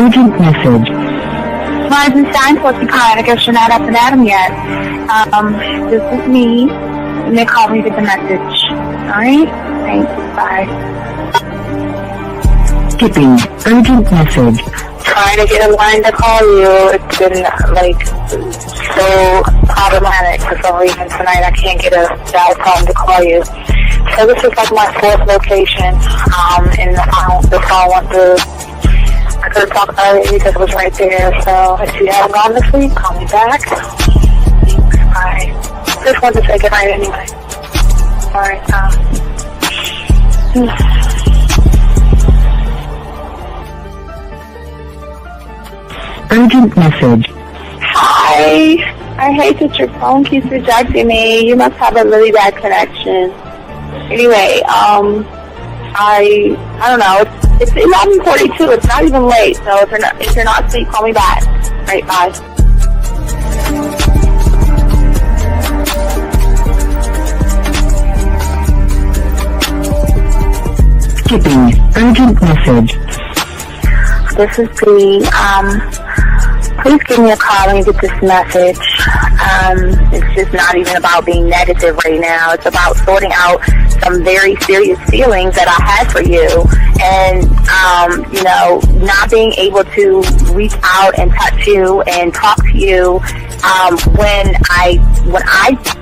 Urgent message. Weisenstein, what's the kind? I guess you're not up and at 'em yet. This is me. You may call me with the message. Alright? Thanks. Bye. Skipping. Urgent message. Trying to get a line to call you. It's been, so problematic for some reason tonight. I can't get a dial tone to call you. So this is like my fourth location, and the phone went through. I could have talked earlier because it was right there. So if you haven't gone this week, call me back. Thanks. Bye. Just wanted to say goodnight anyway. Alright, Urgent message. Hi. I hate that your phone keeps rejecting me. You must have a really bad connection. Anyway, I don't know. It's 11:42. It's not even late. So if you're not asleep, call me back. Right, bye. Skipping. Urgent message. This is Bree. Please give me a call when you get this message. It's just not even about being negative right now. It's about sorting out some very serious feelings that I had for you. And, not being able to reach out and touch you and talk to you when I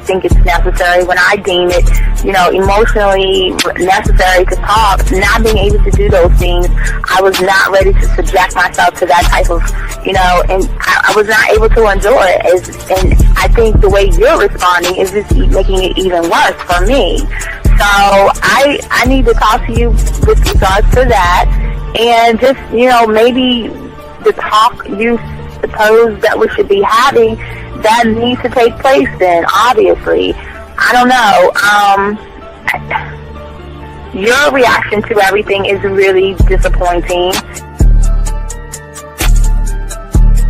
think it's necessary, when I deem it, emotionally necessary to talk. Not being able to do those things, I was not ready to subject myself to that type of, and I was not able to endure it. And I think the way you're responding is just making it even worse for me. So I need to talk to you with regards to that, and just, maybe the talk you suppose that we should be having, that needs to take place then, obviously. I don't know. Your reaction to everything is really disappointing.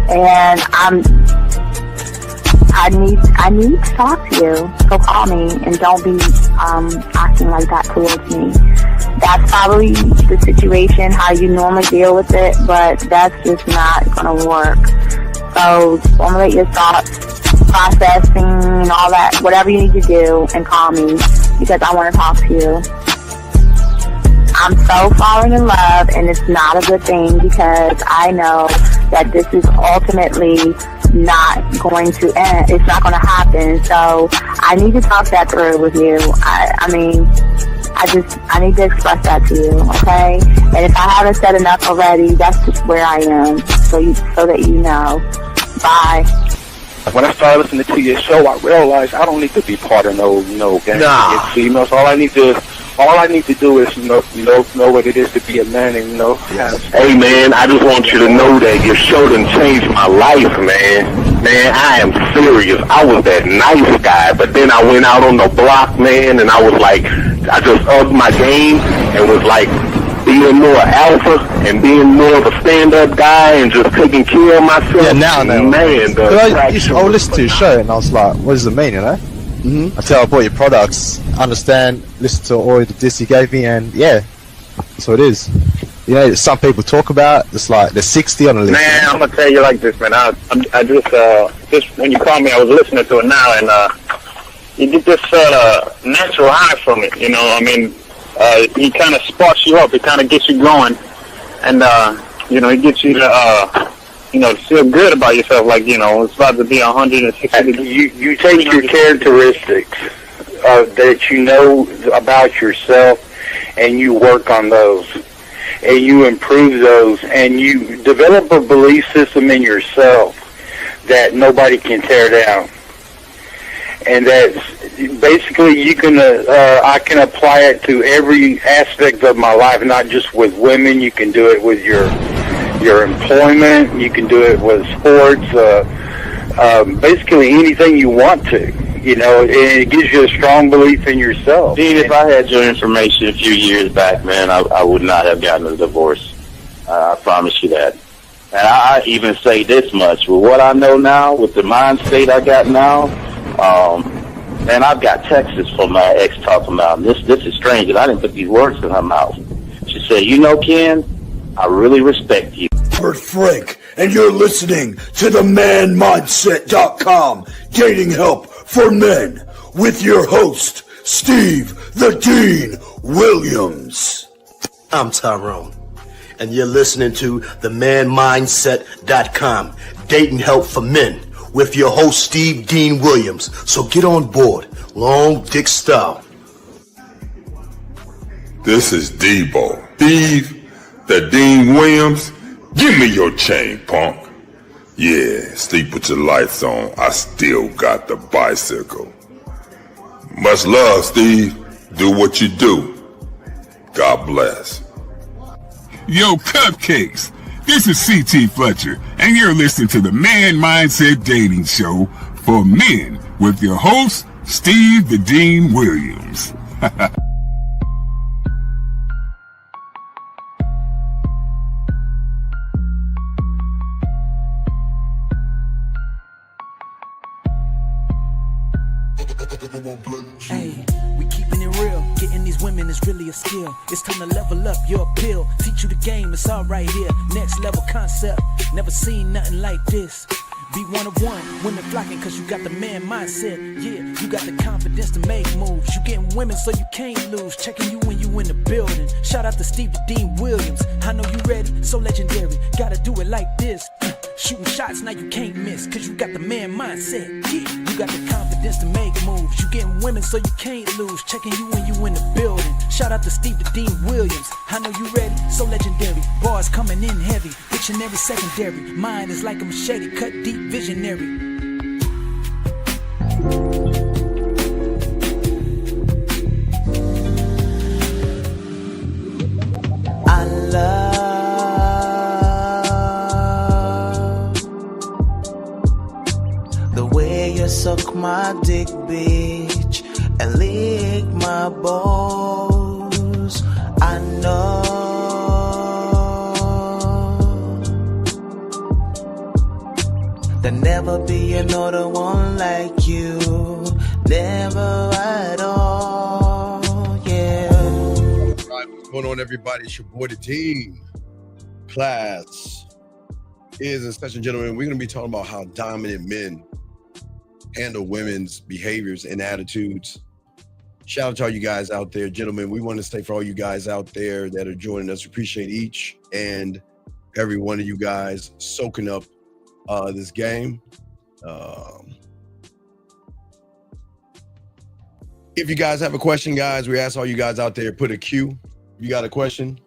And I need to talk to you. So call me and don't be acting like that towards me. That's probably the situation, how you normally deal with it, but that's just not going to work. So formulate your thoughts, processing and all that, whatever you need to do, and call me because I want to talk to you. I'm so falling in love, and it's not a good thing because I know that this is ultimately not going to end. It's not going to happen. So I need to talk that through with you. I need to express that to you, okay? And if I haven't said enough already, that's just where I am, so that you know. Bye. When I started listening to your show, I realized I don't need to be part of no gang against females. All I need to do is know what it is to be a man, and Hey man, I just want you to know that your show done changed my life, man. Man, I am serious. I was that nice guy, but then I went out on the block, man, and I was like, I just upped my game and was like being more alpha and being more of a stand-up guy and just taking care of myself. Yeah, now I know. Man, I listened to your show and I was like, what does it mean, Until I bought your products, understand, listen to all the diss you gave me, and yeah, that's what it is. Some people talk about, it's like they're 60 on the list. Man, I'm gonna tell you like this, man. I just when you called me, I was listening to it now, and you get this natural high from it. He kind of sparks you up. It kind of gets you going, and it gets you to to feel good about yourself. Like it's about to be 160. You take your characteristics that you know about yourself, and you work on those, and you improve those, and you develop a belief system in yourself that nobody can tear down. And that's basically I can apply it to every aspect of my life, not just with women. You can do it with your employment. You can do it with sports. Basically anything you want to. And it gives you a strong belief in yourself. Dean, if I had your information a few years back, man, I would not have gotten a divorce. I promise you that. And I even say this much. With what I know now, with the mind state I got now, man, I've got texts from my ex talking about this is strange, and I didn't put these words in her mouth. She said, Ken, I really respect you. Robert Frank, and you're listening to the ManMindset.com Dating Help for Men with your host, Steve the Dean Williams. I'm Tyrone, and you're listening to the ManMindset.com Dating Help for Men with your host, Steve Dean Williams. So get on board, long dick style. This is Debo. Steve the Dean Williams, give me your chain, punk. Yeah, sleep with your lights on. I still got the bicycle. Much love, Steve. Do what you do. God bless. Yo, cupcakes. This is C.T. Fletcher, and you're listening to the Man Mindset Dating Show for Men with your host, Steve the Dean Williams. Hey, we keeping it real. Getting these women is really a skill. It's time to level up your appeal. Teach you the game, it's all right here. Next level concept. Never seen nothing like this. Be one of one, women flocking cause you got the man mindset. Yeah, you got the confidence to make moves. You getting women so you can't lose. Checking you when you in the building. Shout out to Steve the Dean Williams. I know you ready, so legendary. Gotta do it like this. Shooting shots now you can't miss. Cause you got the man mindset. Yeah, you got the confidence to make moves. You getting women so you can't lose. Checking you when you in the building. Shout out to Steve the Dean Williams. I know you ready, so legendary. Bars coming in heavy. Dictionary secondary. Mine is like a machete, cut deep, visionary. I love the way you suck my dick, bitch, and lick my balls. I know there'll never be another one like you, never at all, yeah. All right, what's going on, everybody? It's your boy, the Dean. Class is in session, gentlemen. We're going to be talking about how dominant men handle women's behaviors and attitudes. Shout out to all you guys out there, gentlemen. We want to say for all you guys out there that are joining us, appreciate each and every one of you guys soaking up this game. If you guys have a question, guys, we ask all you guys out there, put a Q. If you got a question,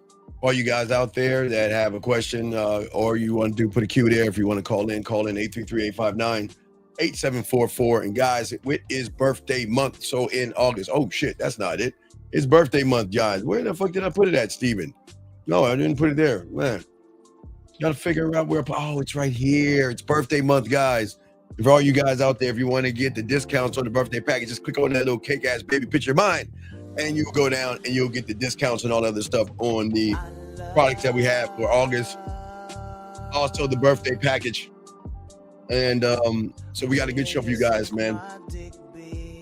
all you guys out there that have a question or you want to put a Q there. If you want to call in 833-859-8744. And guys, it is birthday month. So in August, oh shit, that's not it. It's birthday month, guys. Where the fuck did I put it at, Steven? No, I didn't put it there, man. Gotta figure out where. Oh, it's right here. It's birthday month, guys. And for all you guys out there, if you want to get the discounts on the birthday package, just click on that little cake ass baby picture of mine, and you'll go down and you'll get the discounts and all other stuff on the products that we have for August. Also, the birthday package. And so we got a good show for you guys, man.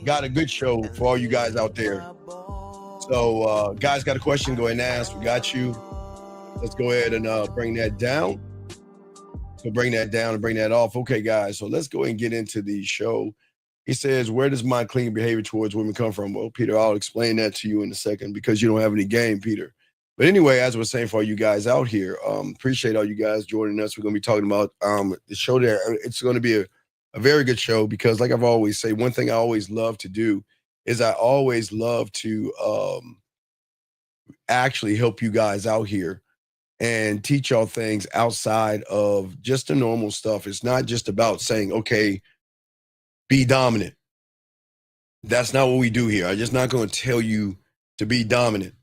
Got a good show for all you guys out there. So, guys, got a question? Go ahead and ask. We got you. Let's go ahead and bring that down. So bring that down and bring that off. Okay, guys. So let's go ahead and get into the show. He says, where does my clean behavior towards women come from? Well, Peter, I'll explain that to you in a second because you don't have any game, Peter. But anyway, as I was saying for all you guys out here, appreciate all you guys joining us. We're going to be talking about the show there. It's going to be a very good show because like I've always say, one thing I always love to do is I always love to actually help you guys out here and teach y'all things outside of just the normal stuff. It's not just about saying, okay, be dominant. That's not what we do here. I'm just not going to tell you to be dominant.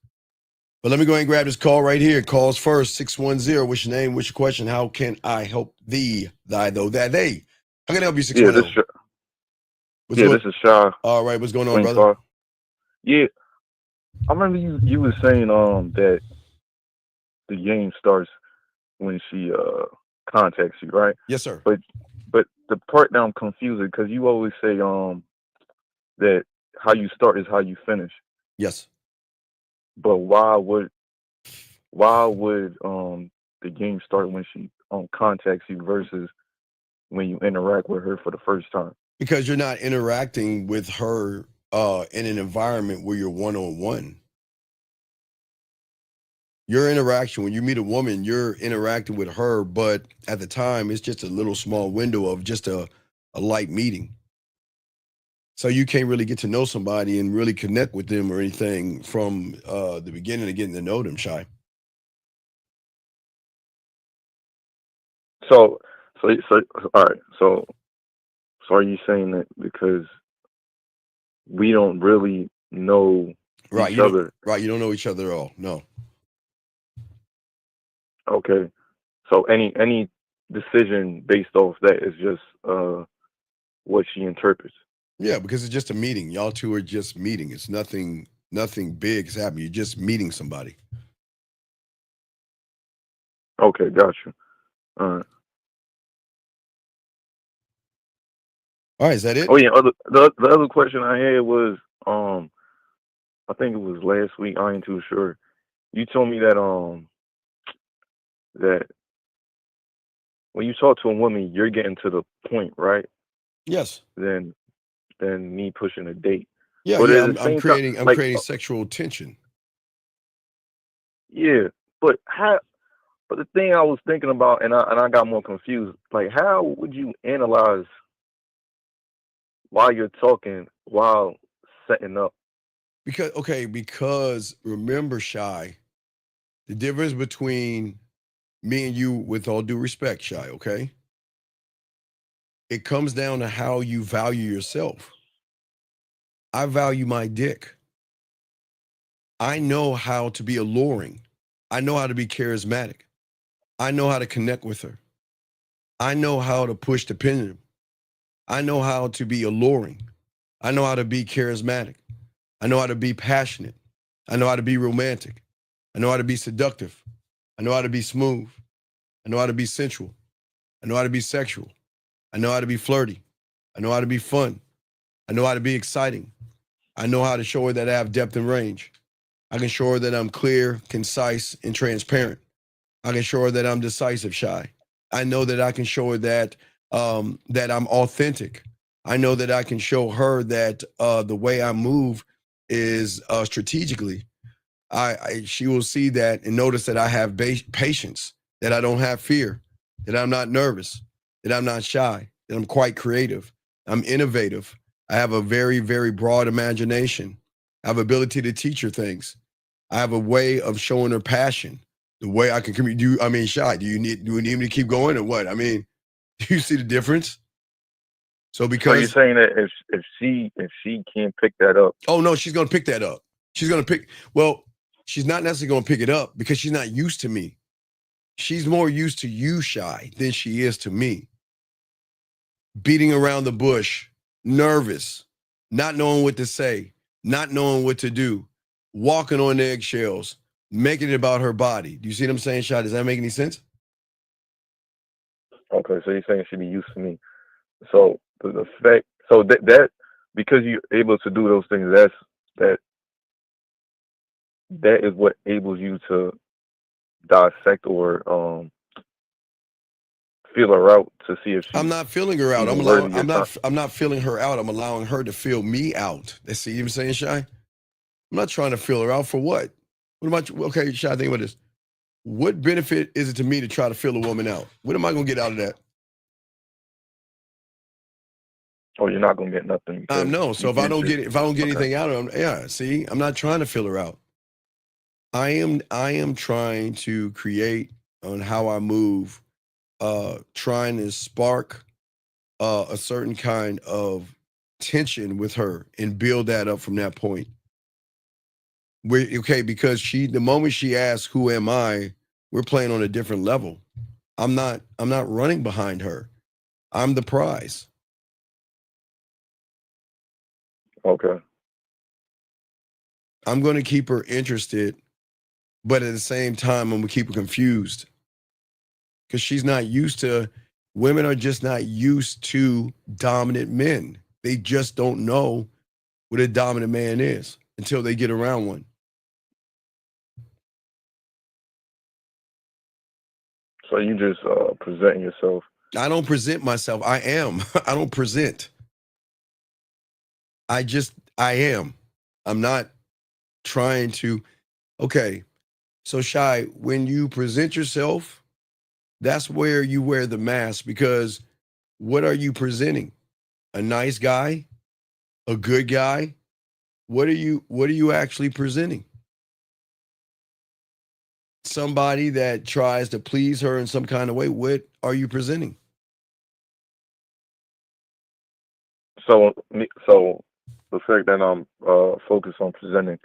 But let me go ahead and grab this call right here. Calls first, 610. What's your name? What's your question? How can I help thee, thy, though, that, they? How can I help you, 610? This is Shaw. All right, what's going on, brother? Yeah, I remember you were saying that the game starts when she contacts you, right? Yes, sir. But the part that I'm confused because you always say that how you start is how you finish. Yes. But why would the game start when she contacts you versus when you interact with her for the first time? Because you're not interacting with her in an environment where you're one-on-one. Your interaction, when you meet a woman, you're interacting with her, but at the time, it's just a little small window of just a light meeting. So you can't really get to know somebody and really connect with them or anything from the beginning of getting to know them, Shy. So all right. So are you saying that because we don't really know each other? Right, you don't know each other at all. No. Okay. So any decision based off that is just what she interprets. Yeah, because it's just a meeting. Y'all two are just meeting. It's nothing big is happening. You're just meeting somebody. Okay, got you. All right. All right, is that it? Oh yeah. The other question I had was I think it was last week. I ain't too sure. You told me that that when you talk to a woman, you're getting to the point, right? Yes. Than me pushing a date. Yeah, but yeah. at the I'm same time, creating like, creating sexual tension. Yeah, but how? But the thing I was thinking about, and I got more confused. Like, how would you analyze while you're talking, while setting up? Because remember, Shy, the difference between me and you, with all due respect, Shy, okay? It comes down to how you value yourself. I value my dick. I know how to be alluring. I know how to be charismatic. I know how to connect with her. I know how to push the pendulum. I know how to be alluring. I know how to be charismatic. I know how to be passionate. I know how to be romantic. I know how to be seductive. I know how to be smooth. I know how to be sensual. I know how to be sexual. I know how to be flirty. I know how to be fun. I know how to be exciting. I know how to show her that I have depth and range. I can show her that I'm clear, concise, and transparent. I can show her that I'm decisive, Shy. I know that I can show her that that I'm authentic. I know that I can show her that the way I move is strategically. She will see that and notice that I have patience, that I don't have fear, that I'm not nervous, that I'm not shy, that I'm quite creative. I'm innovative. I have a very, very broad imagination. I have ability to teach her things. I have a way of showing her passion. The way I can communicate. Shy, do you need me to keep going or what? I mean, do you see the difference? So because you're saying that if she can't pick that up. Oh no, she's gonna pick that up. She's not necessarily gonna pick it up because she's not used to me. She's more used to you, Shy, than she is to me. Beating around the bush, nervous, not knowing what to say, not knowing what to do, walking on eggshells, making it about her body. Do you see what I'm saying, Shy? Does that make any sense? Okay, so you're saying she be used to me. So the fact, so that because you're able to do those things, that is what enables you to dissect or feel her out to see if she. I'm not feeling her out. I'm not feeling her out. I'm allowing her to feel me out. See what I'm saying, Shy? I'm not trying to feel her out for what? Okay, Shy, think about this. What benefit is it to me to try to feel a woman out? What am I gonna get out of that? Oh, you're not gonna get nothing. No. So if I don't get anything out of them, see, I'm not trying to fill her out. I am trying to create on how I move, trying to spark a certain kind of tension with her and build that up from that point. Because the moment she asks, "Who am I?" we're playing on a different level. I'm not running behind her. I'm the prize. Okay. I'm going to keep her interested, but at the same time, I'm going to keep her confused. Because she's not used to, women are just not used to dominant men. They just don't know what a dominant man is until they get around one. So you just present yourself. I don't present myself. I am. I don't present. I am. I'm not trying to. Okay. So Shy, when you present yourself, that's where you wear the mask, because what are you presenting? A nice guy? A good guy? What are you actually presenting? Somebody that tries to please her in some kind of way. What are you presenting? So the fact that I'm focused on presenting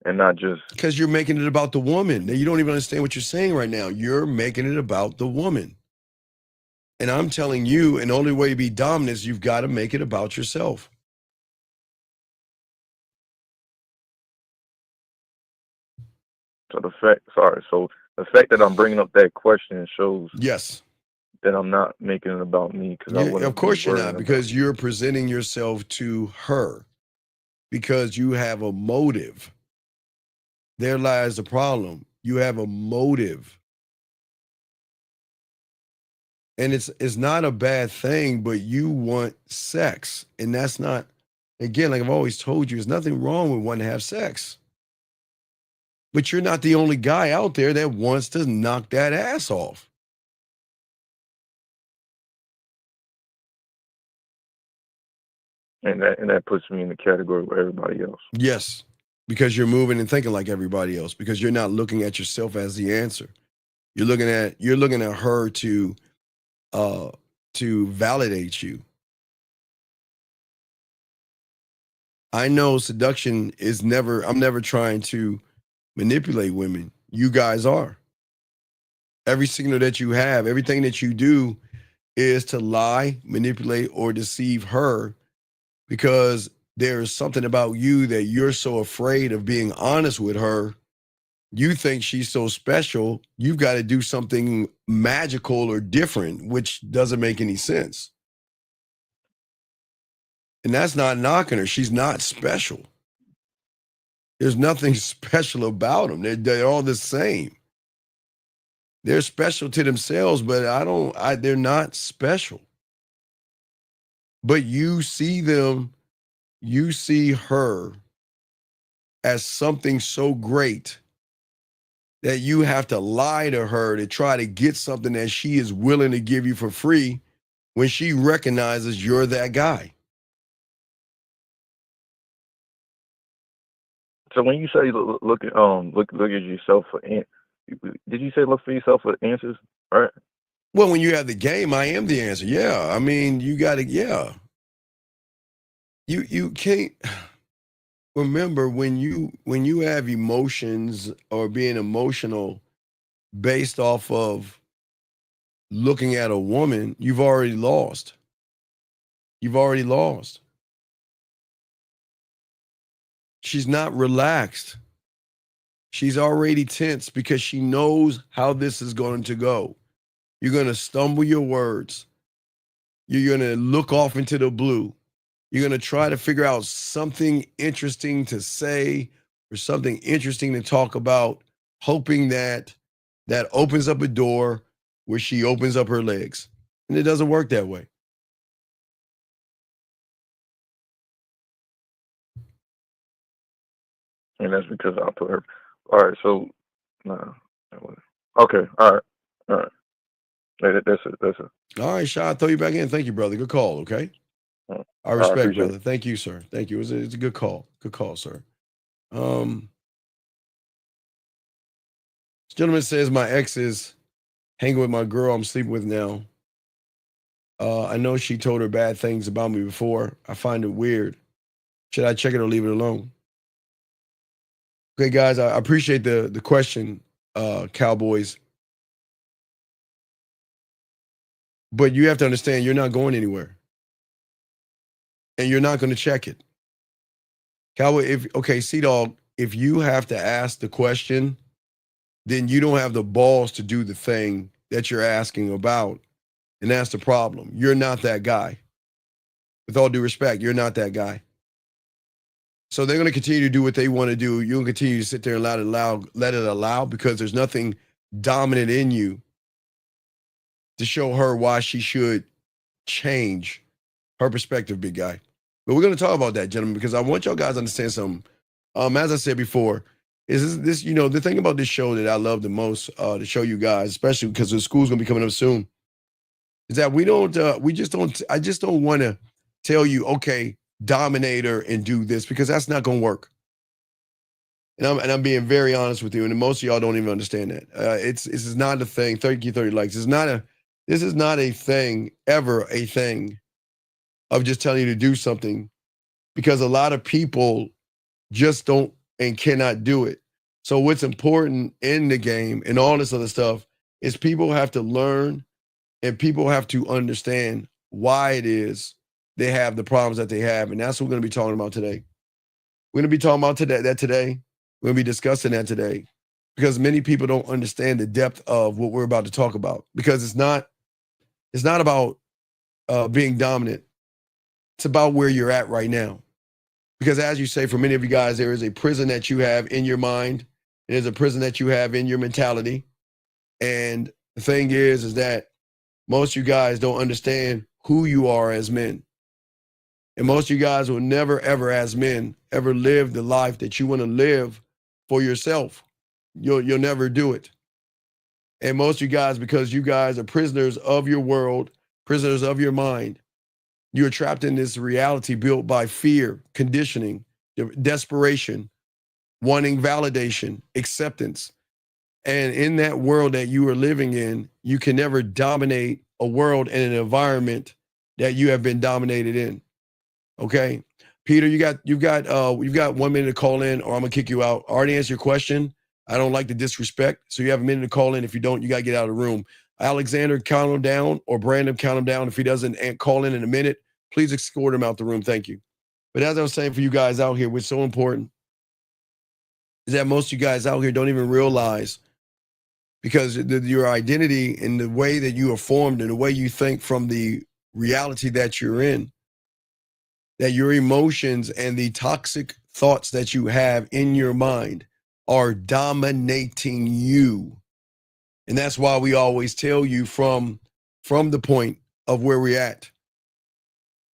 and not just because you're making it about the woman. You don't even understand what you're saying right now. You're making it about the woman. And I'm telling you, and the only way to be dominant is you've got to make it about yourself. so the fact that I'm bringing up that question shows yes that I'm not making it about me, because of course you're not, because you're presenting yourself to her because you have a motive. There lies the problem. You have a motive. And it's not a bad thing, but you want sex. And that's not, again, like I've always told you, there's nothing wrong with wanting to have sex. But you're not the only guy out there that wants to knock that ass off. And that puts me in the category with everybody else. Yes, because you're moving and thinking like everybody else, because you're not looking at yourself as the answer. You're looking at her to validate you. I know seduction is I'm never trying to manipulate women. You guys are. Every signal that you have, everything that you do is to lie, manipulate, or deceive her, because there's something about you that you're so afraid of being honest with her. You think she's so special, you've got to do something magical or different, which doesn't make any sense. And that's not knocking her. She's not special. There's nothing special about them. They're all the same. They're special to themselves, but they're not special. But you see her as something so great that you have to lie to her to try to get something that she is willing to give you for free when she recognizes you're that guy. So when you say look at yourself for did you say look for yourself for answers? Right. Well, when you have the game, I am the answer. Yeah. I mean, you got to, yeah. You can't remember when you have emotions or being emotional based off of looking at a woman, you've already lost. You've already lost. She's not relaxed. She's already tense because she knows how this is going to go. You're going to stumble your words. You're going to look off into the blue. You're going to try to figure out something interesting to say or something interesting to talk about, hoping that opens up a door where she opens up her legs. And it doesn't work that way. And that's because I put her. All right, so no. Okay, all right. That's it. All right, Sha, I'll throw you back in. Thank you, brother. Good call, okay? I respect, brother. Thank you, sir. Thank you. It's a good call. Good call, sir. This gentleman says my ex is hanging with my girl I'm sleeping with now. I know she told her bad things about me before. I find it weird. Should I check it or leave it alone? Okay, guys, I appreciate the question, Cowboys. But you have to understand, you're not going anywhere. And you're not going to check it. Cowboy, Sea-Dog, if you have to ask the question, then you don't have the balls to do the thing that you're asking about. And that's the problem. You're not that guy. With all due respect, you're not that guy. So they're going to continue to do what they want to do. You'll continue to sit there and let it allow because there's nothing dominant in you to show her why she should change her perspective, big guy. But we're going to talk about that, gentlemen, because I want y'all guys to understand something. As I said before, is this the thing about this show that I love the most to show you guys, especially because the school's going to be coming up soon, is that I just don't want to tell you, okay, dominate her and do this, because that's not going to work. And I'm being very honest with you, and most of y'all don't even understand that. This is not a thing. 30 likes. This is not a thing, ever a thing of just telling you to do something, because a lot of people just don't and cannot do it. So what's important in the game and all this other stuff is people have to learn and people have to understand why it is they have the problems that they have. And that's what we're going to be talking about today. We're going to be talking about that today. We're going to be discussing that today, because many people don't understand the depth of what we're about to talk about, because it's not about being dominant. It's about where you're at right now. Because as you say, for many of you guys, there is a prison that you have in your mind. There's a prison that you have in your mentality. And the thing is that most of you guys don't understand who you are as men. And most of you guys will never, ever, as men, ever live the life that you want to live for yourself. You'll never do it. And most of you guys, because you guys are prisoners of your world, prisoners of your mind, you're trapped in this reality built by fear, conditioning, desperation, wanting validation, acceptance. And in that world that you are living in, you can never dominate a world and an environment that you have been dominated in. Okay, Peter, you've got 1 minute to call in, or I'm gonna kick you out. I already answered your question. I don't like the disrespect, so you have a minute to call in. If you don't, you gotta get out of the room. Alexander, count him down, or Brandon, count him down. If he doesn't call in a minute, please escort him out the room. Thank you. But as I was saying, for you guys out here, what's so important is that most of you guys out here don't even realize, because your identity and the way that you are formed and the way you think from the reality that you're in, that your emotions and the toxic thoughts that you have in your mind are dominating you. And that's why we always tell you from the point of where we're at.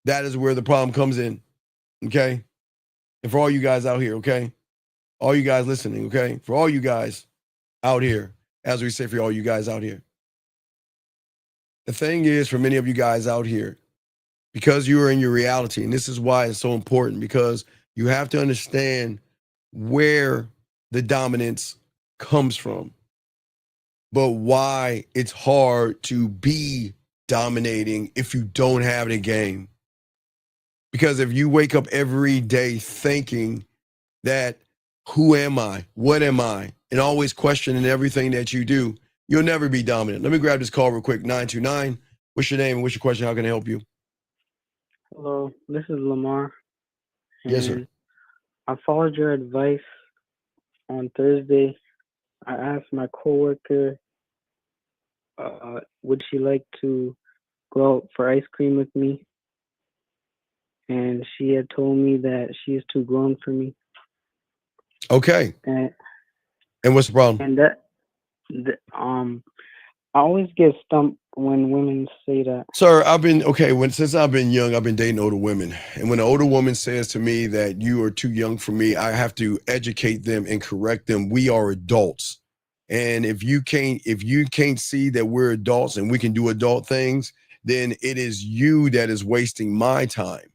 That is where the problem comes in, okay? And for all you guys out here, okay? All you guys listening, okay? For all you guys out here, as we say, for all you guys out here. The thing is, for many of you guys out here, because you are in your reality, and this is why it's so important, because you have to understand where the dominance comes from, but why it's hard to be dominating if you don't have the game. Because if you wake up every day thinking that, who am I? What am I? And always questioning everything that you do, you'll never be dominant. Let me grab this call real quick. 929. What's your name and what's your question? How can I help you? Hello, this is Lamar. Yes, sir. I followed your advice on Thursday. I asked my coworker, would she like to go out for ice cream with me? And she had told me that she is too grown for me. Okay. And what's the problem? And I always get stumped when women say that. Sir, since I've been young, I've been dating older women. And when an older woman says to me that you are too young for me, I have to educate them and correct them. We are adults. And if you can't see that we're adults and we can do adult things, then it is you that is wasting my time.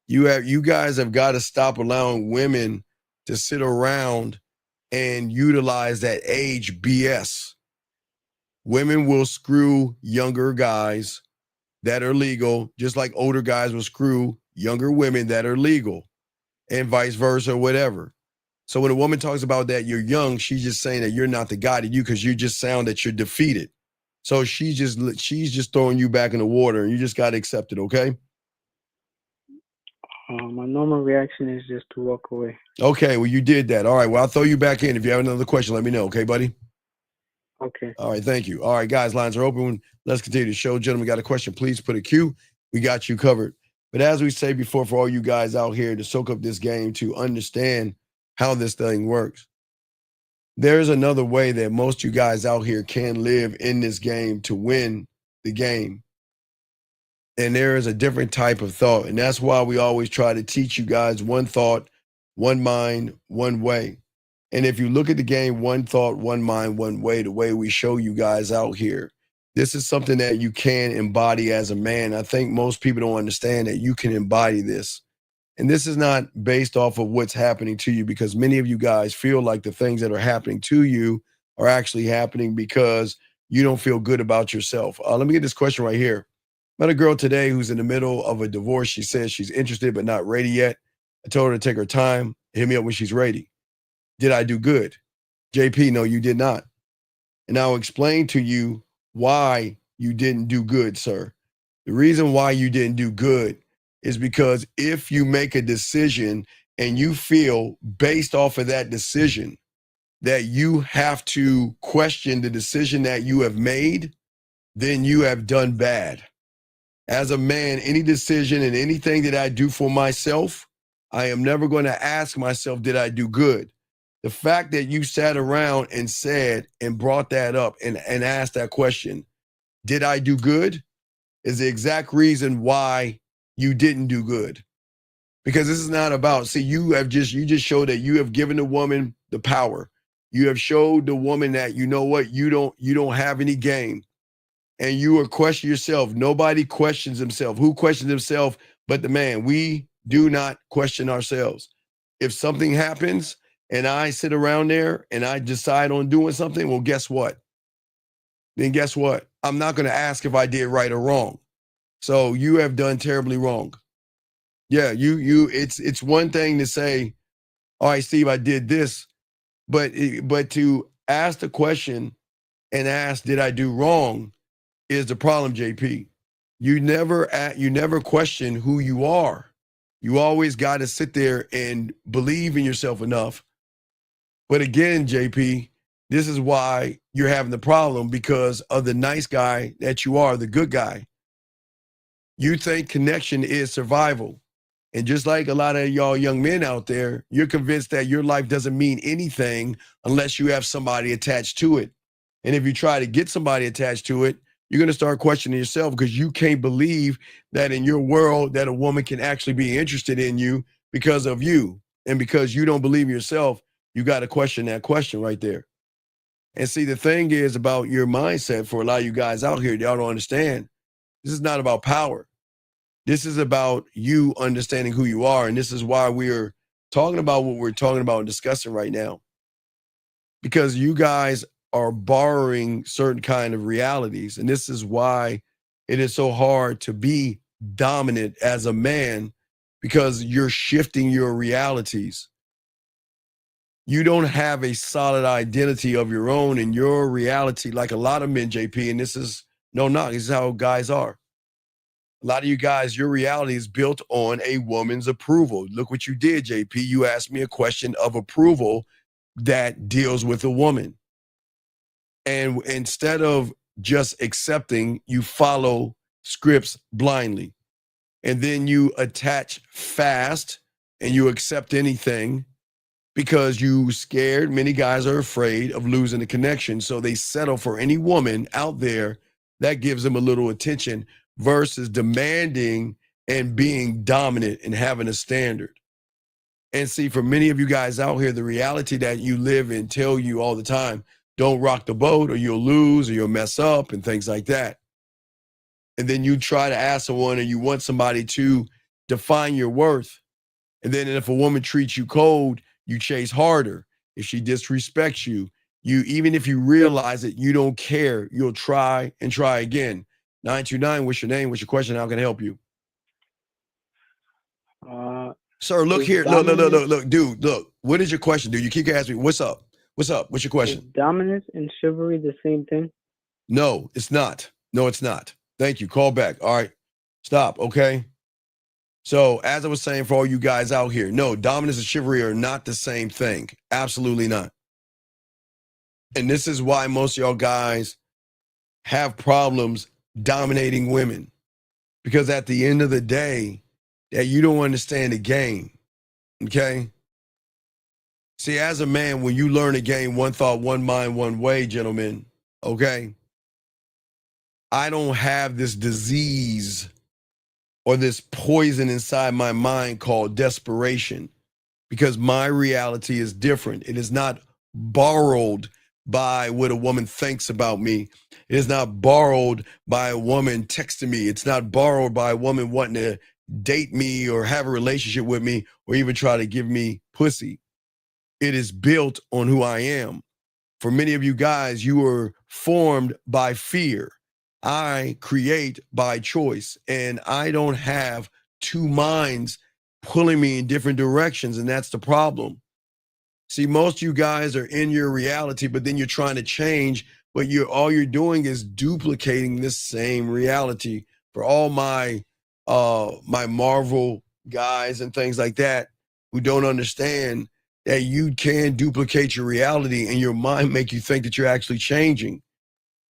You guys have got to stop allowing women to sit around and utilize that age BS. Women will screw younger guys that are legal, just like older guys will screw younger women that are legal, and vice versa, or whatever. So when a woman talks about that you're young, she's just saying that you're not the guy to you, because you just sound that you're defeated. So she's just throwing you back in the water, and you just got to accept it, okay? My normal reaction is just to walk away. Okay, well, you did that. All right, well, I'll throw you back in. If you have another question, let me know, okay, buddy? Okay. All right, thank you. All right, guys, lines are open. Let's continue the show. Gentlemen, got a question, please put a Q. We got you covered. But as we say before, for all you guys out here to soak up this game, to understand how this thing works, there's another way that most of you guys out here can live in this game to win the game. And there is a different type of thought. And that's why we always try to teach you guys one thought, one mind, one way. And if you look at the game, one thought, one mind, one way, the way we show you guys out here, this is something that you can embody as a man. I think most people don't understand that you can embody this. And this is not based off of what's happening to you, because many of you guys feel like the things that are happening to you are actually happening because you don't feel good about yourself. Let me get this question right here. Met a girl today who's in the middle of a divorce. She says she's interested but not ready yet. I told her to take her time. Hit me up when she's ready. Did I do good? JP, no, you did not. And I'll explain to you why you didn't do good, sir. The reason why you didn't do good is because if you make a decision and you feel based off of that decision that you have to question the decision that you have made, then you have done bad. As a man, any decision and anything that I do for myself, I am never going to ask myself, did I do good? The fact that you sat around and said and brought that up and asked that question, did I do good? Is the exact reason why you didn't do good. Because this is not about, see, you just showed that you have given the woman the power. You have showed the woman that, you know what, you don't have any game. And you are questioning yourself. Nobody questions himself. Who questions himself but the man? We do not question ourselves. If something happens and I sit around there and I decide on doing something, well, guess what? Then guess what? I'm not going to ask if I did right or wrong. So you have done terribly wrong. Yeah, it's one thing to say, all right, Steve, I did this, but to ask the question and ask, did I do wrong, is the problem, JP. You never question who you are. You always got to sit there and believe in yourself enough. But again, JP, this is why you're having the problem, because of the nice guy that you are, the good guy. You think connection is survival. And just like a lot of y'all young men out there, you're convinced that your life doesn't mean anything unless you have somebody attached to it. And if you try to get somebody attached to it, you're going to start questioning yourself, because you can't believe that in your world that a woman can actually be interested in you because of you. And because you don't believe in yourself, you got to question that question right there. And see, the thing is about your mindset, for a lot of you guys out here, y'all don't understand. This is not about power. This is about you understanding who you are. And this is why we're talking about what we're talking about and discussing right now. Because you guys are borrowing certain kind of realities. And this is why it is so hard to be dominant as a man, because you're shifting your realities. You don't have a solid identity of your own, and your reality, like a lot of men, JP, and this is no knock, this is how guys are. A lot of you guys, your reality is built on a woman's approval. Look what you did, JP. You asked me a question of approval that deals with a woman. And instead of just accepting, you follow scripts blindly. And then you attach fast and you accept anything because you scared. Many guys are afraid of losing the connection. So they settle for any woman out there that gives them a little attention versus demanding and being dominant and having a standard. And see, for many of you guys out here, the reality that you live in tell you all the time, don't rock the boat or you'll lose or you'll mess up and things like that. And then you try to ask someone and you want somebody to define your worth. And then if a woman treats you cold, you chase harder. If she disrespects you, even if you realize it, you don't care. You'll try and try again. 929, what's your name? What's your question? How can I help you? Sir, look here. Look, dude, look. What is your question, dude? You keep asking me, what's up? What's up? What's your question? Is dominance and chivalry the same thing? No, it's not. No, it's not. Thank you. Call back. All right. Stop, okay? So, as I was saying, for all you guys out here, no, dominance and chivalry are not the same thing. Absolutely not. And this is why most of y'all guys have problems dominating women. Because at the end of the day, that you don't understand the game, okay? See, as a man, when you learn a game, one thought, one mind, one way, gentlemen, okay? I don't have this disease or this poison inside my mind called desperation because my reality is different. It is not borrowed by what a woman thinks about me. It is not borrowed by a woman texting me. It's not borrowed by a woman wanting to date me or have a relationship with me or even try to give me pussy. It is built on who I am. For many of you guys, you were formed by fear. I create by choice, and I don't have two minds pulling me in different directions, and that's the problem. See, most of you guys are in your reality, but then you're trying to change, but all you're doing is duplicating this same reality. For all my my Marvel guys and things like that who don't understand that you can duplicate your reality and your mind make you think that you're actually changing.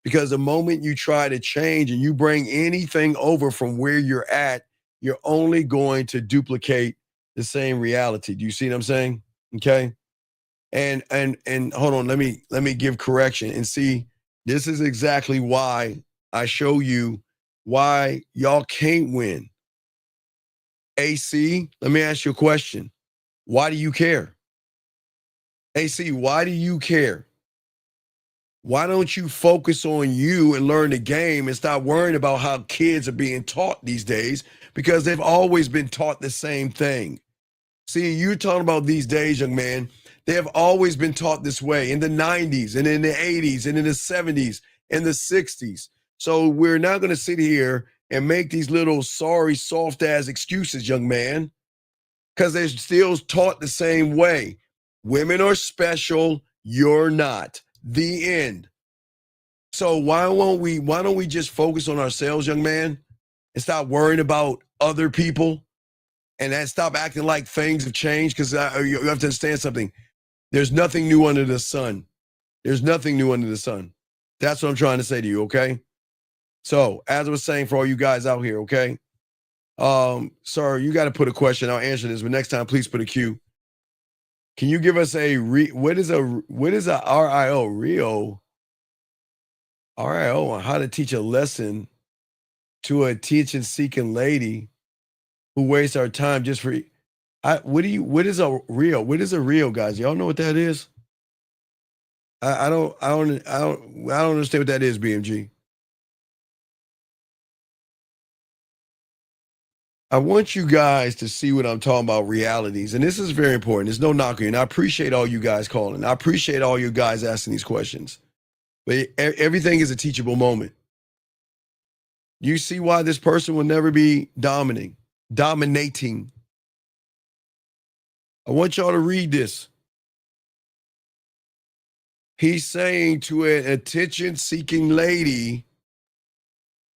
Because the moment you try to change and you bring anything over from where you're at, you're only going to duplicate the same reality. Do you see what I'm saying? Okay. And hold on, let me give correction and see, this is exactly why I show you why y'all can't win. AC, let me ask you a question. Why do you care? AC, why do you care? Why don't you focus on you and learn the game and stop worrying about how kids are being taught these days? Because they've always been taught the same thing. See, you're talking about these days, young man. They have always been taught this way in the 90s and in the 80s and in the 70s and the 60s. So we're not going to sit here and make these little sorry, soft-ass excuses, young man, because they're still taught the same way. Women are special, you're not. The end. So why don't we just focus on ourselves, young man, and stop worrying about other people and then stop acting like things have changed? Because you have to understand something. There's nothing new under the sun. There's nothing new under the sun. That's what I'm trying to say to you, okay? So, as I was saying for all you guys out here, okay? Sir, you got to put a question. I'll answer this, but next time, please put a Q. Can you give us what is a RIO on how to teach a lesson to a attention-seeking lady who wastes our time just for what is a RIO, guys? Y'all know what that is? I don't understand what that is, BMG. I want you guys to see what I'm talking about, realities. And this is very important. There's no knocking. And I appreciate all you guys calling. I appreciate all you guys asking these questions. But everything is a teachable moment. You see why this person will never be dominating. I want y'all to read this. He's saying to an attention-seeking lady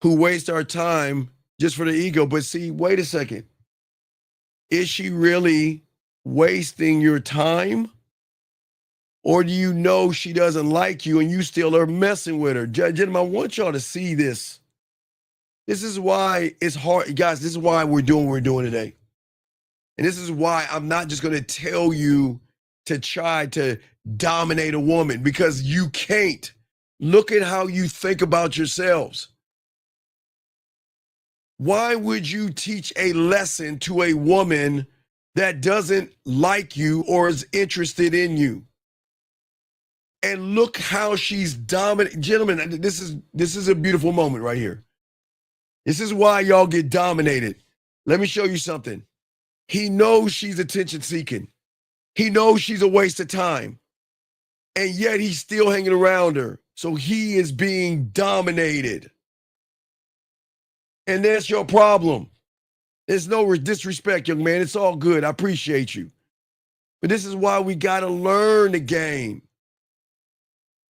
who wastes our time just for the ego. But see, wait a second. Is she really wasting your time? Or do you know she doesn't like you and you still are messing with her? Gentlemen, I want y'all to see this. This is why it's hard. Guys, this is why we're doing what we're doing today. And this is why I'm not just going to tell you to try to dominate a woman, because you can't. Look at how you think about yourselves. Why would you teach a lesson to a woman that doesn't like you or is interested in you? And look how she's dominant. Gentlemen, this is a beautiful moment right here. This is why y'all get dominated. Let me show you something. He knows she's attention seeking. He knows she's a waste of time. And yet he's still hanging around her. So he is being dominated. And that's your problem. There's no disrespect, young man. It's all good. I appreciate you. But this is why we got to learn the game.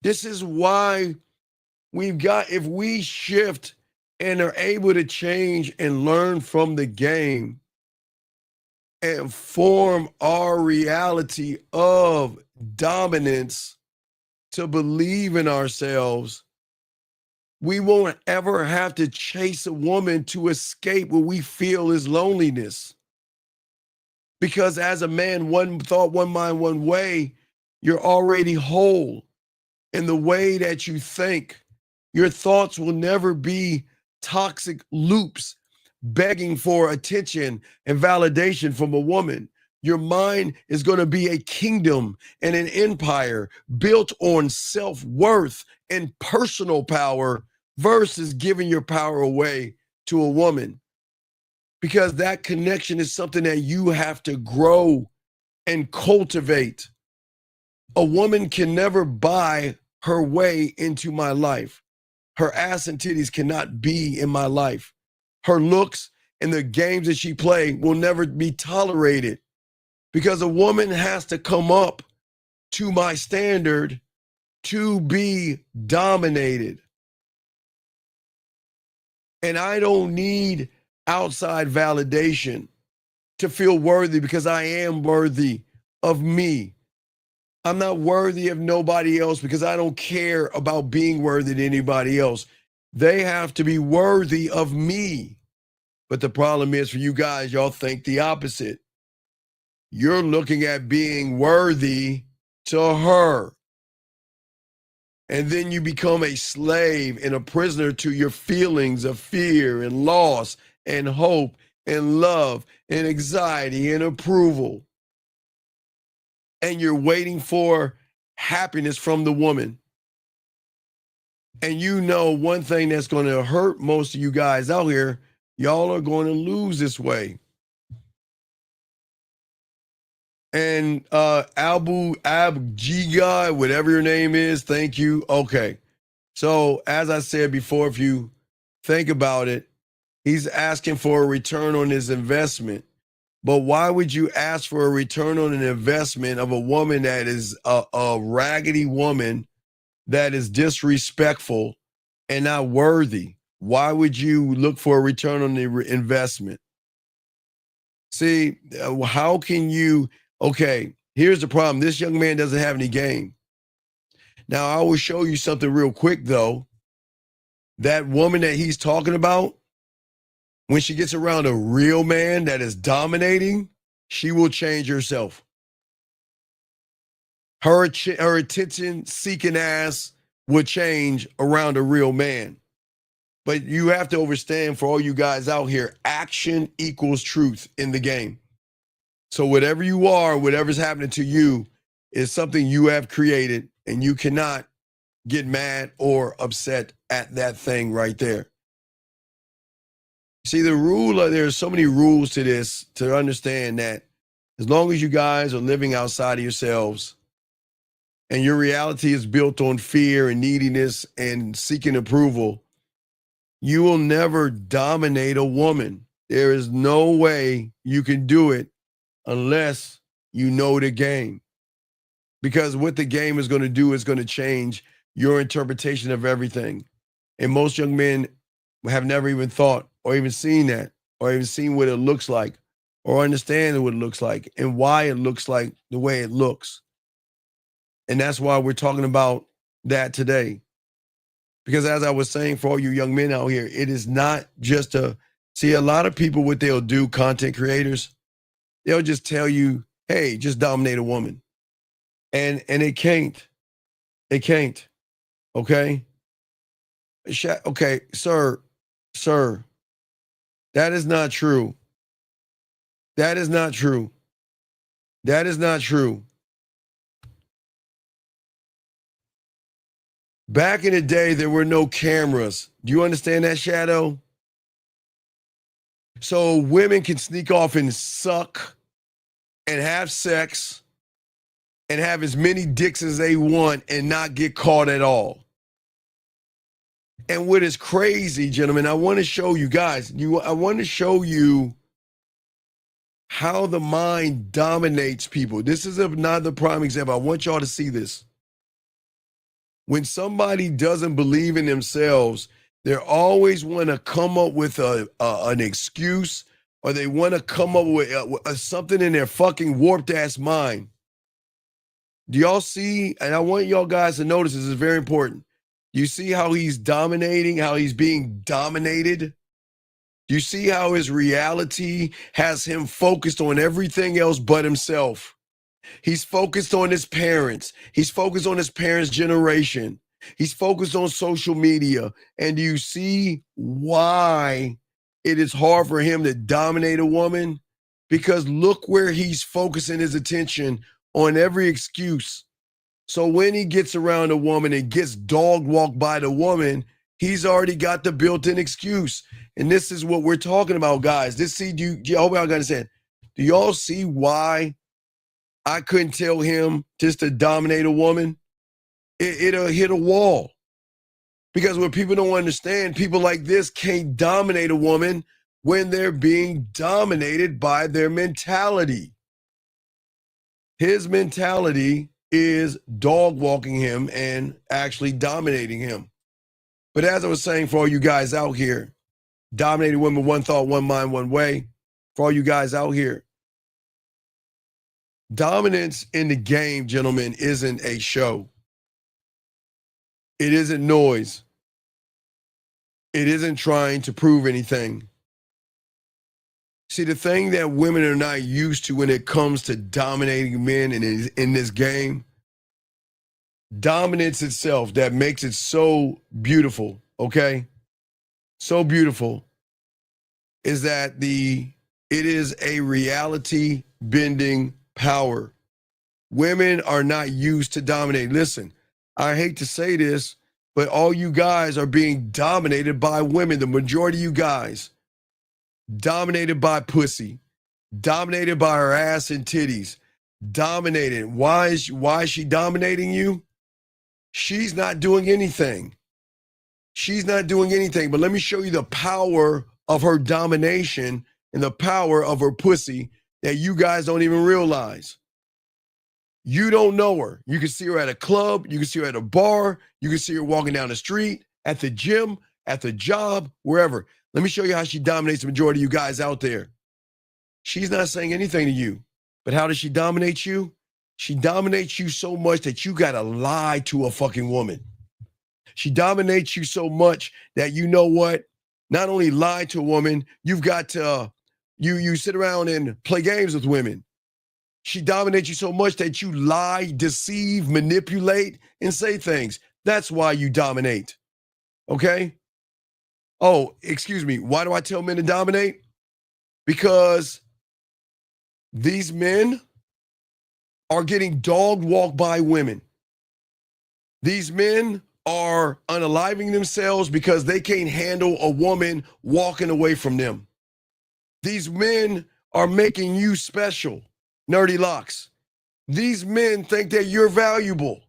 This is why if we shift and are able to change and learn from the game and form our reality of dominance to believe in ourselves, we won't ever have to chase a woman to escape what we feel is loneliness. Because as a man, one thought, one mind, one way, you're already whole in the way that you think. Your thoughts will never be toxic loops begging for attention and validation from a woman. Your mind is going to be a kingdom and an empire built on self-worth and personal power versus giving your power away to a woman. Because that connection is something that you have to grow and cultivate. A woman can never buy her way into my life. Her ass and titties cannot be in my life. Her looks and the games that she plays will never be tolerated, because a woman has to come up to my standard to be dominated. And I don't need outside validation to feel worthy, because I am worthy of me. I'm not worthy of nobody else because I don't care about being worthy to anybody else. They have to be worthy of me. But the problem is, for you guys, y'all think the opposite. You're looking at being worthy to her. And then you become a slave and a prisoner to your feelings of fear and loss and hope and love and anxiety and approval. And you're waiting for happiness from the woman. And you know one thing that's going to hurt most of you guys out here, y'all are going to lose this way. And Abu Abjiga, whatever your name is, thank you. Okay. So as I said before, if you think about it, he's asking for a return on his investment. But why would you ask for a return on an investment of a woman that is a raggedy woman that is disrespectful and not worthy? Why would you look for a return on the investment? See, how can you? Okay, here's the problem. This young man doesn't have any game. Now, I will show you something real quick, though. That woman that he's talking about, when she gets around a real man that is dominating, she will change herself. Her attention-seeking ass will change around a real man. But you have to understand, for all you guys out here, action equals truth in the game. So whatever you are, whatever's happening to you is something you have created, and you cannot get mad or upset at that thing right there. See, the rule, there's so many rules to this to understand that as long as you guys are living outside of yourselves and your reality is built on fear and neediness and seeking approval, you will never dominate a woman. There is no way you can do it unless you know the game. Because what the game is going to do is going to change your interpretation of everything. And most young men have never even thought or even seen that, or even seen what it looks like, or understand what it looks like and why it looks like the way it looks. And that's why we're talking about that today. Because as I was saying, for all you young men out here, it is not just see, a lot of people, what they'll do, content creators, they'll just tell you, hey, just dominate a woman. And it can't. It can't. Okay? Okay, sir, that is not true. That is not true. That is not true. Back in the day, there were no cameras. Do you understand that, Shadow? So women can sneak off and suck and have sex and have as many dicks as they want and not get caught at all. And what is crazy, gentlemen, I want to show you guys, I want to show you how the mind dominates people. This is another prime example. I want y'all to see this. When somebody doesn't believe in themselves, they always want to come up with an excuse, or they want to come up with something in their fucking warped ass mind. Do y'all see? And I want y'all guys to notice this is very important. You see how he's dominating, how he's being dominated? Do you see how his reality has him focused on everything else but himself? He's focused on his parents. He's focused on his parents' generation. He's focused on social media. And do you see why it is hard for him to dominate a woman? Because look where he's focusing his attention on every excuse. So when he gets around a woman and gets dog walked by the woman, he's already got the built-in excuse. And this is what we're talking about, guys. I hope y'all understand. Do y'all see why I couldn't tell him just to dominate a woman? It'll hit a wall. Because what people don't understand, people like this can't dominate a woman when they're being dominated by their mentality. His mentality is dog walking him and actually dominating him. But as I was saying, for all you guys out here, dominating women, one thought, one mind, one way. For all you guys out here, dominance in the game, gentlemen, isn't a show. It isn't noise. It isn't trying to prove anything. See, the thing that women are not used to when it comes to dominating men in this game, dominance itself, that makes it so beautiful, okay? So beautiful, is that it is a reality bending power. Women are not used to dominate. Listen, I hate to say this, but all you guys are being dominated by women. The majority of you guys, dominated by pussy, dominated by her ass and titties, dominated. Why is she dominating you? She's not doing anything. She's not doing anything. But let me show you the power of her domination and the power of her pussy that you guys don't even realize. You don't know her. You can see her at a club. You can see her at a bar. You can see her walking down the street, at the gym, at the job, wherever. Let me show you how she dominates the majority of you guys out there. She's not saying anything to you. But how does she dominate you? She dominates you so much that you got to lie to a fucking woman. She dominates you so much that, you know what? Not only lie to a woman, you've got to, you sit around and play games with women. She dominates you so much that you lie, deceive, manipulate, and say things. That's why you dominate. Okay? Oh, excuse me. Why do I tell men to dominate? Because these men are getting dog walked by women. These men are unaliving themselves because they can't handle a woman walking away from them. These men are making you special, Nerdy Locks. These men think that you're valuable.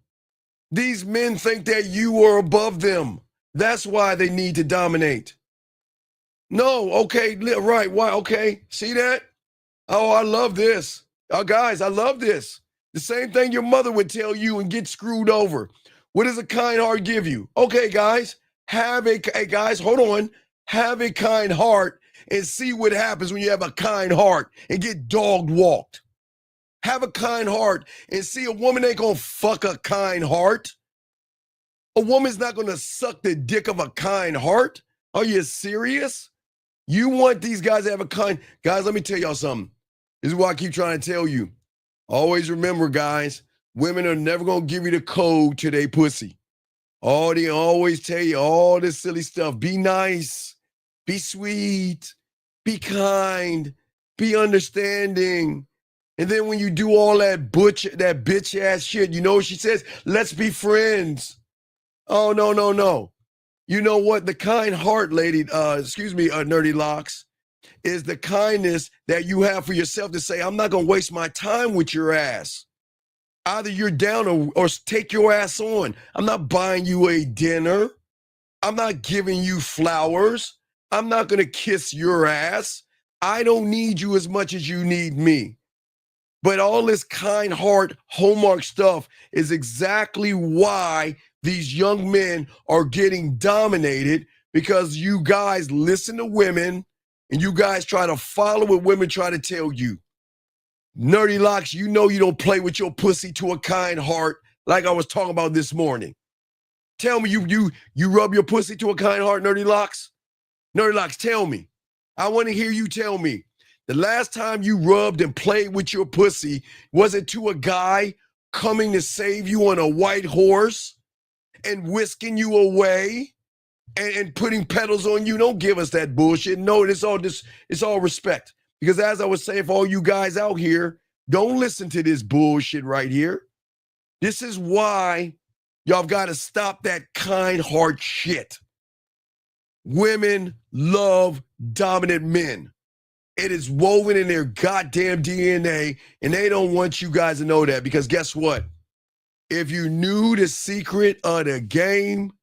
These men think that you are above them. That's why they need to dominate. No, okay, right, why? Okay, see that? Oh, I love this. Oh, guys, I love this. The same thing your mother would tell you and get screwed over. What does a kind heart give you? Okay, guys, hold on. Have a kind heart and see what happens when you have a kind heart and get dog walked. Have a kind heart and see a woman ain't gonna fuck a kind heart. A woman's not gonna suck the dick of a kind heart. Are you serious? You want these guys to have a kind... Guys, let me tell y'all something. This is what I keep trying to tell you. Always remember, guys, women are never going to give you the code to their pussy. Oh, they always tell you all this silly stuff. Be nice. Be sweet. Be kind. Be understanding. And then when you do all that bitch ass shit, you know what she says? Let's be friends. Oh, no. You know what? The kind heart, lady, Nerdy Locks, is the kindness that you have for yourself to say, I'm not going to waste my time with your ass. Either you're down or take your ass on. I'm not buying you a dinner. I'm not giving you flowers. I'm not going to kiss your ass. I don't need you as much as you need me. But all this kind heart hallmark stuff is exactly why these young men are getting dominated, because you guys listen to women and you guys try to follow what women try to tell you. Nerdy Locks, you know you don't play with your pussy to a kind heart like I was talking about this morning. Tell me you rub your pussy to a kind heart, Nerdy Locks? Nerdy Locks, tell me. I want to hear you tell me the last time you rubbed and played with your pussy, was it to a guy coming to save you on a white horse and whisking you away and putting pedals on you? Don't give us that bullshit. No, it's all respect. Because as I was saying, for all you guys out here, don't listen to this bullshit right here. This is why y'all got to stop that kind heart shit. Women love dominant men. It is woven in their goddamn DNA, and they don't want you guys to know that, because guess what? If you knew the secret of the game,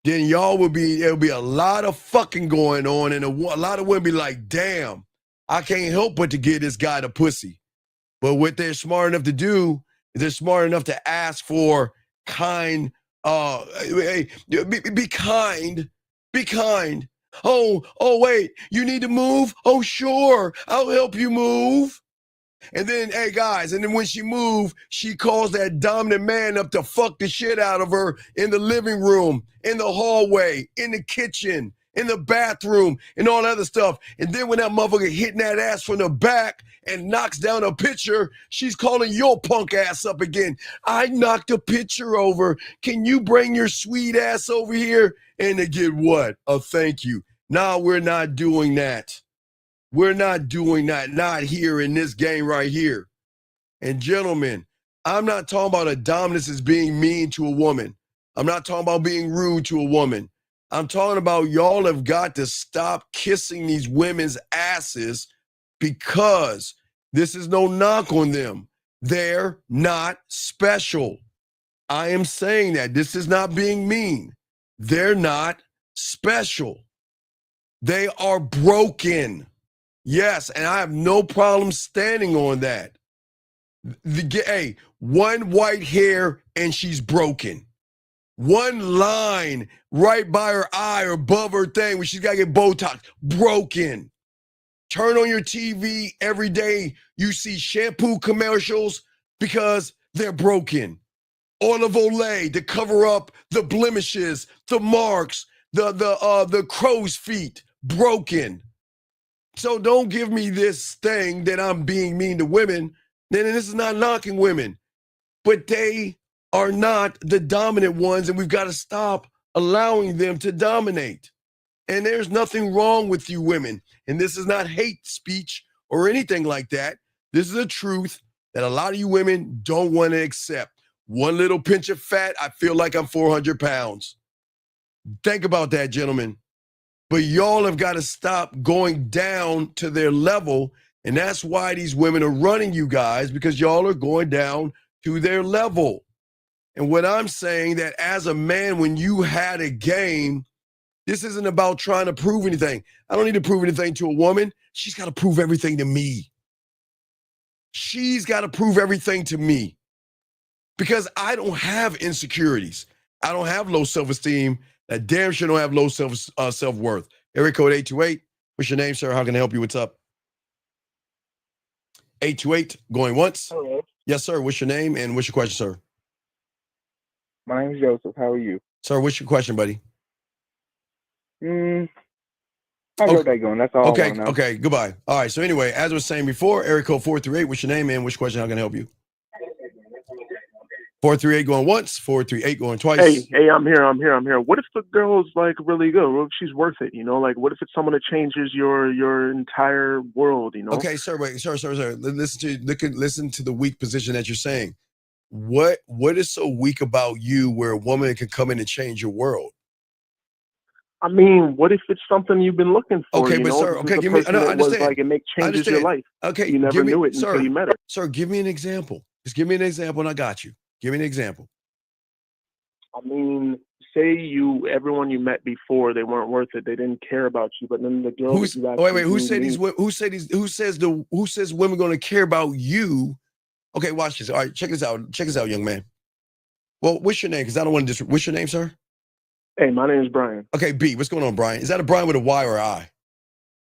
then there'll be a lot of fucking going on, and a lot of women be like, damn, I can't help but to give this guy the pussy. But what they're smart enough to do is they're smart enough to ask for kind, be kind. Be kind. Oh, wait, you need to move? Oh, sure, I'll help you move. And then, hey, guys, and then when she moved, she calls that dominant man up to fuck the shit out of her in the living room, in the hallway, in the kitchen, in the bathroom, and all that other stuff. And then when that motherfucker hitting that ass from the back and knocks down a pitcher, she's calling your punk ass up again. I knocked a pitcher over. Can you bring your sweet ass over here? And to get what? A thank you. No, we're not doing that. We're not doing that. Not here in this game right here. And gentlemen, I'm not talking about a dominance as being mean to a woman. I'm not talking about being rude to a woman. I'm talking about y'all have got to stop kissing these women's asses, because this is no knock on them. They're not special. I am saying that. This is not being mean. They're not special. They are broken. Yes, and I have no problem standing on that. Hey, one white hair and she's broken. One line right by her eye or above her thing where she's got to get Botox, broken. Turn on your TV every day, you see shampoo commercials because they're broken. Olive Olay to cover up the blemishes, the marks, the crow's feet, broken. So don't give me this thing that I'm being mean to women. Then this is not knocking women, but they are not the dominant ones, and we've got to stop allowing them to dominate. And there's nothing wrong with you women. And this is not hate speech or anything like that. This is a truth that a lot of you women don't want to accept. One little pinch of fat, I feel like I'm 400 pounds. Think about that, gentlemen. But y'all have got to stop going down to their level. And that's why these women are running you guys, because y'all are going down to their level. And what I'm saying, that as a man, when you had a game, this isn't about trying to prove anything. I don't need to prove anything to a woman. She's got to prove everything to me. She's got to prove everything to me, because I don't have insecurities. I don't have low self-esteem. I damn sure don't have low self-worth. Area code 828. What's your name, sir? How can I help you? What's up? 828, going once. Hello. Yes, sir. What's your name and what's your question, sir? My name is Joseph. How are you? Sir, what's your question, buddy? How's your day going? That's all. Okay, I wanna know. okay, goodbye. All right, so anyway, as I was saying before, area code 438, what's your name and which question? How can I help you? 438 going once, 438 going twice. Hey, I'm here. What if the girl's like really good? What if she's worth it? You know, like what if it's someone that changes your entire world? You know. Okay, sir, wait, sir. Listen to the weak position that you're saying. What is so weak about you where a woman can come in and change your world? I mean, what if it's something you've been looking for? Okay, you but know? sir, okay, give me. I understand. Like it changes your life. Okay, you never knew it until you met her. Sir, give me an example. Just give me an example, and I got you. Give me an example. I mean, say everyone you met before, they weren't worth it. They didn't care about you, but then the girl. Who says women going to care about you? Okay, watch this. All right, check this out. Check this out, young man. Well, what's your name? Because I don't want to what's your name, sir? Hey, my name is Brian. Okay, B. What's going on, Brian? Is that a Brian with a Y or an I?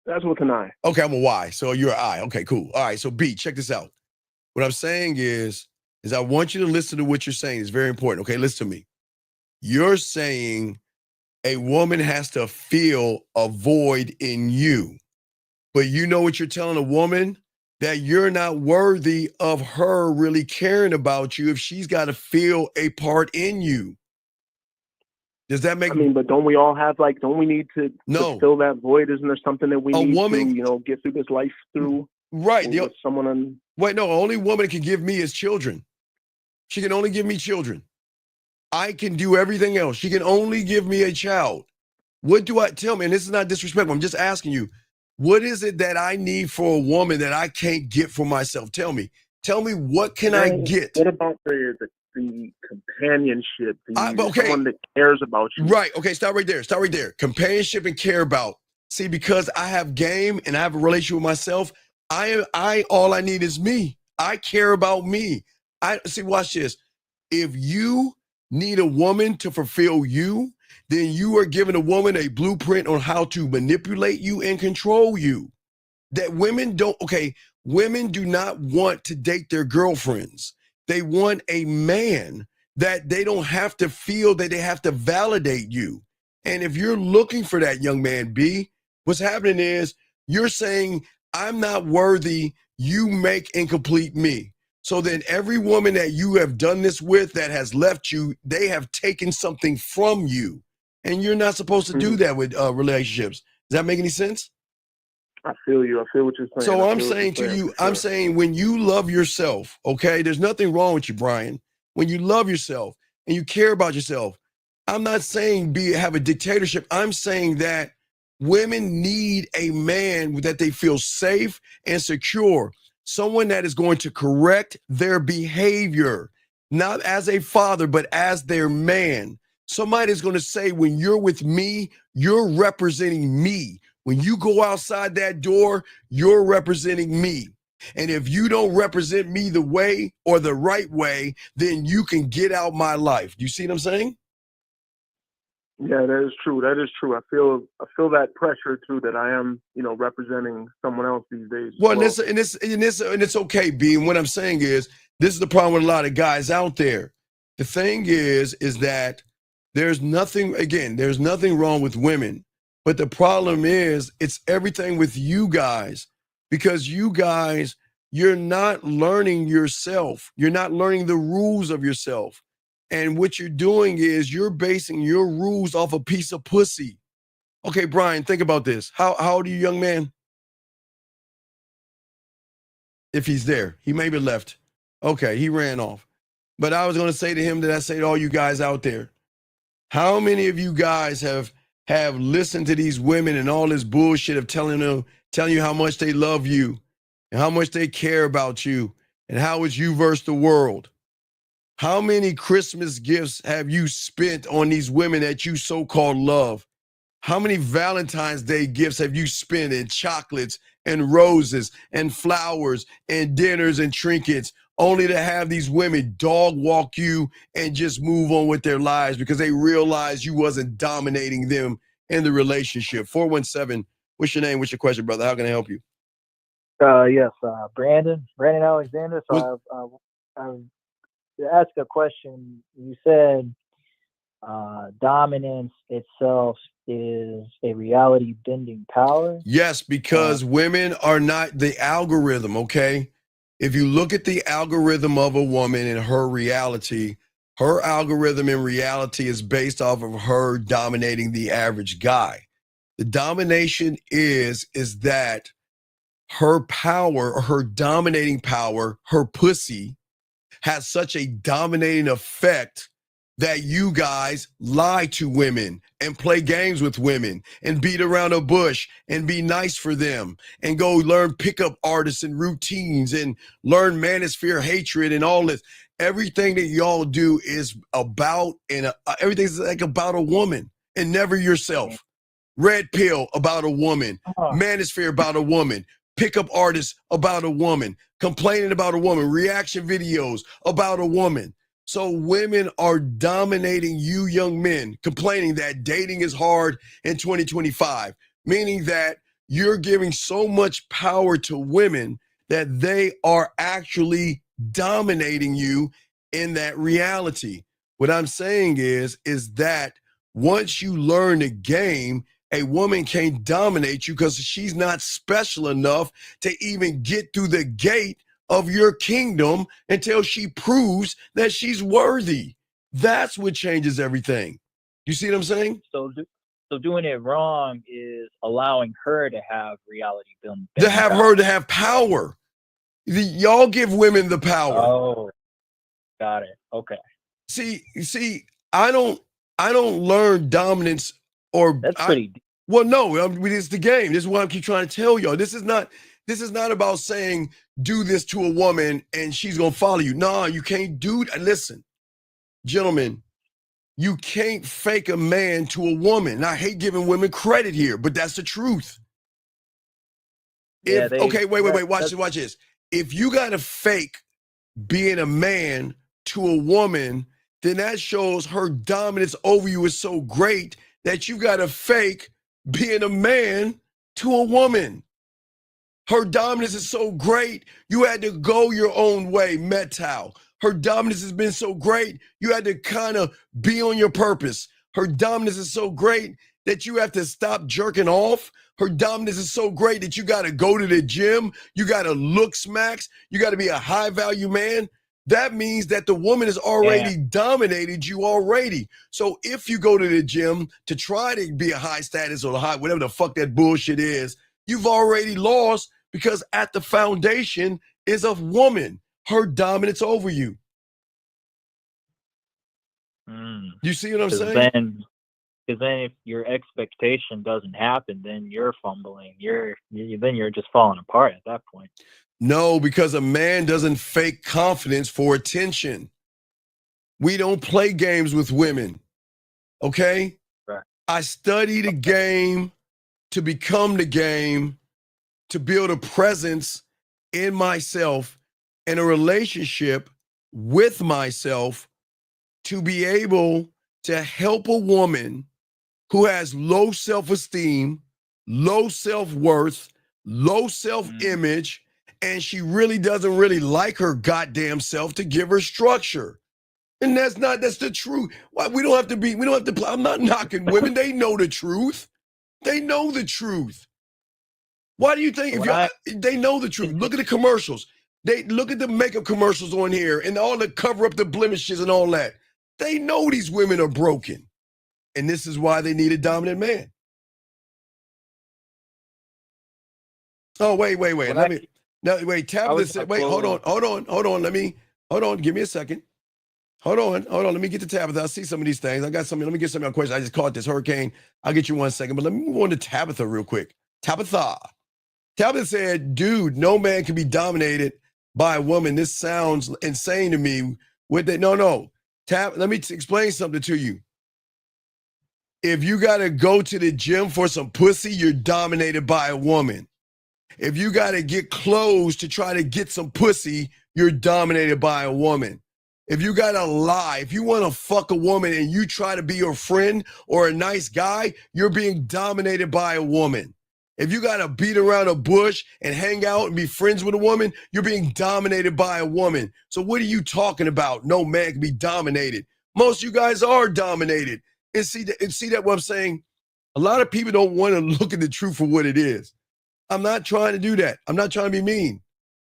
That's with an I. Okay, I'm a Y. So you're an I. Okay, cool. All right, so B, check this out. What I'm saying is I want you to listen to what you're saying. It's very important. Okay, listen to me. You're saying a woman has to feel a void in you. But you know what you're telling a woman? That you're not worthy of her really caring about you if she's got to feel a part in you. Does that make? I mean, but don't we all have don't we need to fill that void? Isn't there something that we need to, get through this life through? Right. With someone on. Wait, no, only woman can give me is children. She can only give me children. I can do everything else. She can only give me a child. What do I tell me? And this is not disrespectful. I'm just asking you. What is it that I need for a woman that I can't get for myself? Tell me. Tell me, what can I get? What about the companionship? Someone that cares about you. Right. Okay, stop right there. Stop right there. Companionship and care about. See, because I have game and I have a relationship with myself, all I need is me. I care about me. Watch this. If you need a woman to fulfill you, then you are giving a woman a blueprint on how to manipulate you and control you. That women do not want to date their girlfriends. They want a man that they don't have to feel that they have to validate you. And if you're looking for that, young man B, what's happening is you're saying, I'm not worthy, you make and complete me. So then every woman that you have done this with that has left you, they have taken something from you. And you're not supposed to do that with relationships. Does that make any sense? I feel you. I feel what you're saying. So I'm saying to you, I'm saying when you love yourself, okay, there's nothing wrong with you, Brian. When you love yourself and you care about yourself, I'm not saying have a dictatorship. I'm saying that women need a man that they feel safe and secure. Someone that is going to correct their behavior, not as a father, but as their man. Somebody's going to say, when you're with me, you're representing me. When you go outside that door, you're representing me. And if you don't represent me the way or the right way, then you can get out my life. Do you see what I'm saying? Yeah, that is true. That is true. I feel that pressure too, that I am, representing someone else these days. Well, and it's okay, B. And what I'm saying is, this is the problem with a lot of guys out there. The thing is that there's nothing wrong with women, but the problem is it's everything with you guys, because you guys, you're not learning yourself. You're not learning the rules of yourself. And what you're doing is you're basing your rules off a piece of pussy. Okay, Brian, think about this. How old are you, young man? If he's there, he maybe left. Okay, he ran off. But I was going to say to him that I say to all you guys out there, how many of you guys have listened to these women and all this bullshit of telling you how much they love you and how much they care about you and how it's you versus the world? How many Christmas gifts have you spent on these women that you so-called love? How many Valentine's Day gifts have you spent in chocolates and roses and flowers and dinners and trinkets, only to have these women dog walk you and just move on with their lives because they realized you wasn't dominating them in the relationship? 417, what's your name? What's your question, brother? How can I help you? Yes, Brandon Alexander. So I've ask a question. You said dominance itself is a reality bending power. Yes, because women are not the algorithm, okay? If you look at the algorithm of a woman and her reality, her algorithm in reality is based off of her dominating the average guy. The domination is that her power, or her dominating power, her pussy, has such a dominating effect that you guys lie to women and play games with women and beat around a bush and be nice for them and go learn pickup artists and routines and learn manosphere hatred and all this. Everything that y'all do is about, everything's like about a woman and never yourself. Red pill about a woman, manosphere about a woman, pickup artists about a woman, complaining about a woman, reaction videos about a woman. So women are dominating you young men, complaining that dating is hard in 2025, meaning that you're giving so much power to women that they are actually dominating you in that reality. What I'm saying is that once you learn the game a woman can't dominate you because she's not special enough to even get through the gate of your kingdom until she proves that she's worthy. That's what changes everything. You see what I'm saying? So doing it wrong is allowing her to have reality bending To have power. her to have power. Y'all give women the power. Oh, got it. Okay. See, I don't learn dominance or That's pretty deep. Well, no, it's the game. This is what I keep trying to tell y'all. This is not about saying do this to a woman and she's gonna follow you. No, you can't do that. Listen, gentlemen, you can't fake a man to a woman. And I hate giving women credit here, but that's the truth. Yeah, Okay, wait. Watch this. If you got to fake being a man to a woman, then that shows her dominance over you is so great that you got to fake being a man to a woman. Her dominance is so great, you had to go your own way, Metal. Her dominance has been so great, you had to kind of be on your purpose. Her dominance is so great that you have to stop jerking off. Her dominance is so great that you got to go to the gym. You got to look smacks. You got to be a high value man. That means that the woman has already dominated you already. So if you go to the gym to try to be a high status or high, whatever the fuck that bullshit is, you've already lost because at the foundation is a woman, her dominance over you. You see what I'm saying? Because then if your expectation doesn't happen, then you're fumbling. Then you're just falling apart at that point. No, because a man doesn't fake confidence for attention. We don't play games with women, okay? Right. I study the game to become the game, to build a presence in myself and a relationship with myself to be able to help a woman who has low self-esteem, low self-worth, low self-image, and she really doesn't really like her goddamn self, to give her structure. And that's the truth. Why we don't have to I'm not knocking women. They know the truth. They know the truth. Why do you think they know the truth? Look at the commercials. They look at the makeup commercials on here and all the cover up the blemishes and all that. They know these women are broken. And this is why they need a dominant man. Oh, wait. Tabitha said, wait, hold on. Give me a second. Hold on. Let me get to Tabitha. I see some of these things. I got something. Let me get some of your questions. I just caught this hurricane. I'll get you 1 second, but let me move on to Tabitha real quick. Tabitha said, dude, no man can be dominated by a woman. This sounds insane to me. No. Let me explain something to you. If you got to go to the gym for some pussy, you're dominated by a woman. If you got to get clothes to try to get some pussy, you're dominated by a woman. If you got to lie, if you want to fuck a woman and you try to be your friend or a nice guy, you're being dominated by a woman. If you got to beat around a bush and hang out and be friends with a woman, you're being dominated by a woman. So what are you talking about? No man can be dominated. Most of you guys are dominated. And see that what I'm saying? A lot of people don't want to look at the truth for what it is. I'm not trying to do that. I'm not trying to be mean.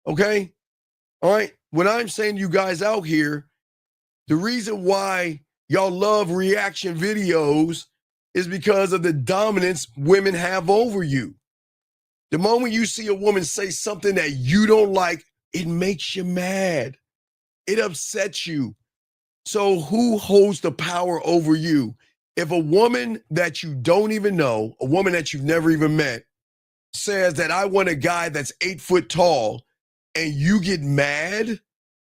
Okay? All right? When I'm saying to you guys out here, the reason why y'all love reaction videos is because of the dominance women have over you. The moment you see a woman say something that you don't like, it makes you mad. It upsets you. So who holds the power over you? If a woman that you don't even know, a woman that you've never even met, says that I want a guy that's 8 foot tall, and you get mad,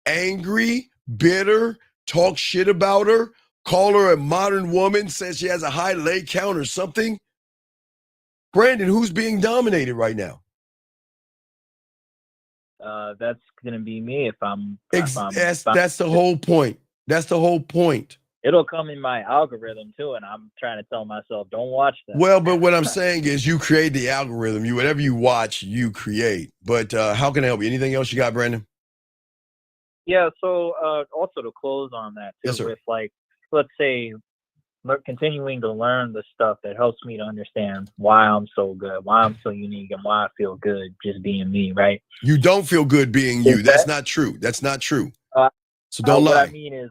angry, bitter, talk shit about her, call her a modern woman, says she has a high leg count or something, Brandon, who's being dominated right now? That's gonna be me if I'm. That's the whole point. That's the whole point. It'll come in my algorithm too, and I'm trying to tell myself, don't watch that. Well, but what I'm saying is you create the algorithm. Whatever you watch, you create. But how can I help you? Anything else you got, Brandon? Yeah, so also to close on that too, Yes, sir. with like, let's say continuing to learn the stuff that helps me to understand why I'm so good, why I'm so unique, and why I feel good just being me, right? You don't feel good being you. That's not true. That's not true. So don't lie. What I mean is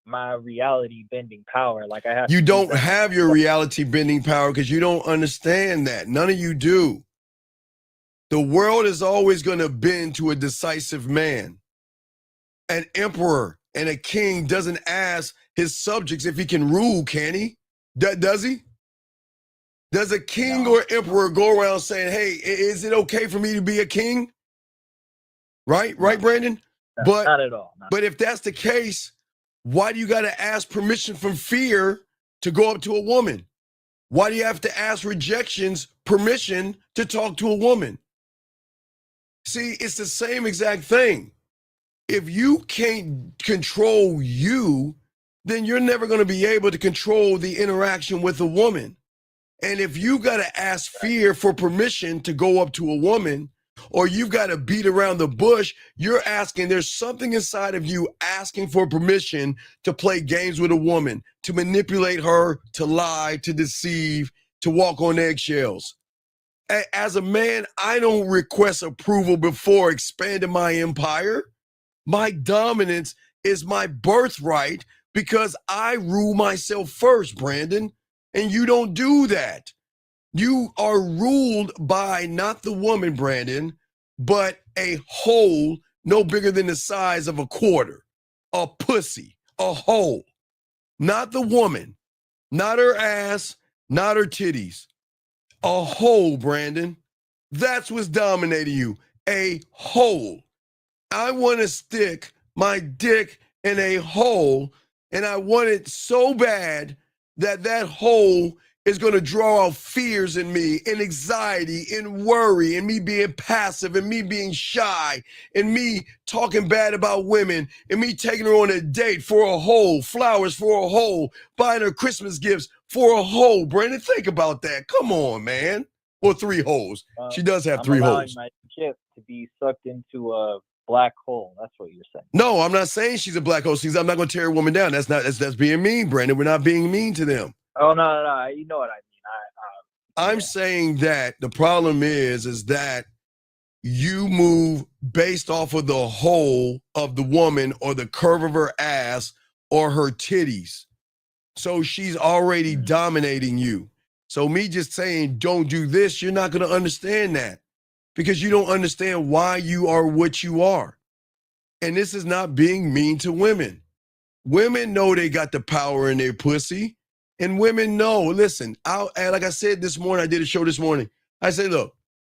my reality bending power. Like I have. You don't have your reality bending power because you don't understand that. None of you do. The world is always going to bend to a decisive man. An emperor and a king doesn't ask his subjects if he can rule, can he? Does he? Does a king or emperor go around saying, hey, is it okay for me to be a king? Right, Brandon? No, not at all. But if that's the case, why do you got to ask permission from fear to go up to a woman? Why do you have to ask rejection's permission to talk to a woman? See, it's the same exact thing. If you can't control you, then you're never going to be able to control the interaction with a woman. And if you got to ask fear for permission to go up to a woman, or you've got to beat around the bush, you're asking, there's something inside of you asking for permission to play games with a woman, to manipulate her, to lie, to deceive, to walk on eggshells. As a man, I don't request approval before expanding my empire. My dominance is my birthright because I rule myself first, Brandon, and you don't do that. You are ruled by not the woman, Brandon, but a hole no bigger than the size of a quarter, a pussy, a hole. Not the woman, not her ass, not her titties. A hole, Brandon. That's what's dominating you, a hole. I want to stick my dick in a hole, and I want it so bad that that hole is going to draw out fears in me, and anxiety, and worry, and me being passive, and me being shy, and me talking bad about women, and me taking her on a date for a hole, flowers for a hole, buying her Christmas gifts for a hole. Brandon, think about that. Come on, man. Well, 3 holes. She does have 3 holes. My chip to be sucked into a black hole. That's what you're saying. No, I'm not saying she's a black hole. I'm not going to tear a woman down. That's being mean, Brandon. We're not being mean to them. Oh, no. You know what I mean. I'm saying that the problem is that you move based off of the hole of the woman or the curve of her ass or her titties. So she's already dominating you. So me just saying, don't do this, you're not going to understand that because you don't understand why you are what you are. And this is not being mean to women. Women know they got the power in their pussy. And women know, listen, like I said this morning, I did a show this morning. I said, look,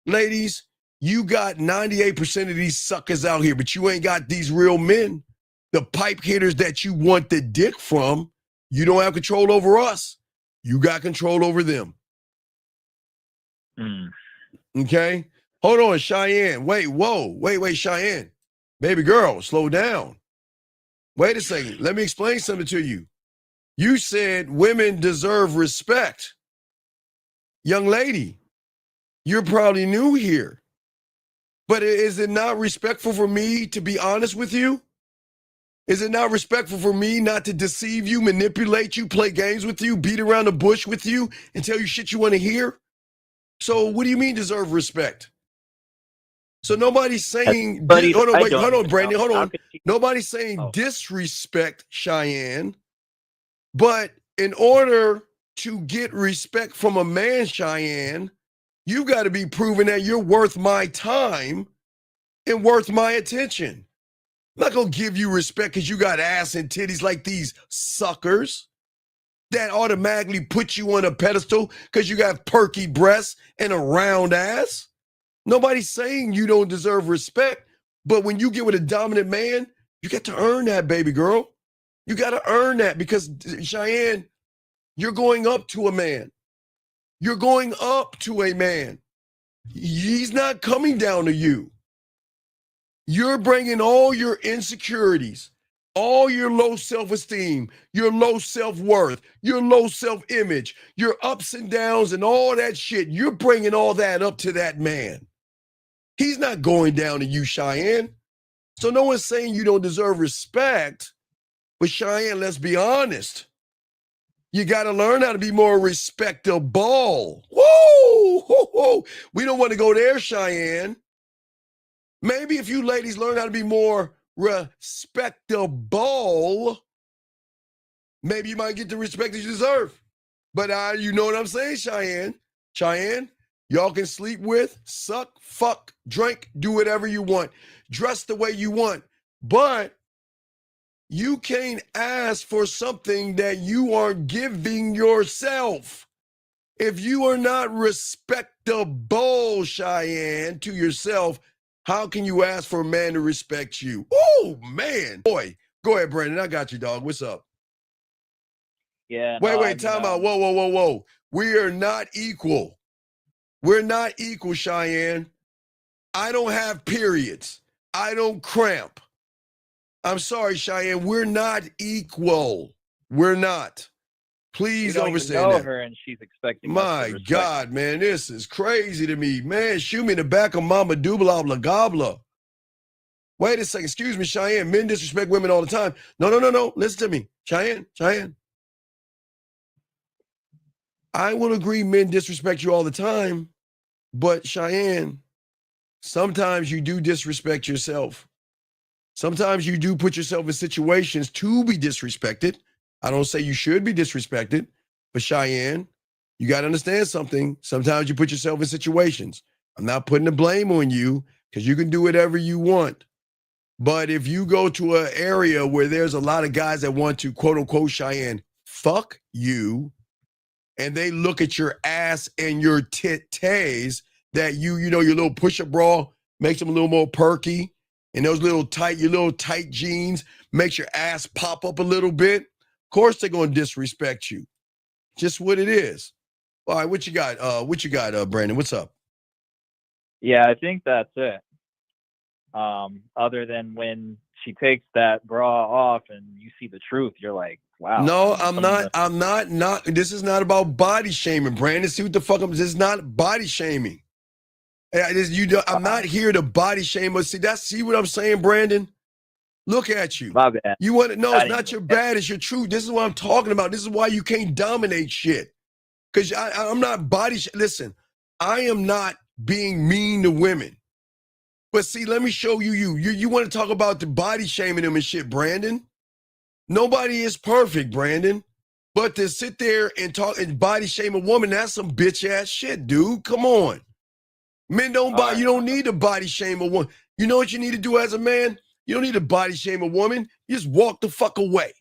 ladies, you got 98% of these suckers out here, but you ain't got these real men. The pipe hitters that you want the dick from, you don't have control over us. You got control over them. Okay? Hold on, Cheyenne. Wait, Cheyenne. Baby girl, slow down. Wait a second. Let me explain something to you. You said women deserve respect. Young lady, you're probably new here. But is it not respectful for me to be honest with you? Is it not respectful for me not to deceive you, manipulate you, play games with you, beat around the bush with you, and tell you shit you want to hear? So what do you mean deserve respect? So nobody's saying, hold on, Brandon, hold on. Nobody's saying disrespect Cheyenne. But in order to get respect from a man, Cheyenne, you got to be proven that you're worth my time and worth my attention. I'm not going to give you respect because you got ass and titties like these suckers that automatically put you on a pedestal because you got perky breasts and a round ass. Nobody's saying you don't deserve respect, but when you get with a dominant man, you get to earn that, baby girl. You got to earn that because, Cheyenne, you're going up to a man. You're going up to a man. He's not coming down to you. You're bringing all your insecurities, all your low self-esteem, your low self-worth, your low self-image, your ups and downs and all that shit. You're bringing all that up to that man. He's not going down to you, Cheyenne. So no one's saying you don't deserve respect. But Cheyenne, let's be honest. You got to learn how to be more respectable. Whoa, whoa, whoa. We don't want to go there, Cheyenne. Maybe if you ladies learn how to be more respectable, maybe you might get the respect that you deserve. But you know what I'm saying, Cheyenne? Cheyenne, y'all can sleep with, suck, fuck, drink, do whatever you want, dress the way you want. But you can't ask for something that you aren't giving yourself. If you are not respectable, Cheyenne, to yourself, how can you ask for a man to respect you? Oh, man. Boy, go ahead, Brandon. I got you, dog. What's up? Yeah. Wait, time out. Whoa. We are not equal. We're not equal, Cheyenne. I don't have periods. I don't cramp. I'm sorry, Cheyenne. We're not equal. We're not. Please understand that. Her and she's expecting. My God, man, this is crazy to me. Man, shoot me in the back of Mama Doobla Gobbler. Wait a second. Excuse me, Cheyenne. Men disrespect women all the time. No. Listen to me. Cheyenne. I will agree men disrespect you all the time, but Cheyenne, sometimes you do disrespect yourself. Sometimes you do put yourself in situations to be disrespected. I don't say you should be disrespected, but Cheyenne, you got to understand something. Sometimes you put yourself in situations. I'm not putting the blame on you because you can do whatever you want. But if you go to an area where there's a lot of guys that want to, quote unquote, Cheyenne, fuck you, and they look at your ass and your titties that your little push-up bra makes them a little more perky, and those your little tight jeans makes your ass pop up a little bit. Of course they're going to disrespect you. Just what it is. All right, what you got, Brandon? What's up? Yeah, I think that's it. Other than when she takes that bra off and you see the truth, you're like, wow. No, I'm not. This is not about body shaming, Brandon. See what the fuck this is not body shaming. I'm not here to body shame. But see what I'm saying, Brandon? Look at you. My bad. You want to know it's not your bad, it's your truth. This is what I'm talking about. This is why you can't dominate shit. Because I'm not listen, I am not being mean to women. But see, let me show you. You want to talk about the body shaming them and shit, Brandon? Nobody is perfect, Brandon. But to sit there and talk and body shame a woman, that's some bitch ass shit, dude. Come on. Men don't you don't need to body shame a woman. You know what you need to do as a man? You don't need to body shame a woman. You just walk the fuck away.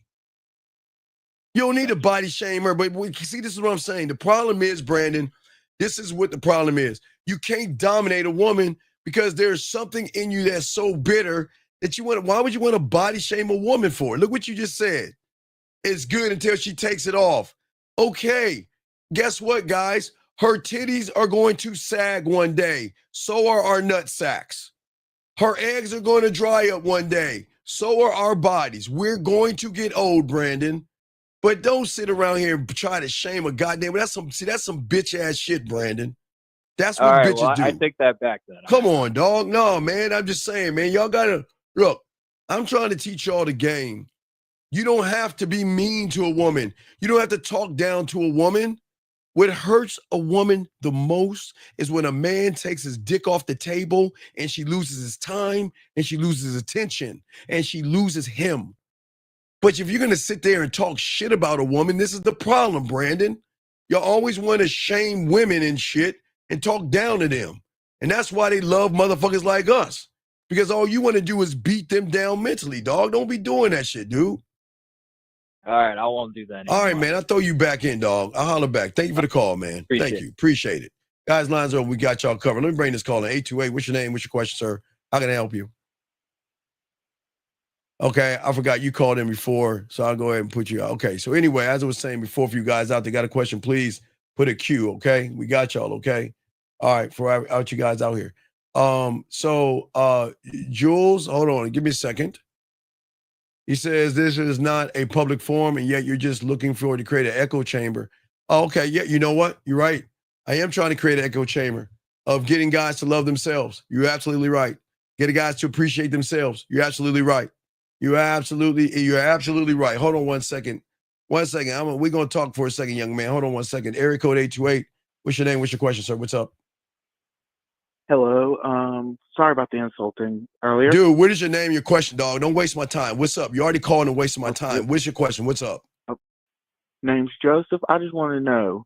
You don't need to body shame her. But see, this is what I'm saying. The problem is, Brandon, this is what the problem is. You can't dominate a woman because there's something in you that's so bitter that why would you want to body shame a woman for? Look what you just said. It's good until she takes it off. Okay, guess what, guys? Her titties are going to sag one day. So are our nut sacks. Her eggs are going to dry up one day. So are our bodies. We're going to get old, Brandon. But don't sit around here and try to shame a goddamn. That's some bitch ass shit, Brandon. That's what bitches do. I take that back then. Come on, dog. No, man. I'm just saying, man. Y'all gotta look. I'm trying to teach y'all the game. You don't have to be mean to a woman. You don't have to talk down to a woman. What hurts a woman the most is when a man takes his dick off the table and she loses his time and she loses attention and she loses him. But if you're going to sit there and talk shit about a woman, this is the problem, Brandon. You always want to shame women and shit and talk down to them. And that's why they love motherfuckers like us. Because all you want to do is beat them down mentally, dog. Don't be doing that shit, dude. All right, I won't do that anymore. All right, man. I'll throw you back in, dog. I'll holler back. Thank you for the call, man. Thank you. Appreciate it. Guys, lines are open. We got y'all covered. Let me bring this call in. 828. What's your name? What's your question, sir? How can I help you? Okay, I forgot you called in before, so I'll go ahead and put you out. Okay, so anyway, as I was saying before, for you guys out there got a question, please put a Q, okay? We got y'all, okay? All right, for out you guys out here. Jules, hold on, give me a second. He says this is not a public forum, and yet you're just looking for to create an echo chamber. Oh, okay, yeah, you know what? You're right. I am trying to create an echo chamber of getting guys to love themselves. You're absolutely right. Getting guys to appreciate themselves. You're absolutely right. You're absolutely right. Hold on one second. 1 second. We're going to talk for a second, young man. Hold on 1 second. Area code 828. What's your name? What's your question, sir? What's up? Hello. Sorry about the insulting earlier. Dude, what is your name, your question, dog? Don't waste my time. What's up? You already called and wasted my time. What's your question? What's up? Name's Joseph. I just want to know,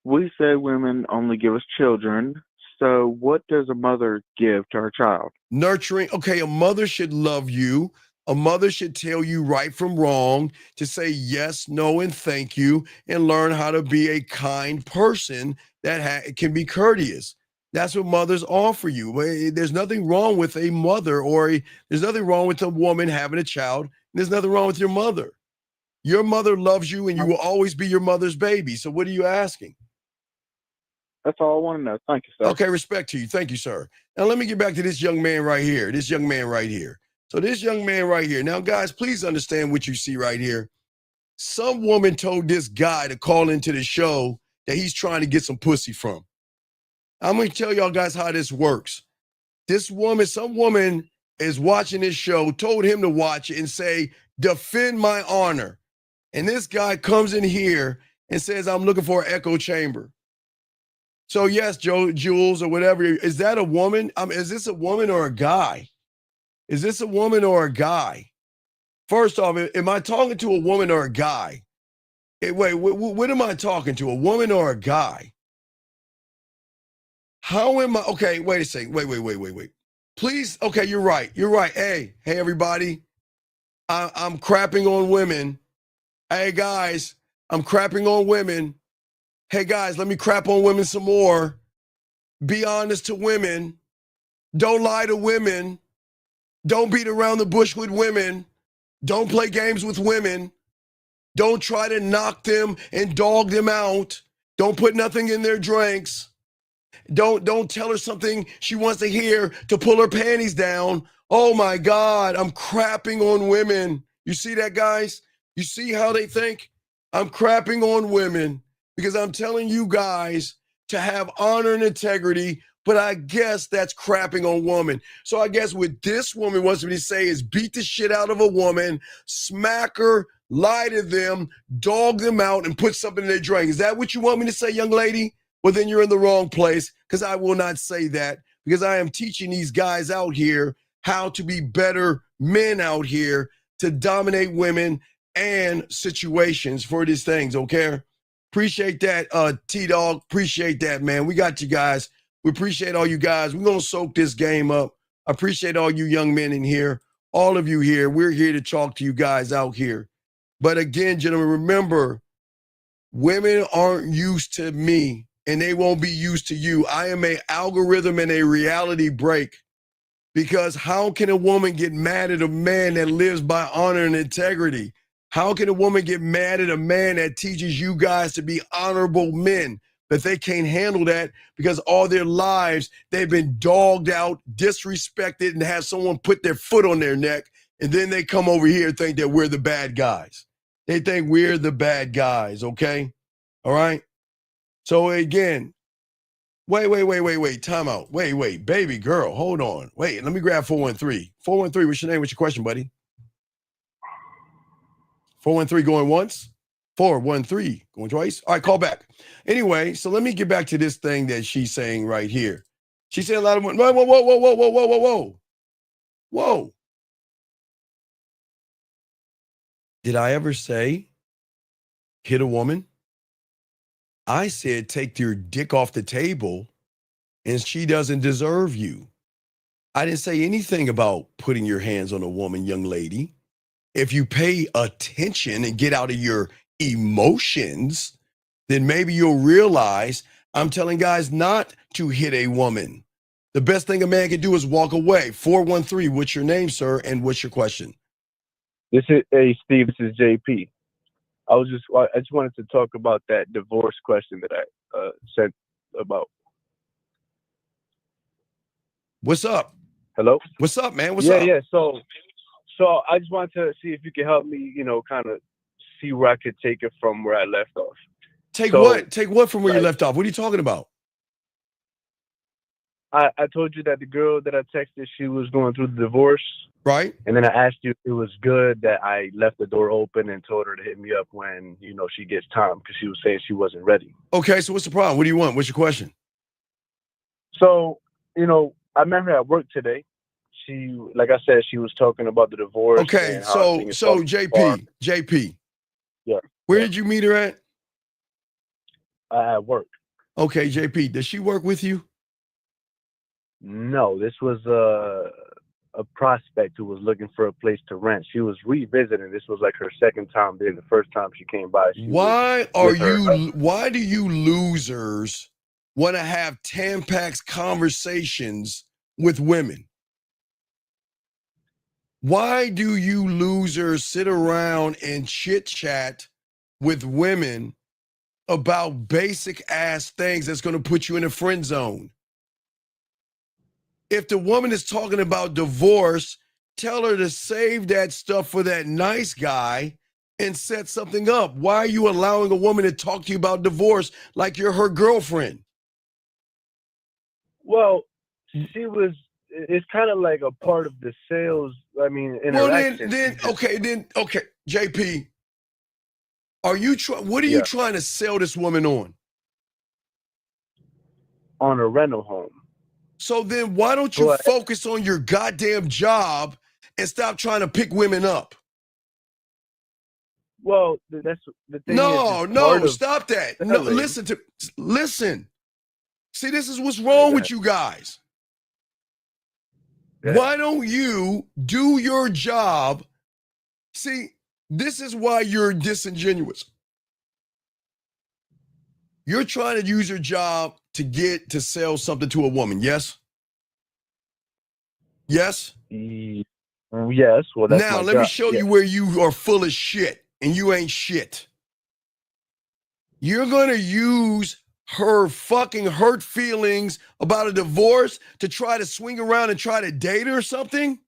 we say women only give us children. So what does a mother give to her child? Nurturing. Okay, a mother should love you. A mother should tell you right from wrong, to say yes, no, and thank you, and learn how to be a kind person that can be courteous. That's what mothers offer you. There's nothing wrong with a mother, there's nothing wrong with a woman having a child. There's nothing wrong with your mother. Your mother loves you, and you will always be your mother's baby. So what are you asking? That's all I want to know. Thank you, sir. Okay, respect to you. Thank you, sir. Now let me get back to this young man right here. So this young man right here. Now, guys, please understand what you see right here. Some woman told this guy to call into the show that he's trying to get some pussy from. I'm going to tell y'all guys how this works. Some woman is watching this show, told him to watch it and say, defend my honor. And this guy comes in here and says, I'm looking for an echo chamber. So yes, Jules or whatever, is that a woman? Is this a woman or a guy? Is this a woman or a guy? First off, am I talking to a woman or a guy? Wait, what am I talking to, a woman or a guy? How am I? Okay, wait a second. Wait. Please, okay, you're right. Hey, everybody. I'm crapping on women. Hey, guys, I'm crapping on women. Hey, guys, let me crap on women some more. Be honest to women. Don't lie to women. Don't beat around the bush with women. Don't play games with women. Don't try to knock them and dog them out. Don't put nothing in their drinks. Don't tell her something she wants to hear to pull her panties down. Oh my God, I'm crapping on women. You see that, guys? You see how they think? I'm crapping on women because I'm telling you guys to have honor and integrity, but I guess that's crapping on women. So I guess what this woman wants me to say is beat the shit out of a woman, smack her, lie to them, dog them out, and put something in their drink. Is that what you want me to say, young lady? Well, then you're in the wrong place, because I will not say that, because I am teaching these guys out here how to be better men out here to dominate women and situations for these things, okay? Appreciate that, T-Dog. Appreciate that, man. We got you guys. We appreciate all you guys. We're going to soak this game up. I appreciate all you young men in here, all of you here. We're here to talk to you guys out here. But again, gentlemen, remember, women aren't used to me, and they won't be used to you. I am an algorithm and a reality break, because how can a woman get mad at a man that lives by honor and integrity? How can a woman get mad at a man that teaches you guys to be honorable men? But they can't handle that because all their lives they've been dogged out, disrespected, and have someone put their foot on their neck. And then they come over here and think that we're the bad guys. They think we're the bad guys, okay? All right? So again, wait, time out. Wait, baby girl, hold on. Wait, let me grab 413. 413, what's your name? What's your question, buddy? 413 going once? 413 going twice? All right, call back. Anyway, so let me get back to this thing that she's saying right here. She said a lot of women. Whoa. Did I ever say hit a woman? I said take your dick off the table and she doesn't deserve you. I didn't say anything about putting your hands on a woman, young lady. If you pay attention and get out of your emotions, then maybe you'll realize I'm telling guys not to hit a woman. The best thing a man can do is walk away. 413, what's your name, sir, and what's your question? Steve, this is JP. I just wanted to talk about that divorce question that I sent about. What's up? Hello? What's up, man? What's up? Yeah. So I just wanted to see if you could help me, kind of see where I could take it from where I left off. Take what? Take what from where you left off? What are you talking about? I told you that the girl that I texted, she was going through the divorce. Right. And then I asked you if it was good that I left the door open and told her to hit me up when, she gets time, because she was saying she wasn't ready. Okay, so what's the problem? What do you want? What's your question? So, I met her at work today. She, like I said, she was talking about the divorce. Okay, and how so JP. Yeah. Where did you meet her at? At work. Okay, JP, does she work with you? No, this was a prospect who was looking for a place to rent. She was revisiting. This was like her second time there. The first time she came by. Why do you losers want to have Tampax conversations with women? Why do you losers sit around and chit chat with women about basic ass things that's going to put you in a friend zone? If the woman is talking about divorce, tell her to save that stuff for that nice guy and set something up. Why are you allowing a woman to talk to you about divorce like you're her girlfriend? Well, it's kind of like a part of the sales, interaction. Well, okay, JP, what are you trying to sell this woman on? On a rental home. So then why don't you focus on your goddamn job and stop trying to pick women up? Well, that's the thing. No, stop that. No, listen. See, this is what's wrong with you guys. Yeah. Why don't you do your job? See, this is why you're disingenuous. You're trying to use your job to sell something to a woman, yes? Yes? Yes. Well, that's now, let me show you where you are full of shit, and you ain't shit. You're going to use her fucking hurt feelings about a divorce to try to swing around and try to date her or something?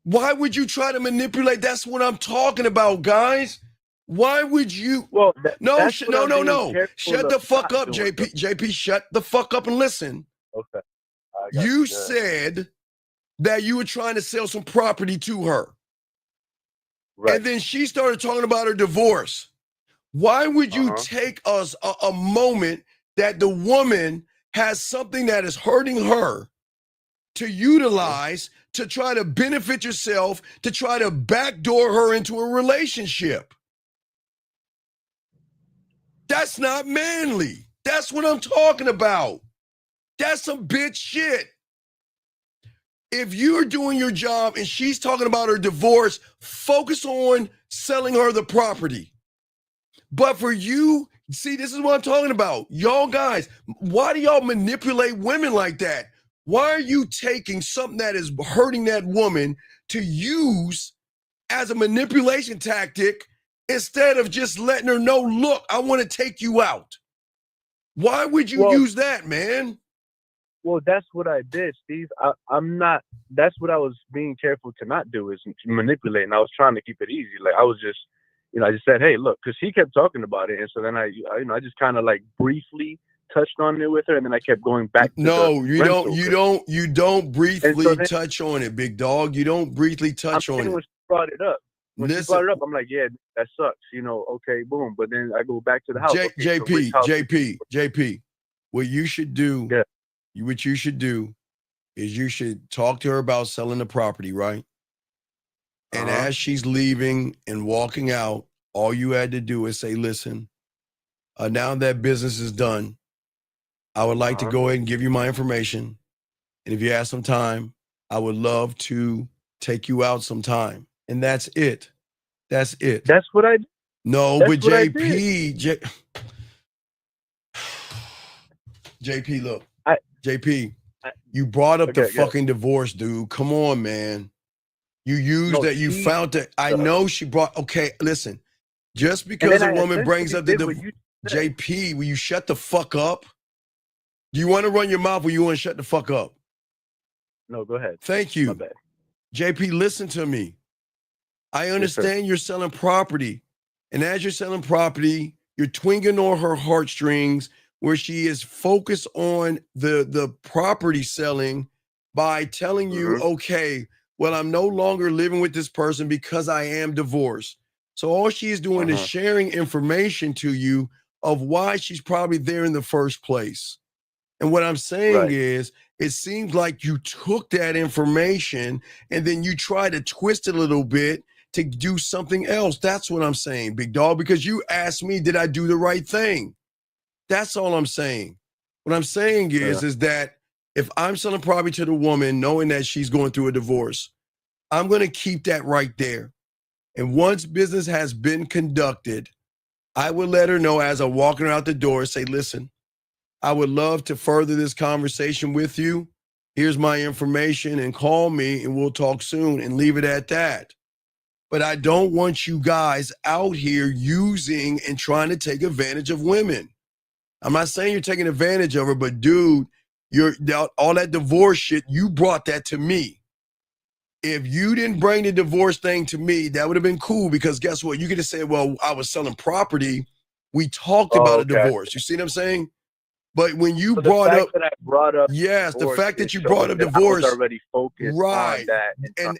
Why would you try to manipulate? That's what I'm talking about, guys. Why would you? Well, no. Shut the fuck up, JP. JP, shut the fuck up and listen. Okay. You said that you were trying to sell some property to her. Right. And then she started talking about her divorce. Why would you take us a moment that the woman has something that is hurting her to utilize to try to benefit yourself, to try to backdoor her into a relationship? That's not manly. That's what I'm talking about. That's some bitch shit. If you're doing your job and she's talking about her divorce, focus on selling her the property. But for you, see, this is what I'm talking about. Y'all guys, why do y'all manipulate women like that? Why are you taking something that is hurting that woman to use as a manipulation tactic instead of just letting her know, look, I want to take you out? Why would you use that, man? Well, that's what I did, Steve. I'm not, that's what I was being careful to not do, is to manipulate. And I was trying to keep it easy. Like, I was just, I just said, hey, look, because he kept talking about it. And so then I just kind of like briefly touched on it with her. And then I kept going back to you don't briefly touch on it, big dog. You don't briefly touch on it. When she brought it up, I'm like, yeah, that sucks. Okay, boom. But then I go back to the house. JP, what you should do, what you should do is you should talk to her about selling the property, right? And as she's leaving and walking out, all you had to do is say, listen, now that business is done, I would like to go ahead and give you my information. And if you have some time, I would love to take you out sometime. And that's it. That's it. That's what I did. No, That's but JP, JP, look. JP, you brought up the fucking divorce, dude. Come on, man. You used that. You found that. I know she brought. Okay, listen. Just because a woman brings up the divorce, JP, will you shut the fuck up? Do you want to run your mouth or you want to shut the fuck up? No, go ahead. Thank you. My bad. JP, listen to me. I understand you're selling property. And as you're selling property, you're twinging on her heartstrings where she is focused on the property selling by telling you, okay, well, I'm no longer living with this person because I am divorced. So all she is doing is sharing information to you of why she's probably there in the first place. And what I'm saying is, it seems like you took that information and then you try to twist it a little bit to do something else. That's what I'm saying, big dog, because you asked me, did I do the right thing? That's all I'm saying. What I'm saying is that if I'm selling property to the woman, knowing that she's going through a divorce, I'm going to keep that right there. And once business has been conducted, I would let her know as I'm walking her out the door, say, listen, I would love to further this conversation with you. Here's my information and call me and we'll talk soon and leave it at that. But I don't want you guys out here using and trying to take advantage of women. I'm not saying you're taking advantage of her, but dude, all that divorce shit, you brought that to me. If you didn't bring the divorce thing to me, that would have been cool because guess what? You could have said, well, I was selling property. We talked about a divorce. You see what I'm saying? But when you brought up, yes, the fact that you brought up divorce, I was already focused on that.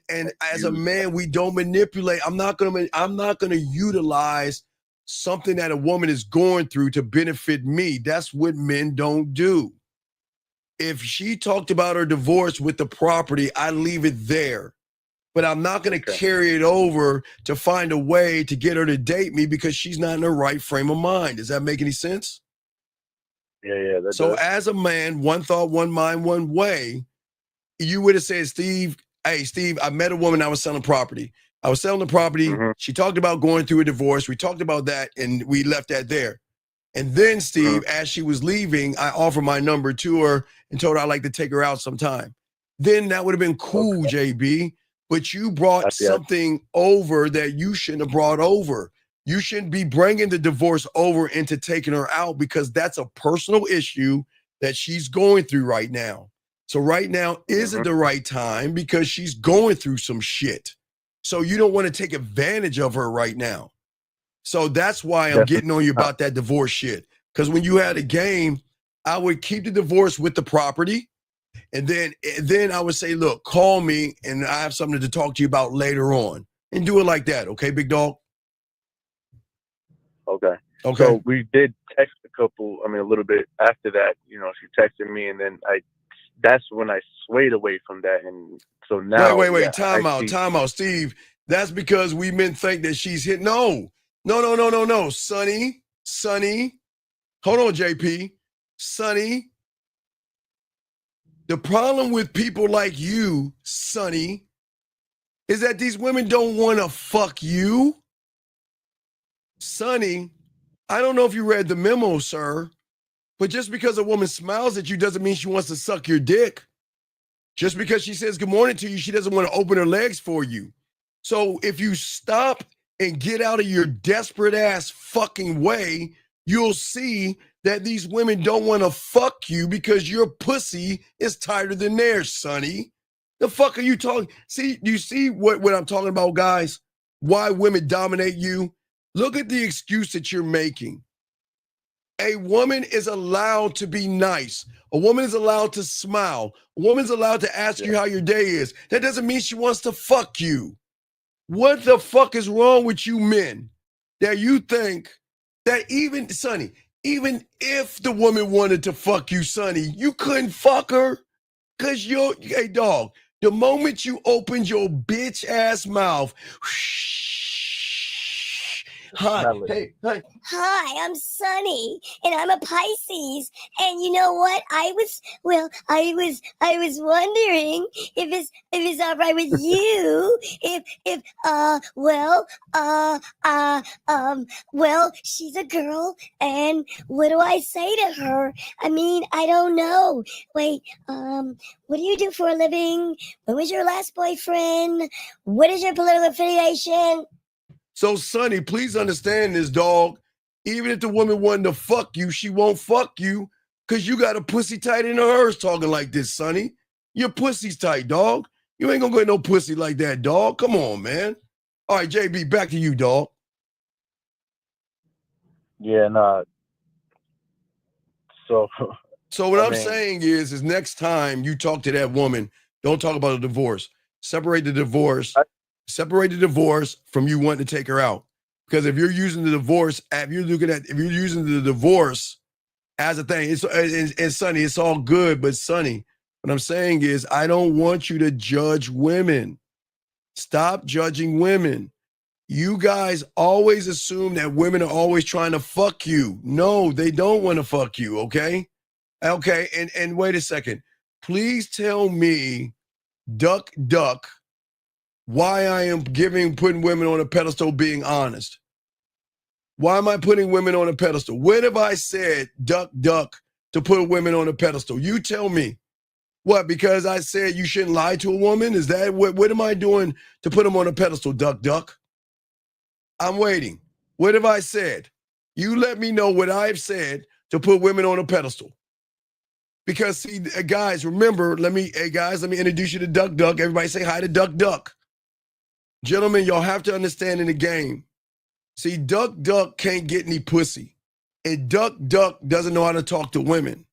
And as a man, we don't manipulate. I'm not gonna utilize something that a woman is going through to benefit me. That's what men don't do. If she talked about her divorce with the property, I leave it there. But I'm not going to carry it over to find a way to get her to date me because she's not in the right frame of mind. Does that make any sense? Yeah. So as a man, one thought, one mind, one way, you would have said, Steve, hey, Steve, I met a woman, I was selling property. I was selling the property. She talked about going through a divorce. We talked about that and we left that there. And then, Steve, as she was leaving, I offered my number to her and told her I'd like to take her out sometime. Then that would have been cool, JB. But you brought something over that you shouldn't have brought over. You shouldn't be bringing the divorce over into taking her out because that's a personal issue that she's going through right now. So right now isn't the right time because she's going through some shit. So you don't want to take advantage of her right now. So that's why I'm getting on you about that divorce shit. Because when you had a game, I would keep the divorce with the property. And then I would say, look, call me and I have something to talk to you about later on. And do it like that. Okay, big dog? Okay. Okay. So we did text a little bit after that, she texted me and then that's when I swayed away from that. And so now. Wait. Time out. Steve, that's because we men think that she's hit. No. Sonny. Hold on, JP. Sonny. The problem with people like you, Sonny, is that these women don't want to fuck you. Sonny, I don't know if you read the memo, sir, but just because a woman smiles at you doesn't mean she wants to suck your dick. Just because she says good morning to you, she doesn't want to open her legs for you. So if you stop and get out of your desperate ass fucking way, you'll see that these women don't want to fuck you because your pussy is tighter than theirs, Sonny. The fuck are you talking? See, you see what I'm talking about, guys? Why women dominate you? Look at the excuse that you're making. A woman is allowed to be nice. A woman is allowed to smile. A woman's allowed to ask you how your day is. That doesn't mean she wants to fuck you. What the fuck is wrong with you men that you think that even, Sonny, even if the woman wanted to fuck you, Sonny, you couldn't fuck her? Because hey, dog, the moment you opened your bitch ass mouth, hi, Hi, I'm Sunny, and I'm a Pisces. And you know what? I was wondering if it's all right with you. Well, she's a girl, and what do I say to her? I mean, I don't know. Wait, what do you do for a living? When was your last boyfriend? What is your political affiliation? So, Sonny, please understand this, dog. Even if the woman wanted to fuck you, she won't fuck you because you got a pussy tight in hers talking like this, Sonny. Your pussy's tight, dog. You ain't gonna get no pussy like that, dog. Come on, man. All right, JB, back to you, dog. Yeah, nah. So what I I'm mean- saying is next time you talk to that woman, don't talk about a divorce. Separate the divorce. Separate the divorce from you wanting to take her out. Because if you're using the divorce, if you're using the divorce as a thing, and Sonny, it's all good, but Sonny, what I'm saying is I don't want you to judge women. Stop judging women. You guys always assume that women are always trying to fuck you. No, they don't want to fuck you, okay? Okay, and wait a second. Please tell me, duck, why I am putting women on a pedestal being honest. Why am I putting women on a pedestal? When have I said, duck, to put women on a pedestal? You tell me. What, because I said you shouldn't lie to a woman? Is that what am I doing to put them on a pedestal, duck? I'm waiting. What have I said? You let me know what I've said to put women on a pedestal. Because see, guys, remember, let me introduce you to Duck. Everybody say hi to Duck. Gentlemen, y'all have to understand in the game. See, Duck can't get any pussy. And Duck doesn't know how to talk to women.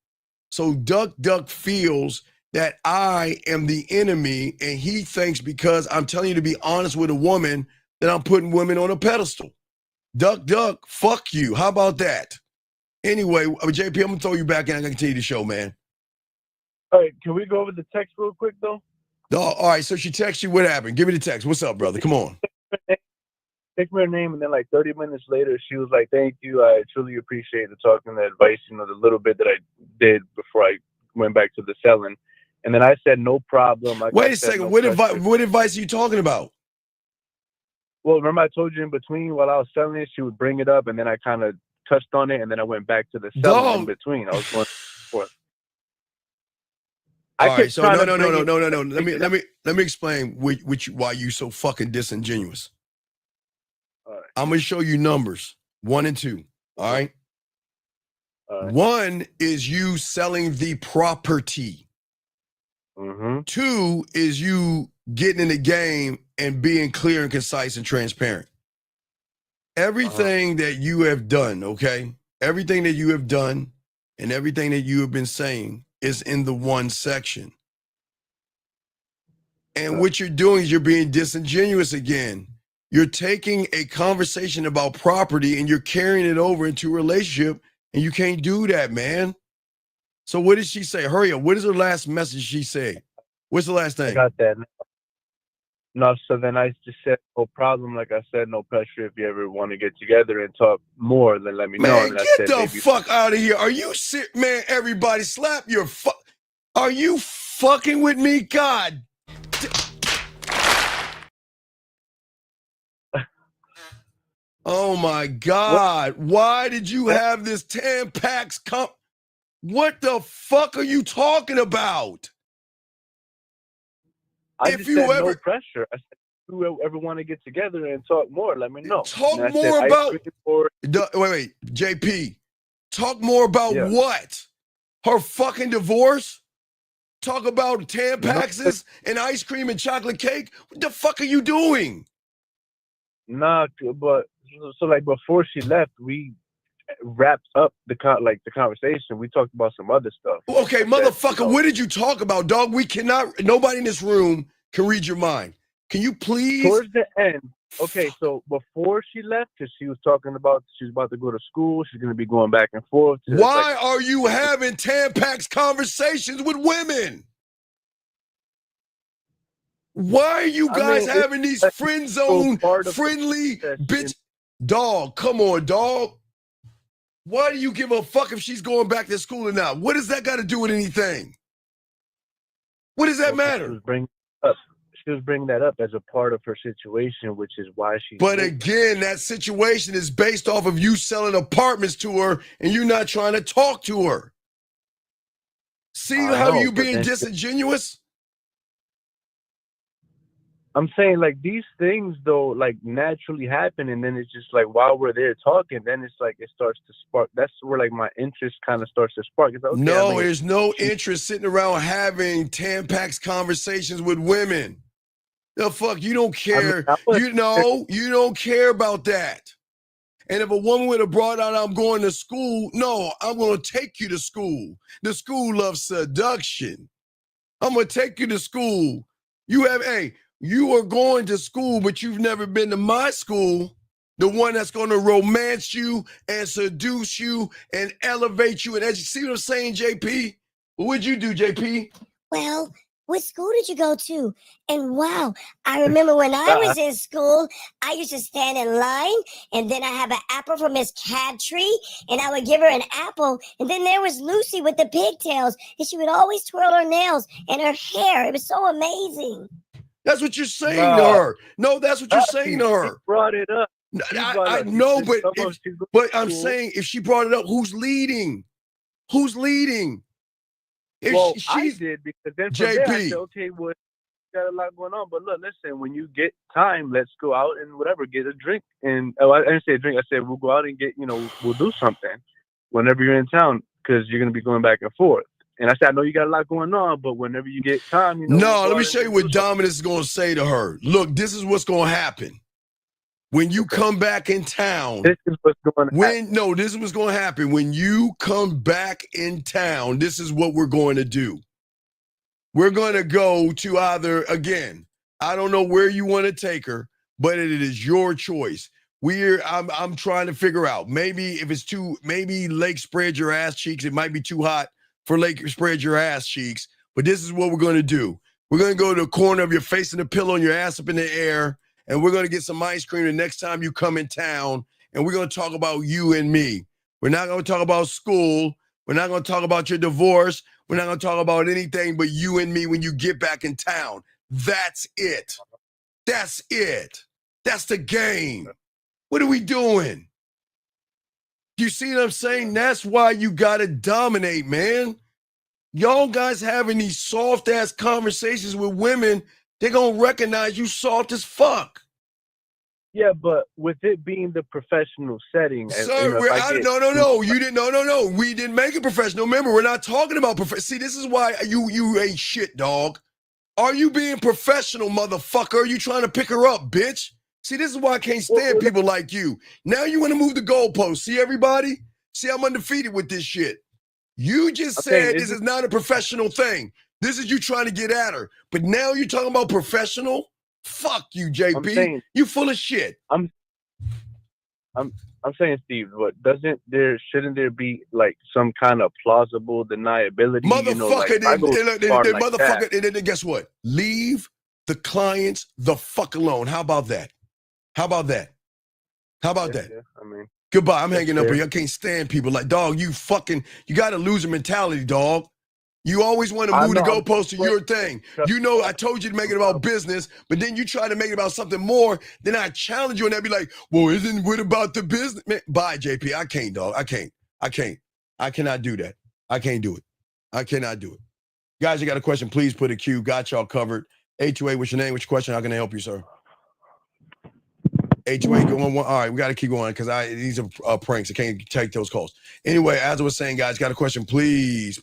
So Duck feels that I am the enemy, and he thinks because I'm telling you to be honest with a woman that I'm putting women on a pedestal. Duck, fuck you. How about that? Anyway, JP, I'm gonna throw you back in. I'm gonna continue the show, man. All right, can we go over the text real quick though? All right, so she texted you. What happened? Give me the text. What's up, brother? Come on. Text me her name, and then like 30 minutes later, she was like, "Thank you. I truly appreciate the talk and the advice. You know, the little bit that I did before I went back to the selling." And then I said, "No problem." Wait a second. What advice are you talking about? Well, remember I told you in between while I was selling it, she would bring it up, and then I kind of touched on it, and then I went back to the selling in between. I was going for it. All right, so no. Let me explain why you so fucking disingenuous. All right. I'm gonna show you numbers 1 and 2. All right. 1 is you selling the property. 2 is you getting in the game and being clear and concise and transparent. Everything that you have done, okay? Everything that you have done and everything that you have been saying is in the 1 section. And what you're doing is you're being disingenuous again. You're taking a conversation about property and you're carrying it over into a relationship, and you can't do that, man. So what did she say? Hurry up. What is her last message she said? What's the last thing? I got that. No, so then I just said, no problem. Like I said, no pressure. If you ever want to get together and talk more, then let me know. Man, And I get said, the fuck out of here. Are you sick? Man, everybody slap your fuck. Are you fucking with me? God. Oh my God. Why did you have this Tampax What the fuck are you talking about? I just said no pressure. I said, if you ever want to get together and talk more, let me know. Talk And I more said, about. Wait, JP. Talk more about what? Her fucking divorce? Talk about Tampaxes and ice cream and chocolate cake? What the fuck are you doing? Nah, but so like before she left, we wrapped up the conversation. We talked about some other stuff. Okay, motherfucker, what did you talk about, dog? Nobody in this room can read your mind. Can you please? Towards the end, okay, so before she left, because she was talking about she's about to go to school, she's going to be going back and forth. Why are you having Tampax conversations with women? Why are you guys having these friend zone, friendly bitch? Dog, come on, dog. Why do you give a fuck if she's going back to school or not? What does that got to do with anything? What does that matter? She was bringing that up as a part of her situation, which is why she. But again, that situation is based off of you selling apartments to her and you not trying to talk to her. See how you being disingenuous? I'm saying like these things though, like naturally happen, and then it's just like while we're there talking, then it's like it starts to spark. That's where like my interest kind of starts to spark. It's like, okay, no, there's no interest sitting around having Tampax conversations with women. The fuck, you don't care. You don't care about that. And if a woman would have brought out, I'm going to school, no, I'm going to take you to school. The school of seduction. I'm going to take you to school. You are going to school, but you've never been to my school. The one that's going to romance you and seduce you and elevate you. And as you see what I'm saying, JP? What would you do, JP? Well, what school did you go to? And wow, I remember when I was in school, I used to stand in line, and then I have an apple from Miss Crabtree, and I would give her an apple. And then there was Lucy with the pigtails, and she would always twirl her nails and her hair. It was so amazing. That's what you're saying to her. No, that's what you're saying to her. She brought it up. I know, but I'm saying if she brought it up, who's leading? Who's leading? If well, she's I did because then from there I said, okay, well, got a lot going on, but look, listen, when you get time, let's go out and whatever, get a drink. And I didn't say a drink. I said we'll go out and get, we'll do something whenever you're in town because you're gonna be going back and forth. And I said, I know you got a lot going on, but whenever you get time, No, let me show you what Dominus is gonna say to her. Look, this is what's gonna happen. When you come back in town, this is what's going to happen. No, this is what's going to happen. When you come back in town, this is what we're going to do. We're going to go to either, again, I don't know where you want to take her, but it is your choice. I'm trying to figure out. Maybe if it's maybe Lake Spread Your Ass Cheeks. It might be too hot for Lake Spread Your Ass Cheeks. But this is what we're going to do. We're going to go to the corner of your face and the pillow and your ass up in the air. And we're going to get some ice cream the next time you come in town. And we're going to talk about you and me. We're not going to talk about school. We're not going to talk about your divorce. We're not going to talk about anything but you and me when you get back in town. That's it. That's it. That's the game. What are we doing? You see what I'm saying? That's why you got to dominate, man. Y'all guys having these soft-ass conversations with women, they're going to recognize you soft as fuck. Yeah, but with it being the professional setting. Sir, no. You didn't, no. We didn't make it professional. Remember, we're not talking about professional. See, this is why you ain't shit, dog. Are you being professional, motherfucker? Are you trying to pick her up, bitch? See, this is why I can't stand people like you. Now you want to move the goalposts. See, everybody? See, I'm undefeated with this shit. You just said this is not a professional thing. This is you trying to get at her. But now you're talking about professional? Fuck you, JP. You full of shit. I'm saying, Steve, what shouldn't there be like some kind of plausible deniability? Motherfucker, and then guess what? Leave the clients the fuck alone. How about that? Yeah, I mean, goodbye. I'm hanging up here. I can't stand people like, dog, you got a loser mentality, dog. You always want to move the goalpost to your thing. I told you to make it about business, but then you try to make it about something more. Then I challenge you and I'd be like, well, isn't it about the business? Man, bye, JP. I can't, dog. I can't. I cannot do that. I can't do it. I cannot do it. Guys, you got a question, please put a Q. Got y'all covered. 828, what's your name? What's your question? How can I help you, sir? 828, go on one. All right, we got to keep going because these are pranks. I can't take those calls. Anyway, as I was saying, guys, got a question, please.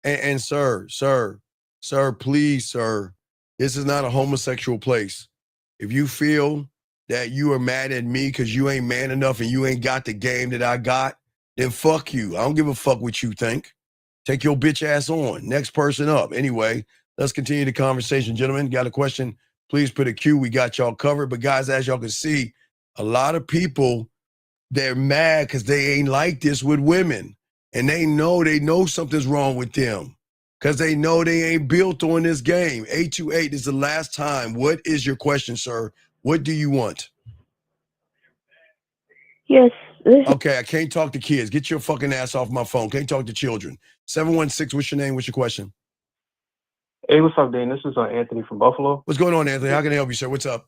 And sir, please, sir, this is not a homosexual place. If you feel that you are mad at me because you ain't man enough and you ain't got the game that I got, then fuck you. I don't give a fuck what you think. Take your bitch ass on. Next person up. Anyway, let's continue the conversation. Gentlemen, got a question? Please put a Q. We got y'all covered. But guys, as y'all can see, a lot of people, they're mad because they ain't like this with women. And they know something's wrong with them because they know they ain't built on this game. 828 is the last time. What is your question, sir? What do you want? Yes. Okay, I can't talk to kids. Get your fucking ass off my phone. Can't talk to children. 716, what's your name? What's your question? Hey, what's up, Dane? This is Anthony from Buffalo. What's going on, Anthony? How can I help you, sir? What's up?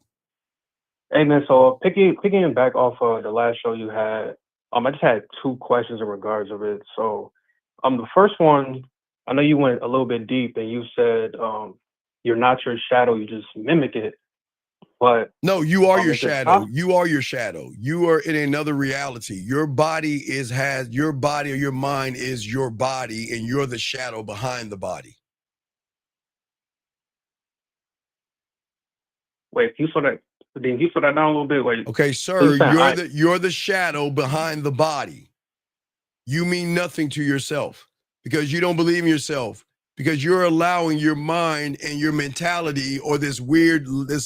Hey, man, so picking back off of the last show you had, I just had two questions in regards of it. So the first one, I know you went a little bit deep and you said you're not your shadow, you just mimic it. But no, you are your shadow. You are your shadow. You are in another reality. Your body your body or your mind is your body, and you're the shadow behind the body. Wait, can you slow that? Can you slow that down a little bit? Like, Okay, sir, you're the shadow behind the body. You mean nothing to yourself because you don't believe in yourself, because you're allowing your mind and your mentality or this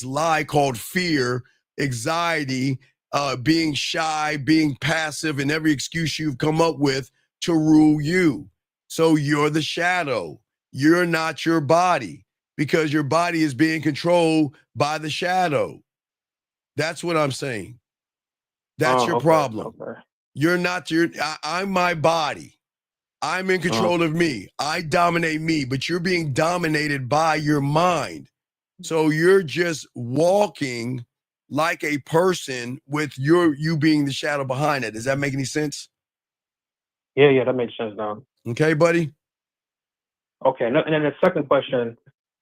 lie called fear, anxiety, being shy, being passive, and every excuse you've come up with to rule you. So you're the shadow. You're not your body because your body is being controlled by the shadow. That's what I'm saying. That's your problem. Okay. You're not I'm my body. I'm in control of me. I dominate me, but you're being dominated by your mind. So you're just walking like a person with you being the shadow behind it. Does that make any sense? Yeah, that makes sense now. Okay, buddy. Okay, and then the second question,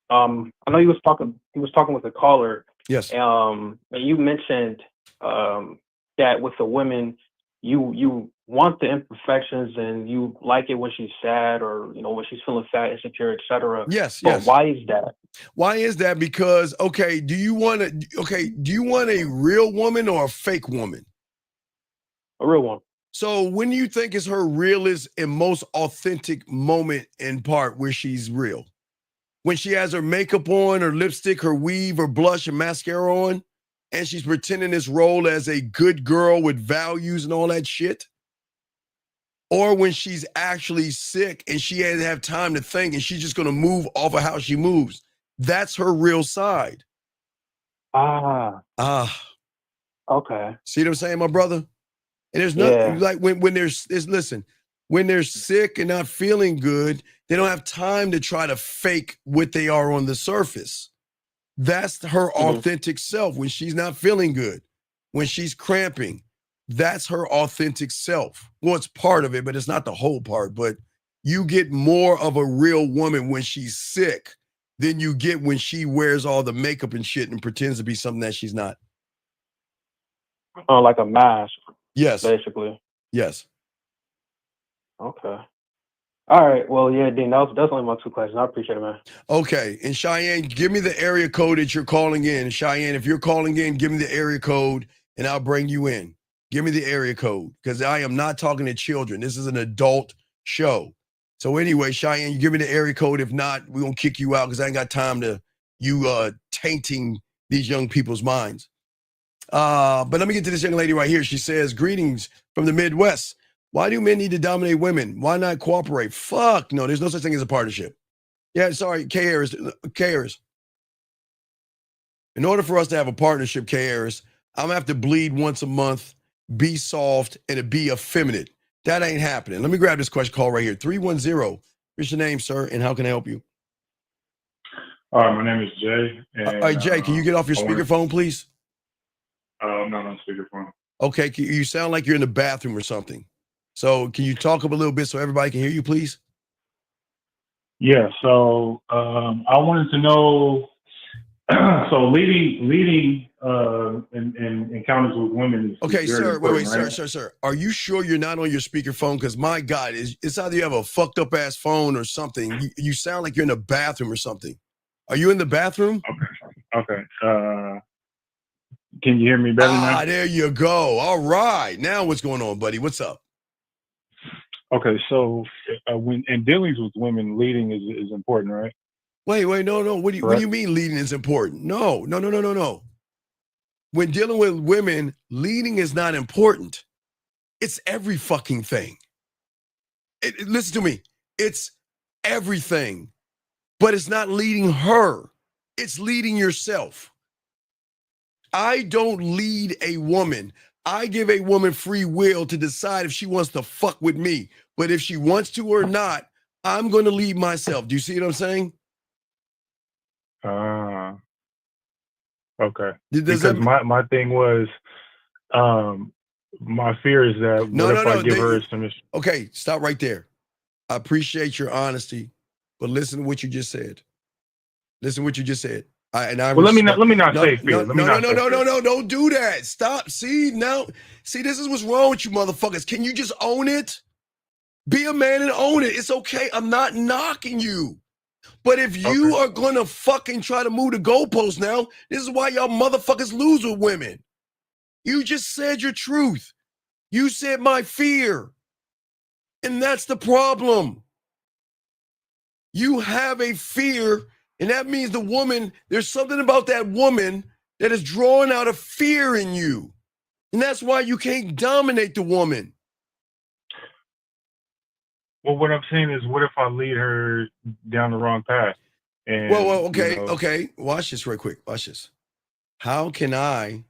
I know he was talking with a caller. Yes. And you mentioned that with the women, you want the imperfections and you like it when she's sad or when she's feeling fat, insecure, etc. Yes. But why is that? Why is that? Because do you want a real woman or a fake woman? A real one. So when do you think is her realest and most authentic moment in part where she's real? When she has her makeup on, her lipstick, her weave, her blush, and mascara on, and she's pretending this role as a good girl with values and all that shit? Or when she's actually sick and she hasn't have time to think and she's just going to move off of how she moves? That's her real side. Okay. See what I'm saying, my brother? And there's nothing like when they're sick and not feeling good, they don't have time to try to fake what they are on the surface. That's her authentic self when she's not feeling good, when she's cramping. That's her authentic self. Well, it's part of it, but it's not the whole part. But you get more of a real woman when she's sick than you get when she wears all the makeup and shit and pretends to be something that she's not. Like a mask. Yes. Basically. Yes. Okay. All right. Well, yeah, Dean, that's only my two questions. I appreciate it, man. Okay. And Cheyenne, give me the area code that you're calling in. Cheyenne, if you're calling in, give me the area code and I'll bring you in. Give me the area code because I am not talking to children. This is an adult show. So anyway, Cheyenne, you give me the area code. If not, we're going to kick you out because I ain't got time to tainting these young people's minds. But let me get to this young lady right here. She says, greetings from the Midwest. Why do men need to dominate women? Why not cooperate? Fuck no, there's no such thing as a partnership. Yeah, sorry, K. Harris. In order for us to have a partnership, K. Harris, I'm gonna have to bleed once a month, be soft, and be effeminate. That ain't happening. Let me grab this question call right here. 310. What's your name, sir? And how can I help you? All right, my name is Jay. And, all right, Jay, can you get off your speakerphone, please? I'm not on speakerphone. Okay, you sound like you're in the bathroom or something. So can you talk up a little bit so everybody can hear you, please? Yeah, so I wanted to know, so leading in encounters with women is okay, very sir, important, wait, right? sir. Are you sure you're not on your speakerphone? Because my God, it's either you have a fucked up ass phone or something. You sound like you're in the bathroom or something. Are you in the bathroom? Okay. Can you hear me better now? There you go. All right. Now what's going on, buddy? What's up? Okay, so when in dealings with women, leading is important, right? Wait, no. What do you mean leading is important? No. When dealing with women, leading is not important. It's every fucking thing. Listen to me. It's everything. But it's not leading her. It's leading yourself. I don't lead a woman. I give a woman free will to decide if she wants to fuck with me. But if she wants to or not, I'm going to lead myself. Do you see what I'm saying? Okay. Because my thing was, my fear is that I give her some. Okay, stop right there. I appreciate your honesty, but listen to what you just said. Let me not say fear. No, don't do that. Stop. See, this is what's wrong with you motherfuckers. Can you just own it? Be a man and own it. It's okay. I'm not knocking you. But if you are gonna fucking try to move the goalposts now, this is why y'all motherfuckers lose with women. You just said your truth. You said my fear. And that's the problem. You have a fear, and that means the woman, there's something about that woman that is drawing out a fear in you. And that's why you can't dominate the woman. Well, what I'm saying is, what if I lead her down the wrong path? And, Well, okay, you know, okay. Watch this real quick. Watch this. How can I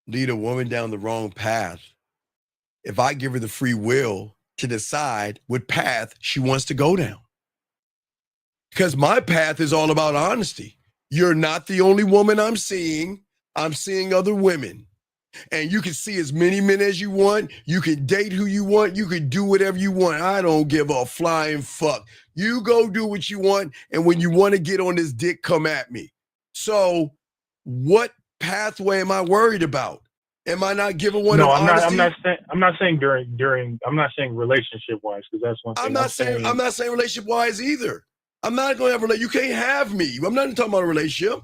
lead a woman down the wrong path if I give her the free will to decide what path she wants to go down? Because my path is all about honesty. You're not the only woman I'm seeing. I'm seeing other women. And you can see as many men as you want. You can date who you want. You can do whatever you want. I don't give a flying fuck. You go do what you want. And when you want to get on this dick, come at me. So what pathway am I worried about? Am I not giving one? No, of honesty? I'm not saying during. I'm not saying relationship wise, because that's one thing. I'm not saying relationship wise either. I'm not going to have a relationship. You can't have me. I'm not talking about a relationship.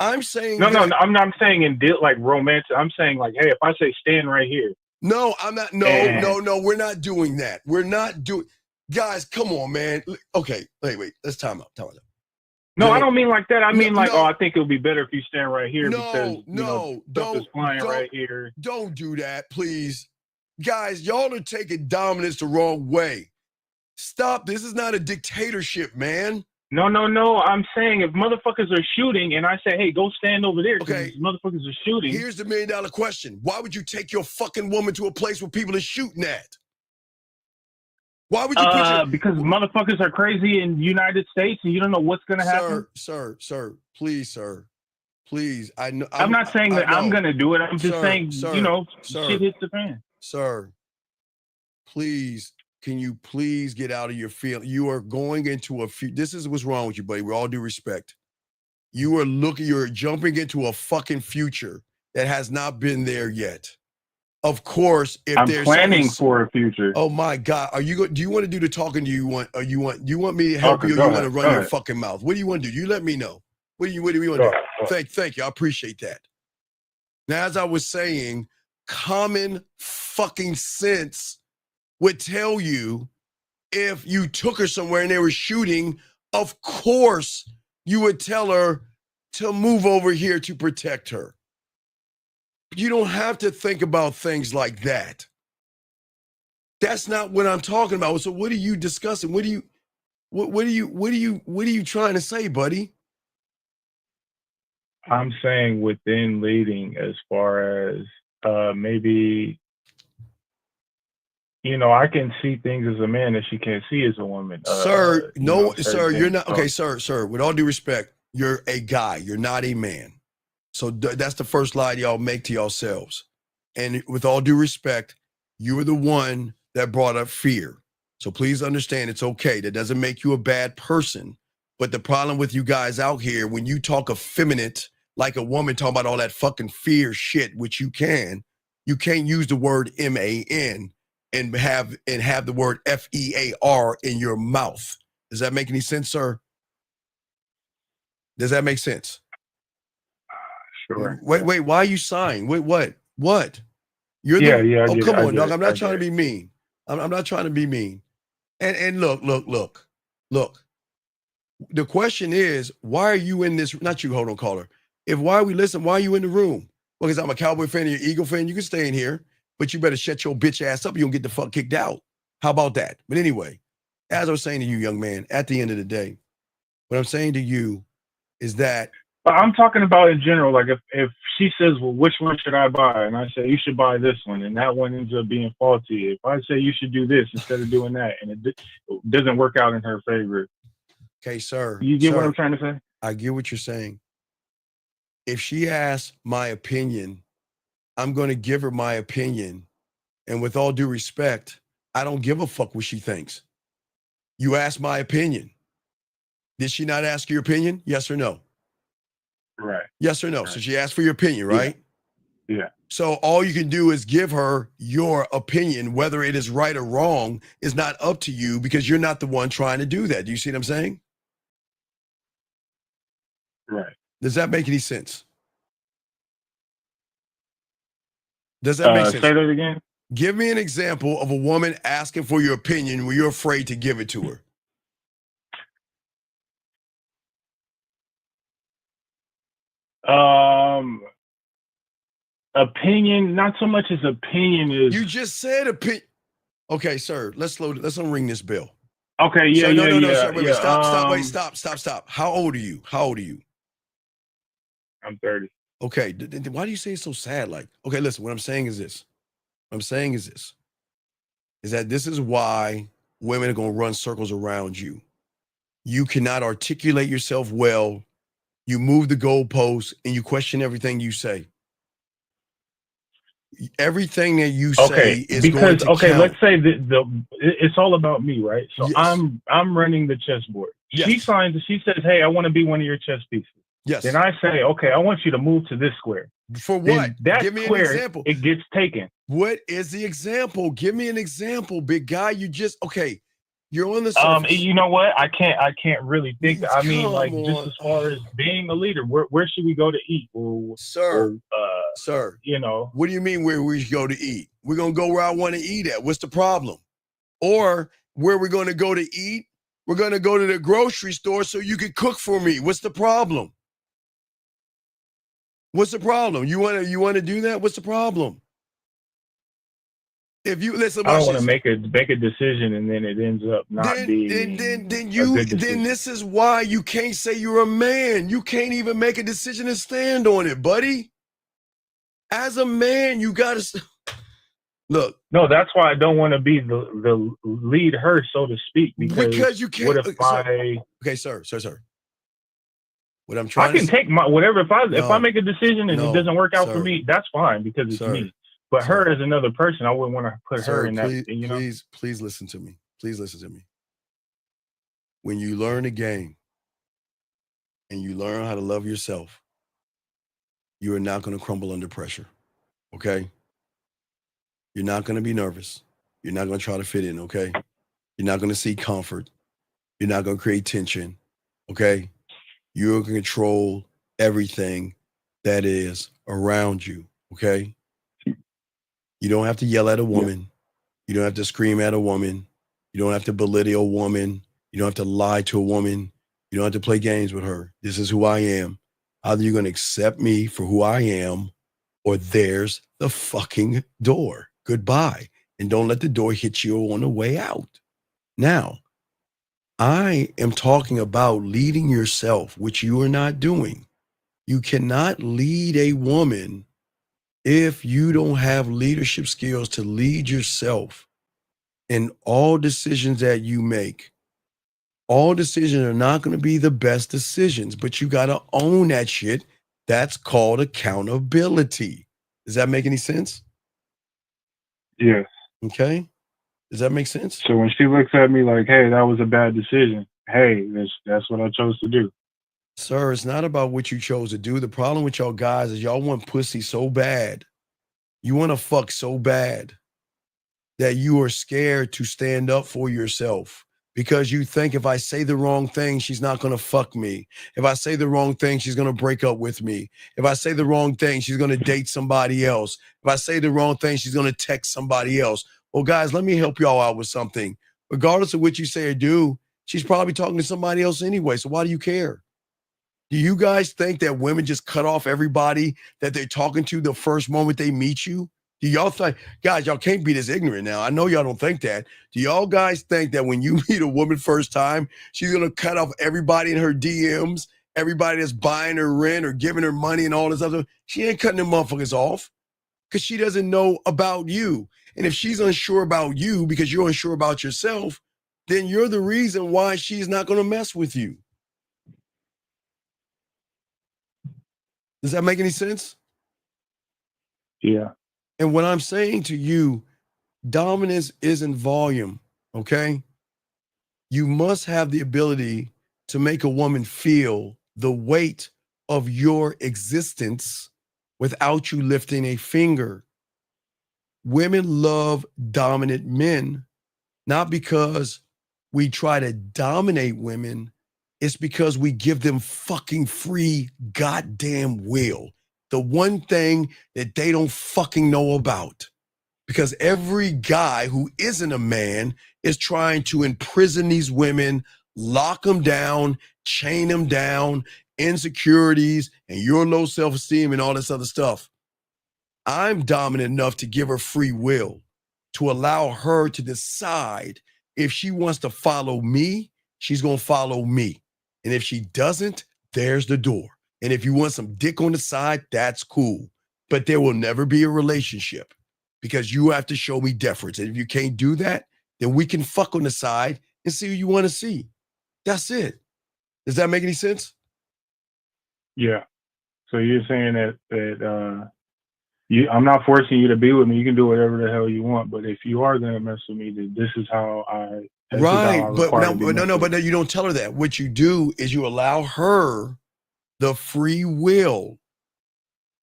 I'm saying no. I'm not saying in like romantic. I'm saying like, hey, if I say stand right here. No, I'm not. No. We're not doing that. We're not doing. Guys, come on, man. Okay, wait. Let's time out. No, I don't mean like that. I mean like, I think it would be better if you stand right here because stuff is flying right here. Don't do that, please. Guys, y'all are taking dominance the wrong way. Stop. This is not a dictatorship, man. No. I'm saying if motherfuckers are shooting and I say, hey, go stand over there because motherfuckers are shooting. Here's the $1 million question. Why would you take your fucking woman to a place where people are shooting at? Why would you because motherfuckers are crazy in the United States and you don't know what's going to happen? Sir, please, sir. Please. I'm not saying that I'm going to do it. I'm just saying, shit hits the fan. Sir, please. Can you please get out of your field? You are going into this is what's wrong with you, buddy. With all due respect. You're jumping into a fucking future that has not been there yet. Of course, if I'm planning for a future. Oh my God. Do you want to do the talking? Do you want me to help you? Or you want to run your fucking mouth? What do you want to do? You let me know. What do you want to do? Thank you. I appreciate that. Now, as I was saying, common fucking sense would tell you if you took her somewhere and they were shooting, of course you would tell her to move over here to protect her. You don't have to think about things like that. That's not what I'm talking about. So what are you discussing? What are you trying to say, buddy? I'm saying within leading as far as maybe I can see things as a man that she can't see as a woman. Sir, you're not. Okay, sir, with all due respect, you're a guy. You're not a man. So that's the first lie y'all make to yourselves. And with all due respect, you were the one that brought up fear. So please understand it's okay. That doesn't make you a bad person. But the problem with you guys out here, when you talk effeminate, like a woman talking about all that fucking fear shit, which you can't use the word MAN. And have the word FEAR in your mouth. Does that make any sense, sir? Does that make sense? Sure. Wait. Why are you sighing? Wait, what? You're come on, dog. I'm not trying to be mean. I'm not trying to be mean. And look. The question is, why are you in this? Not you. Hold on, caller. Why are you in the room? Well, because I'm a Cowboy fan and you're an Eagle fan. You can stay in here. But you better shut your bitch ass up. You don't get the fuck kicked out. How about that? But anyway, as I was saying to you, young man, at the end of the day, what I'm saying to you is that. I'm talking about in general. Like if she says, well, which one should I buy? And I say, you should buy this one. And that one ends up being faulty. If I say you should do this instead of doing that, and it doesn't work out in her favor. Okay, sir. You get what I'm trying to say? I get what you're saying. If she asks my opinion, I'm going to give her my opinion. And with all due respect, I don't give a fuck what she thinks. You asked my opinion. Did she not ask your opinion? Yes or no? Right. Yes or no? Right. So she asked for your opinion, right? Yeah. So all you can do is give her your opinion. Whether it is right or wrong is not up to you because you're not the one trying to do that. Do you see what I'm saying? Right. Does that make any sense? Does that make sense? Say that again. Give me an example of a woman asking for your opinion where you're afraid to give it to her. Opinion, not so much as opinion is. You just said opinion. Okay, sir. Let's unring this bell. Okay, yeah, sir, yeah, no, yeah. sir. Wait, yeah. Stop. How old are you? I'm 30. Okay, why do you say it's so sad? Like, okay, listen, what I'm saying is this. Is that this is why women are going to run circles around you. You cannot articulate yourself well. You move the goalposts and you question everything you say. Everything that you say is going to count. Let's say that it's all about me, right? So yes. I'm running the chessboard. Yes. She says, "Hey, I want to be one of your chess pieces." Yes. Then I say, "Okay, I want you to move to this square." For what? That Give me square, an example. It gets taken. What is the example? Give me an example, big guy. You're on the surface. You know what? I can't really think. I mean, like just as far as being a leader, where should we go to eat? Sir, you know. What do you mean where we should go to eat? We're gonna go where I want to eat at. What's the problem? Or where we're gonna go to eat? We're gonna go to the grocery store so you can cook for me. What's the problem? What's the problem? You wanna do that? What's the problem? If you listen, I don't want to make a decision and then it ends up not being. Then this is why you can't say you're a man. You can't even make a decision and stand on it, buddy. As a man, you gotta look. No, that's why I don't want to be the lead her, so to speak. Because you can't. What if okay, sir. What I'm trying. I can take my whatever. If I make a decision and it doesn't work out for me, that's fine because it's me. But her as another person, I wouldn't want to put her in that. Please listen to me. Please listen to me. When you learn a game and you learn how to love yourself, you are not going to crumble under pressure. Okay? You're not going to be nervous. You're not going to try to fit in. Okay? You're not going to seek comfort. You're not going to create tension. Okay? You're going to control everything that is around you. Okay? You don't have to yell at a woman. You don't have to scream at a woman. You don't have to belittle a woman. You don't have to lie to a woman. You don't have to play games with her. This is who I am. Either you're going to accept me for who I am, or there's the fucking door. Goodbye. And don't let the door hit you on the way out. Now, I am talking about leading yourself, which you are not doing. You cannot lead a woman if you don't have leadership skills to lead yourself in all decisions that you make. All decisions are not going to be the best decisions, but you got to own that shit. That's called accountability. Does that make any sense? Yes. Okay. Does that make sense? So when she looks at me like, "Hey, that was a bad decision," hey, that's what I chose to do. Sir, it's not about what you chose to do. The problem with y'all guys is y'all want pussy so bad. You want to fuck so bad that you are scared to stand up for yourself because you think if I say the wrong thing, she's not going to fuck me. If I say the wrong thing, she's going to break up with me. If I say the wrong thing, she's going to date somebody else. If I say the wrong thing, she's going to text somebody else. Well, guys, let me help y'all out with something. Regardless of what you say or do, she's probably talking to somebody else anyway. So why do you care? Do you guys think that women just cut off everybody that they're talking to the first moment they meet you? Do y'all think, guys, y'all can't be this ignorant now. I know y'all don't think that. Do y'all guys think that when you meet a woman first time, she's going to cut off everybody in her DMs, everybody that's buying her rent or giving her money and all this other? She ain't cutting them motherfuckers off because she doesn't know about you. And if she's unsure about you because you're unsure about yourself, then you're the reason why she's not going to mess with you. Does that make any sense? Yeah. And what I'm saying to you, dominance isn't volume, okay? You must have the ability to make a woman feel the weight of your existence without you lifting a finger. Women love dominant men, not because we try to dominate women, It's because we give them fucking free goddamn will. The one thing that they don't fucking know about. Because every guy who isn't a man is trying to imprison these women, lock them down, chain them down, insecurities, and your low self-esteem and all this other stuff. I'm dominant enough to give her free will, to allow her to decide if she wants to follow me, she's going to follow me. And if she doesn't, there's the door. And if you want some dick on the side, that's cool. But there will never be a relationship because you have to show me deference. And if you can't do that, then we can fuck on the side and see who you want to see. That's it. Does that make any sense? Yeah. So you're saying that I'm not forcing you to be with me. You can do whatever the hell you want. But if you are going to mess with me, then this is how I. Right. But you don't tell her that. What you do is you allow her the free will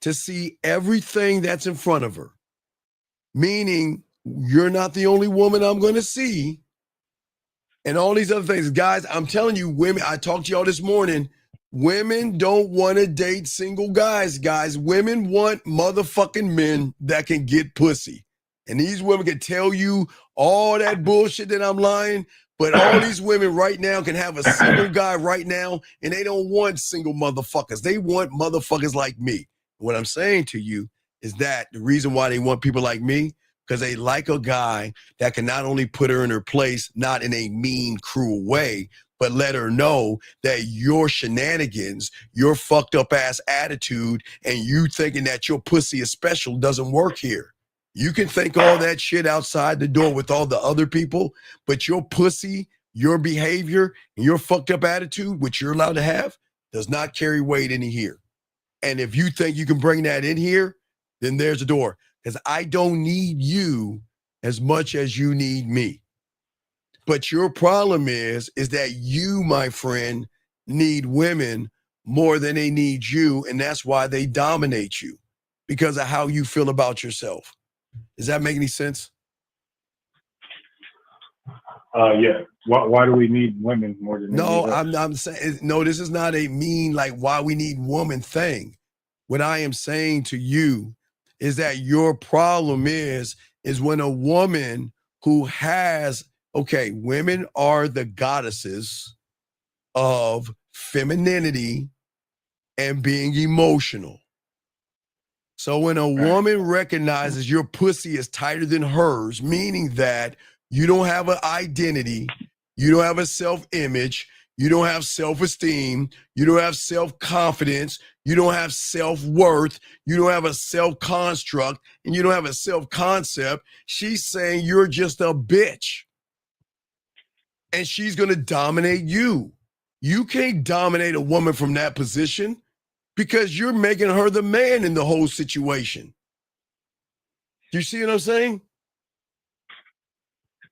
to see everything that's in front of her. Meaning you're not the only woman I'm going to see. And all these other things. Guys, I'm telling you, women, I talked to y'all this morning. Women don't want to date single guys, guys. Women want motherfucking men that can get pussy. And these women can tell you all that bullshit that I'm lying, but all these women right now can have a single guy right now, and they don't want single motherfuckers. They want motherfuckers like me. What I'm saying to you is that the reason why they want people like me, because they like a guy that can not only put her in her place, not in a mean, cruel way, but let her know that your shenanigans, your fucked up ass attitude, and you thinking that your pussy is special doesn't work here. You can think all that shit outside the door with all the other people, but your pussy, your behavior, and your fucked up attitude, which you're allowed to have, does not carry weight in here. And if you think you can bring that in here, then there's the door. Because I don't need you as much as you need me. But your problem is that you, my friend, need women more than they need you. And that's why they dominate you, because of how you feel about yourself. Does that make any sense? Yeah. Why do we need women more than No, I'm saying, no, this is not a mean, like, why we need woman thing. What I am saying to you is that your problem is when a woman who has, okay, women are the goddesses of femininity and being emotional. So when a woman recognizes your pussy is tighter than hers, meaning that you don't have an identity, you don't have a self-image, you don't have self-esteem, you don't have self-confidence, you don't have self-worth, you don't have a self-construct, and you don't have a self-concept, she's saying you're just a bitch. And she's going to dominate you. You can't dominate a woman from that position because you're making her the man in the whole situation. Do you see what I'm saying?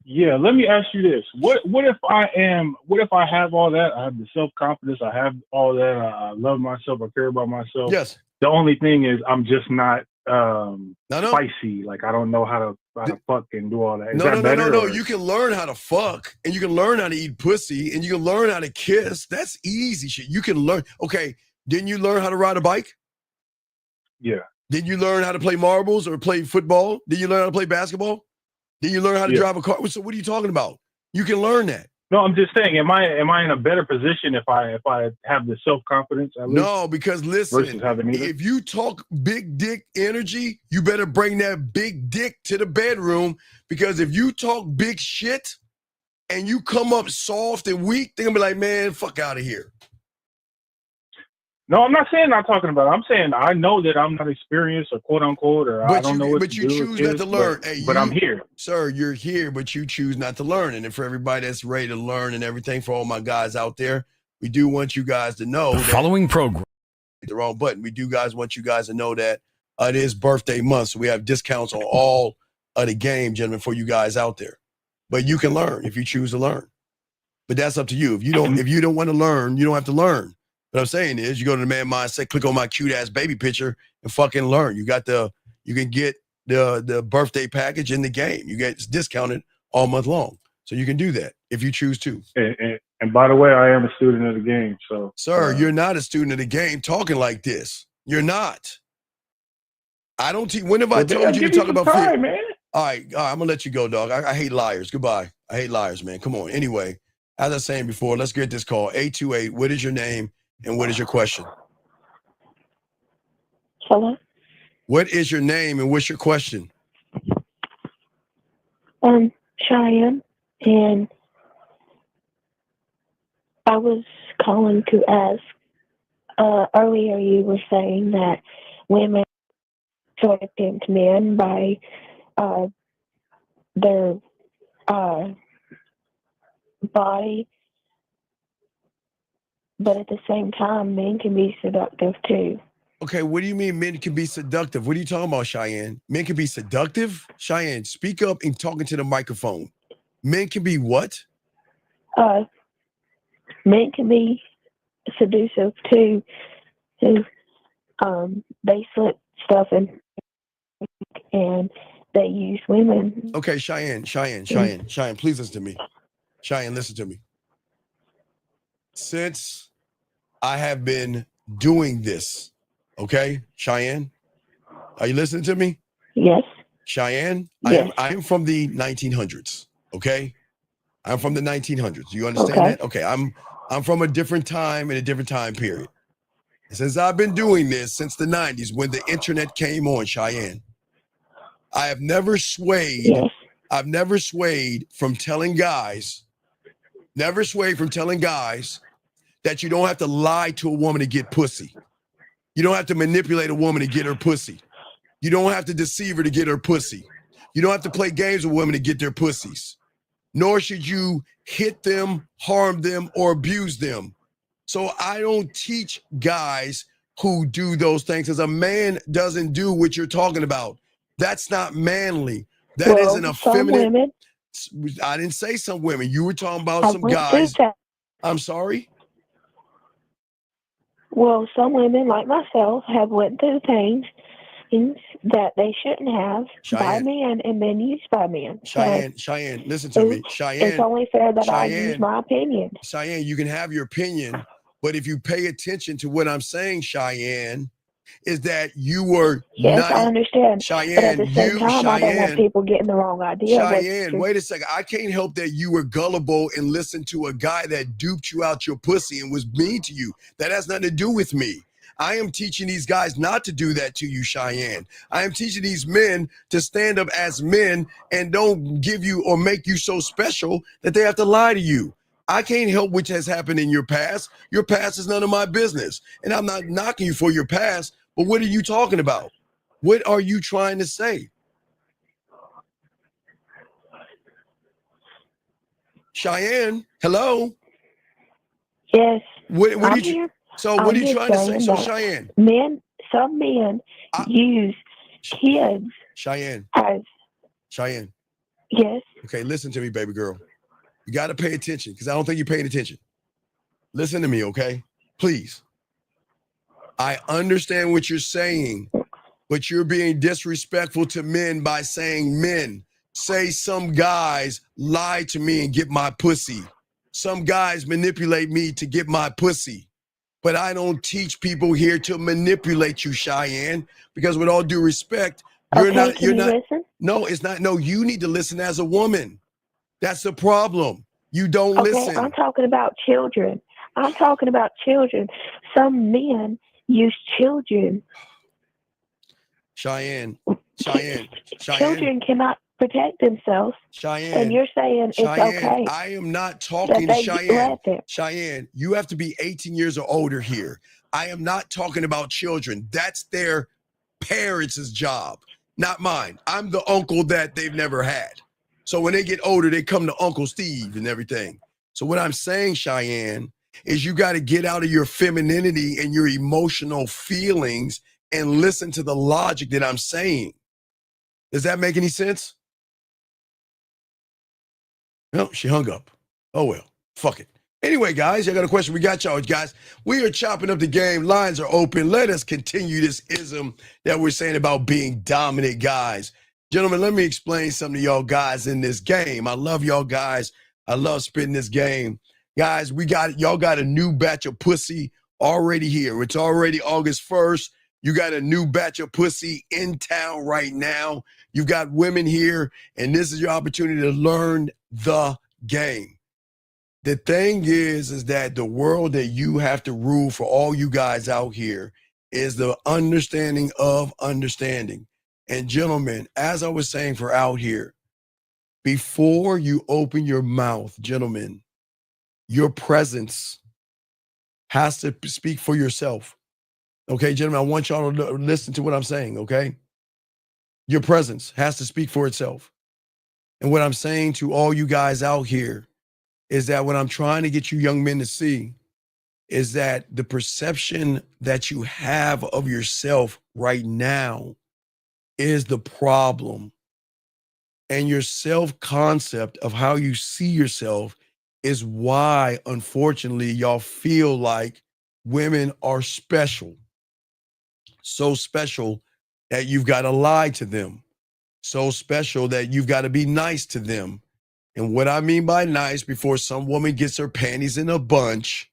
Yeah, let me ask you this. What if I have all that? I have the self-confidence, I have all that, I love myself, I care about myself. Yes. The only thing is I'm just not spicy. Like I don't know how to fuck and do all that. Is that better? No. You can learn how to fuck and you can learn how to eat pussy and you can learn how to kiss. That's easy shit. You can learn. Okay, didn't you learn how to ride a bike? Yeah. Did you learn how to play marbles or play football? Did you learn how to play basketball? Did you learn how to drive a car? So what are you talking about? You can learn that. No, I'm just saying, am I in a better position if I have the self-confidence at least? No, because listen, if you talk big dick energy, you better bring that big dick to the bedroom, because if you talk big shit and you come up soft and weak, they're gonna be like, man, fuck out of here. No, I'm not saying not talking about it. I'm saying I know that I'm not experienced or quote unquote, or I don't know what to do. But you choose not to learn. But I'm here. Sir, you're here, but you choose not to learn. And for everybody that's ready to learn and everything, for all my guys out there, we do want you guys to know. The following program. The wrong button. We do want you guys to know that it is birthday month. So we have discounts on all of the game, gentlemen, for you guys out there. But you can learn if you choose to learn. But that's up to you. If you don't want to learn, you don't have to learn. What I'm saying is, you go to the Man Mindset, click on my cute ass baby picture, and fucking learn. You can get the birthday package in the game. It's discounted all month long, so you can do that if you choose to. And And by the way, I am a student of the game. So, sir, you're not a student of the game talking like this. You're not. I don't teach. When have I told you to talk about fear? Man. All right, I'm gonna let you go, dog. I hate liars. Goodbye. I hate liars, man. Come on. Anyway, as I was saying before, let's get this call. 828. What is your name and what is your question? Hello. What is your name and what's your question? Cheyenne, and I was calling to ask. Earlier, you were saying that women sort of tempt men by their body, but at the same time, men can be seductive too. Okay, what do you mean men can be seductive? What are you talking about, Cheyenne? Men can be seductive? Cheyenne, speak up and talk into the microphone. Men can be what? Men can be seductive too. They slip stuff in and they use women. Okay, Cheyenne, please listen to me. Cheyenne, listen to me. Since I have been doing this, okay, Cheyenne, are you listening to me? Yes. Cheyenne, yes. I am from the 1900s, okay? I'm from the 1900s. Do you understand Okay. that? Okay, I'm from a different time and a different time period. Since I've been doing this since the 90s when the internet came on, Cheyenne, I have never swayed. Yes. I've never swayed from telling guys, that you don't have to lie to a woman to get pussy. You don't have to manipulate a woman to get her pussy. You don't have to deceive her to get her pussy. You don't have to play games with women to get their pussies. Nor should you hit them, harm them, or abuse them. So I don't teach guys who do those things, because a man doesn't do what you're talking about. That's not manly. That isn't a feminine. Women, I didn't say some women. You were talking about some guys. I'm sorry? Well, some women like myself have went through things that they shouldn't have by men and been used by men. Cheyenne, listen to me. Cheyenne, it's only fair that I use my opinion. Cheyenne, you can have your opinion, but if you pay attention to what I'm saying, Cheyenne, is that you were Yes, I understand. Cheyenne, but at the same time, I don't want people getting the wrong idea. Cheyenne, wait a second. I can't help that you were gullible and listened to a guy that duped you out your pussy and was mean to you. That has nothing to do with me. I am teaching these guys not to do that to you, Cheyenne. I am teaching these men to stand up as men and don't give you or make you so special that they have to lie to you. I can't help what has happened in your past. Your past is none of my business. And I'm not knocking you for your past, but what are you talking about? What are you trying to say? Cheyenne, hello? Yes. What I'm did you here. So what are you just trying to say? saying So that Cheyenne. Some men use kids Cheyenne. as Cheyenne. yes. Okay, listen to me, baby girl. You got to pay attention because I don't think you're paying attention. Listen to me, okay? Please. I understand what you're saying, but you're being disrespectful to men by saying men. Say some guys lie to me and get my pussy. Some guys manipulate me to get my pussy. But I don't teach people here to manipulate you, Cheyenne, because with all due respect, you're Okay, not, can you're you not. listen? No, it's not. No, you need to listen as a woman. That's the problem. You don't Okay, listen. I'm talking about children. Some men use children. Cheyenne. Children cannot protect themselves. Cheyenne. And you're saying it's okay. I am not talking that to they Cheyenne. let them. Cheyenne, you have to be 18 years or older here. I am not talking about children. That's their parents' job, not mine. I'm the uncle that they've never had. So when they get older, they come to Uncle Steve and everything. So what I'm saying, Cheyenne, is you got to get out of your femininity and your emotional feelings and listen to the logic that I'm saying. Does that make any sense? No, she hung up. Oh, well, fuck it. Anyway, guys, I got a question. We got y'all, guys. We are chopping up the game. Lines are open. Let us continue this ism that we're saying about being dominant guys. Gentlemen, let me explain something to y'all guys in this game. I love y'all guys. I love spitting this game. Guys, y'all got a new batch of pussy already here. It's already August 1st. You got a new batch of pussy in town right now. You got women here, and this is your opportunity to learn the game. The thing is that the world that you have to rule for all you guys out here is the understanding of understanding. And gentlemen, as I was saying for out here, before you open your mouth, gentlemen, your presence has to speak for yourself. Okay, gentlemen, I want y'all to listen to what I'm saying, okay? Your presence has to speak for itself. And what I'm saying to all you guys out here is that what I'm trying to get you young men to see is that the perception that you have of yourself right now is the problem. And your self-concept of how you see yourself is why, unfortunately, y'all feel like women are special. So special that you've got to lie to them. So special that you've got to be nice to them. And what I mean by nice, before some woman gets her panties in a bunch,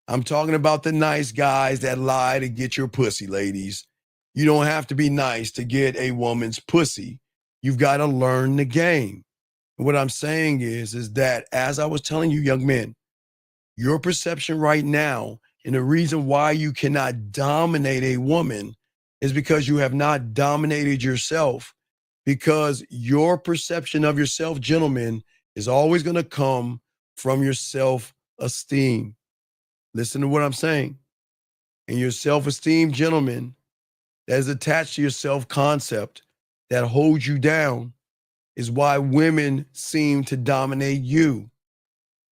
I'm talking about the nice guys that lie to get your pussy, ladies. You don't have to be nice to get a woman's pussy. You've got to learn the game. And what I'm saying is that, as I was telling you, young men, your perception right now, and the reason why you cannot dominate a woman is because you have not dominated yourself, because your perception of yourself, gentlemen, is always going to come from your self-esteem. Listen to what I'm saying. And your self-esteem, gentlemen, that is attached to your self-concept that holds you down, is why women seem to dominate you.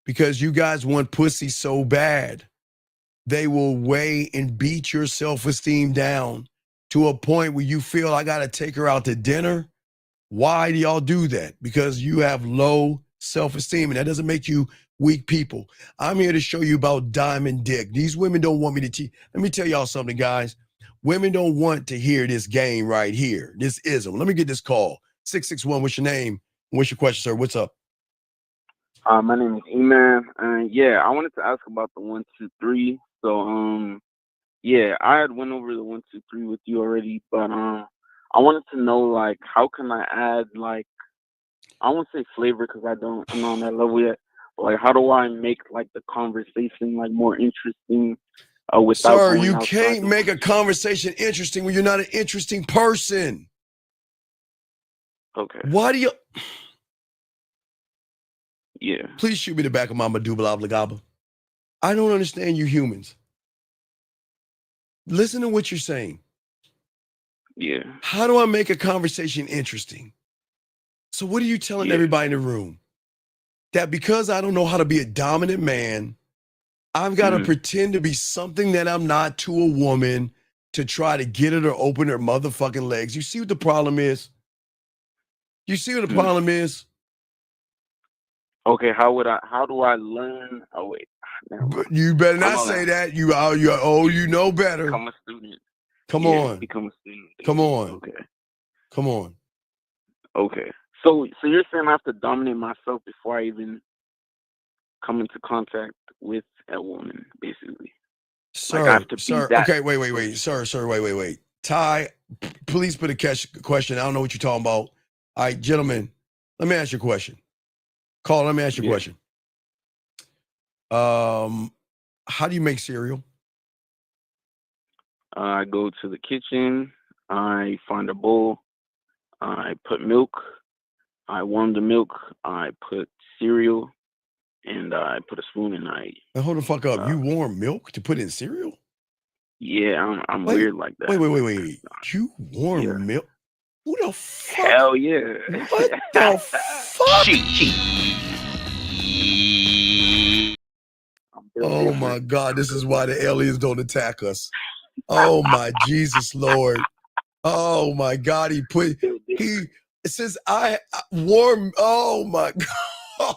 Because you guys want pussy so bad, they will weigh and beat your self-esteem down to a point where you feel, I got to take her out to dinner. Why do y'all do that? Because you have low self-esteem, and that doesn't make you weak people. I'm here to show you about diamond dick. These women don't want me to teach. Let me tell y'all something, guys. Women don't want to hear this game right here. This ism. Let me get this call. 661, what's your name? What's your question, sir? What's up? My name is E-Man. Yeah, I wanted to ask about the 1, 2, 3. So, yeah, I had went over the 1, 2, 3 with you already, but I wanted to know, like, how can I add, like, I won't say flavor because I'm not on that level yet. But, like, how do I make, like, the conversation, like, more interesting without Sir, going you outside can't the- make a conversation interesting when you're not an interesting person. Okay. Why do you... Yeah. Please shoot me the back of my medulla oblongata. I don't understand you humans. Listen to what you're saying. Yeah. How do I make a conversation interesting? So what are you telling everybody in the room? That because I don't know how to be a dominant man, I've got to pretend to be something that I'm not to a woman to try to get her to open her motherfucking legs. You see what the problem is? You see what the problem is? Okay, how do I learn? Oh, wait. Never mind. You better not I'm say a- that. You know better. Become a student. Come Yeah, on. Become a student. Come on. Okay. Come on. Okay. So you're saying I have to dominate myself before I even come into contact with a woman, basically. Sir, Like I have to be sir. that. Okay, wait. Sir, wait. Ty, please put a question. I don't know what you're talking about. All right, gentlemen, let me ask you a question. Carl, let me ask you a question. How do you make cereal? I go to the kitchen. I find a bowl. I put milk. I warm the milk. I put cereal, and I put a spoon, and I. Now hold the fuck up. You warm milk to put in cereal? Yeah, I'm Wait, weird like that. Wait. You warm milk? Who the fuck? Hell yeah. What the fuck? Oh my God, this is why the aliens don't attack us. Oh my Jesus Lord. Oh my God, since I warm, oh my God.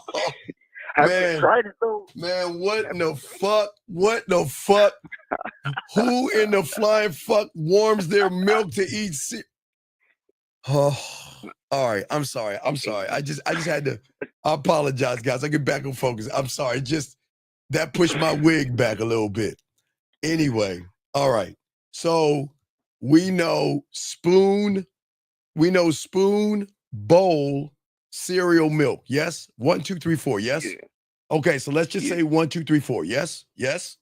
Man, tried it though. Man, what in the fuck? What the fuck? Who in the flying fuck warms their milk to eat Oh, all right. I'm sorry. I just had to. I apologize, guys. I get back on focus. I'm sorry. That pushed my wig back a little bit. Anyway, all right. So we know spoon, bowl, cereal, milk. Yes? 1, 2, 3, 4. Yes? Yeah. Okay, so let's just say 1, 2, 3, 4. Yes? Yes?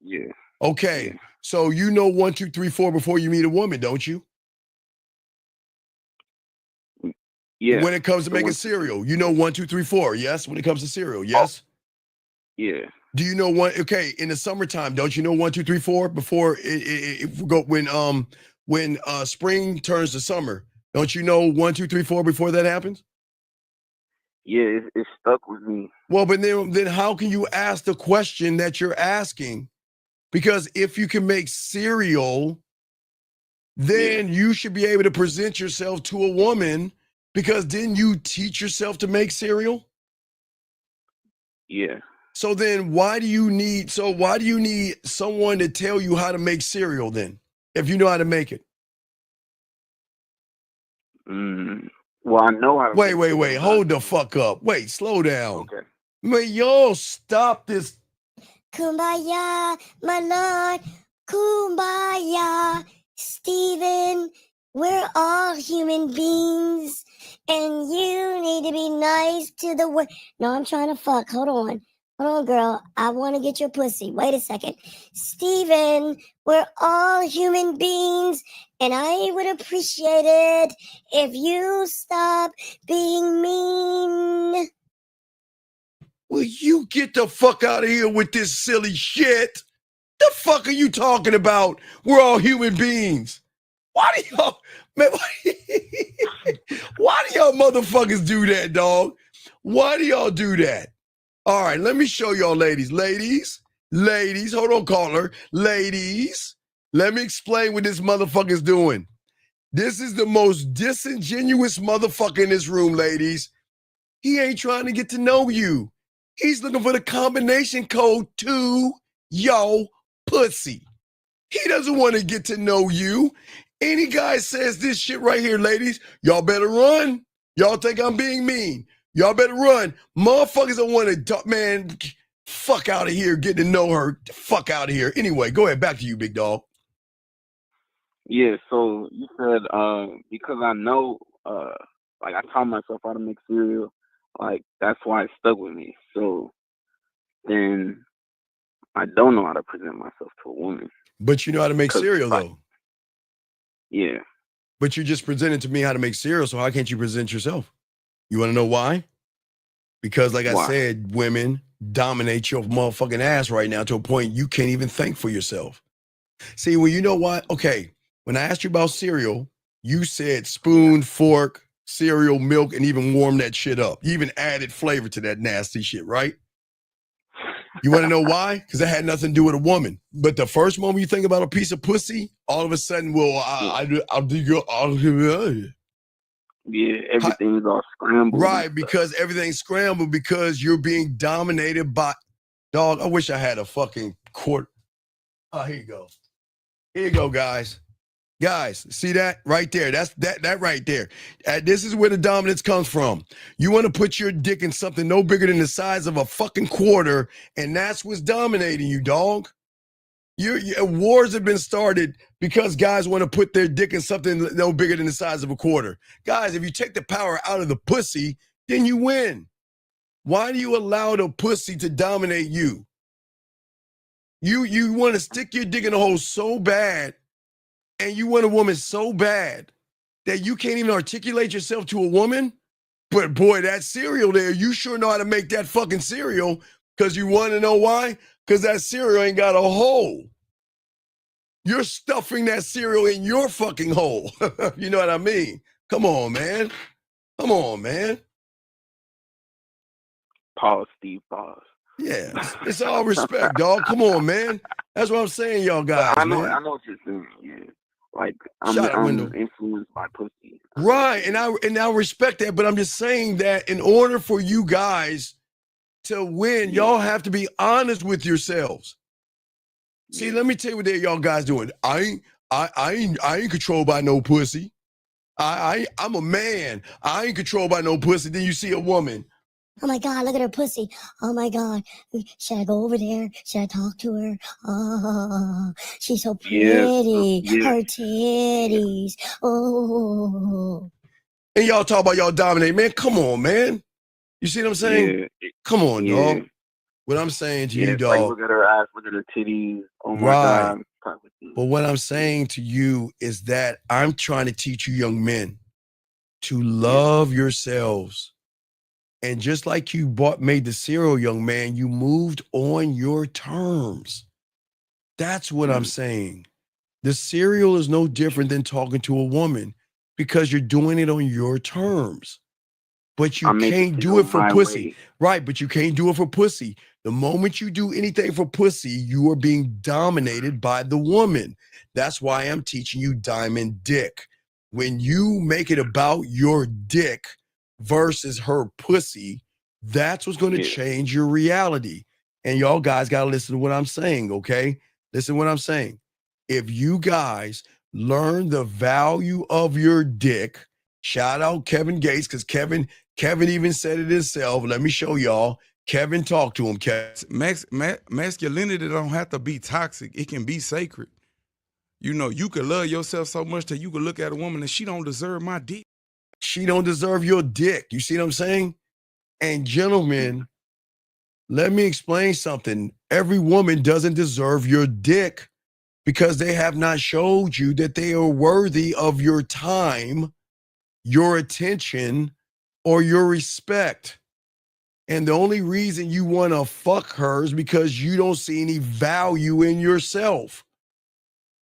Yeah. Okay. So you know 1, 2, 3, 4 before you meet a woman, don't you? Yeah. When it comes to So making 1, 2, 3. cereal, you know 1, 2, 3, 4. Yes? When it comes to cereal, yes? Yeah. Do you know one? Okay, in the summertime, don't you know 1, 2, 3, 4 before it go when spring turns to summer? Don't you know 1, 2, 3, 4 before that happens? Yeah, it stuck with me. Well, but then how can you ask the question that you're asking? Because if you can make cereal, then you should be able to present yourself to a woman. Because didn't you teach yourself to make cereal? Yeah. So then why do you need someone to tell you how to make cereal then, if you know how to make it? Well, I know how to Wait, hold the fuck up. Wait, slow down. Okay. Man, y'all stop this. Kumbaya, my lord, kumbaya. Stephen, we're all human beings, and you need to be nice to the world. No, I'm trying to fuck. Hold on, girl. I want to get your pussy. Wait a second. Stephen, we're all human beings, and I would appreciate it if you stop being mean. Will you get the fuck out of here with this silly shit? The fuck are you talking about? We're all human beings. Why do y'all, man, why do y'all motherfuckers do that, dog? Why do y'all do that? All right, let me show y'all ladies. Ladies, hold on, caller. Ladies, let me explain what this motherfucker's doing. This is the most disingenuous motherfucker in this room, ladies. He ain't trying to get to know you. He's looking for the combination code to yo pussy. He doesn't want to get to know you. Any guy says this shit right here, ladies, y'all better run. Y'all think I'm being mean. Y'all better run. Motherfuckers don't want to talk, man. Fuck out of here, get to know her. Fuck out of here. Anyway, go ahead. Back to you, big dog. Yeah, so you said because I know like I taught myself how to make cereal, like that's why it stuck with me. So then I don't know how to present myself to a woman. But you know how to make cereal though. Yeah. But you just presented to me how to make cereal, so how can't you present yourself? You want to know why? Because like I said, women dominate your motherfucking ass right now to a point you can't even think for yourself. See, well, you know what? Okay, when I asked you about cereal, you said spoon, fork, cereal, milk, and even warm that shit up. You even added flavor to that nasty shit, right? You want to know why? Because it had nothing to do with a woman. But the first moment you think about a piece of pussy, all of a sudden, well, I'll do your... Yeah, everything's all scrambled. Right, because everything's scrambled because you're being dominated by... Dog, I wish I had a fucking quart. Oh, here you go. Here you go, guys. Guys, see that right there? That's that right there. This is where the dominance comes from. You want to put your dick in something no bigger than the size of a fucking quarter, and that's what's dominating you, dog. Wars have been started because guys want to put their dick in something no bigger than the size of a quarter. Guys, if you take the power out of the pussy, then you win. Why do you allow the pussy to dominate you? You want to stick your dick in a hole so bad, and you want a woman so bad that you can't even articulate yourself to a woman? But boy, that cereal there, you sure know how to make that fucking cereal, because you want to know why? Because that cereal ain't got a hole. You're stuffing that cereal in your fucking hole. You know what I mean? Come on, man. Come on, man. Pause, Steve, pause. Yeah, it's all respect, dog. Come on, man. That's what I'm saying, y'all guys. I know man. what you're saying. Yeah, like I'm influenced by pussy. Right, and I respect that, but I'm just saying that in order for you guys to win, y'all have to be honest with yourselves. See, let me tell you what y'all guys doing. I ain't controlled by no pussy. I'm a man. I ain't controlled by no pussy. Then you see a woman. Oh my God, look at her pussy. Oh my God. Should I go over there? Should I talk to her? Oh, she's so pretty. Her titties. Oh. And y'all talk about y'all dominate, man. Come on, man. You see what I'm saying? Come on, dog. What I'm saying to you, it's dog. like, look at her ass, look at her titties. Oh my Right. God. But what I'm saying to you is that I'm trying to teach you young men to love yourselves. And just like you made the cereal, young man, you moved on your terms. That's what I'm saying. The cereal is no different than talking to a woman because you're doing it on your terms. But you can't do it for pussy. Right, but you can't do it for pussy. The moment you do anything for pussy, you are being dominated by the woman. That's why I'm teaching you diamond dick. When you make it about your dick versus her pussy, that's what's going to change your reality. And y'all guys got to listen to what I'm saying, okay? Listen to what I'm saying. If you guys learn the value of your dick, shout out Kevin Gates, because Kevin even said it himself. Let me show y'all. Kevin, talk to him, Kevin. Masculinity don't have to be toxic. It can be sacred. You know, you can love yourself so much that you can look at a woman and she don't deserve my dick. She don't deserve your dick. You see what I'm saying? And gentlemen, let me explain something. Every woman doesn't deserve your dick because they have not showed you that they are worthy of your time, your attention, or your respect. And the only reason you want to fuck her is because you don't see any value in yourself.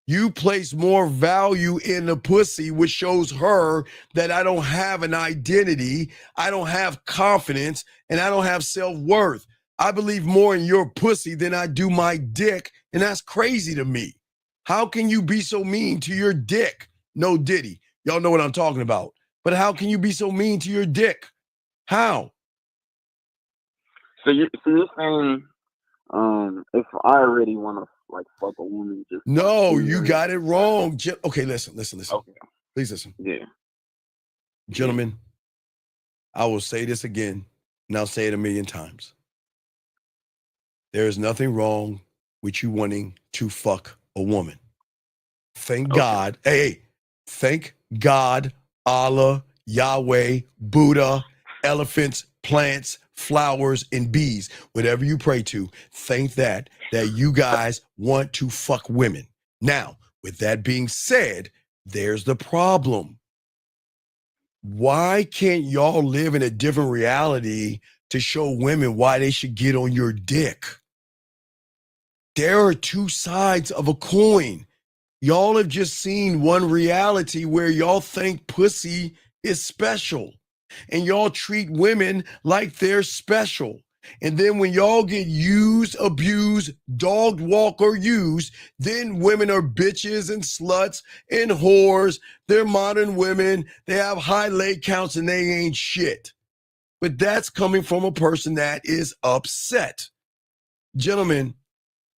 You place more value in the pussy, which shows her that I don't have an identity, I don't have confidence, and I don't have self-worth. I believe more in your pussy than I do my dick, and that's crazy to me. How can you be so mean to your dick? No Diddy. Y'all know what I'm talking about. But how can you be so mean to your dick? How? So you're saying, if I already want to like fuck a woman, just no, you got it wrong. Okay, listen. Okay. Please listen. Yeah. Gentlemen, I will say this again, and I'll say it 1,000,000 times. There is nothing wrong with you wanting to fuck a woman. Thank God. Hey, thank God, Allah, Yahweh, Buddha, elephants, plants, flowers, and bees, whatever you pray to, thank that you guys want to fuck women. Now, with that being said, there's the problem. Why can't y'all live in a different reality to show women why they should get on your dick? There are two sides of a coin. Y'all have just seen one reality where y'all think pussy is special. And y'all treat women like they're special. And then when y'all get used, abused, dogged, walk, or used, then women are bitches and sluts and whores. They're modern women. They have high leg counts and they ain't shit. But that's coming from a person that is upset. Gentlemen,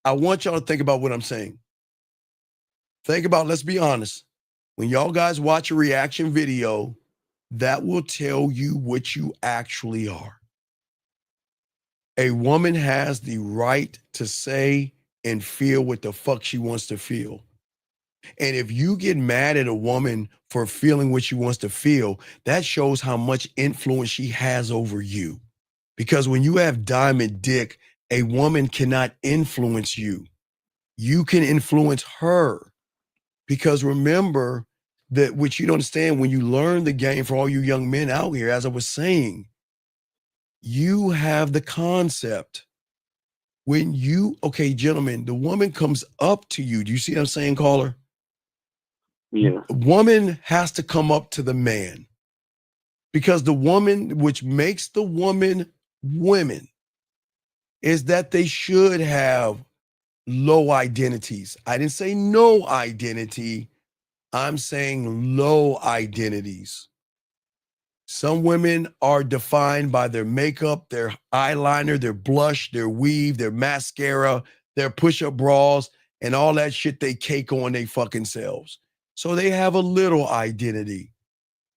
I want y'all to think about what I'm saying. Think about, let's be honest. When y'all guys watch a reaction video, that will tell you what you actually are. A woman has the right to say and feel what the fuck she wants to feel. And if you get mad at a woman for feeling what she wants to feel, that shows how much influence she has over you. Because when you have diamond dick, a woman cannot influence you. You can influence her. Because remember that what you don't understand, when you learn the game, for all you young men out here, as I was saying, you have the concept. When you, okay, gentlemen, the woman comes up to you. Do you see what I'm saying, caller? Yeah. Woman has to come up to the man. Because the woman, which makes the woman women, is that they should have low identities. I didn't say no identity. I'm saying low identities. Some women are defined by their makeup, their eyeliner, their blush, their weave, their mascara, their push-up bras, and all that shit they cake on they fucking selves. So they have a little identity.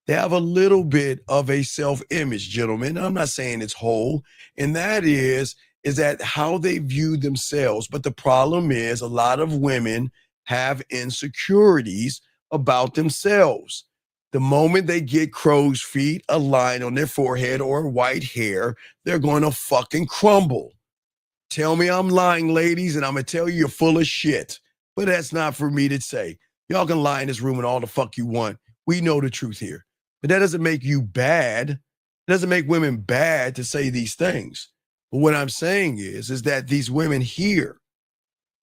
They have a little bit of a self-image, gentlemen. I'm not saying it's whole, and that is that how they view themselves. But the problem is a lot of women have insecurities about themselves. The moment they get crow's feet, a line on their forehead, or white hair, they're going to fucking crumble. Tell me I'm lying, ladies, and I'm going to tell you you're full of shit. But that's not for me to say. Y'all can lie in this room and all the fuck you want. We know the truth here. But that doesn't make you bad. It doesn't make women bad to say these things. But what I'm saying is that these women here,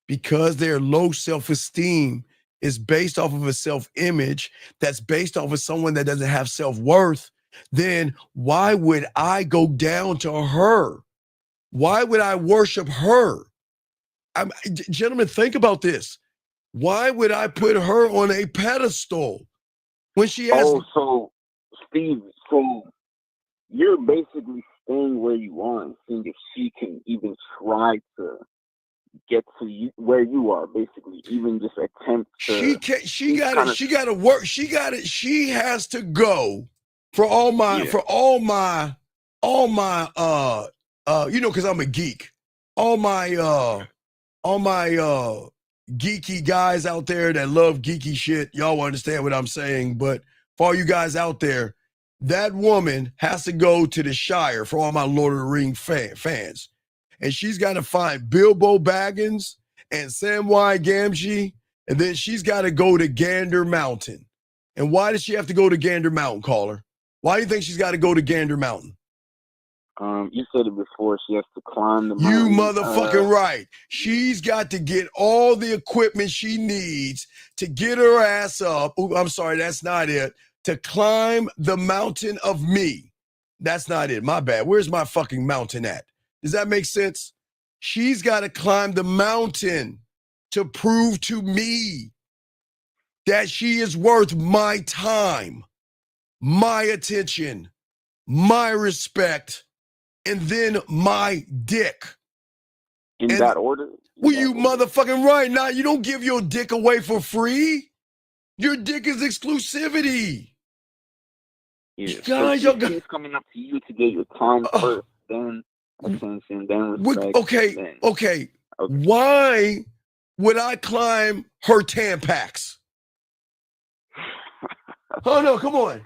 because their low self-esteem is based off of a self-image that's based off of someone that doesn't have self-worth, then why would I go down to her? Why would I worship her? Gentlemen, think about this. Why would I put her on a pedestal when she has... Oh, so, Steve, so you're basically staying where you are and seeing if she can even try to get to you where you are, basically, even just attempt to... She got to work. She has to go for all my, you know, because I'm a geek. All my geeky guys out there that love geeky shit, y'all understand what I'm saying. But for all you guys out there, that woman has to go to the Shire for all my Lord of the Rings fans. And she's got to find Bilbo Baggins and Samwise Gamgee, and then she's got to go to Gander Mountain. And why does she have to go to Gander Mountain, caller? Why do you think she's got to go to Gander Mountain? You said it before. She has to climb the mountain. You motherfucking right. She's got to get all the equipment she needs to get her ass up. Ooh, I'm sorry, that's not it. To climb the mountain of me. That's not it. My bad. Where's my fucking mountain at? Does that make sense? She's got to climb the mountain to prove to me that she is worth my time, my attention, my respect, and then my dick. In that order? Well, you motherfucking right. Now, you don't give your dick away for free. Your dick is exclusivity. Yeah. Guys, so she's coming up to you to get your time first, then attention, then respect. Okay. Why would I climb her Tampax? Oh, no, come on.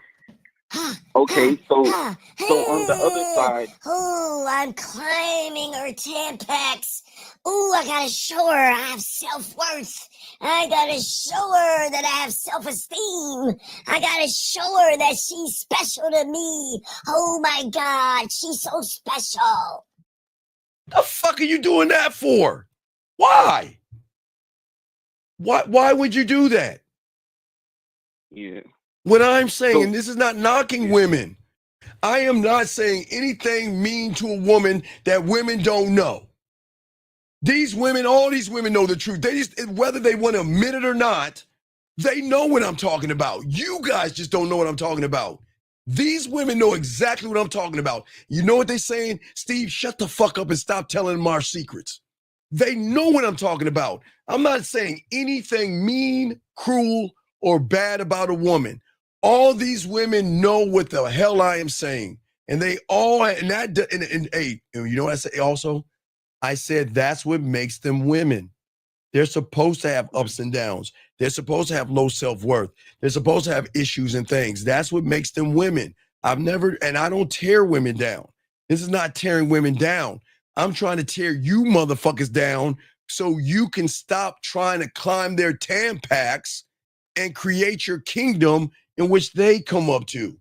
Okay, so on the other side. Oh, I'm climbing her Tampax. Oh, I gotta show her I have self-worth. I gotta show her that I have self-esteem. I gotta show her that she's special to me. Oh my God, she's so special. The fuck are you doing that for? Why? Why would you do that? Yeah. What I'm saying, and this is not knocking women. I am not saying anything mean to a woman that women don't know. These women, all these women know the truth. They just, whether they want to admit it or not, they know what I'm talking about. You guys just don't know what I'm talking about. These women know exactly what I'm talking about. You know what they're saying? Steve, shut the fuck up and stop telling them our secrets. They know what I'm talking about. I'm not saying anything mean, cruel, or bad about a woman. All these women know what the hell I am saying. And they all, and hey, you know what I say also? I said that's what makes them women. They're supposed to have ups and downs. They're supposed to have low self-worth. They're supposed to have issues and things. That's what makes them women. I don't tear women down. This is not tearing women down. I'm trying to tear you motherfuckers down so you can stop trying to climb their Tampax and create your kingdom in which they come up to.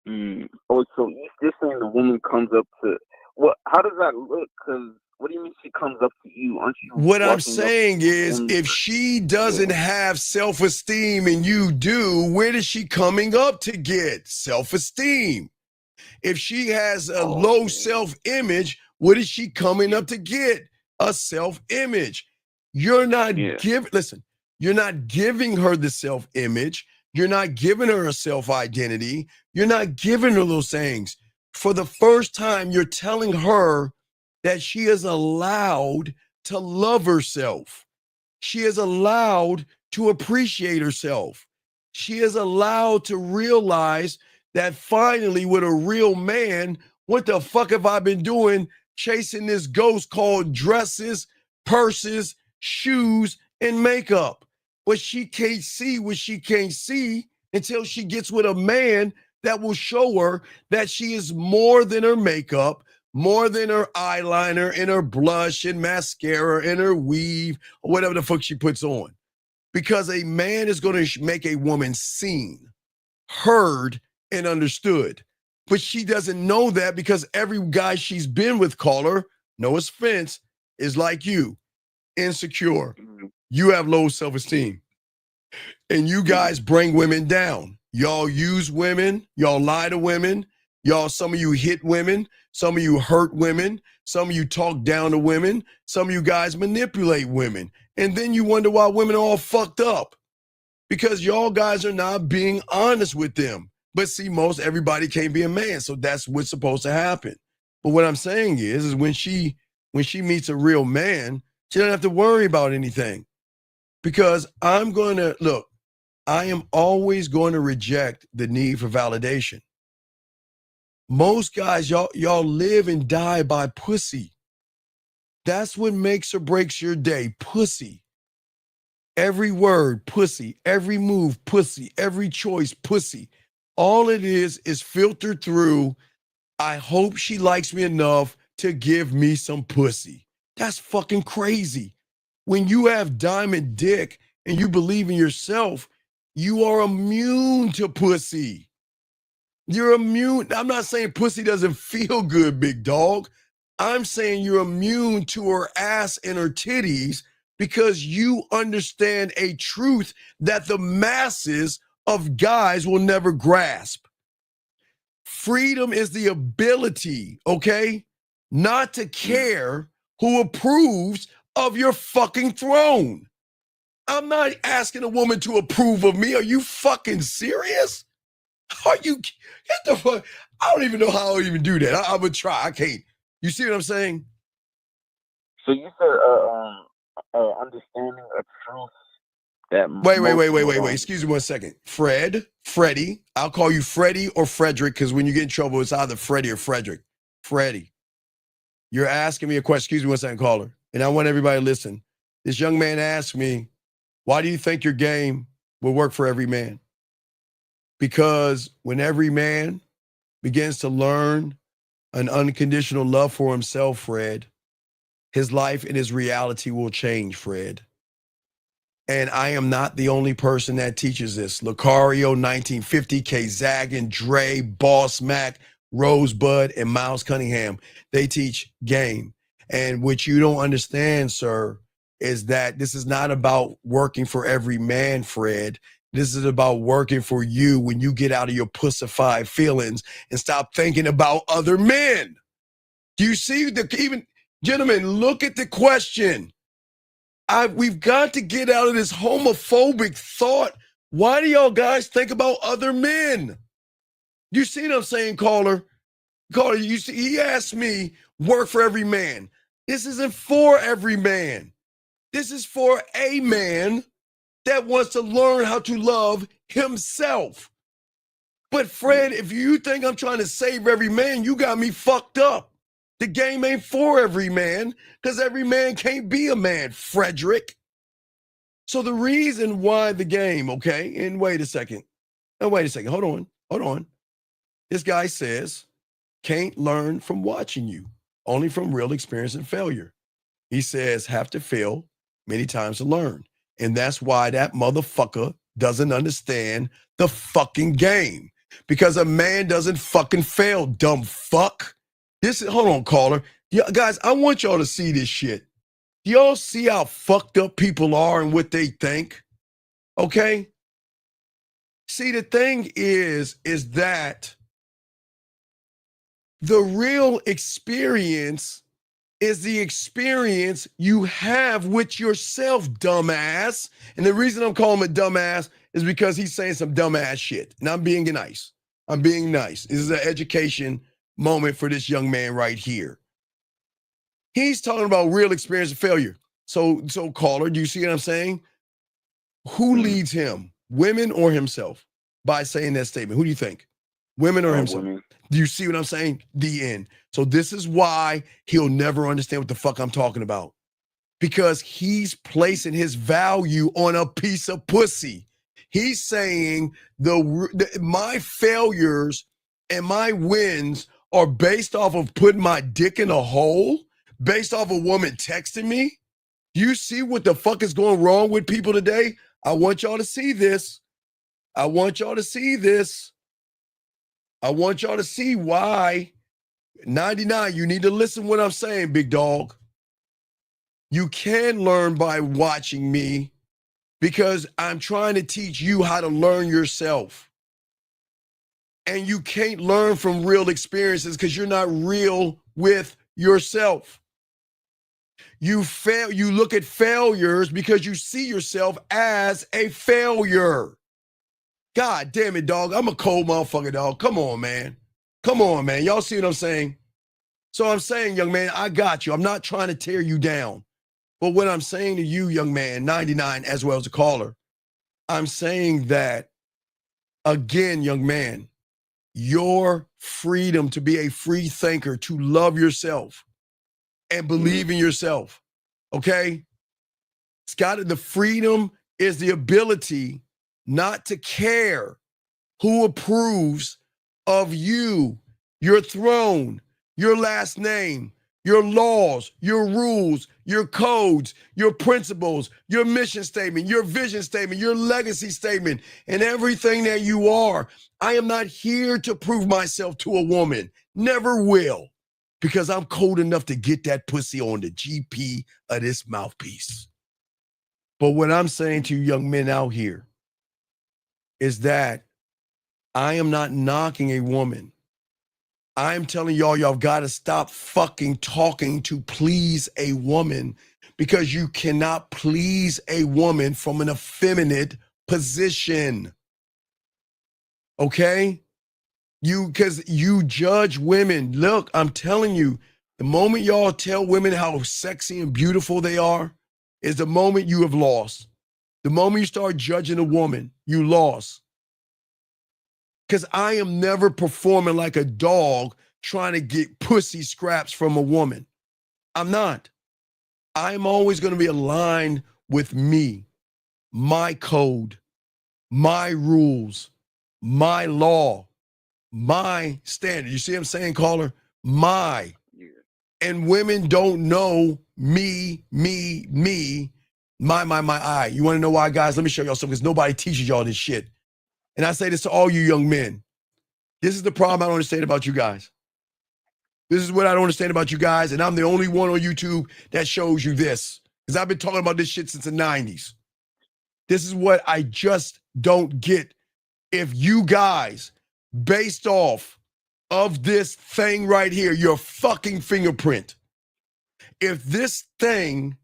Oh, so you're saying the woman comes up to, what? How does that look? Because what do you mean she comes up to you? Aren't you? What I'm saying is, if she doesn't have self-esteem and you do, where is she coming up to get? Self-esteem. If she has a low self-image, what is she coming up to get? A self-image. You're not you're not giving her the self-image. You're not giving her a self-identity. You're not giving her those things. For the first time, you're telling her that she is allowed to love herself. She is allowed to appreciate herself. She is allowed to realize that finally, with a real man, what the fuck have I been doing chasing this ghost called dresses, purses, shoes, and makeup? But she can't see what she can't see until she gets with a man that will show her that she is more than her makeup, more than her eyeliner and her blush and mascara and her weave or whatever the fuck she puts on. Because a man is going to make a woman seen, heard, and understood. But she doesn't know that because every guy she's been with, caller, no offense, is like you, insecure. You have low self-esteem. And you guys bring women down. Y'all use women. Y'all lie to women. Some of you hit women. Some of you hurt women. Some of you talk down to women. Some of you guys manipulate women. And then you wonder why women are all fucked up. Because y'all guys are not being honest with them. But see, most everybody can't be a man. So that's what's supposed to happen. But what I'm saying is when she meets a real man, she doesn't have to worry about anything. Because I am always going to reject the need for validation. Most guys, y'all live and die by pussy. That's what makes or breaks your day, pussy. Every word, pussy. Every move, pussy. Every choice, pussy. All it is filtered through, I hope she likes me enough to give me some pussy. That's fucking crazy. When you have diamond dick and you believe in yourself, you are immune to pussy. You're immune. I'm not saying pussy doesn't feel good, big dog. I'm saying you're immune to her ass and her titties because you understand a truth that the masses of guys will never grasp. Freedom is the ability, okay, not to care who approves of your fucking throne. I'm not asking a woman to approve of me. Are you fucking serious? Are you, get the fuck? I don't even know how I'll even do that. I would try. I can't. You see what I'm saying? So you said understanding a truth that Wait. Excuse me 1 second. Freddie. I'll call you Freddie or Frederick because when you get in trouble, it's either Freddie or Frederick. Freddie, you're asking me a question. Excuse me 1 second, caller. And I want everybody to listen. This young man asked me, why do you think your game will work for every man? Because when every man begins to learn an unconditional love for himself, Fred, his life and his reality will change, Fred. And I am not the only person that teaches this. Lucario, 1950, K. Zagan, Dre, Boss Mac, Rosebud, and Miles Cunningham. They teach game. And what you don't understand, sir, is that this is not about working for every man, Fred. This is about working for you when you get out of your pussified feelings and stop thinking about other men. Do you see gentlemen, look at the question. We've got to get out of this homophobic thought. Why do y'all guys think about other men? You see what I'm saying, caller? Caller, you see, he asked me, work for every man. This isn't for every man. This is for a man that wants to learn how to love himself. But Fred, if you think I'm trying to save every man, you got me fucked up. The game ain't for every man because every man can't be a man, Frederick. So the reason why the game, okay, and wait a second. Hold on. This guy says, can't learn from watching you, only from real experience and failure. He says, have to fail many times to learn. And that's why that motherfucker doesn't understand the fucking game. Because a man doesn't fucking fail, dumb fuck. Hold on, caller. Yeah, guys, I want y'all to see this shit. Do y'all see how fucked up people are and what they think? Okay? See, the thing is that the real experience is the experience you have with yourself, dumbass. And the reason I'm calling him a dumbass is because he's saying some dumbass shit. And I'm being nice. This is an education moment for this young man right here. He's talking about real experience of failure. So caller, do you see what I'm saying? Who leads him? Women or himself by saying that statement? Who do you think? Women or himself? Women. Do you see what I'm saying? The end. So this is why he'll never understand what the fuck I'm talking about. Because he's placing his value on a piece of pussy. He's saying my failures and my wins are based off of putting my dick in a hole, based off a woman texting me. Do you see what the fuck is going wrong with people today? I want y'all to see this. I want y'all to see this. I want y'all to see why. 99, you need to listen what I'm saying, big dog. You can learn by watching me because I'm trying to teach you how to learn yourself. And you can't learn from real experiences because you're not real with yourself. You look at failures because you see yourself as a failure. God damn it, dog. I'm a cold motherfucker, dog. Come on, man. Come on, man. Y'all see what I'm saying? So I'm saying, young man, I got you. I'm not trying to tear you down. But what I'm saying to you, young man, 99, as well as a caller, I'm saying that, again, young man, your freedom to be a free thinker, to love yourself and believe in yourself, okay? The freedom is the ability not to care who approves of you, your throne, your last name, your laws, your rules, your codes, your principles, your mission statement, your vision statement, your legacy statement, and everything that you are. I am not here to prove myself to a woman. Never will. Because I'm cold enough to get that pussy on the GP of this mouthpiece. But what I'm saying to you young men out here is that I am not knocking a woman. I'm telling y'all got to stop fucking talking to please a woman because you cannot please a woman from an effeminate position. Okay? Because you judge women. Look, I'm telling you, the moment y'all tell women how sexy and beautiful they are is the moment you have lost. The moment you start judging a woman, you lost. Because I am never performing like a dog trying to get pussy scraps from a woman. I'm not. I'm always going to be aligned with me, my code, my rules, my law, my standard. You see what I'm saying, caller? My. And women don't know me, my, I. You want to know why, guys? Let me show y'all something, because nobody teaches y'all this shit. And I say this to all you young men. This is the problem I don't understand about you guys. This is what I don't understand about you guys, and I'm the only one on YouTube that shows you this, because I've been talking about this shit since the 90s. This is what I just don't get. If you guys, based off of this thing right here, your fucking fingerprint, if this thing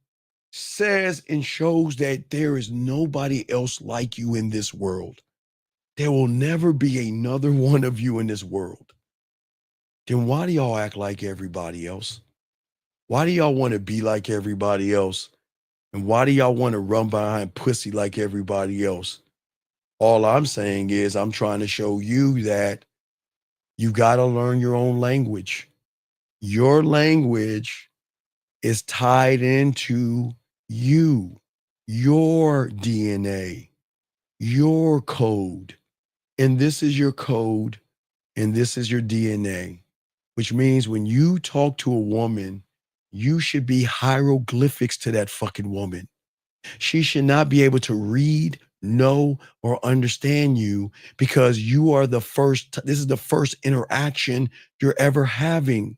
says and shows that there is nobody else like you in this world, there will never be another one of you in this world, then why do y'all act like everybody else? Why do y'all want to be like everybody else? And why do y'all want to run behind pussy like everybody else? All I'm saying is I'm trying to show you that you got to learn your own language. Your language is tied into you, your DNA, your code. And this is your code, and this is your DNA, which means when you talk to a woman, you should be hieroglyphics to that fucking woman. She should not be able to read, know, or understand you because you are the first, this is the first interaction you're ever having.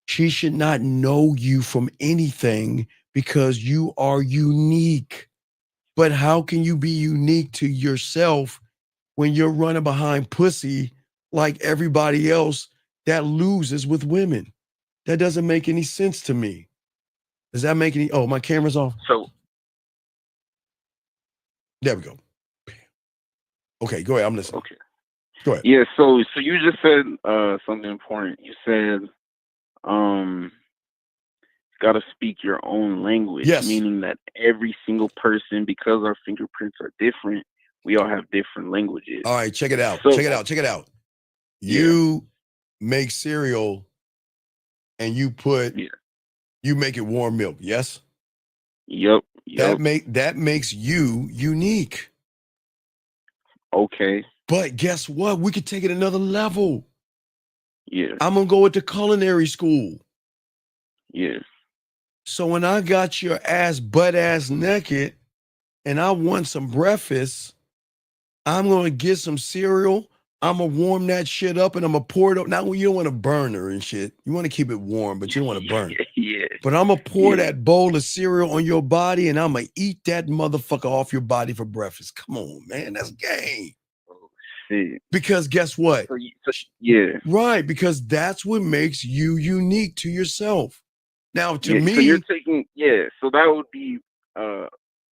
She should not know you from anything because you are unique. But how can you be unique to yourself when you're running behind pussy like everybody else that loses with women? That doesn't make any sense to me. Does that make any, oh, my camera's off. So there we go. Okay, go ahead. I'm listening. Okay. Go ahead. Yeah, so you just said something important. You said got to speak your own language, yes. Meaning that every single person, because our fingerprints are different, we all have different languages. All right, check it out. So- check it out. You make cereal and you make it warm milk, yes? Yep. That makes you unique. Okay. But guess what? We could take it another level. Yeah. I'm gonna go into culinary school. Yeah. So when I got your ass butt ass naked and I want some breakfast, I'm gonna get some cereal. I'm gonna warm that shit up and I'm gonna pour it up. Now you don't want to burn her and shit. You want to keep it warm, but you don't want to burn it. Yeah. But I'm gonna pour that bowl of cereal on your body and I'm gonna eat that motherfucker off your body for breakfast. Come on, man. That's game. Shit. Because guess what? Yeah. Right, because that's what makes you unique to yourself. Now, to me, so you're taking so that would be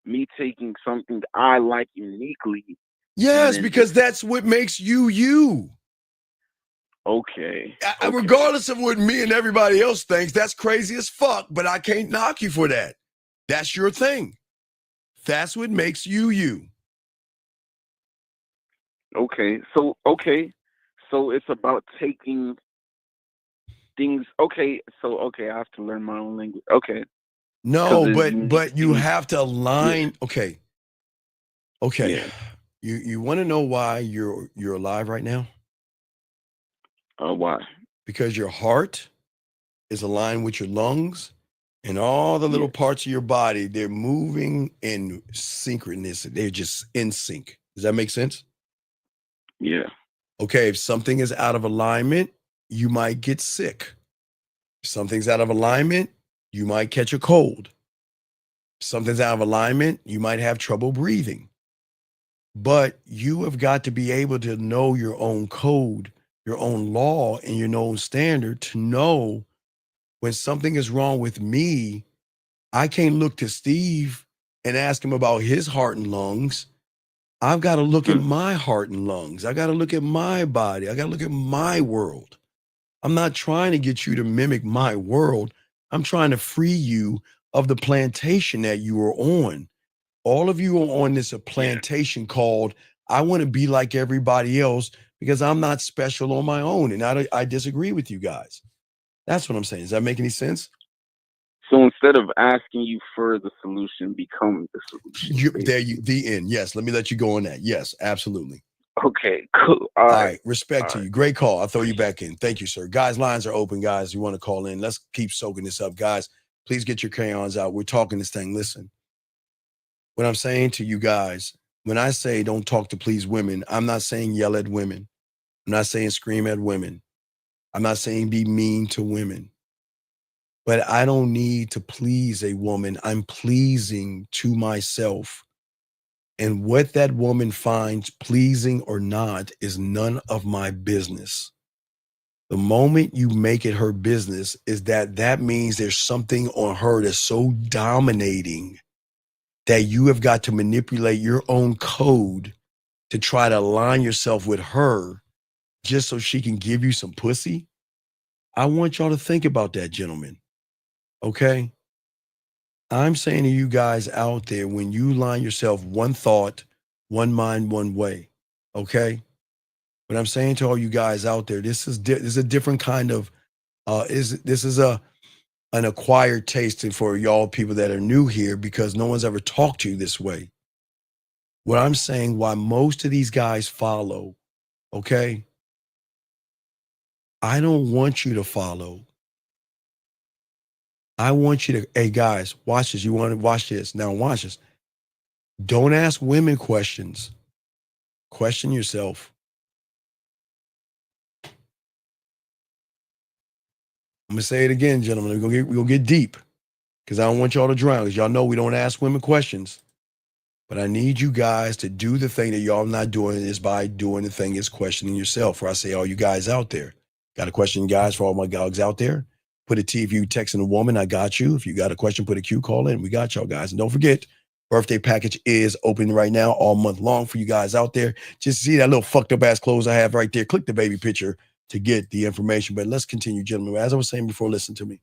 me taking something that I like uniquely. yes, because that's what makes you you. Okay. Regardless of what me and everybody else thinks, that's crazy as fuck, but I can't knock you for that. That's your thing. That's what makes you you. Okay. So it's about taking things. Okay. So I have to learn my own language. Okay. No, but you have to align. Yeah. Okay. Yeah. You want to know why you're alive right now? Why? Because your heart is aligned with your lungs and all the little parts of your body, they're moving in synchronicity. They're just in sync. Does that make sense? Yeah. Okay, if something is out of alignment, you might get sick. If something's out of alignment, you might catch a cold. If something's out of alignment, you might have trouble breathing. But you have got to be able to know your own code, your own law, and your own standard to know when something is wrong with me. I can't look to Steve and ask him about his heart and lungs. I've got to look at my heart and lungs. I got to look at my body. I got to look at my world. I'm not trying to get you to mimic my world. I'm trying to free you of the plantation that you are on. All of you are on this plantation called, I want to be like everybody else because I'm not special on my own. And I disagree with you guys. That's what I'm saying. Does that make any sense? So instead of asking you for the solution, become the solution. The end. Yes. Let me let you go on that. Yes, absolutely. Okay, cool. All right. Respect to you. Great call. I'll throw you back in. Thank you, sir. Guys, lines are open, guys. You want to call in. Let's keep soaking this up. Guys, please get your crayons out. We're talking this thing. Listen, what I'm saying to you guys, when I say don't talk to please women, I'm not saying yell at women. I'm not saying scream at women. I'm not saying be mean to women. But I don't need to please a woman. I'm pleasing to myself. And what that woman finds pleasing or not is none of my business. The moment you make it her business is that means there's something on her that's so dominating that you have got to manipulate your own code to try to align yourself with her just so she can give you some pussy. I want y'all to think about that, gentlemen. Okay? I'm saying to you guys out there, when you line yourself one thought, one mind, one way, okay? But I'm saying to all you guys out there, this is a different kind of, this is an acquired taste for y'all people that are new here because no one's ever talked to you this way. What I'm saying, why most of these guys follow, okay? I don't want you to follow. I want you to, hey guys, watch this. You want to watch this? Now watch this. Don't ask women questions. Question yourself. I'm going to say it again, gentlemen. We're going to get deep because I don't want y'all to drown because y'all know we don't ask women questions. But I need you guys to do the thing that y'all not doing is by doing the thing is questioning yourself. Or I say all you guys out there. Got a question, guys, for all my dogs out there? Put a T if you texting a woman, I got you. If you got a question, put a Q, call in. We got y'all, guys. And don't forget, birthday package is open right now all month long for you guys out there. Just see that little fucked up ass clothes I have right there. Click the baby picture to get the information. But let's continue, gentlemen. As I was saying before, listen to me.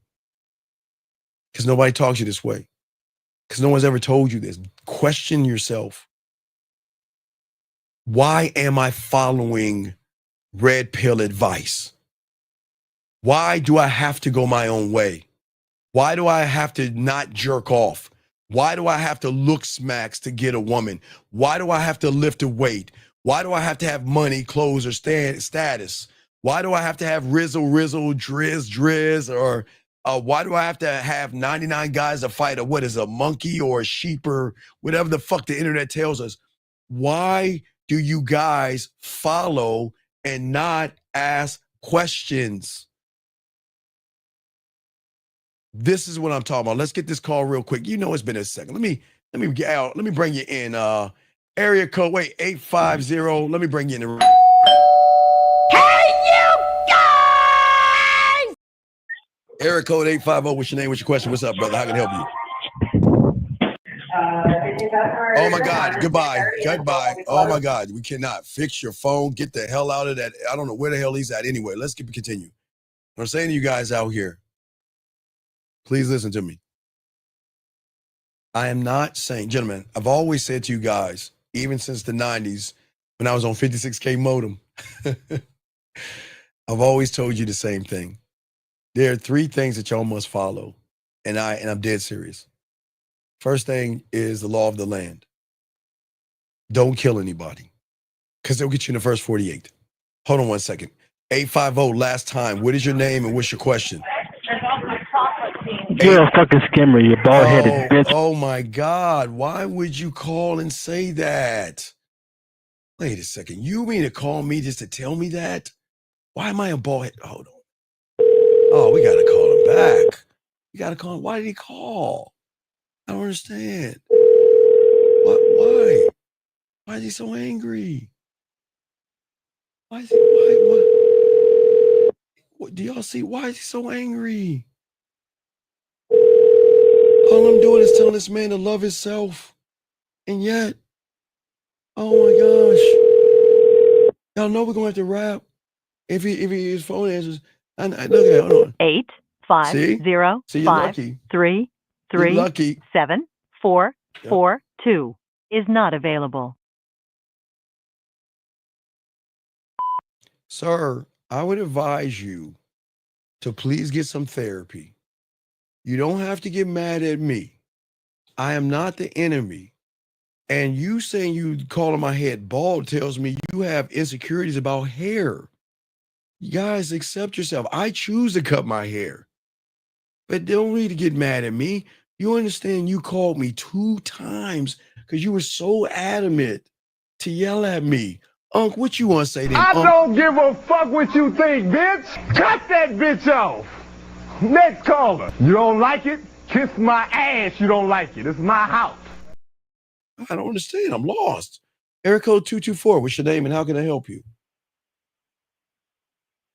Because nobody talks you this way. Because no one's ever told you this. Question yourself. Why am I following red pill advice? Why do I have to go my own way? Why do I have to not jerk off? Why do I have to look smacks to get a woman? Why do I have to lift a weight? Why do I have to have money, clothes, or status? Why do I have to have rizzle, drizz, or why do I have to have 99 guys to fight a monkey or a sheep or whatever the fuck the internet tells us? Why do you guys follow and not ask questions? This is what I'm talking about. Let's get this call real quick. You know it's been a second. Let me get out. Let me bring you in. Area code 850. Let me bring you in. Hey, you guys! Area code 850. What's your name? What's your question? What's up, brother? How can I help you? Oh my God. Goodbye. Oh my God. We cannot fix your phone. Get the hell out of that. I don't know where the hell he's at anyway. Let's continue. What I'm saying to you guys out here, please listen to me. I am not saying, gentlemen, I've always said to you guys, even since the 90s, when I was on 56K modem, I've always told you the same thing. There are 3 things that y'all must follow, and I'm dead serious. First thing is the law of the land. Don't kill anybody, because they'll get you in the first 48. Hold on one second. 850, last time. What is your name and what's your question? You're a fucking scammer, you bald-headed bitch. Oh my God. Why would you call and say that? Wait a second. You mean to call me just to tell me that? Why am I a bald-head? Hold on. Oh, we got to call him back. We got to call him. Why did he call? I don't understand. Why? Why is he so angry? Why? What do y'all see? Why is he so angry? All I'm doing is telling this man to love himself. And yet, oh my gosh. Y'all know we're going to have to wrap. If his phone answers, look at it, hold on. 8 5 0 See, you're 5 lucky. 3 You're 3 lucky. 7 4 Yep. 4 2 is not available. Sir, I would advise you to please get some therapy. You don't have to get mad at me. I am not the enemy. And you saying you calling my head bald tells me you have insecurities about hair. You guys, accept yourself. I choose to cut my hair. But don't need to get mad at me. You understand you called me 2 times because you were so adamant to yell at me. Unc, what you want to say to him? I Unc? don't give a fuck what you think, bitch. Cut that bitch off. Next caller. You don't like it? Kiss my ass. You don't like it. It's my house. I don't understand. I'm lost. Area code 224. What's your name and how can I help you?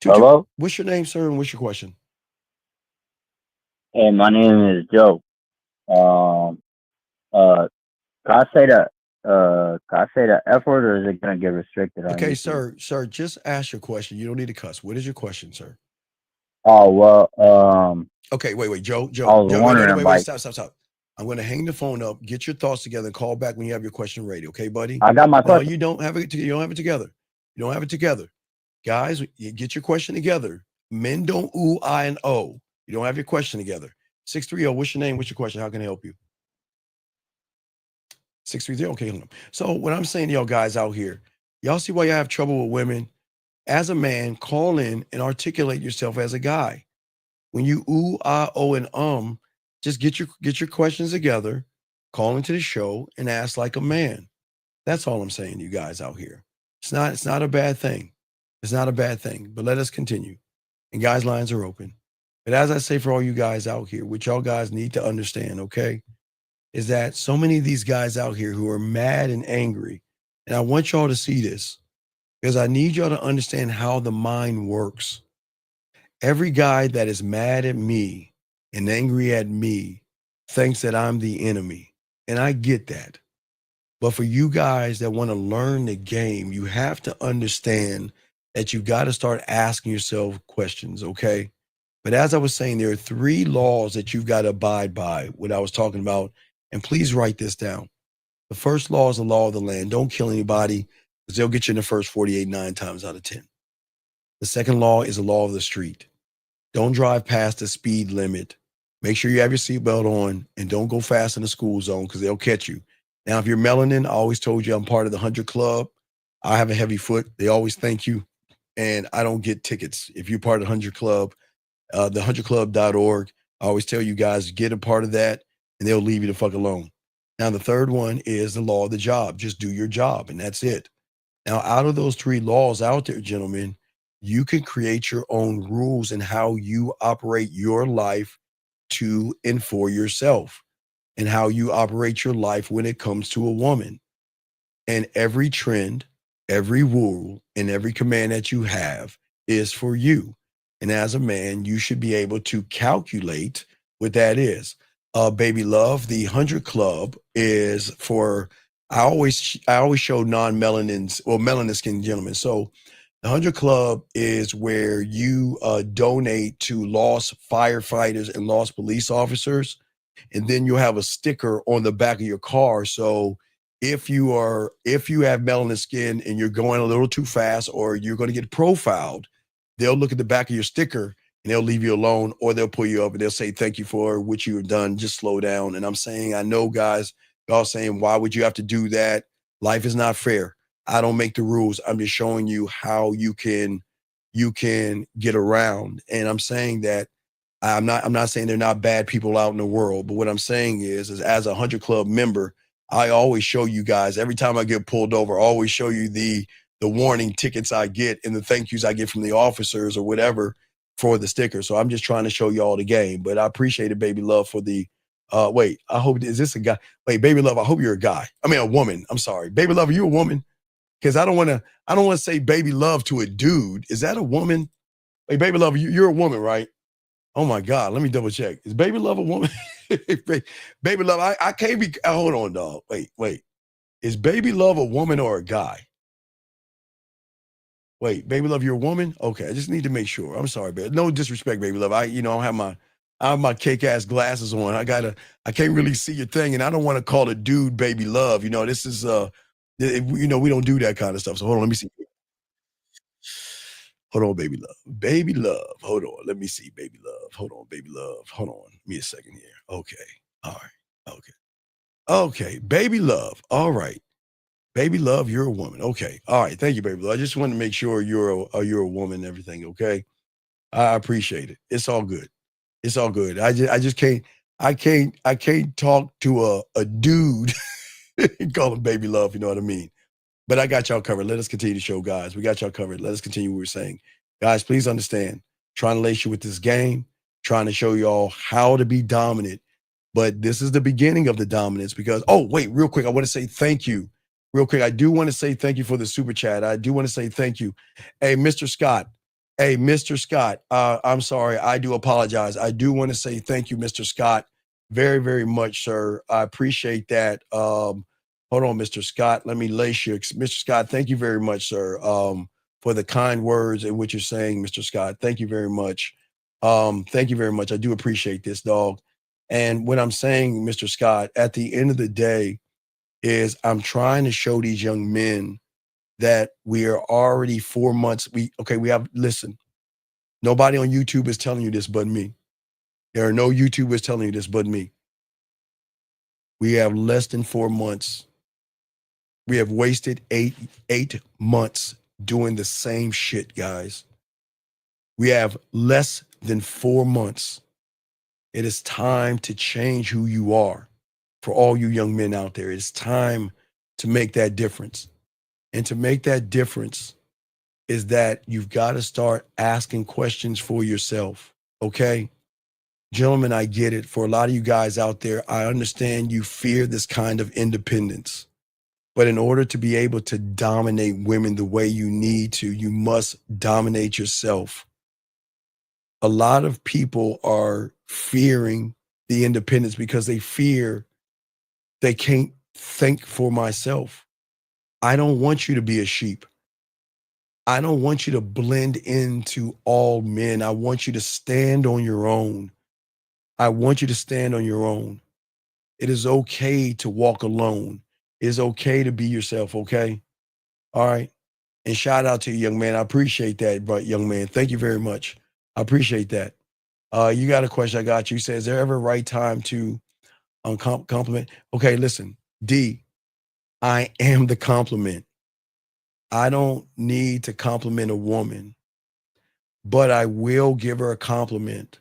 Hello? What's your name, sir, and what's your question? Hey, my name is Joe. Can I say the F word, or is it gonna get restricted on Okay, YouTube? sir, just ask your question. You don't need to cuss. What is your question, sir? Oh well, Okay, wait, Joe, I was wondering, wait, like, stop. I'm going to hang the phone up, get your thoughts together, and call back when you have your question ready, okay, buddy? I got my question. No, you don't have it together. You don't have it together. Guys, you get your question together. Men don't ooh, I, and oh. You don't have your question together. 630, what's your name? What's your question? How can I help you? 630, okay, hold on. So what I'm saying to y'all guys out here, y'all see why you have trouble with women? As a man, call in and articulate yourself as a guy. When you ooh, ah, oh, and just get your questions together, call into the show, and ask like a man. That's all I'm saying to you guys out here. It's not a bad thing. It's not a bad thing. But let us continue. And guys, lines are open. But as I say for all you guys out here, what y'all guys need to understand, okay, is that so many of these guys out here who are mad and angry, and I want y'all to see this because I need y'all to understand how the mind works. Every guy that is mad at me and angry at me thinks that I'm the enemy. And I get that. But for you guys that want to learn the game, you have to understand that you got to start asking yourself questions, okay? But as I was saying, there are 3 laws that you've got to abide by, what I was talking about. And please write this down. The first law is the law of the land. Don't kill anybody. because they'll get you in the first 48 9 times out of 10. The second law is the law of the street. Don't drive past the speed limit. Make sure you have your seatbelt on and don't go fast in the school zone because they'll catch you. Now, if you're melanin, I always told you I'm part of the 100 Club. I have a heavy foot. They always thank you. And I don't get tickets. If you're part of the 100 Club, the 100club.org, I always tell you guys, get a part of that and they'll leave you the fuck alone. Now, the third one is the law of the job. Just do your job and that's it. Now, out of those 3 laws out there, gentlemen, you can create your own rules and how you operate your life to and for yourself and how you operate your life when it comes to a woman. And every trend, every rule, and every command that you have is for you. And as a man, you should be able to calculate what that is. Baby love, the 100 Club is for, I always show non-melanins or melanin skinned gentlemen. So the 100 Club is where you donate to lost firefighters and lost police officers. And then you'll have a sticker on the back of your car. So if you have melanin skin and you're going a little too fast or you're going to get profiled, they'll look at the back of your sticker and they'll leave you alone, or they'll pull you up and they'll say, thank you for what you've done. Just slow down. And I'm saying, I know guys, y'all saying, why would you have to do that? Life is not fair. I don't make the rules. I'm just showing you how you can get around. And I'm saying that I'm not saying they're not bad people out in the world, but what I'm saying is as a 100 Club member, I always show you guys, every time I get pulled over, I always show you the warning tickets I get and the thank yous I get from the officers or whatever for the sticker. So I'm just trying to show you all the game, but I appreciate it, baby love, for the, wait, I hope, is this a guy? Wait, baby love, I hope you're a guy. I mean, a woman. I'm sorry. Baby love, are you a woman? Because I don't want to say baby love to a dude. Is that a woman? Wait, baby love, you're a woman, right? Oh my God, let me double check. Is baby love a woman? Baby love, I can't be, hold on, dog. Wait. Is baby love a woman or a guy? Wait, baby love, you're a woman? Okay, I just need to make sure. I'm sorry, baby. No disrespect, baby love. I have my cake ass glasses on. I can't really see your thing, and I don't want to call a dude baby love. You know, this is we don't do that kind of stuff. So hold on, let me see. Hold on, baby love. Baby love. Hold on. Let me see, baby love. Hold on, baby love. Hold on. Give me a second here. Okay. All right. Okay. Okay. Baby love. All right. Baby love, you're a woman. Okay. All right. Thank you, baby love. I just wanted to make sure you're a woman and everything. Okay. I appreciate it. It's all good. It's all good. I just can't talk to a dude and call him baby love. You know what I mean? But I got y'all covered. Let us continue to show, guys. We got y'all covered. Let us continue what we're saying. Guys, please understand, trying to lace you with this game, trying to show y'all how to be dominant. But this is the beginning of the dominance because, oh, wait, real quick. I want to say thank you. Real quick. I do want to say thank you for the super chat. I do want to say thank you. Hey, Mr. Scott. I'm sorry. I do apologize. I do want to say thank you, Mr. Scott, very, very much, sir. I appreciate that. Hold on, Mr. Scott. Let me lace you. Mr. Scott, thank you very much, sir, for the kind words in what you're saying, Mr. Scott. Thank you very much. Thank you very much. I do appreciate this, dog. And what I'm saying, Mr. Scott, at the end of the day is I'm trying to show these young men that we are already 4 months. Listen, nobody on YouTube is telling you this but me. There are no YouTubers telling you this but me. We have less than 4 months. We have wasted eight months doing the same shit, guys. We have less than 4 months. It is time to change who you are. For all you young men out there, it's time to make that difference. And to make that difference is that you've got to start asking questions for yourself, okay? Gentlemen, I get it. For a lot of you guys out there, I understand you fear this kind of independence. But in order to be able to dominate women the way you need to, you must dominate yourself. A lot of people are fearing the independence because they fear they can't think for myself. I don't want you to be a sheep. I don't want you to blend into all men. I want you to stand on your own. I want you to stand on your own. It is okay to walk alone. It is okay to be yourself, okay? All right. And shout out to you, young man. I appreciate that, but young man. Thank you very much. I appreciate that. You got a question I got you. Says, is there ever a right time to compliment? Okay, listen, D, I am the compliment. I don't need to compliment a woman, but I will give her a compliment.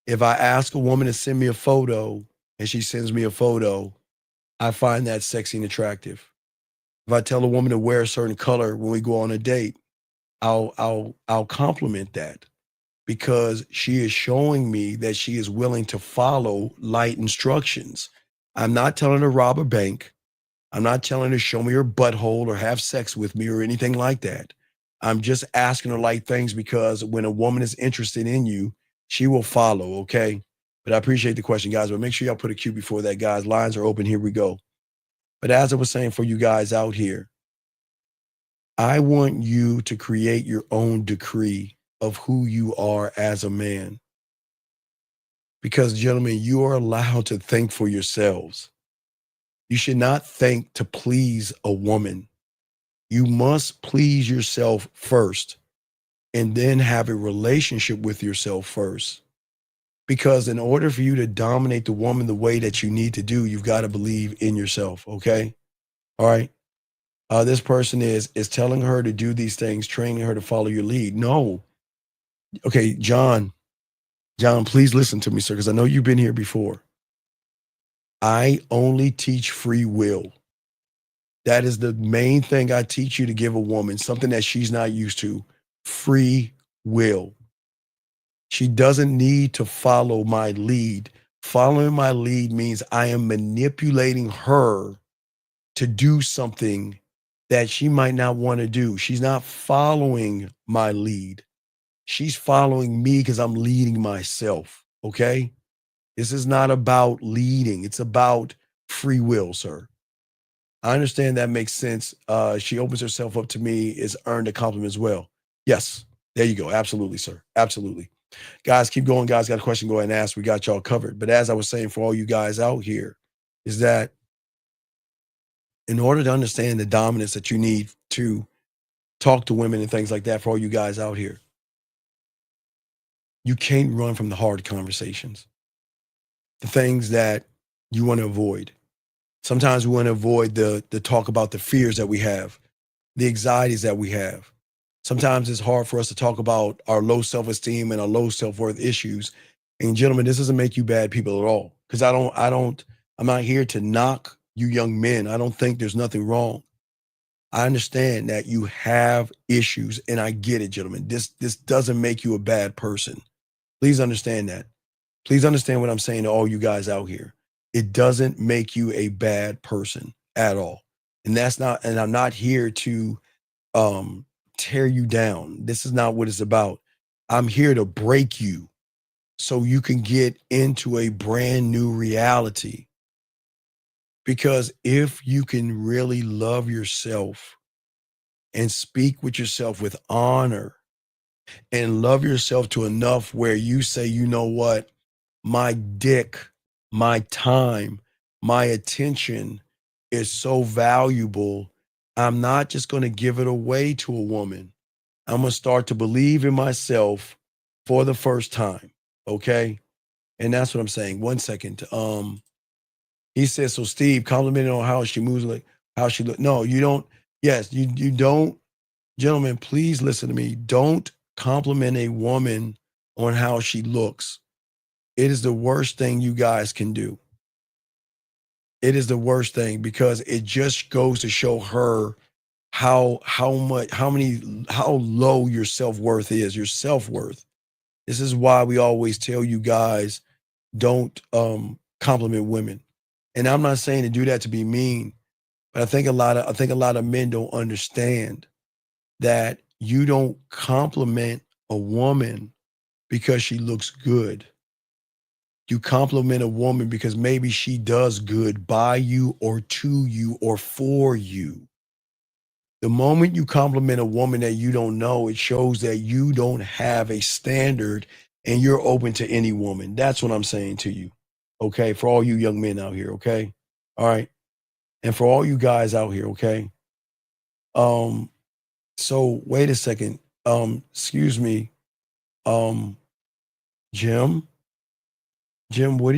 If I ask a woman to send me a photo and she sends me a photo, I find that sexy and attractive. If I tell a woman to wear a certain color when we go on a date, I'll compliment that because she is showing me that she is willing to follow light instructions. I'm not telling her to rob a bank. I'm not telling her to show me her butthole or have sex with me or anything like that. I'm just asking her light things because when a woman is interested in you, she will follow, okay? But I appreciate the question, guys. But make sure y'all put a Q before that, guys. Lines are open. Here we go. But as I was saying for you guys out here, I want you to create your own decree of who you are as a man. Because, gentlemen, you are allowed to think for yourselves. You should not think to please a woman. You must please yourself first and then have a relationship with yourself first. Because in order for you to dominate the woman the way that you need to do, you've got to believe in yourself, okay? All right? This person is telling her to do these things, training her to follow your lead. No. Okay, John, please listen to me, sir, because I know you've been here before. I only teach free will. That is the main thing I teach you to give a woman, something that she's not used to, free will. She doesn't need to follow my lead. Following my lead means I am manipulating her to do something that she might not want to do. She's not following my lead. She's following me because I'm leading myself, okay? This is not about leading. It's about free will, sir. I understand that makes sense. She opens herself up to me, is earned a compliment as well. Yes, there you go. Absolutely, sir. Absolutely. Guys, keep going. Guys, got a question, go ahead and ask. We got y'all covered. But as I was saying for all you guys out here, is that in order to understand the dominance that you need to talk to women and things like that for all you guys out here, you can't run from the hard conversations, the things that you want to avoid. Sometimes we want to avoid the talk about the fears that we have, the anxieties that we have. Sometimes it's hard for us to talk about our low self-esteem and our low self-worth issues. And gentlemen, this doesn't make you bad people at all. Because I'm not here to knock you young men. I don't think there's nothing wrong. I understand that you have issues, and I get it, gentlemen. This doesn't make you a bad person. Please understand that. Please understand what I'm saying to all you guys out here. It doesn't make you a bad person at all. And I'm not here to tear you down. This is not what it's about. I'm here to break you so you can get into a brand new reality. Because if you can really love yourself and speak with yourself with honor and love yourself to enough where you say, you know what, my dick, my time, my attention is so valuable, I'm not just going to give it away to a woman. I'm going to start to believe in myself for the first time, okay? And that's what I'm saying. 1 second. He says, so Steve, complimenting on how she moves, like how she look. No, you don't. Yes, you don't. Gentlemen, please listen to me. Don't compliment a woman on how she looks. It is the worst thing you guys can do. It is the worst thing because it just goes to show her how low your self-worth is, your self-worth. This is why we always tell you guys, don't compliment women. And I'm not saying to do that to be mean, but I think a lot of men don't understand that you don't compliment a woman because she looks good. You compliment a woman because maybe she does good by you or to you or for you. The moment you compliment a woman that you don't know, it shows that you don't have a standard and you're open to any woman. That's what I'm saying to you. Okay, for all you young men out here, okay? All right. And for all you guys out here, okay? So wait a second. Excuse me. Jim, what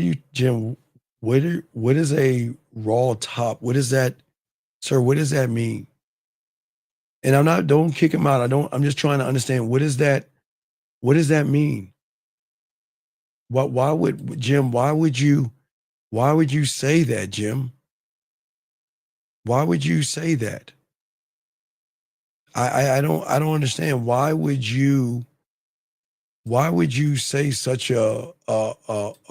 is a raw top? What is that, sir? What does that mean? And don't kick him out. I'm just trying to understand what does that mean? Why would you say that, Jim? Why would you say that? I don't understand. Why would you say such a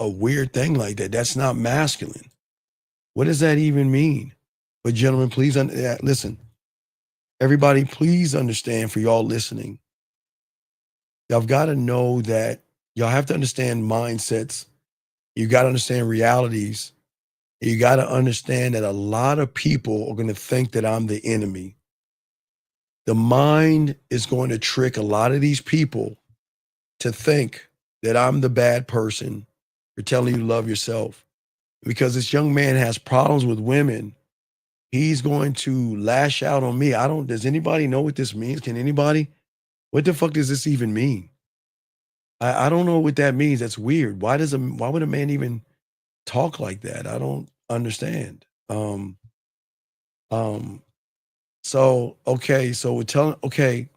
weird thing like that? That's not masculine. What does that even mean? But gentlemen, please listen. Everybody, please understand, for y'all listening, y'all got to know that y'all have to understand mindsets. You got to understand realities. You got to understand that a lot of people are going to think that I'm the enemy. The mind is going to trick a lot of these people to think that I'm the bad person for telling you to love yourself. Because this young man has problems with women, he's going to lash out on me. Does anybody know what this means? Can anybody? What the fuck does this even mean? I don't know what that means. That's weird. Why would a man even talk like that? I don't understand. So we're telling,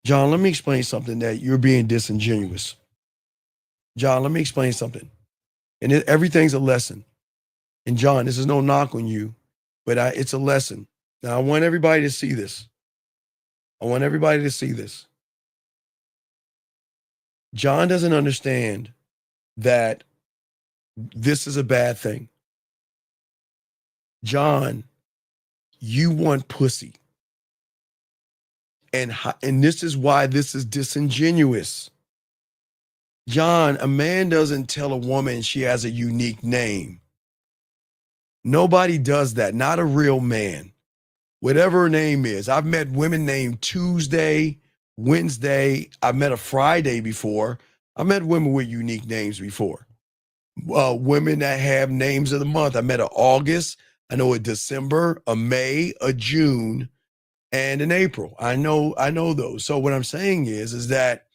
John, let me explain something that you're being disingenuous. John, let me explain something. And everything's a lesson. And John, this is no knock on you, but it's a lesson. Now, I want everybody to see this. John doesn't understand that this is a bad thing. John, you want pussy. And this is why this is disingenuous. John, a man doesn't tell a woman she has a unique name. Nobody does that, not a real man. Whatever her name is. I've met women named Tuesday, Wednesday. I've met a Friday before. I met women with unique names before. Women that have names of the month. I met an August, I know a December, a May, a June, and an April. I know those. So what I'm saying is that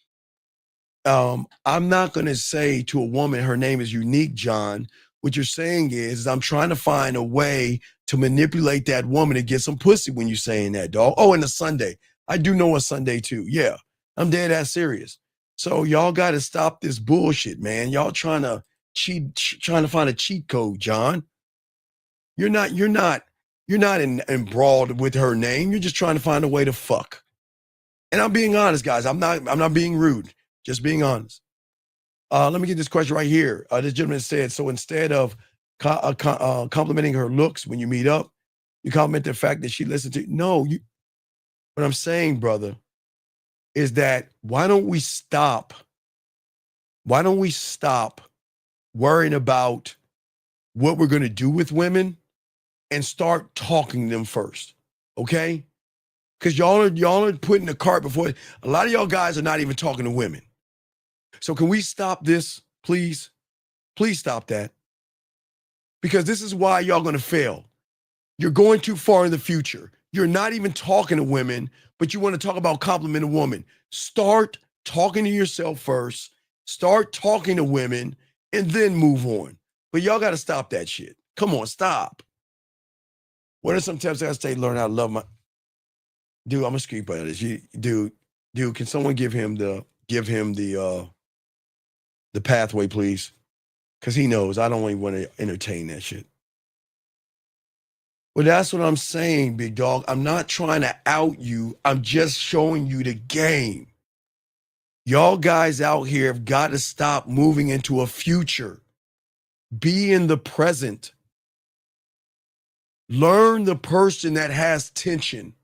I'm not going to say to a woman her name is unique, John. What you're saying is I'm trying to find a way to manipulate that woman to get some pussy when you're saying that, dog. Oh, and a Sunday. I do know a Sunday too. Yeah, I'm dead ass serious. So y'all got to stop this bullshit, man. Y'all trying to find a cheat code, John. You're not embroiled with her name. You're just trying to find a way to fuck. And I'm being honest, guys. I'm not being rude. Just being honest. Let me get this question right here. This gentleman said, so instead of complimenting her looks when you meet up, you compliment the fact that she listened to you. No, what I'm saying, brother, is that why don't we stop worrying about what we're going to do with women and start talking to them first, okay? Because y'all are putting the cart before. A lot of y'all guys are not even talking to women. So can we stop this, please? Please stop that. Because this is why y'all going to fail. You're going too far in the future. You're not even talking to women, but you want to talk about complimenting a woman. Start talking to yourself first. Start talking to women and then move on. But y'all got to stop that shit. Come on, stop. What are some tips I say learn how to love my... Dude, I'm going to speak about this. Dude, can someone give him the pathway, please? Because he knows I don't even want to entertain that shit. Well, that's what I'm saying, big dog. I'm not trying to out you. I'm just showing you the game. Y'all guys out here have got to stop moving into a future. Be in the present. Learn the person that has tension.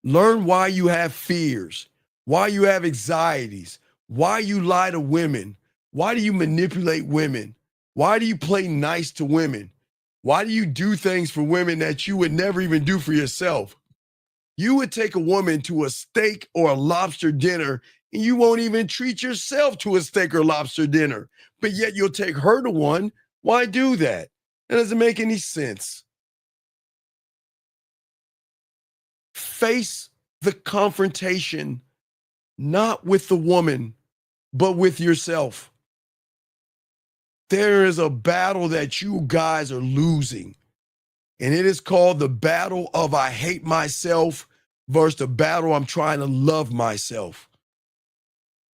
Learn why you have fears, why you have anxieties, why you lie to women. Why do you manipulate women? Why do you play nice to women? Why do you do things for women that you would never even do for yourself? You would take a woman to a steak or a lobster dinner, and you won't even treat yourself to a steak or lobster dinner, but yet you'll take her to one. Why do that? That doesn't make any sense. face the confrontation not with the woman, but with yourself. There is a battle that you guys are losing, and it is called the battle of I hate myself versus the battle I'm trying to love myself.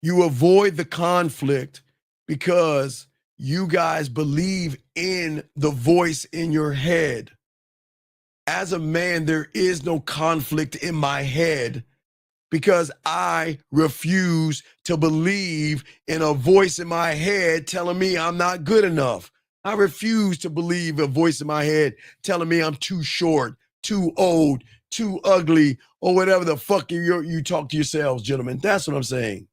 You avoid the conflict because you guys believe in the voice in your head. As a man, there is no conflict in my head because I refuse to believe in a voice in my head telling me I'm not good enough. I refuse to believe a voice in my head telling me I'm too short, too old, too ugly, or whatever the fuck you talk to yourselves, gentlemen. That's what I'm saying.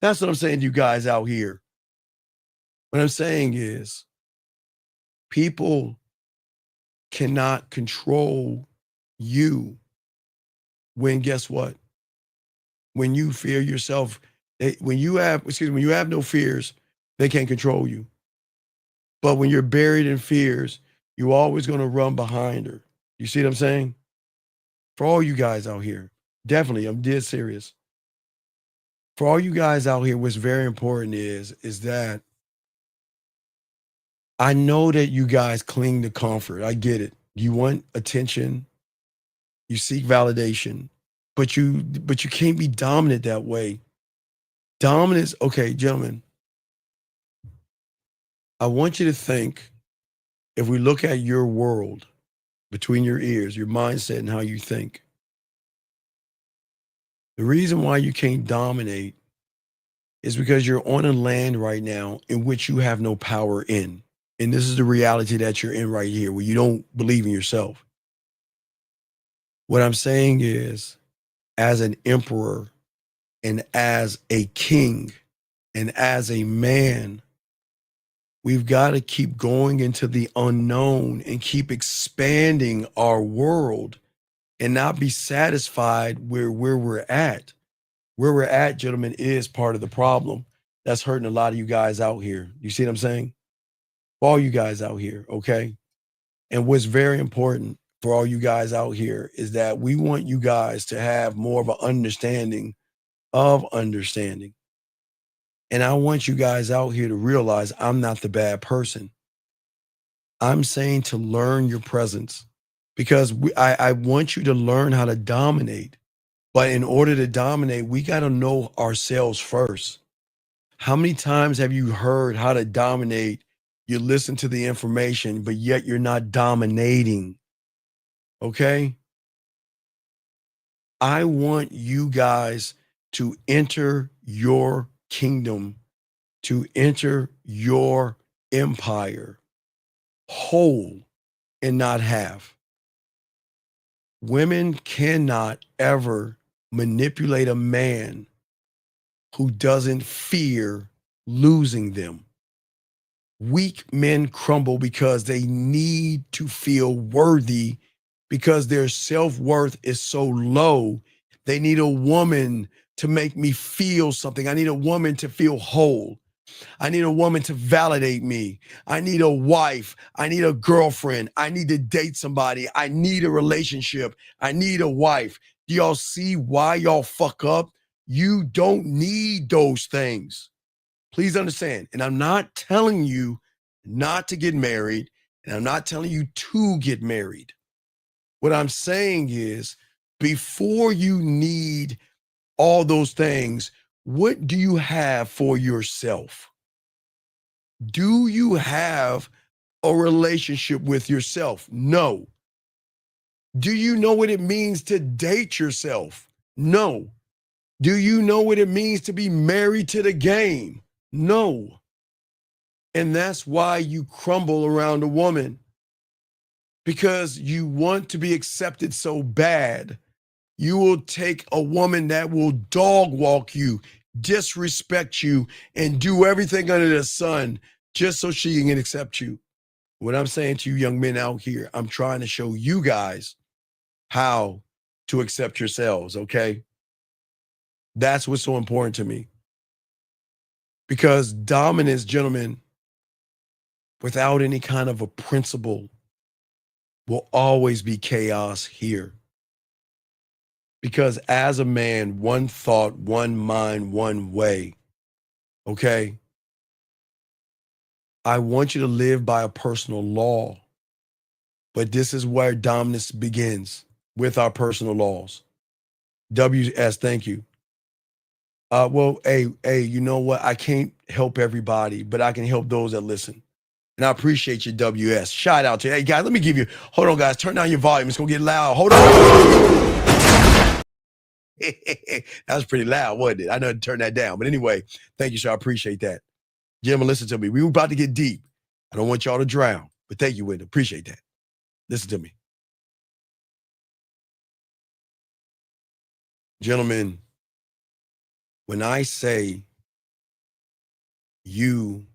That's what I'm saying to you guys out here. What I'm saying is people cannot control you when, guess what? When you fear yourself, when you have no fears, they can't control you. But when you're buried in fears, you're always going to run behind her. You see what I'm saying? For all you guys out here, definitely, I'm dead serious. For all you guys out here, what's very important is that I know that you guys cling to comfort. I get it. You want attention. You seek validation. But you can't be dominant that way. Dominance, okay, gentlemen, I want you to think, if we look at your world between your ears, your mindset and how you think, the reason why you can't dominate is because you're on a land right now in which you have no power in. And this is the reality that you're in right here, where you don't believe in yourself. What I'm saying is, as an emperor and as a king and as a man, we've got to keep going into the unknown and keep expanding our world and not be satisfied where we're at. Where we're at, gentlemen, is part of the problem that's hurting a lot of you guys out here. You see what I'm saying? For all you guys out here, okay? And what's very important for all you guys out here is that we want you guys to have more of an understanding of understanding. And I want you guys out here to realize I'm not the bad person. I'm saying to learn your presence, because I want you to learn how to dominate. But in order to dominate, we got to know ourselves first. How many times have you heard how to dominate? You listen to the information, but yet you're not dominating. Okay? I want you guys to enter your kingdom, to enter your empire whole and not half. Women cannot ever manipulate a man who doesn't fear losing them. Weak men crumble because they need to feel worthy, because their self-worth is so low. They need a woman to make me feel something. I need a woman to feel whole. I need a woman to validate me. I need a wife. I need a girlfriend. I need to date somebody. I need a relationship. I need a wife. Do y'all see why y'all fuck up? You don't need those things. Please understand. And I'm not telling you not to get married, and I'm not telling you to get married. What I'm saying is, before you need all those things, what do you have for yourself? Do you have a relationship with yourself? No. Do you know what it means to date yourself? No. Do you know what it means to be married to the game? No. And that's why you crumble around a woman, because you want to be accepted so bad. You will take a woman that will dog walk you, disrespect you, and do everything under the sun just so she can accept you. What I'm saying to you young men out here, I'm trying to show you guys how to accept yourselves, okay? That's what's so important to me. Because dominance, gentlemen, without any kind of a principle, will always be chaos here. Because as a man, one thought, one mind, one way. Okay? I want you to live by a personal law. But this is where dominance begins, with our personal laws. WS, thank you. Well, hey, you know what? I can't help everybody, but I can help those that listen. And I appreciate your WS. Shout out to you. Hey, guys, let me give you, hold on, guys. Turn down your volume. It's going to get loud. Hold on. That was pretty loud, wasn't it? I know to turn that down. But anyway, thank you, sir. I appreciate that. Gentlemen, listen to me. We were about to get deep. I don't want y'all to drown, but thank you, Wyndham. Appreciate that. Listen to me. Gentlemen, when I say you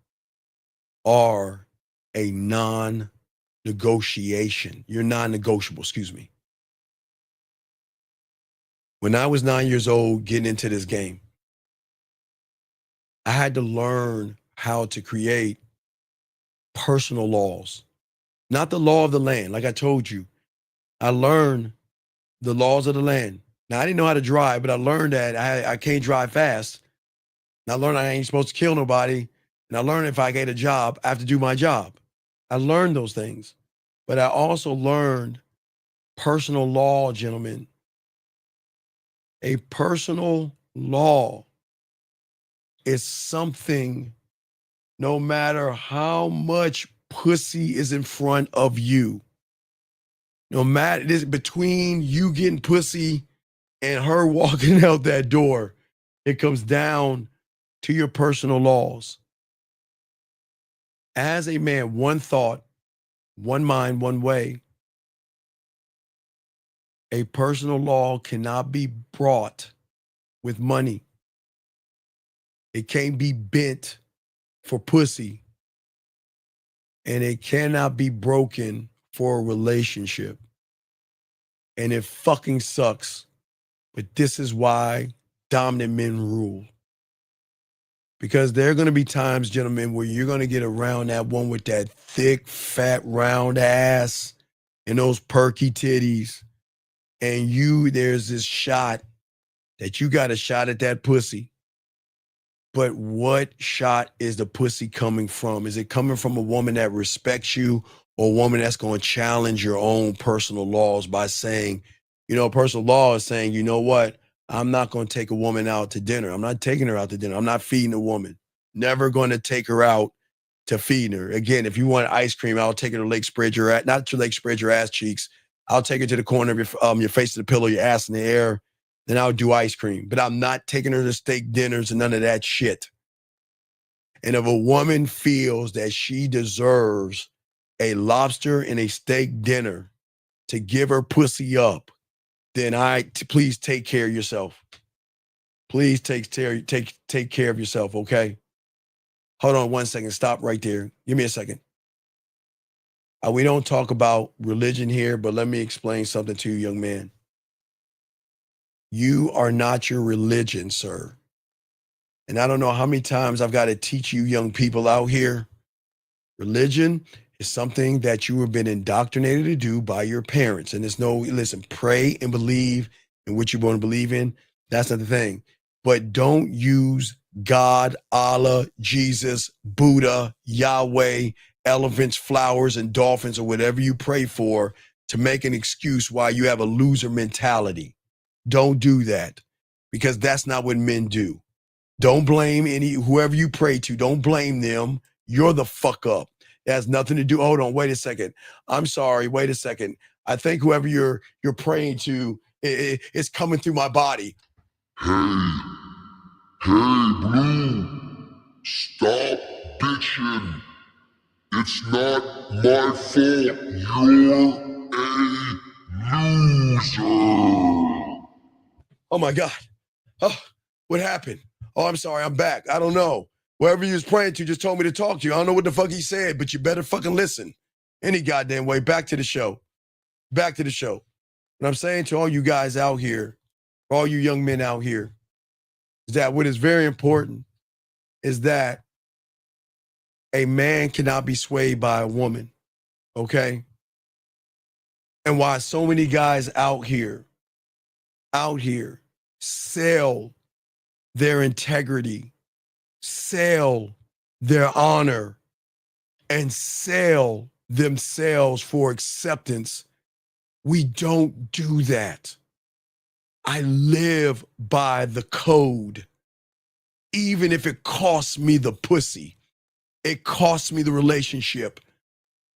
are a non-negotiation, you're non-negotiable, excuse me. When I was 9 years old getting into this game, I had to learn how to create personal laws, not the law of the land. Like I told you, I learned the laws of the land. Now, I didn't know how to drive, but I learned that I can't drive fast. And I learned I ain't supposed to kill nobody. And I learned if I get a job, I have to do my job. I learned those things. But I also learned personal law, gentlemen. A personal law is something, no matter how much pussy is in front of you, no matter it is between you getting pussy and her walking out that door, it comes down to your personal laws. As a man, one thought, one mind, one way. A personal law cannot be brought with money. It can't be bent for pussy. And it cannot be broken for a relationship. And it fucking sucks. But this is why dominant men rule. Because there are going to be times, gentlemen, where you're going to get around that one with that thick, fat, round ass and those perky titties. And there's this shot that you got a shot at that pussy. But what shot is the pussy coming from? Is it coming from a woman that respects you or a woman that's going to challenge your own personal laws by saying, personal law is saying, you know what? I'm not going to take a woman out to dinner. I'm not taking her out to dinner. I'm not feeding a woman. Never going to take her out to feed her. Again, if you want ice cream, I'll take her to Lake Spread Your Ass, not to Lake Spread Your Ass Cheeks. I'll take her to the corner of your face to the pillow, your ass in the air. Then I'll do ice cream. But I'm not taking her to steak dinners and none of that shit. And if a woman feels that she deserves a lobster and a steak dinner to give her pussy up, then please take care of yourself. Please take care of yourself, okay? Hold on 1 second. Stop right there. Give me a second. We don't talk about religion here, but let me explain something to you, young man. You are not your religion, sir. And I don't know how many times I've got to teach you young people out here. Religion is something that you have been indoctrinated to do by your parents. And listen, pray and believe in what you're going to believe in. That's not the thing. But don't use God, Allah, Jesus, Buddha, Yahweh, elephants, flowers, and dolphins, or whatever you pray for to make an excuse why you have a loser mentality. Don't do that, because that's not what men do. Don't blame whoever you pray to. Don't blame them. You're the fuck up. It has nothing to do. Hold on. Wait a second. I'm sorry. Wait a second. I think whoever you're praying to is coming through my body. Hey, Blue, stop bitching. It's not my fault. You're a loser. Oh my God. Oh, what happened? Oh, I'm sorry. I'm back. I don't know. Whoever you was praying to just told me to talk to you. I don't know what the fuck he said, but you better fucking listen. Any goddamn way. Back to the show. Back to the show. What I'm saying to all you guys out here, all you young men out here, is that what is very important is that a man cannot be swayed by a woman, okay? And why so many guys out here, out here sell their integrity, sell their honor, and sell themselves for acceptance. We don't do that. I live by the code. Even if it costs me the pussy, it costs me the relationship,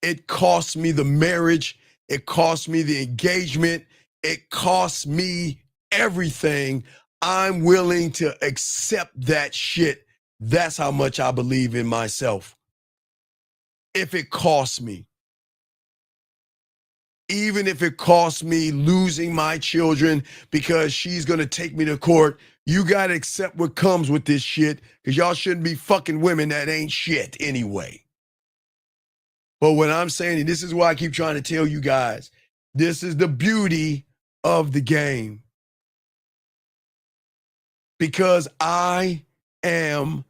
it costs me the marriage, it costs me the engagement, it costs me everything. I'm willing to accept that shit. That's how much I believe in myself. If it costs me. Even if it costs me losing my children because she's going to take me to court, you got to accept what comes with this shit because y'all shouldn't be fucking women that ain't shit anyway. But what I'm saying, and this is why I keep trying to tell you guys, this is the beauty of the game. Because I am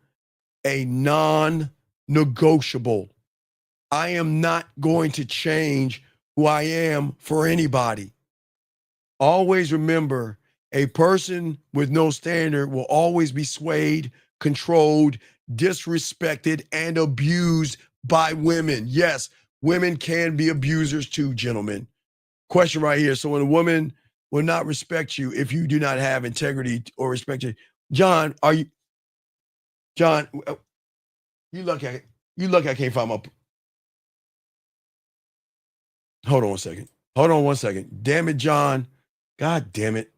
a non-negotiable. I am not going to change who I am for anybody. Always remember, a person with no standard will always be swayed, controlled, disrespected, and abused by women. Yes, women can be abusers too, gentlemen. Question right here. So when a woman will not respect you if you do not have integrity or respect you, John, you lucky I can't find my. Hold on 1 second. Hold on 1 second. Damn it, John. God damn it.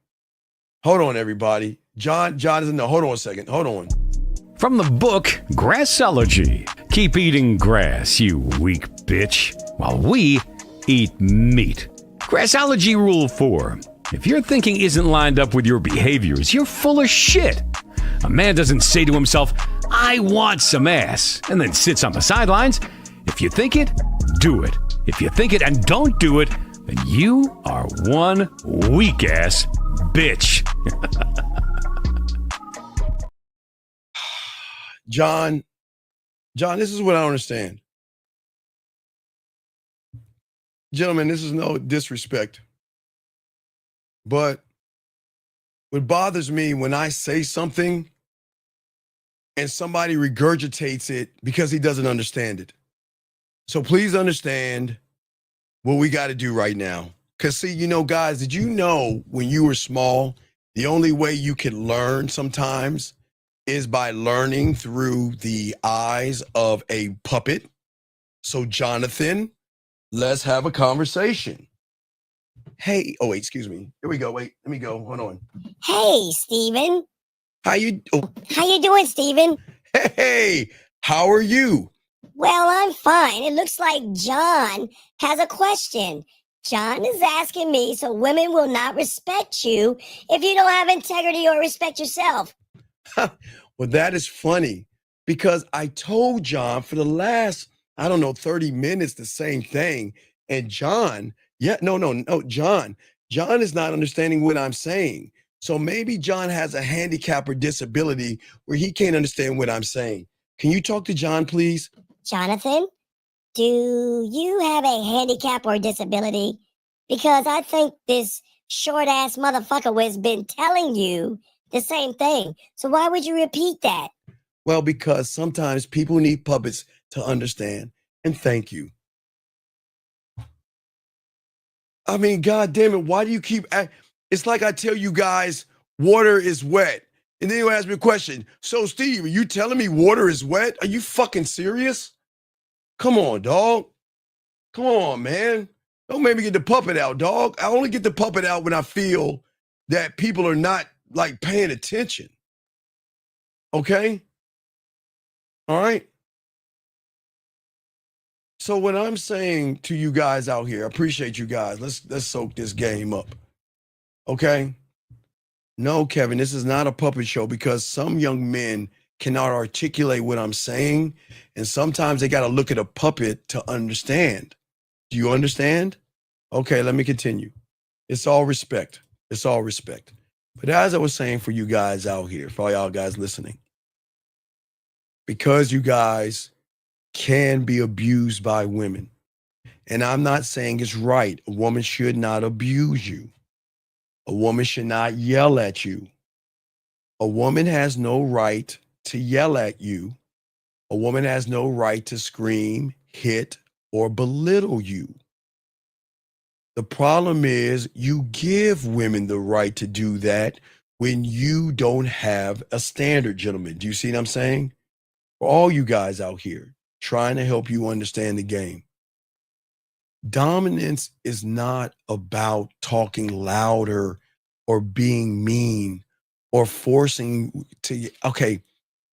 Hold on, everybody. John doesn't know. Hold on 1 second. Hold on. From the book Grassology. Keep eating grass, you weak bitch, while we eat meat. Grassology Rule 4. If your thinking isn't lined up with your behaviors, you're full of shit. A man doesn't say to himself, I want some ass, and then sits on the sidelines. If you think it, do it. If you think it and don't do it, then you are one weak-ass bitch. John, this is what I don't understand. Gentlemen, this is no disrespect. But what bothers me when I say something and somebody regurgitates it because he doesn't understand it. So please understand what we got to do right now. Because see, guys, did you know when you were small, the only way you can learn sometimes is by learning through the eyes of a puppet? So Jonathan, let's have a conversation. Hey, oh, wait, excuse me. Here we go. Wait, let me go. Hold on. Hey, Steven. How you doing, Steven? Hey, how are you? Well, I'm fine. It looks like John has a question. John is asking me so women will not respect you if you don't have integrity or respect yourself. Well, that is funny because I told John for the last, 30 minutes the same thing. And John, John is not understanding what I'm saying. So maybe John has a handicap or disability where he can't understand what I'm saying. Can you talk to John, please? Jonathan, do you have a handicap or disability? Because I think this short-ass motherfucker has been telling you the same thing. So why would you repeat that? Well, because sometimes people need puppets to understand. And thank you. I mean, God damn it, why do you keep... It's like I tell you guys, water is wet. And then you ask me a question. So, Steve, are you telling me water is wet? Are you fucking serious? Come on, dog. Come on, man. Don't make me get the puppet out, dog. I only get the puppet out when I feel that people are not, paying attention. Okay? All right? So what I'm saying to you guys out here, I appreciate you guys. Let's soak this game up. Okay? No, Kevin, this is not a puppet show because some young men cannot articulate what I'm saying, and sometimes they got to look at a puppet to understand. Do you understand? Okay, let me continue. It's all respect. It's all respect. But as I was saying for you guys out here, for all y'all guys listening, because you guys can be abused by women, and I'm not saying it's right. A woman should not abuse you. A woman should not yell at you. A woman has no right to yell at you. A woman has no right to scream, hit, or belittle you. The problem is you give women the right to do that when you don't have a standard, gentlemen. Do you see what I'm saying? For all you guys out here trying to help you understand the game. Dominance is not about talking louder or being mean or forcing to, okay,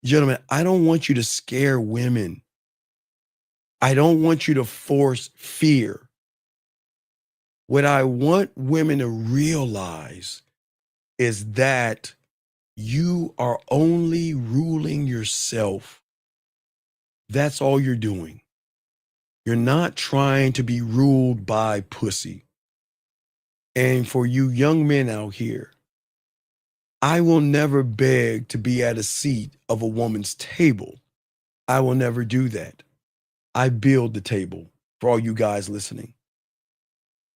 gentlemen, I don't want you to scare women. I don't want you to force fear. What I want women to realize is that you are only ruling yourself. That's all you're doing. You're not trying to be ruled by pussy. And for you young men out here, I will never beg to be at a seat of a woman's table. I will never do that. I build the table for all you guys listening.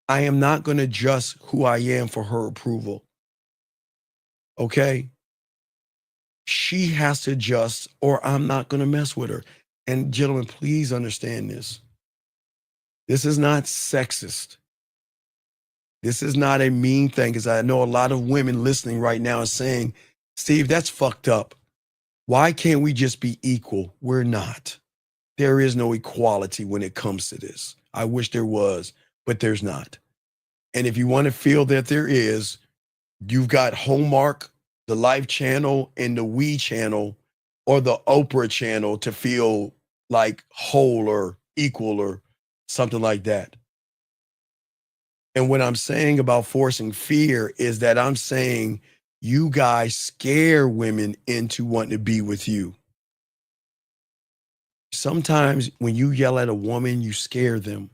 I am not going to adjust who I am for her approval. Okay? She has to adjust or I'm not going to mess with her. And gentlemen, please understand this. This is not sexist. This is not a mean thing, because I know a lot of women listening right now are saying, Steve, that's fucked up. Why can't we just be equal? We're not. There is no equality when it comes to this. I wish there was, but there's not. And if you want to feel that there is, you've got Hallmark, the Life Channel, and the We Channel, or the Oprah Channel to feel like whole or equal or something like that. And what I'm saying about forcing fear is that I'm saying you guys scare women into wanting to be with you. Sometimes when you yell at a woman, you scare them.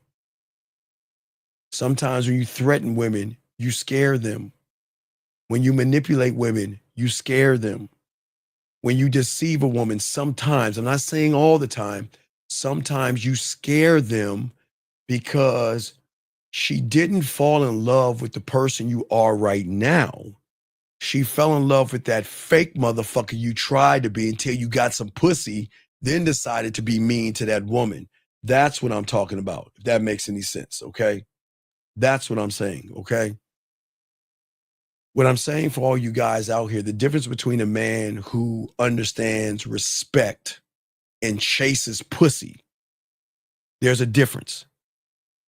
Sometimes when you threaten women, you scare them. When you manipulate women, you scare them. When you deceive a woman, sometimes, I'm not saying all the time, sometimes you scare them because she didn't fall in love with the person you are right now. She fell in love with that fake motherfucker you tried to be until you got some pussy, then decided to be mean to that woman. That's what I'm talking about, if that makes any sense, okay? That's what I'm saying, okay? What I'm saying for all you guys out here, the difference between a man who understands respect and chases pussy, there's a difference.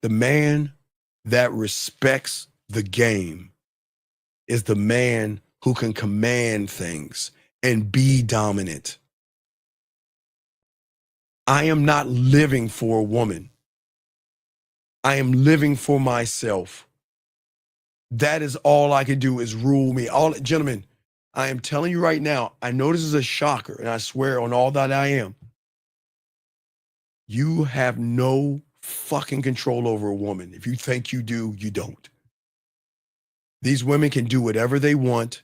The man that respects the game is the man who can command things and be dominant. I am not living for a woman. I am living for myself. That is all I can do is rule me. Gentlemen, I am telling you right now, I know this is a shocker, and I swear on all that I am, you have no fucking control over a woman. If you think you do, you don't. These women can do whatever they want,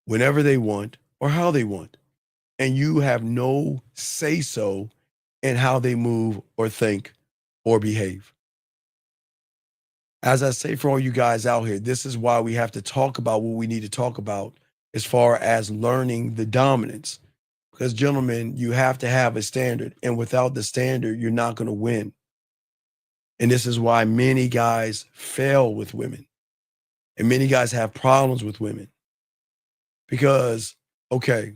whenever they want, or how they want. And you have no say-so in how they move or think or behave. As I say for all you guys out here, this is why we have to talk about what we need to talk about as far as learning the dominance. Because, gentlemen, you have to have a standard. And without the standard, you're not going to win. And this is why many guys fail with women. And many guys have problems with women. Because, okay,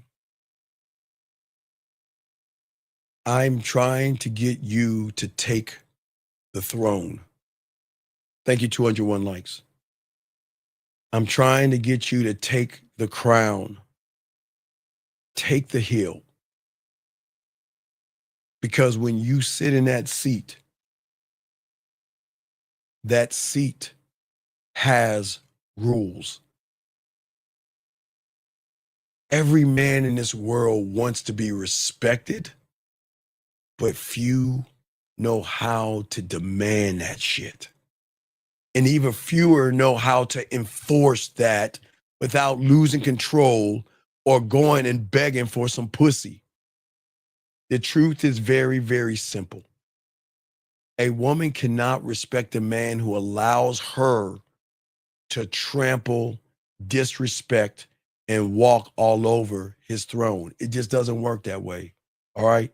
I'm trying to get you to take the throne. Thank you, 201 likes. I'm trying to get you to take the crown. Take the hill. Because when you sit in that seat has rules. Every man in this world wants to be respected, but few know how to demand that shit. And even fewer know how to enforce that without losing control or going and begging for some pussy. The truth is very, very simple. A woman cannot respect a man who allows her to trample, disrespect, and walk all over his throne. It just doesn't work that way. All right?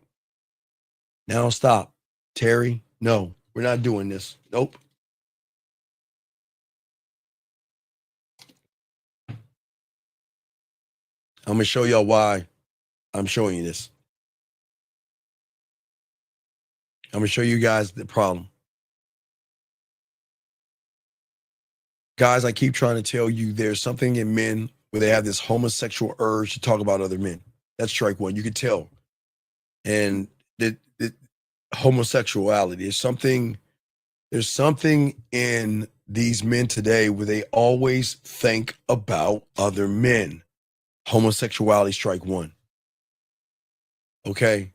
Now stop. Terry, no, we're not doing this. Nope. I'm going to show y'all why I'm showing you this. I'm going to show you guys the problem. Guys, I keep trying to tell you there's something in men where they have this homosexual urge to talk about other men. That's strike one. You can tell. And the homosexuality is something, there's something in these men today where they always think about other men. Homosexuality, strike one. Okay?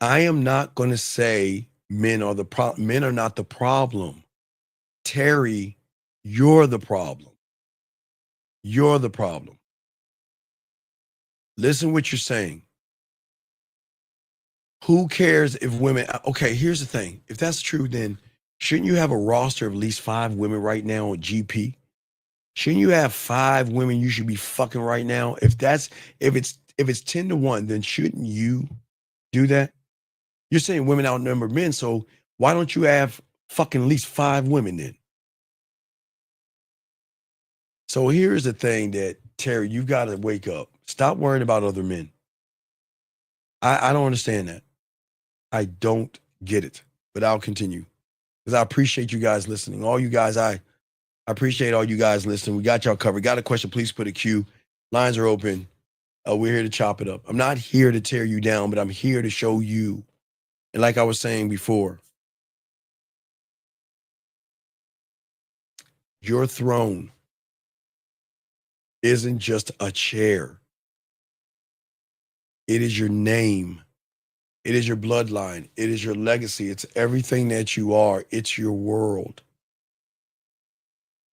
I am not going to say men are the problem. Men are not the problem. Terry, you're the problem. You're the problem. Listen what you're saying. Who cares if women, okay, here's the thing. If that's true, then shouldn't you have a roster of at least 5 women right now on GP? Shouldn't you have 5 women you should be fucking right now? If it's 10 to 1, then shouldn't you do that? You're saying women outnumber men, so why don't you have fucking at least 5 women then? So here's the thing that, Terry, you've got to wake up. Stop worrying about other men. I don't understand that. I don't get it, but I'll continue because I appreciate you guys listening. All you guys, I appreciate all you guys listening. We got y'all covered. Got a question? Please put a Q. Lines are open. We're here to chop it up. I'm not here to tear you down, but I'm here to show you. And like I was saying before, your throne isn't just a chair. It is your name. It is your bloodline. It is your legacy. It's everything that you are. It's your world.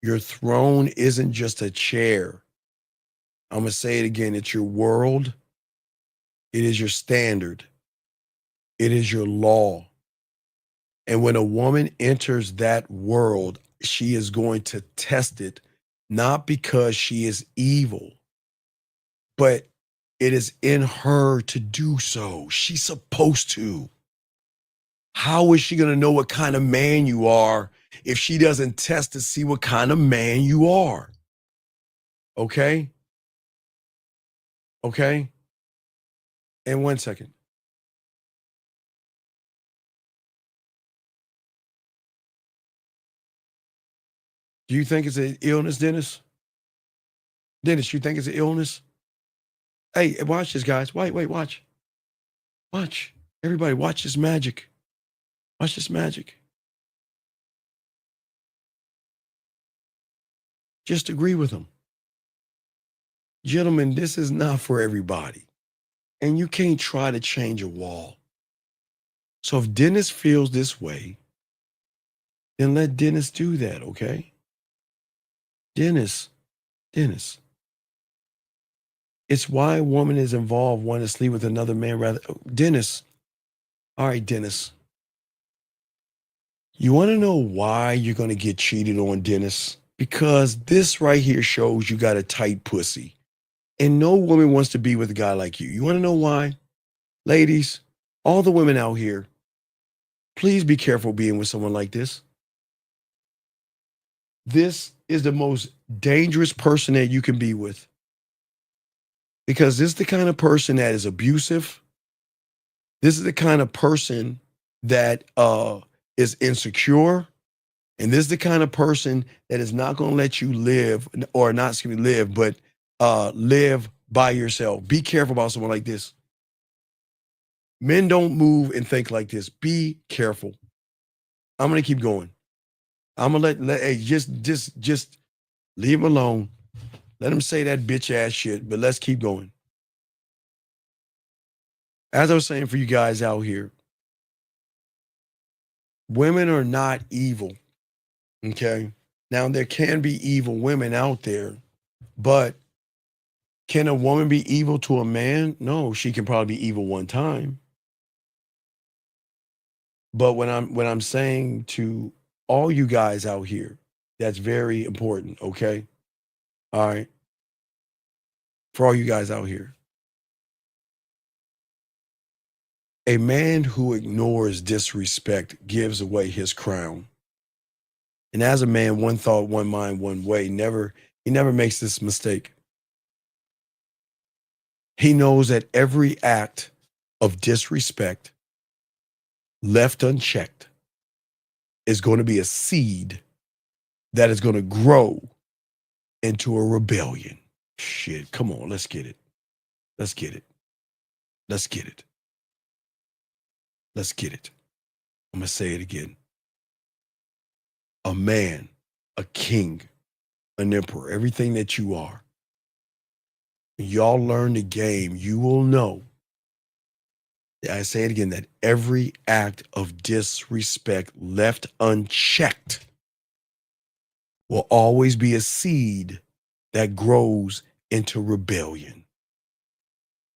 Your throne isn't just a chair. I'm going to say it again. It's your world. It is your standard. It is your law. And when a woman enters that world, she is going to test it, not because she is evil, but it is in her to do so. She's supposed to. How is she going to know what kind of man you are if she doesn't test to see what kind of man you are? Okay? Okay? And 1 second. Do you think it's an illness, Dennis? Dennis, you think it's an illness? Hey, watch this, guys. Wait, watch. Watch. Everybody, watch this magic. Watch this magic. Just agree with them. Gentlemen, this is not for everybody. And you can't try to change a wall. So if Dennis feels this way, then let Dennis do that, okay? Dennis. It's why a woman is involved wanting to sleep with another man rather. Dennis. All right, Dennis. You want to know why you're going to get cheated on, Dennis? Because this right here shows you got a tight pussy. And no woman wants to be with a guy like you. You want to know why? Ladies, all the women out here, please be careful being with someone like this. This is the most dangerous person that you can be with. Because this is the kind of person that is abusive. This is the kind of person that is insecure. And this is the kind of person that is not going to let you live, or not excuse me, live, but live by yourself. Be careful about someone like this. Men don't move and think like this. Be careful. I'm going to keep going. I'm going to hey, just leave him alone. Let him say that bitch ass shit, but let's keep going. As I was saying for you guys out here, women are not evil, okay? Now, there can be evil women out there, but can a woman be evil to a man? No, she can probably be evil one time. But when I'm saying to all you guys out here, that's very important, okay? All right. For all you guys out here. A man who ignores disrespect gives away his crown. And as a man, one thought, one mind, one way. He never makes this mistake. He knows that every act of disrespect left unchecked is going to be a seed that is going to grow into a rebellion. Shit, come on, let's get it. Let's get it. Let's get it. Let's get it. I'm going to say it again. A man, a king, an emperor, everything that you are. When y'all learn the game, you will know, I say it again, that every act of disrespect left unchecked will always be a seed that grows into rebellion.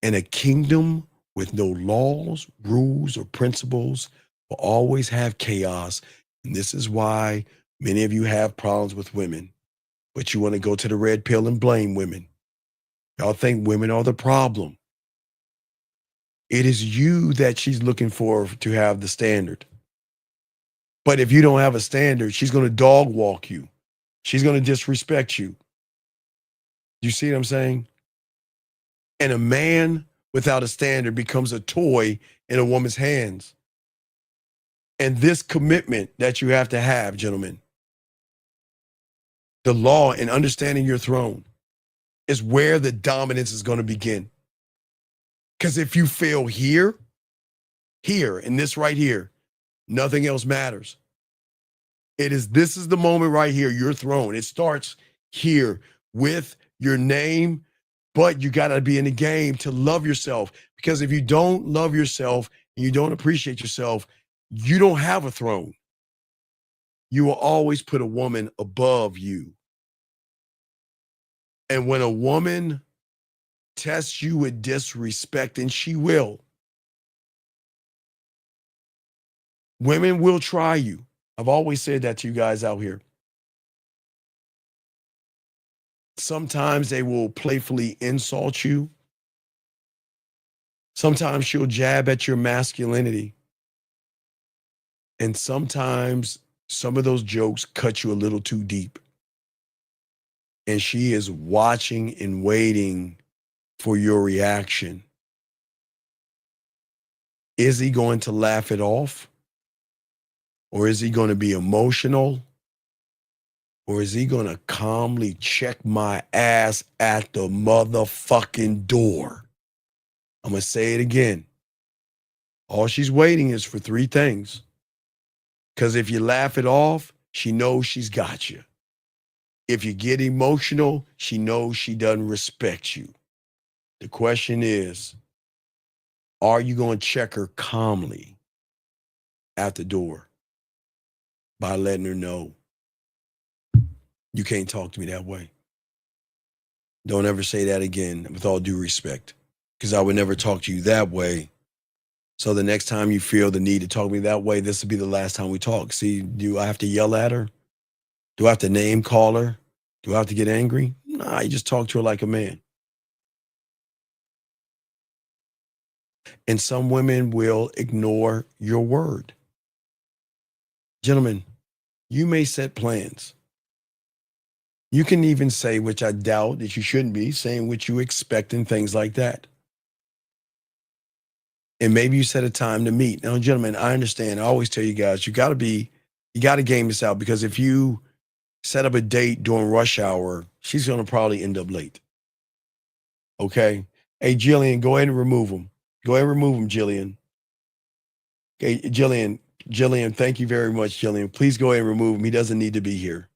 And a kingdom with no laws, rules, or principles will always have chaos. And this is why many of you have problems with women, but you want to go to the red pill and blame women. Y'all think women are the problem. It is you that she's looking for to have the standard. But if you don't have a standard, she's going to dog walk you. She's going to disrespect you. You see what I'm saying? And a man without a standard becomes a toy in a woman's hands. And this commitment that you have to have, gentlemen, the law and understanding your throne is where the dominance is going to begin. Because if you fail here, and this right here, nothing else matters. This is the moment right here, your throne. It starts here with your name, but you got to be in the game to love yourself. Because if you don't love yourself and you don't appreciate yourself, you don't have a throne. You will always put a woman above you. And when a woman tests you with disrespect, and she will, women will try you. I've always said that to you guys out here. Sometimes they will playfully insult you. Sometimes she'll jab at your masculinity. And sometimes some of those jokes cut you a little too deep. And she is watching and waiting for your reaction. Is he going to laugh it off? Or is he going to be emotional? Or is he going to calmly check my ass at the motherfucking door? I'm going to say it again. All she's waiting is for three things. Because if you laugh it off, she knows she's got you. If you get emotional, she knows she doesn't respect you. The question is, are you going to check her calmly at the door by letting her know, you can't talk to me that way? Don't ever say that again, with all due respect, because I would never talk to you that way. So the next time you feel the need to talk to me that way, this will be the last time we talk. See, do I have to yell at her? Do I have to name call her? Do I have to get angry? Nah, you just talk to her like a man. And some women will ignore your word. Gentlemen, you may set plans. You can even say, which I doubt that you shouldn't be, saying what you expect and things like that. And maybe you set a time to meet. Now, gentlemen, I understand. I always tell you guys, you got to game this out, because if you set up a date during rush hour, she's going to probably end up late. Okay? Hey, Jillian, go ahead and remove him. Go ahead and remove him, Jillian. Okay, Jillian, thank you very much, Jillian. Please go ahead and remove him. He doesn't need to be here.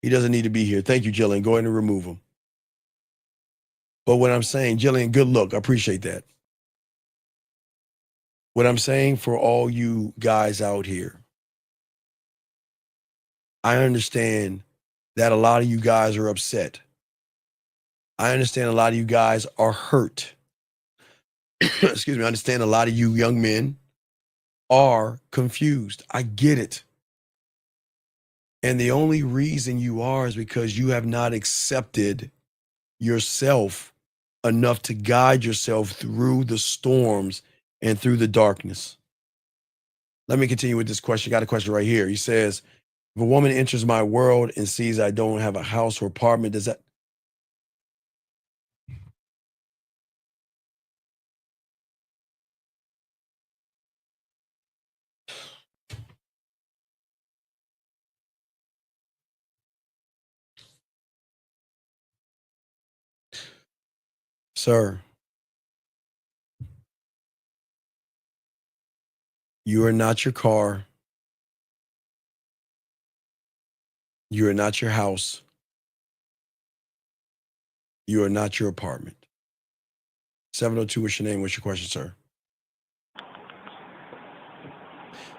He doesn't need to be here. Thank you, Jillian. Go ahead and remove him. But what I'm saying, Jillian, good look. I appreciate that. What I'm saying for all you guys out here, I understand that a lot of you guys are upset. I understand a lot of you guys are hurt. Excuse me. I understand a lot of you young men are confused. I get it. And the only reason you are is because you have not accepted yourself enough to guide yourself through the storms and through the darkness. Let me continue with this question. Got a question right here. He says, if a woman enters my world and sees I don't have a house or apartment, does that... Sir, you are not your car. You are not your house. You are not your apartment. 702, what's your name? What's your question, sir?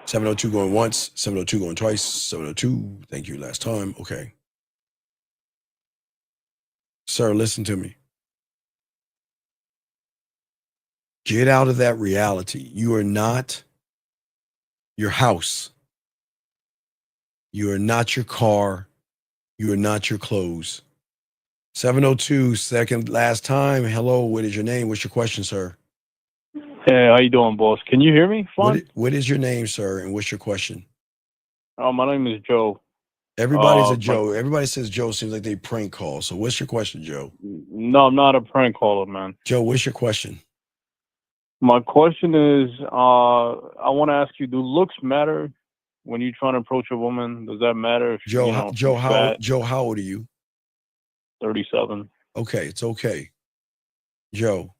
702 going once, 702 going twice, 702, thank you last time. Okay. Sir, listen to me. Get out of that reality. You are not your house. You are not your car. You are not your clothes. 702, second last time. Hello, what is your name? What's your question, sir? Hey, how you doing, boss? Can you hear me? Fine. What is your name, sir, and what's your question? My name is Joe. Everybody's a Joe. Everybody says Joe seems like they prank call. So what's your question, Joe? No, I'm not a prank caller, man. Joe, what's your question? My question is, I want to ask you, do looks matter when you're trying to approach a woman? Does that matter? If, Joe, you know, Joe, she's how fat? Joe, how old are you? 37. Okay, it's okay. Joe,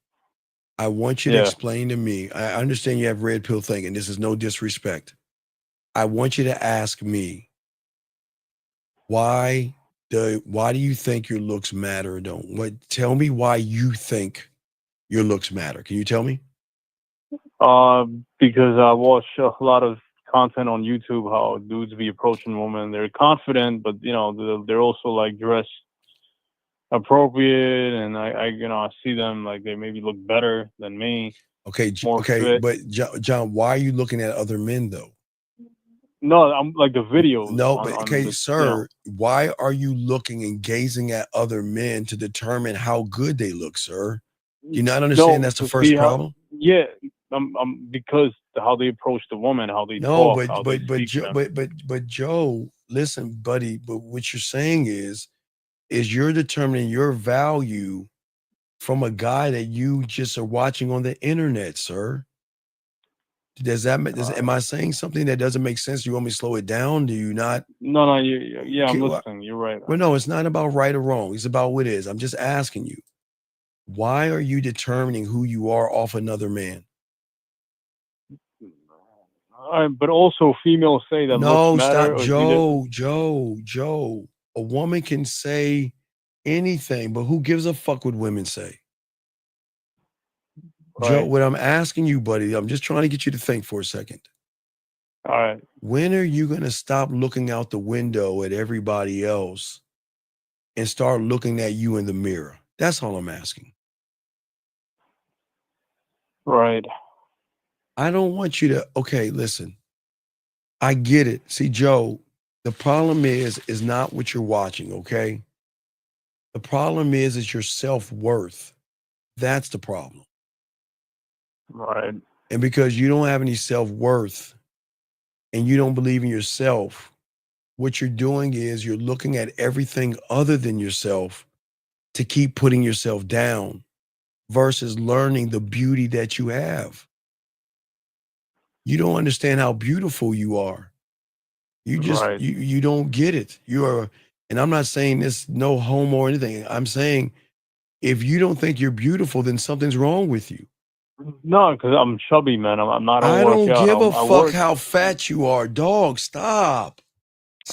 I want you to Yeah. explain to me. I understand you have red pill thinking. This is no disrespect. I want you to ask me why do you think your looks matter or don't? Tell me why you think your looks matter. Can you tell me? Because I watch a lot of content on YouTube how dudes be approaching women. They're confident, but you know they're also like dressed appropriate, and I see them like they maybe look better than me. Okay, more fit. but John, why are you looking at other men though? No, I'm like the videos. No, on- but on okay, the, sir, why are you looking and gazing at other men to determine how good they look, sir? Do you not understand that's the to first see how- problem? Yeah, because how they approach the woman, how they No, talk, how they speak to them. but Joe, listen, buddy, but what you're saying is you're determining your value from a guy that you just are watching on the internet, sir. Does that am I saying something that doesn't make sense? Do you want me to slow it down? Do you not? No, yeah, I'm Okay, well- listening. You're right. Well, no, it's not about right or wrong. It's about what is. I'm just asking you, why are you determining who you are off another man? But also females say that No, looks matter. stop, Joe. A woman can say anything, but who gives a fuck what women say? Joe, Right. what I'm asking you, buddy, I'm just trying to get you to think for a second. All right. When are you going to stop looking out the window at everybody else and start looking at you in the mirror? That's all I'm asking. Right. I don't want you to, okay, listen. I get it. See, Joe, the problem is not what you're watching, okay? The problem is your self-worth. That's the problem. Right. And because you don't have any self-worth and you don't believe in yourself, what you're doing is you're looking at everything other than yourself to keep putting yourself down versus learning the beauty that you have. You don't understand how beautiful you are. You just, Right. you don't get it. And I'm not saying this no homo or anything. I'm saying if you don't think you're beautiful, then something's wrong with you. No, because I'm chubby, man. I'm not. I don't give a I fuck work. how fat you are, dog. Stop.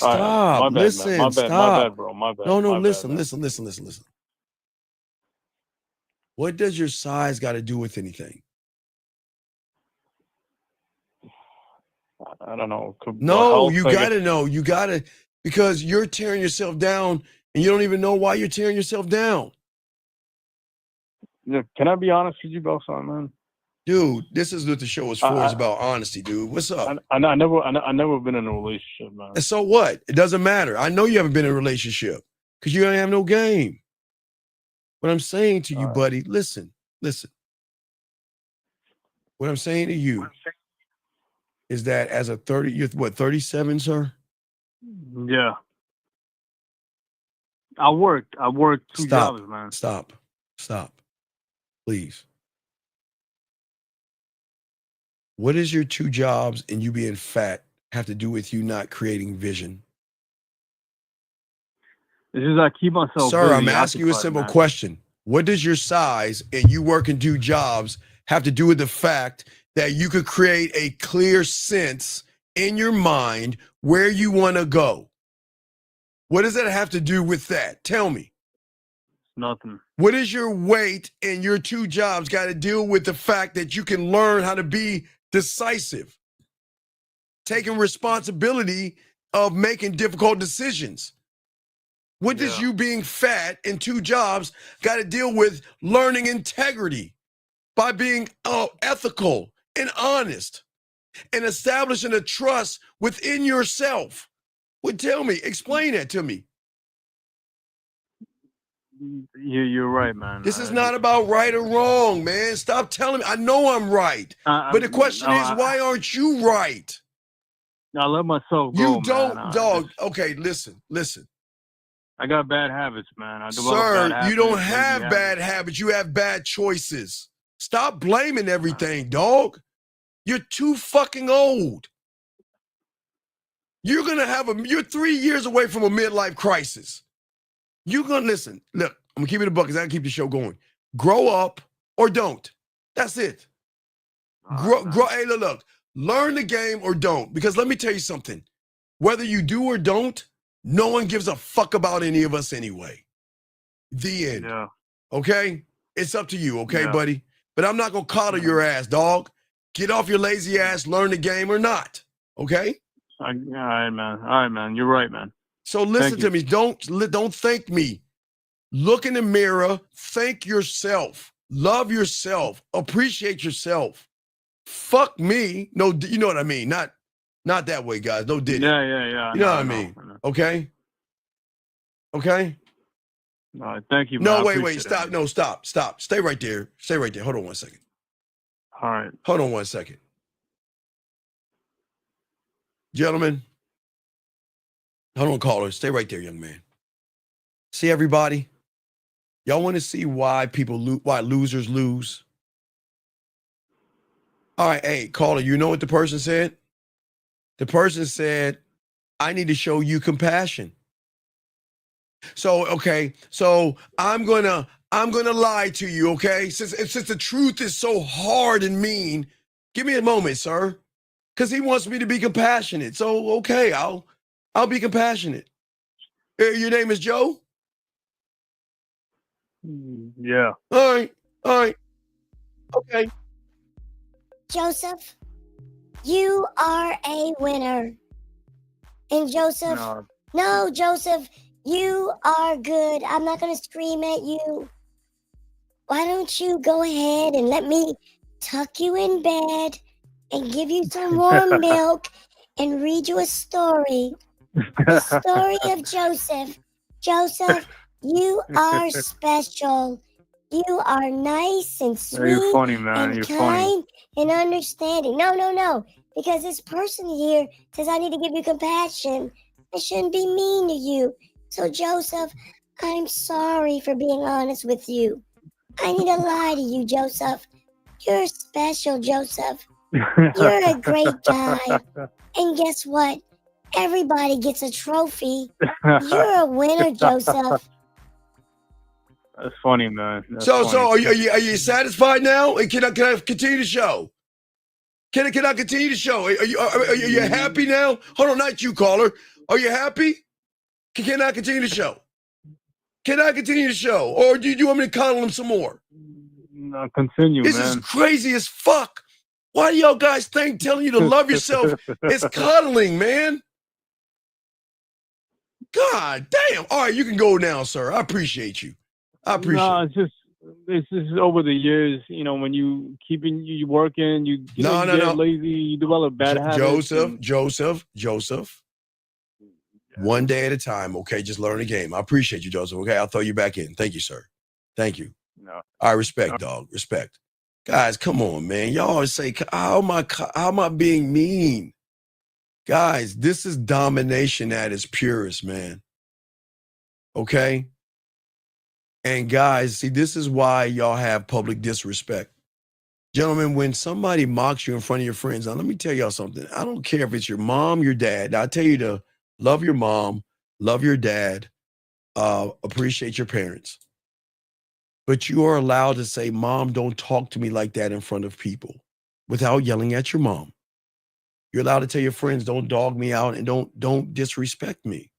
All right, Stop. my bad, man. Listen. My bad, Stop. my bad, bro. My bad. No, my bad, listen, man. listen. What does your size got to do with anything? I don't know. No, health, you I got to guess. know. You got to, because you're tearing yourself down and you don't even know why you're tearing yourself down. Yeah, can I be honest with you about something, man? Dude, this is what the show is for. It's about honesty, dude. What's up? I never been in a relationship, man. And so what? It doesn't matter. I know you haven't been in a relationship because you don't have no game. What I'm saying to you, buddy, listen. What I'm saying to you is that as a you're what, 37, sir? Yeah. I worked 2 jobs, man. Stop. Please. What does your 2 jobs and you being fat have to do with you not creating vision? It's just I keep myself Sir, busy, I'm asking you a occupied, simple man. question. What does your size and you working 2 jobs have to do with the fact that you could create a clear sense in your mind where you want to go? What does that have to do with that? Tell me. Nothing. What is your weight and your 2 jobs got to deal with the fact that you can learn how to be decisive, taking responsibility of making difficult decisions? What does you being fat and 2 jobs got to deal with learning integrity by being ethical and honest and establishing a trust within yourself? Well, tell me, explain that to me. You're right, man. This is not about right or wrong, man. Stop telling me. I know I'm right. But the question is, why aren't you right? I let myself go, You don't, man. dog. Okay, listen. I got bad habits, man. I developed Sir, bad habits, you don't lazy have habits. bad habits. You have bad choices. Stop blaming everything, dog. You're too fucking old. You're 3 years away from a midlife crisis. You're gonna listen. Look, I'm gonna keep it a buck because I can keep the show going. Grow up or don't. That's it. Grow. Hey, look. Learn the game or don't. Because let me tell you something. Whether you do or don't, no one gives a fuck about any of us anyway. The end. Yeah. Okay? It's up to you, okay, Yeah. buddy? But I'm not gonna coddle your ass, dog. Get off your lazy ass, learn the game or not. Okay? All right, man. You're right, man. So listen Thank to you. me. Don't thank me. Look in the mirror. Thank yourself. Love yourself. Appreciate yourself. Fuck me. No, you know what I mean. Not that way, guys. No did. Yeah. You know what I mean. Okay. All right, thank you, man. No, I wait. appreciate it. Stop. No, stop. Stay right there. Hold on one second. All right. Hold on one second. Gentlemen. Hold on, caller. Stay right there, young man. See everybody? Y'all want to see why why losers lose? All right, hey, caller, you know what the person said? The person said, I need to show you compassion. So, okay, so I'm gonna lie to you, okay? Since the truth is so hard and mean, give me a moment, sir. Because he wants me to be compassionate. So, okay, I'll be compassionate. Your name is Joe? Yeah. All right. Okay. Joseph, you are a winner. And Joseph, no, Joseph, you are good. I'm not going to scream at you. Why don't you go ahead and let me tuck you in bed and give you some warm milk and read you a story. The story of Joseph. Joseph, you are special. You are nice and sweet You're funny, man. and You're kind funny. and understanding. No. Because this person here says I need to give you compassion. I shouldn't be mean to you. So, Joseph, I'm sorry for being honest with you. I need to lie to you, Joseph. You're special, Joseph. You're a great guy. And guess what? Everybody gets a trophy. You're a winner, Joseph. That's funny, man. That's So funny. are you satisfied now? Can I continue the show? Can I continue the show? Are you happy now? Hold on, not you, caller. Are you happy? Can I continue the show? Can I continue the show? Or do you want me to coddle him some more? No, continue, This man. is crazy as fuck. Why do y'all guys think telling you to love yourself is cuddling, man? God damn. All right, you can go now, sir. I appreciate you. I appreciate No, it. it's just this is over the years. You know, when you working, you No, get lazy, you develop bad habits. Joseph. One day at a time, okay? Just learn the game. I appreciate you, Joseph, okay? I'll throw you back in. Thank you, sir. Thank you. No. I respect, dog. Respect. Guys, come on, man. Y'all always say, how am I being mean? Guys, this is domination at its purest, man. Okay? And guys, see, this is why y'all have public disrespect. Gentlemen, when somebody mocks you in front of your friends, now let me tell y'all something. I don't care if it's your mom, your dad. Now, I tell you to love your mom, love your dad, appreciate your parents. But you are allowed to say, Mom, don't talk to me like that in front of people without yelling at your mom. You're allowed to tell your friends, don't dog me out and don't disrespect me.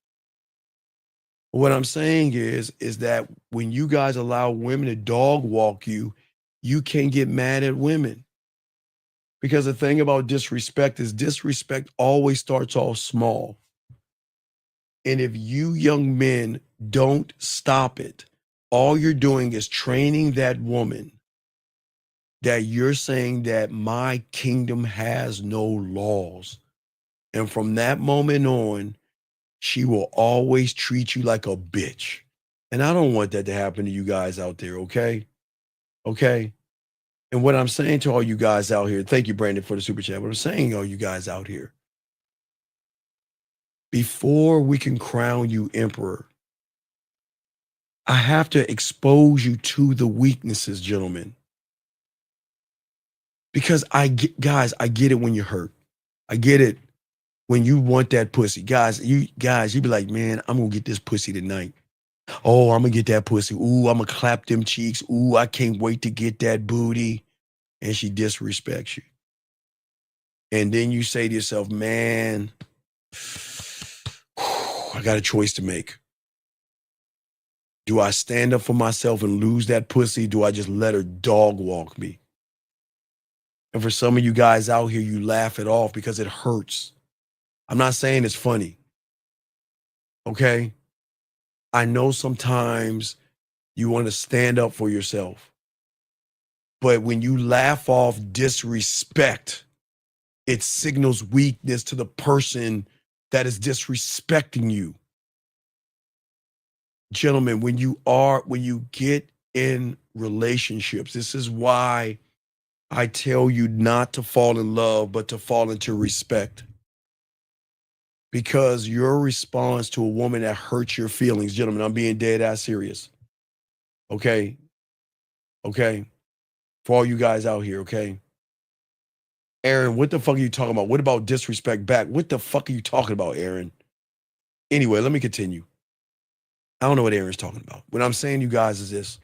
What I'm saying is that when you guys allow women to dog walk you, you can't get mad at women. Because the thing about disrespect is disrespect always starts off small. And if you young men don't stop it, all you're doing is training that woman that you're saying that my kingdom has no laws. And from that moment on, she will always treat you like a bitch. And I don't want that to happen to you guys out there, okay? Okay? And what I'm saying to all you guys out here, thank you, Brandon, for the super chat. What I'm saying to all you guys out here, before we can crown you emperor, I have to expose you to the weaknesses, gentlemen. Because I get it when you're hurt. I get it when you want that pussy. Guys, you be like, man, I'm gonna get this pussy tonight. Oh, I'm gonna get that pussy. Ooh, I'm gonna clap them cheeks. Ooh, I can't wait to get that booty. And she disrespects you. And then you say to yourself, man, I got a choice to make. Do I stand up for myself and lose that pussy? Do I just let her dog walk me? And for some of you guys out here, you laugh it off because it hurts. I'm not saying it's funny. Okay? I know sometimes you want to stand up for yourself. But when you laugh off disrespect, it signals weakness to the person that is disrespecting you. Gentlemen, when you get in relationships, this is why I tell you not to fall in love, but to fall into respect. Because your response to a woman that hurts your feelings, gentlemen, I'm being dead ass serious. Okay? Okay? For all you guys out here, okay? Aaron, what the fuck are you talking about? What about disrespect back? What the fuck are you talking about, Aaron? Anyway, let me continue. I don't know what Aaron's talking about. What I'm saying to you guys is this.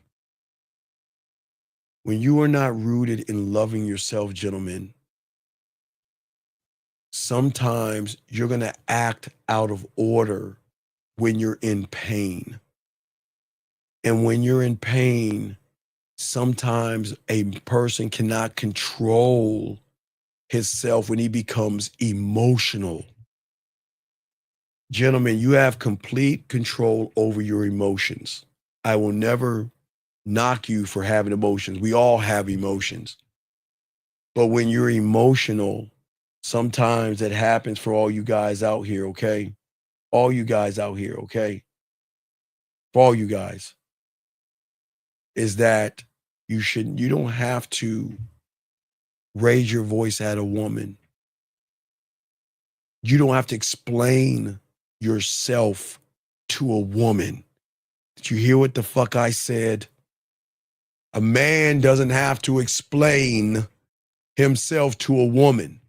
When you are not rooted in loving yourself, gentlemen, sometimes you're going to act out of order when you're in pain. And when you're in pain, sometimes a person cannot control himself when he becomes emotional. Gentlemen, you have complete control over your emotions. I will never knock you for having emotions. We all have emotions. But when you're emotional, sometimes it happens for all you guys out here, okay? All you guys out here, okay? For all you guys, is that you don't have to raise your voice at a woman. You don't have to explain yourself to a woman. Did you hear what the fuck I said? A man doesn't have to explain himself to a woman.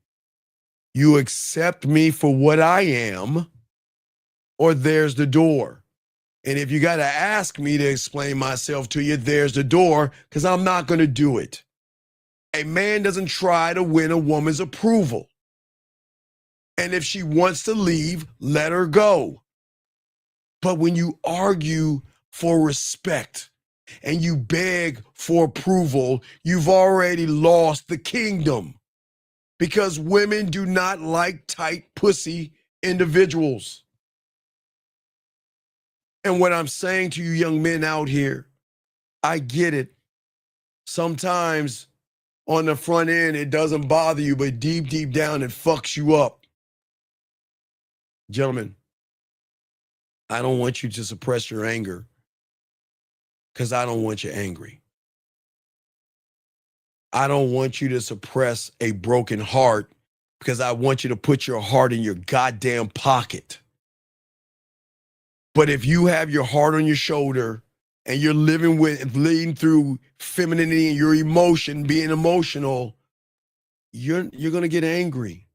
You accept me for what I am, or there's the door. And if you got to ask me to explain myself to you, there's the door, because I'm not going to do it. A man doesn't try to win a woman's approval. And if she wants to leave, let her go. But when you argue for respect and you beg for approval, you've already lost the kingdom. Because women do not like tight pussy individuals. And what I'm saying to you young men out here, I get it. sometimes on the front end, it doesn't bother you, but deep, deep down, it fucks you up. Gentlemen, I don't want you to suppress your anger because I don't want you angry. I don't want you to suppress a broken heart because I want you to put your heart in your goddamn pocket. But if you have your heart on your shoulder and you're leading through femininity and your emotion, being emotional, you're gonna get angry.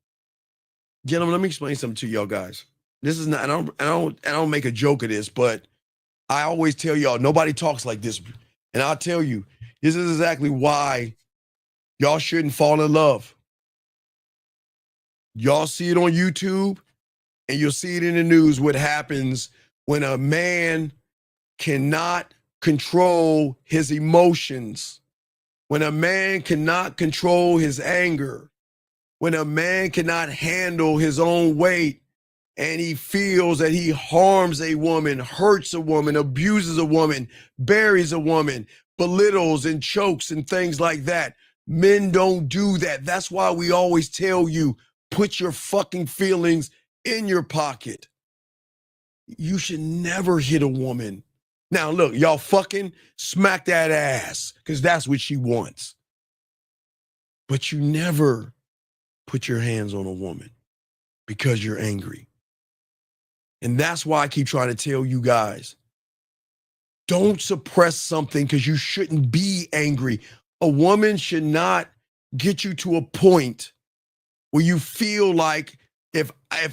Gentlemen, let me explain something to y'all guys. This is not, I don't make a joke of this, but I always tell y'all, nobody talks like this. And I'll tell you, this is exactly why y'all shouldn't fall in love. Y'all see it on YouTube and you'll see it in the news what happens when a man cannot control his emotions, when a man cannot control his anger, when a man cannot handle his own weight, and he feels that he harms a woman, hurts a woman, abuses a woman, buries a woman, belittles and chokes and things like that. Men don't do that. That's why we always tell you, put your fucking feelings in your pocket. You should never hit a woman. Now, look, y'all fucking smack that ass because that's what she wants. But you never put your hands on a woman because you're angry. And that's why I keep trying to tell you guys, don't suppress something because you shouldn't be angry. A woman should not get you to a point where you feel like if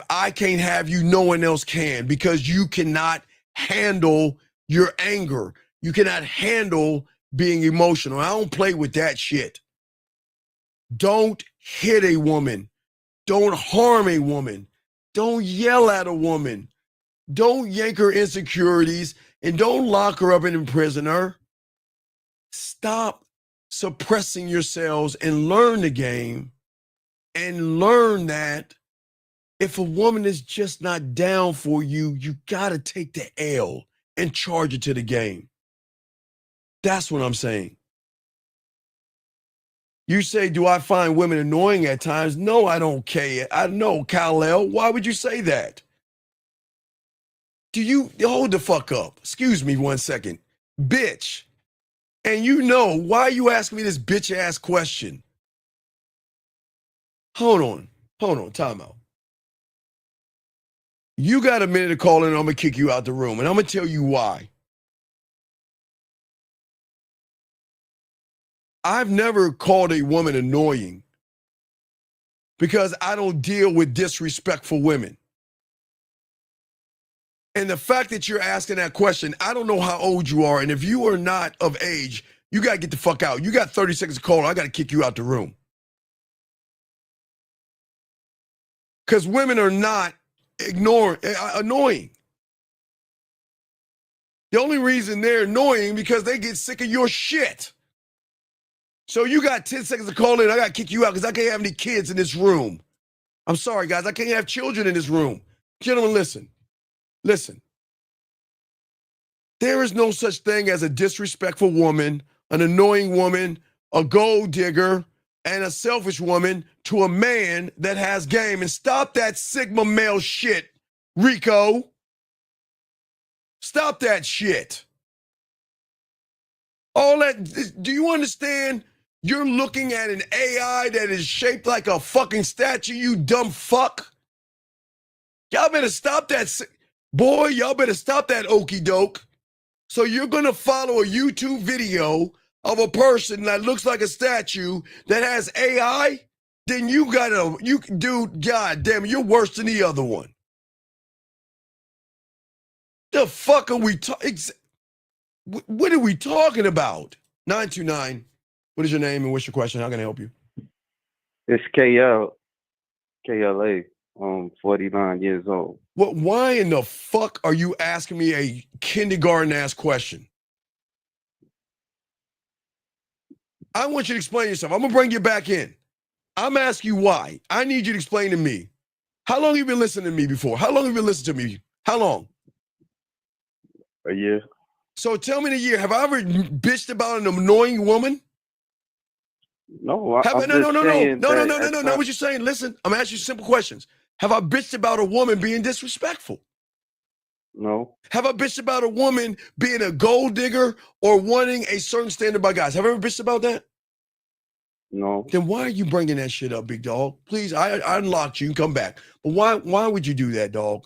I can't have you, no one else can, because you cannot handle your anger. You cannot handle being emotional. I don't play with that shit. Don't hit a woman. Don't harm a woman. Don't yell at a woman. Don't yank her insecurities and don't lock her up and imprison her. Stop suppressing yourselves and learn the game and learn that if a woman is just not down for you, you got to take the L and charge it to the game. That's what I'm saying. You say, do I find women annoying at times? No, I don't care. I know, Kal-El. Why would you say that? Do you hold the fuck up? Excuse me 1 second. Bitch. And you know, why are you asking me this bitch ass question? Hold on, time out. You got a minute to call in and I'm gonna kick you out the room and I'm gonna tell you why. I've never called a woman annoying because I don't deal with disrespectful women. And the fact that you're asking that question, I don't know how old you are. And if you are not of age, you got to get the fuck out. You got 30 seconds to call. I got to kick you out the room. Because women are not annoying. The only reason they're annoying because they get sick of your shit. So you got 10 seconds to call in. I got to kick you out because I can't have any kids in this room. I'm sorry, guys. I can't have children in this room. Gentlemen, listen. Listen. There is no such thing as a disrespectful woman, an annoying woman, a gold digger, and a selfish woman to a man that has game. And stop that Sigma male shit, Rico. Stop that shit. All that, do you understand? You're looking at an AI that is shaped like a fucking statue, you dumb fuck. Y'all better stop that. Boy, y'all better stop that okie doke. So you're going to follow a YouTube video of a person that looks like a statue that has AI? Then you dude, god damn it, you're worse than the other one. The fuck are we talking? What are we talking about? 929, what is your name and what's your question? How can I help you? It's KLA, 49 years old. What? Why in the fuck are you asking me a kindergarten-ass question? I want you to explain yourself. I'm going to bring you back in. I'm asking you why. I need you to explain to me. How long have you been listening to me before? How long have you been listening to me? How long? A year. So tell me in a year, have I ever bitched about an annoying woman? No, Have I, I'm no, just no, no, no, saying no, no, that no, no, at no, times- no. What you're saying? Listen, I'm asking you simple questions. Have I bitched about a woman being disrespectful? No. Have I bitched about a woman being a gold digger or wanting a certain standard by guys? Have I ever bitched about that? No. Then why are you bringing that shit up, big dog? Please, I unlocked you. Come back. But why would you do that, dog?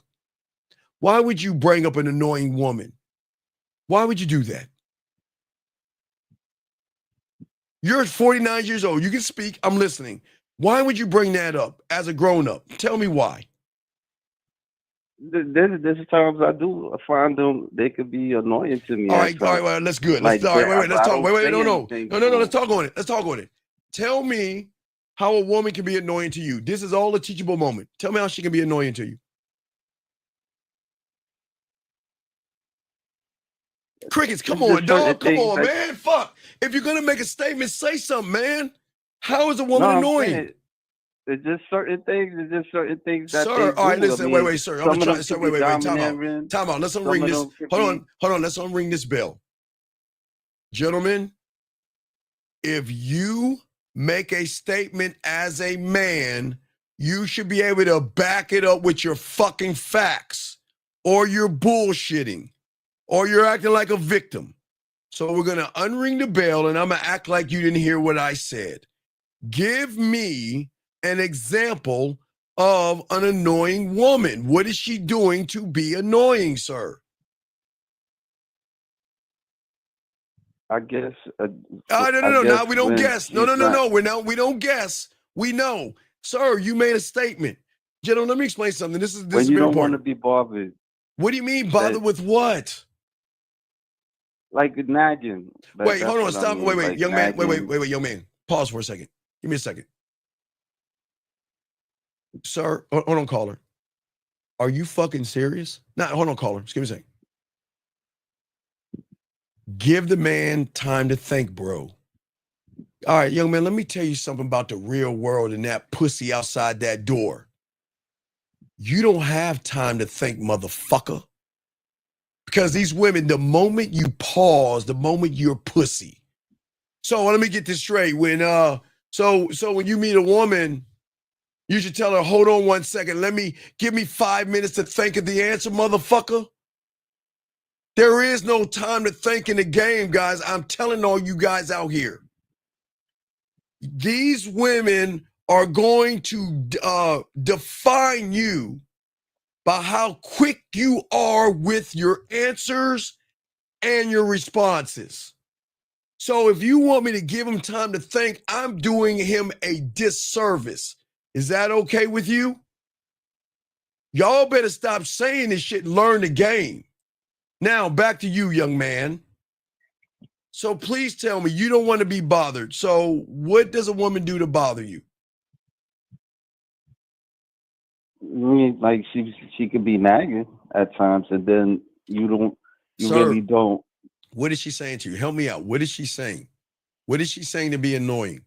Why would you bring up an annoying woman? Why would you do that? You're 49 years old. You can speak. I'm listening. Why would you bring that up as a grown-up? Tell me why. There's times I do find them, they could be annoying to me. All at right, times. well, that's good. Like, Let's, all right, wait, let's I talk. don't Wait, say no, anything no, to let's them. talk on it. Let's talk on it. Tell me how a woman can be annoying to you. This is all a teachable moment. Tell me how she can be annoying to you. Crickets, come It's on, just certain dog. Come things on, that- man. Fuck. If you're gonna make a statement, say something, man. How is a woman No, I'm annoying? saying it's just certain things. It's just certain things that Sir, they all right, do. listen, I wait, mean, sir. I'm some gonna of try. them Sir, could be wait, time out. domineering, Time out. Let's some unring of this. them could Hold be- on. Let's unring this bell. Gentlemen, if you make a statement as a man, you should be able to back it up with your fucking facts, or you're bullshitting, or you're acting like a victim. So we're going to unring the bell, and I'm going to act like you didn't hear what I said. Give me an example of an annoying woman. What is she doing to be annoying, sir? I guess. No. Now we don't when guess. No. she's not- We don't guess. We know. Sir, you made a statement. Gentlemen, let me explain something. This is When very you don't want important. to be bothered, What do you mean bothered with what? like nagging. Wait, That's hold on. what I Stop. mean, Wait, like young man. nagging. Wait, young man. Pause for a second. Give me a second. Sir, hold on, caller. Are you fucking serious? No, hold on, caller. Just give me a second. Give the man time to think, bro. All right, young man, let me tell you something about the real world and that pussy outside that door. You don't have time to think, motherfucker. Because these women, the moment you pause, the moment you're pussy. So let me get this straight. When so when you meet a woman, you should tell her, hold on 1 second. Give me 5 minutes to think of the answer, motherfucker. There is no time to think in the game, guys. I'm telling all you guys out here. These women are going to define you by how quick you are with your answers and your responses. So if you want me to give him time to think, I'm doing him a disservice. Is that okay with you? Y'all better stop saying this shit and learn the game. Now, back to you, young man. So please tell me, you don't want to be bothered. So what does a woman do to bother you? I mean, like she could be nagging at times, and then you Sir, really don't. What is she saying to you? Help me out. What is she saying? What is she saying to be annoying?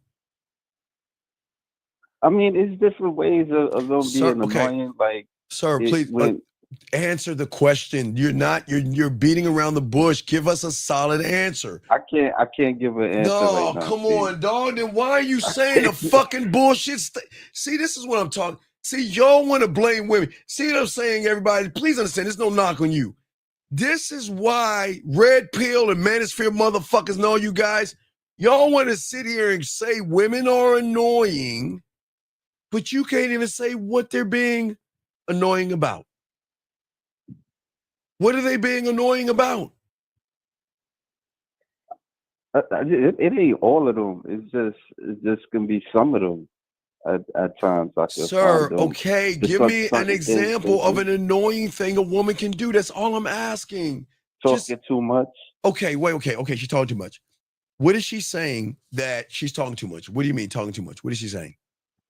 I mean, it's different ways of them Sir, being okay. annoying. Like, Sir, please answer the question. You're beating around the bush. Give us a solid answer. I can't give an answer No, right now. come Steve. on, dog. Then why are you saying the fucking bullshit? See, this is what I'm talking. See, y'all want to blame women. See what I'm saying, everybody? Please understand, there's no knock on you. This is why Red Pill and Manosphere motherfuckers know you guys. Y'all want to sit here and say women are annoying, but you can't even say what they're being annoying about. What are they being annoying about? It ain't all of them. It's just gonna be some of them at times. I can Sir, find them. okay, Just give me certain an things example they of do. an annoying thing a woman can do. That's all I'm asking. Talking too much. Okay, wait, okay, she's talking too much. What is she saying that she's talking too much? What do you mean talking too much? What is she saying?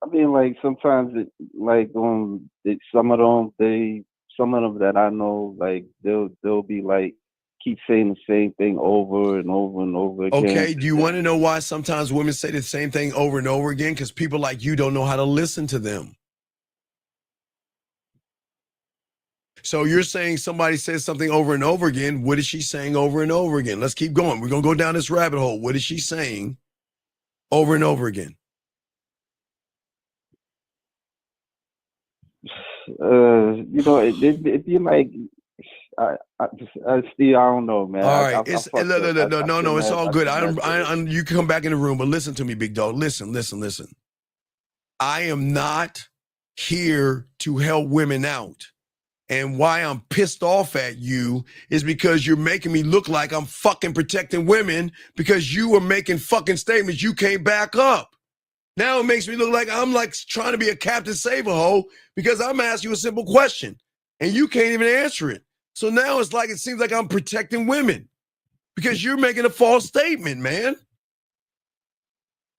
I mean, like sometimes, some of them that I know, like they'll be like keep saying the same thing over and over and over again. Okay, do you want to know why sometimes women say the same thing over and over again? Because people like you don't know how to listen to them. So you're saying somebody says something over and over again. What is she saying over and over again? Let's keep going. We're going to go down this rabbit hole. What is she saying over and over again? You know, it'd be like, Steve, I don't know, man. All right, I it's fucked no, up. no, it's all good. I You can come back in the room, but listen to me, big dog. Listen. I am not here to help women out. And why I'm pissed off at you is because you're making me look like I'm fucking protecting women because you were making fucking statements you can't back up. Now it makes me look like I'm like trying to be a Captain Save-A-Ho because I'm asking you a simple question and you can't even answer it. So now it's like it seems like I'm protecting women because you're making a false statement, man.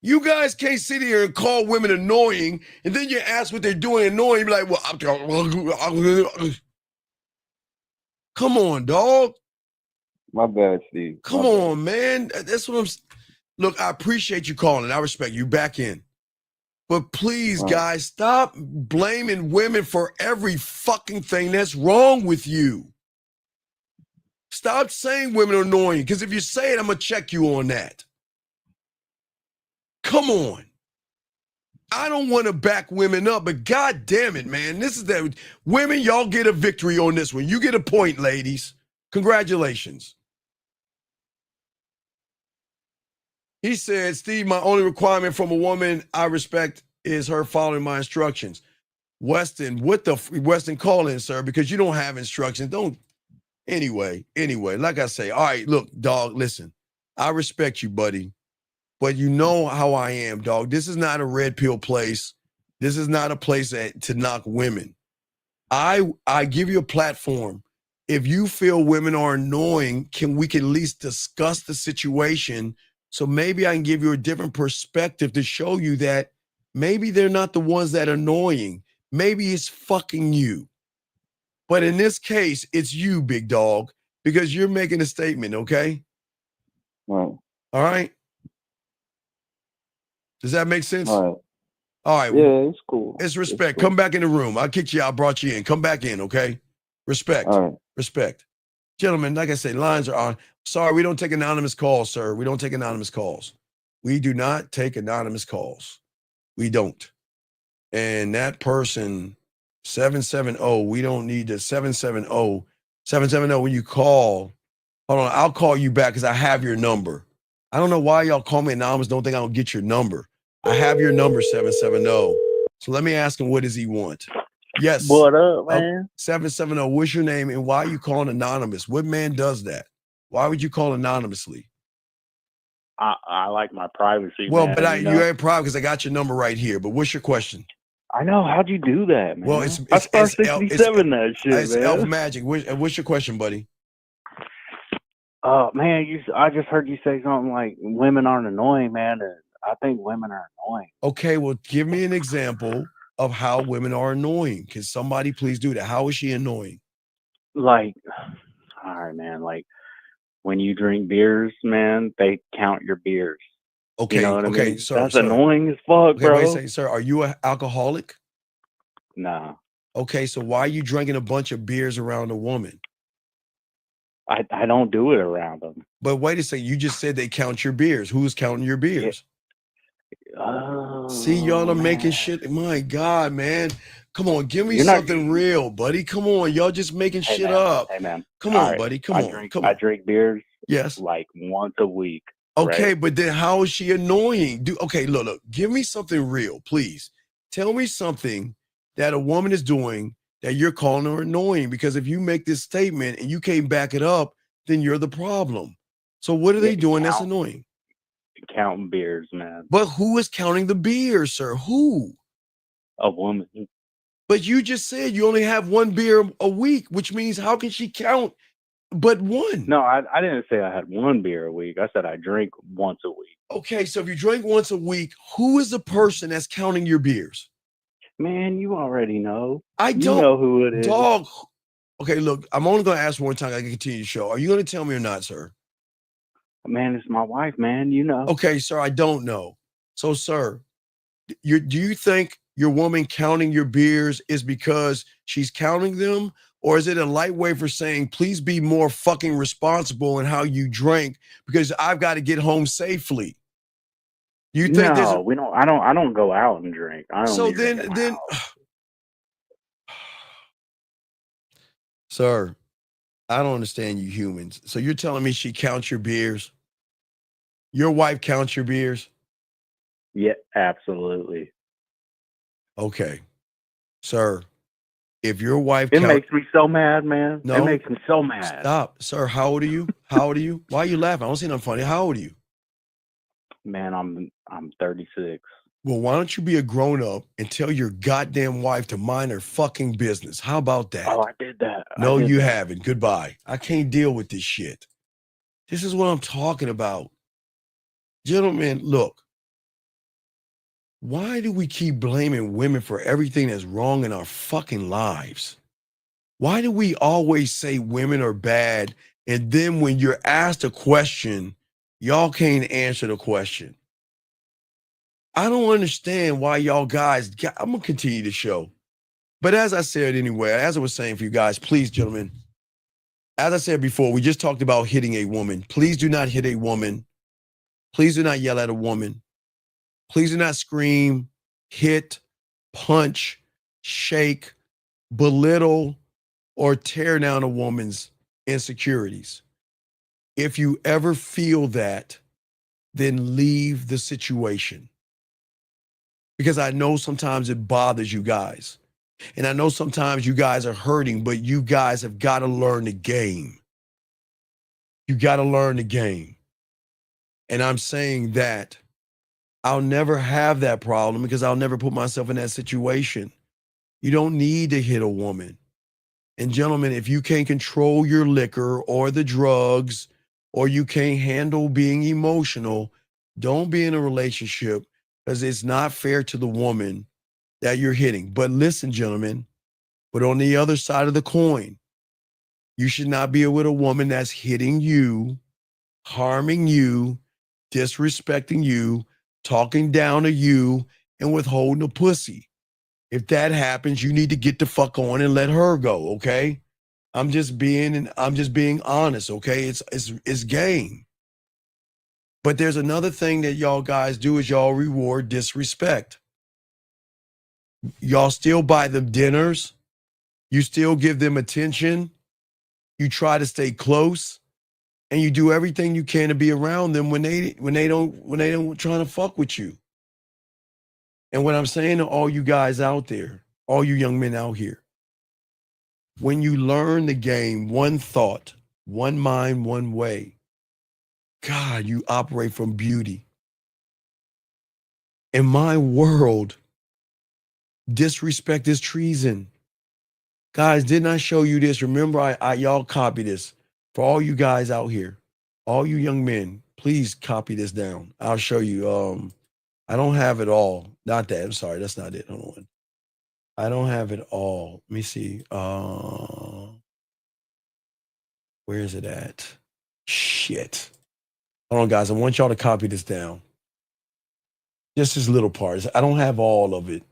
You guys can't sit here and call women annoying, and then you ask what they're doing annoying. You're like, well, come on, dog. My bad, Steve. Come on, man. That's what I'm. Look, I appreciate you calling. I respect you. Back in. But please, guys, stop blaming women for every fucking thing that's wrong with you. Stop saying women are annoying, because if you say it, I'm going to check you on that. Come on. I don't want to back women up, but God damn it, man. This is that. Women, y'all get a victory on this one. You get a point, ladies. Congratulations. He said, Steve, my only requirement from a woman I respect is her following my instructions. Weston, Weston, call in, sir, because you don't have instructions. Anyway, like I say, all right, look, dog, listen. I respect you, buddy. But you know how I am, dog. This is not a red pill place. This is not a place to knock women. I give you a platform. If you feel women are annoying, we can at least discuss the situation so maybe I can give you a different perspective to show you that maybe they're not the ones that are annoying. Maybe it's fucking you. But in this case, it's you, big dog, because you're making a statement, okay? Right. All right? Does that make sense? All right. Yeah, it's cool. It's respect. Come back in the room. I kicked you out, brought you in. Come back in, okay? Respect. All right. Respect. Gentlemen, like I say, lines are on. Sorry, we don't take anonymous calls, sir. We don't take anonymous calls. We do not take anonymous calls. We don't. And that person, 770, we don't need the 770. 770, when you call, hold on, I'll call you back because I have your number. I don't know why y'all call me anonymous, don't think I don't get your number. I have your number, 770. So let me ask him, what does he want? Yes. What up, man? 770, what's your name and why are you calling anonymous? What man does that? Why would you call anonymously? I like my privacy. Well, man, but you ain't private because I got your number right here. But what's your question? I know. How'd you do that, man? Well, I star 67 that shit, it's man. Elf Magic. What's your question, buddy? Man, I just heard you say something like women aren't annoying, man. And I think women are annoying. Okay, well, give me an example of how women are annoying. Can somebody please do that? How is she annoying? Like, all right, man. Like when you drink beers, man, they count your beers. Okay, you know what I okay, mean? sir. That's annoying as fuck, Okay, bro. wait a second, sir. Are you an alcoholic? Nah. Okay, so why are you drinking a bunch of beers around a woman? I don't do it around them. But wait a second, you just said they count your beers. Who's counting your beers? See, y'all are making shit. My God, man. Come on, give me something real, buddy. Come on, y'all just making shit man. up. Hey, man. Come All on, right. buddy. Come on. I drink beers. Yes. Like once a week. Okay, right? but then how is she annoying? Okay, look. Give me something real, please. Tell me something that a woman is doing that you're calling her annoying. Because if you make this statement and you can't back it up, then you're the problem. So what are they doing that's annoying? Counting beers, man. But who is counting the beers, sir? Who? A woman. But you just said you only have one beer a week, which means how can she count but one? No, I didn't say I had one beer a week. I said I drink once a week. Okay, so if you drink once a week, who is the person that's counting your beers? Man, you already know. I don't know who it is. Dog. Okay, look, I'm only going to ask one time. I can continue the show. Are you going to tell me or not, sir? Man, it's my wife, man. You know. Okay, sir, I don't know. So, sir, do you think your woman counting your beers is because she's counting them? Or is it a light way for saying, please be more fucking responsible in how you drink because I've got to get home safely? You think there's No, we don't. I don't go out and drink. I so only drink at my then, house. sir, I don't understand you humans. So you're telling me she counts your beers? Your wife counts your beers? Yeah, absolutely. Okay, sir. If your wife It makes me so mad, man. No. It makes me so mad. Stop, sir. How old are you? How old are you? Why are you laughing? I don't see nothing funny. How old are you? Man, I'm 36. Well, why don't you be a grown up and tell your goddamn wife to mind her fucking business? How about that? Oh, I did that. No, I did you that. haven't. Goodbye. I can't deal with this shit. This is what I'm talking about. Gentlemen, look. Why do we keep blaming women for everything that's wrong in our fucking lives? Why do we always say women are bad, and then when you're asked a question, y'all can't answer the question? I don't understand why y'all guys, I'm going to continue the show. But as I said anyway, as I was saying for you guys, please, gentlemen, as I said before, we just talked about hitting a woman. Please do not hit a woman. Please do not yell at a woman. Please do not scream, hit, punch, shake, belittle, or tear down a woman's insecurities. If you ever feel that, then leave the situation. Because I know sometimes it bothers you guys. And I know sometimes you guys are hurting, but you guys have got to learn the game. You got to learn the game. And I'm saying that I'll never have that problem because I'll never put myself in that situation. You don't need to hit a woman. And gentlemen, if you can't control your liquor or the drugs, or you can't handle being emotional, don't be in a relationship because it's not fair to the woman that you're hitting. But listen, gentlemen, but on the other side of the coin, you should not be with a woman that's hitting you, harming you, disrespecting you, talking down to you, and withholding a pussy. If that happens, you need to get the fuck on and let her go, okay? I'm just being honest, okay? It's game. But there's another thing that y'all guys do is y'all reward disrespect. Y'all still buy them dinners. You still give them attention. You try to stay close, and you do everything you can to be around them when they don't trying to fuck with you. And what I'm saying to all you guys out there, all you young men out here, when you learn the game, one thought, one mind, one way, God, you operate from beauty. In my world, disrespect is treason. Guys, didn't I show you this? Remember, y'all copy this. For all you guys out here, all you young men, please copy this down. I'll show you. I don't have it all. Not that. I'm sorry. That's not it. Hold on. I don't have it all. Let me see. Where is it at? Shit. Hold on, guys. I want y'all to copy this down. Just this little part. I don't have all of it.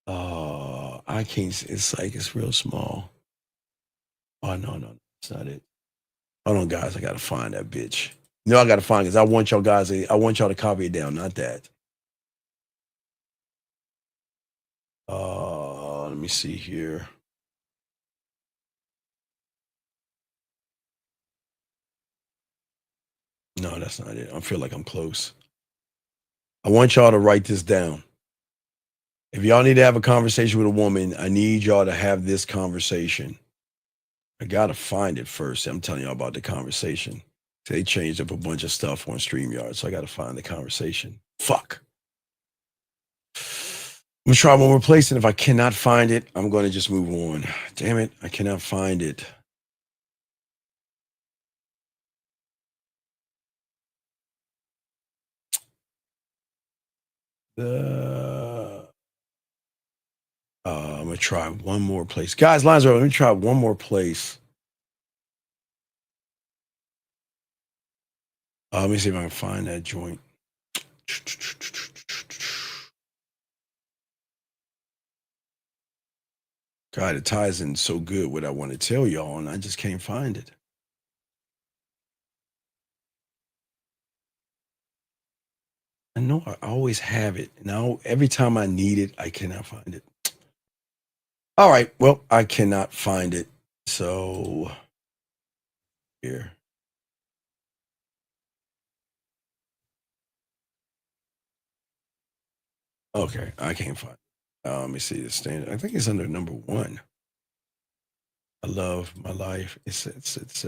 I can't. It's like it's real small. Oh no, it's not it. Hold on, guys. I gotta find that bitch. No, I gotta find it because I want y'all guys. I want y'all to copy it down. Not that. Let me see here. No, that's not it. I feel like I'm close. I want y'all to write this down. If y'all need to have a conversation with a woman, I need y'all to have this conversation. I gotta find it first. I'm telling y'all about the conversation. They changed up a bunch of stuff on StreamYard, so I gotta find the conversation. Fuck. I'm gonna try one more place, and if I cannot find it, I'm gonna just move on. Damn it, I cannot find it. I'm gonna try one more place. Guys, lines are open. Let me try one more place. Let me see if I can find that joint. God, it ties in so good what I want to tell y'all, and I just can't find it. I know I always have it. Now, every time I need it, I cannot find it. All right. Well, I cannot find it. So here. Okay, I can't find it. Let me see the standard. I think it's under number 1. I love my life. It's it's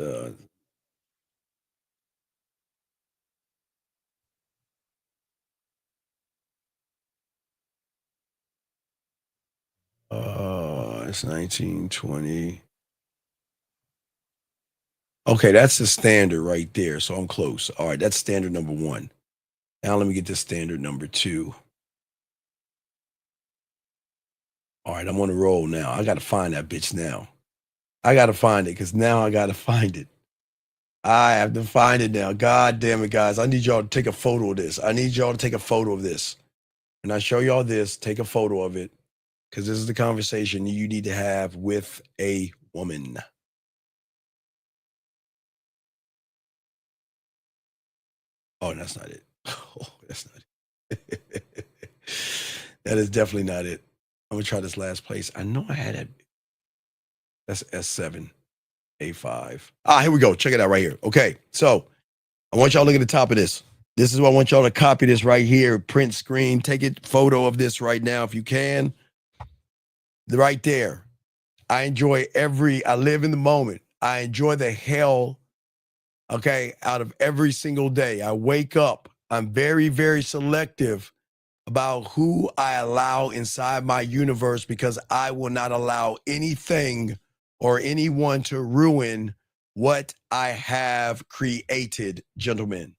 1920. Okay, that's the standard right there. So I'm close. All right, that's standard number 1. Now let me get to standard number 2. All right, I'm on the roll now. I got to find that bitch now. I got to find it because now I got to find it. I have to find it now. God damn it, guys. I need y'all to take a photo of this. I need y'all to take a photo of this. And I show y'all this, take a photo of it because this is the conversation you need to have with a woman. Oh, that's not it. Oh, that's not it. That is definitely not it. I'm going to try this last place. I know I had it. That's S7, A5. Here we go. Check it out right here. Okay, so I want y'all to look at the top of this. This is what I want y'all to copy this right here. Print screen. Take a photo of this right now if you can. Right there. I live in the moment. I enjoy the hell, okay, out of every single day. I wake up. I'm very, very selective about who I allow inside my universe because I will not allow anything or anyone to ruin what I have created, gentlemen.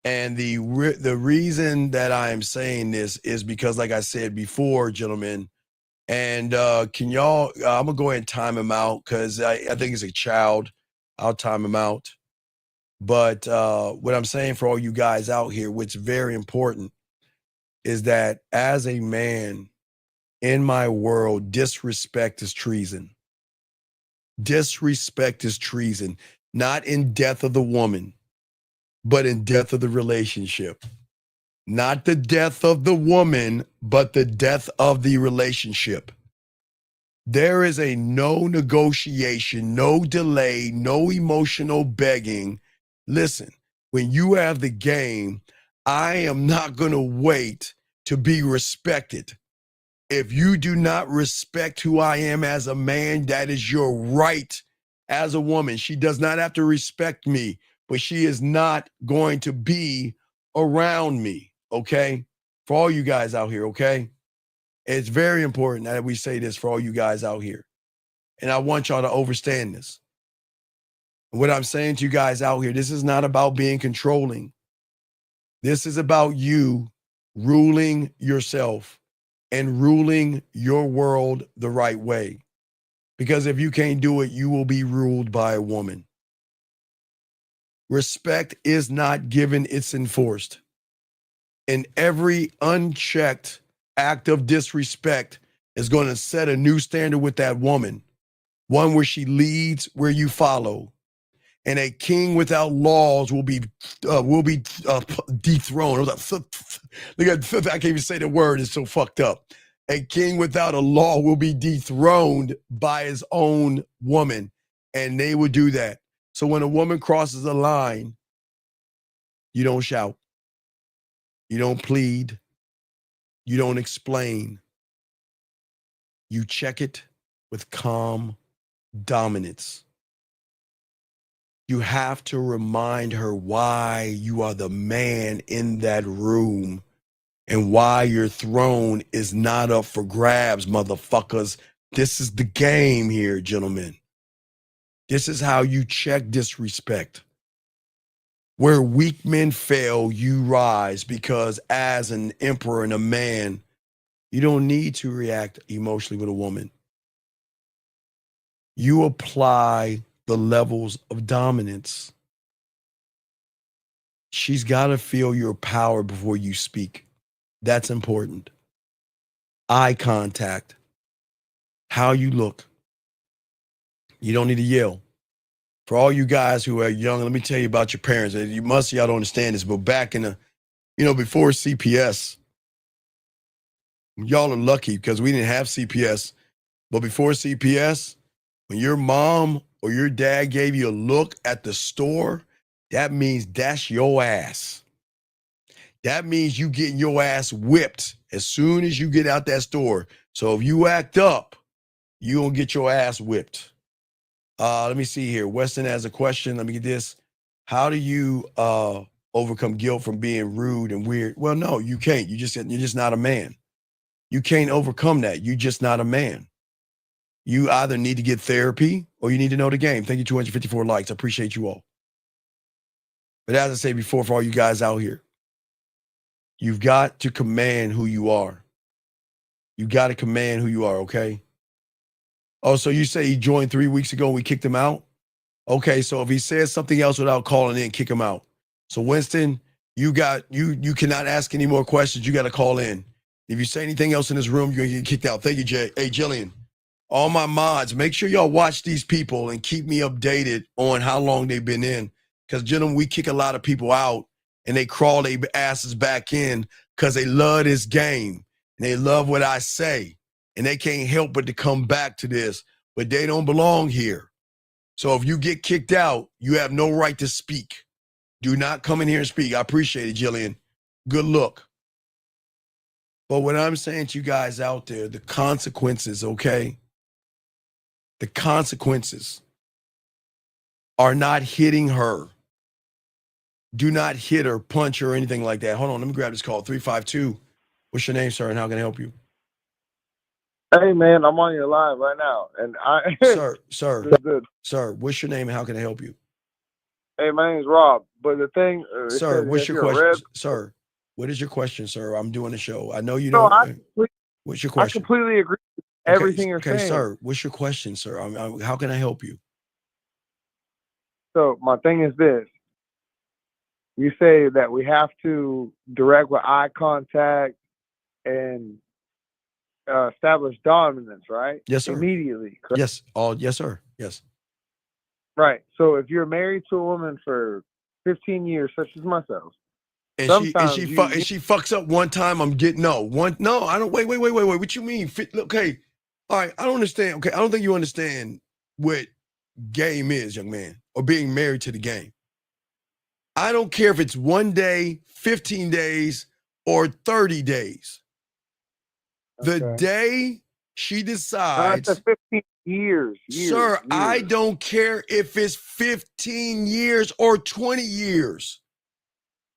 And the reason that I am saying this is because, like I said before, gentlemen, and can y'all, I'm going to go ahead and time him out because I think it's a child. I'll time him out. But what I'm saying for all you guys out here, what's very important is that as a man in my world, disrespect is treason. Disrespect is treason, not in death of the woman, but in death of the relationship. Not the death of the woman, but the death of the relationship. There is a no negotiation, no delay, no emotional begging. Listen, when you have the game, I am not going to wait to be respected. If you do not respect who I am as a man, that is your right as a woman. She does not have to respect me, but she is not going to be around me, okay? For all you guys out here, okay? It's very important that we say this for all you guys out here. And I want y'all to understand this. What I'm saying to you guys out here, this is not about being controlling. This is about you ruling yourself and ruling your world the right way. Because if you can't do it, you will be ruled by a woman. Respect is not given, it's enforced. And every unchecked act of disrespect is going to set a new standard with that woman. One where she leads, where you follow. And a king without laws will be dethroned. Look at, I can't even say the word, it's so fucked up. A king without a law will be dethroned by his own woman. And they will do that. So when a woman crosses a line, you don't shout. You don't plead. You don't explain. You check it with calm dominance. You have to remind her why you are the man in that room and why your throne is not up for grabs, motherfuckers. This is the game here, gentlemen. This is how you check disrespect. Where weak men fail, you rise, because as an emperor and a man, you don't need to react emotionally with a woman. You apply the levels of dominance. She's got to feel your power before you speak. That's important. Eye contact. How you look. You don't need to yell. For all you guys who are young, let me tell you about your parents. Y'all don't understand this, but back in the You know, before CPS, y'all are lucky because we didn't have CPS. But before CPS, when your mom or your dad gave you a look at the store, that means that's your ass. That means you getting your ass whipped as soon as you get out that store. So if you act up, you gonna get your ass whipped. Let me see here. Weston has a question. Let me get this. How do you overcome guilt from being rude and weird? Well, no, you can't. You're just not a man. You can't overcome that. You're just not a man. You either need to get therapy or you need to know the game. Thank you, 254 likes. I appreciate you all. But as I say before, for all you guys out here, you've got to command who you are. You got to command who you are, okay? Oh, so you say he joined 3 weeks ago and we kicked him out? Okay, so if he says something else without calling in, kick him out. So Winston, you cannot ask any more questions. You got to call in. If you say anything else in this room, you're going to get kicked out. Thank you, Jay. Hey, Jillian, all my mods, make sure y'all watch these people and keep me updated on how long they've been in. Because, gentlemen, we kick a lot of people out and they crawl their asses back in because they love this game and they love what I say. And they can't help but to come back to this, but they don't belong here. So if you get kicked out, you have no right to speak. Do not come in here and speak. I appreciate it, Jillian. Good look. But what I'm saying to you guys out there, the consequences, okay? The consequences are not hitting her. Do not hit her, punch her, or anything like that. Hold on, let me grab this call. 352. What's your name, sir, and how can I help you? Hey man, I'm on your live right now, and I Sir, what's your name and how can I help you? Hey, my name's Rob. But the thing, Sir, what's your question? Sir, what is your question, sir? I'm doing a show. I know you No, know. What's your question? I completely agree with everything you're saying. Okay, sir, what's your question, sir? How can I help you? So my thing is this: you say that we have to direct with eye contact and establish dominance, right? Yes, sir. Immediately. Correct? Yes. Yes, sir. Yes. Right. So if you're married to a woman for 15 years, such as myself, and she fucks up one time, I'm getting no. I don't. Wait. What you mean? Okay. All right. I don't understand. Okay. I don't think you understand what game is, young man, or being married to the game. I don't care if it's 1 day, 15 days, or 30 days. The day she decides. That's 15 years. Sir, I don't care if it's 15 years or 20 years.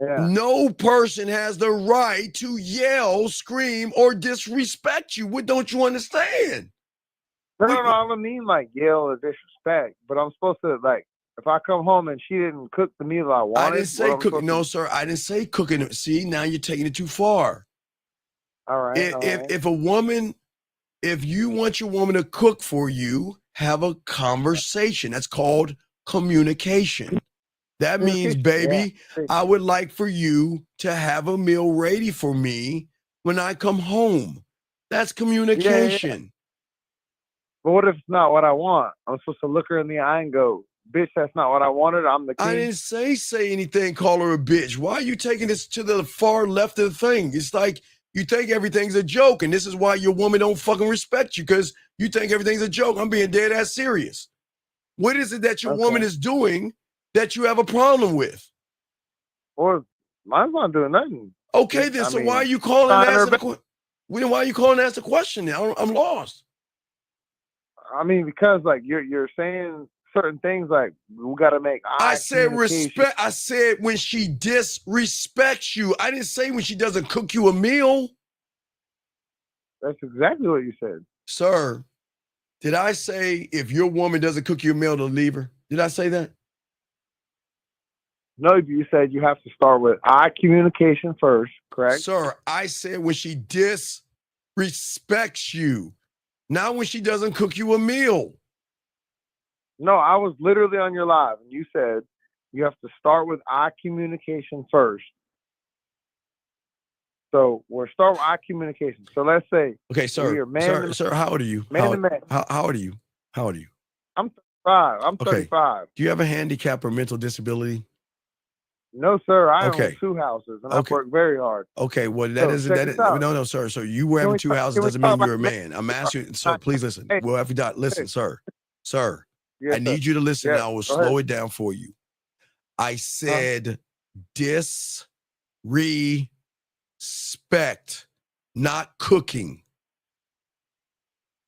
Yeah. No person has the right to yell, scream, or disrespect you. What don't you understand? No, I don't mean like yell or disrespect, but I'm supposed to, like, if I come home and she didn't cook the meal I wanted. I didn't say cooking. No, sir, I didn't say cooking. See, now you're taking it too far. All right. If you want your woman to cook for you, have a conversation. That's called communication. That means, baby, I would like for you to have a meal ready for me when I come home. That's communication. Yeah. But what if it's not what I want? I'm supposed to look her in the eye and go, bitch, that's not what I wanted. I'm the king. I didn't say anything, call her a bitch. Why are you taking this to the far left of the thing? It's like you think everything's a joke, and this is why your woman don't fucking respect you, because you think everything's a joke. I'm being dead ass serious. What is it that your woman is doing that you have a problem with? Well, mine's not doing nothing. Okay, then. So why are you calling and asking the question? Why are you calling and asking the question? I'm lost. I mean, because like you're saying certain things like we got to make I said respect. I said when she disrespects you. I didn't say when she doesn't cook you a meal. That's exactly what you said. Sir, did I say if your woman doesn't cook you a meal to leave her? Did I say that? No, you said you have to start with eye communication first, correct? Sir, I said when she disrespects you, not when she doesn't cook you a meal. No, I was literally on your live, and you said you have to start with eye communication first. So we'll start with eye communication. So let's say, okay, sir, how old are you? How old are you? How old are you? I'm 35. I'm 35. Do you have a handicap or mental disability? No, sir. I Okay. own 2 houses, and Okay. I work very hard. Okay, well that So isn't check that this is, out. no, sir. So you were Can having we 2 talk, houses can we doesn't talk mean about you're a the man. I'm asking, sir, please listen. Hey, Well, after that, listen, hey. sir. Yes, I need sir. you to listen. Yes, And I will go ahead. slow it down for you. I said disrespect, not cooking.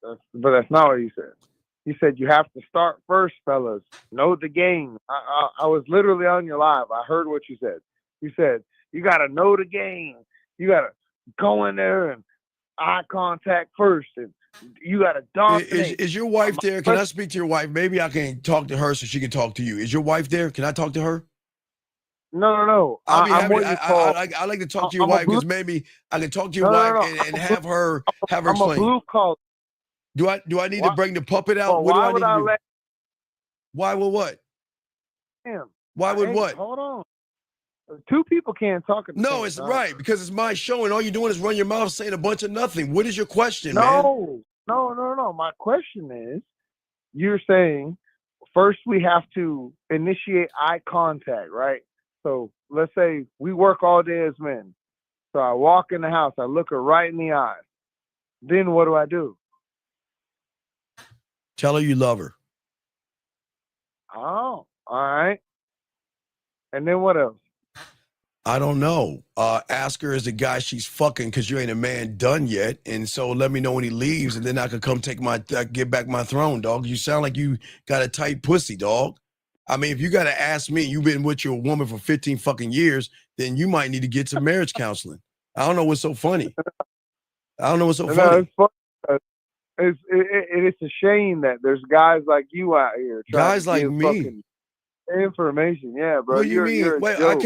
But that's not what he said. He said you have to start first, fellas. Know the game. I was literally on your live. I heard what you said. You said you got to know the game. You got to go in there and eye contact first, and you got to dominate. Is your wife there? Can I speak to your wife? Maybe I can talk to her so she can talk to you. Is your wife there? Can I talk to her? No. I'll be I'm happy. what you call. I like to talk to your I'm a wife blue. because maybe I can talk to your No, wife no. and have her I'm a explain. blue collar. Do I need to bring the puppet out? Well, What do why I would need to I do? let Why would what? him? Why would Hey, what? Hold on. 2 people can't talk at the No, same it's time. right because it's my show and all you're doing is run your mouth saying a bunch of nothing. What is your question, man? No. My question is, you're saying first we have to initiate eye contact, right? So let's say we work all day as men. So I walk in the house, I look her right in the eye. Then what do? Tell her you love her. Oh, all right. And then what else? I don't know. Ask her is the guy she's fucking because you ain't a man done yet. And so let me know when he leaves and then I can come take get back my throne, dog. You sound like you got a tight pussy, dog. I mean, if you got to ask me, you've been with your woman for 15 fucking years, then you might need to get some marriage counseling. I don't know what's so funny. It's fun. It's a shame that there's guys like you out here trying Guys to like give me. fucking information. Yeah, bro. What do you mean? You're a Wait, joke. I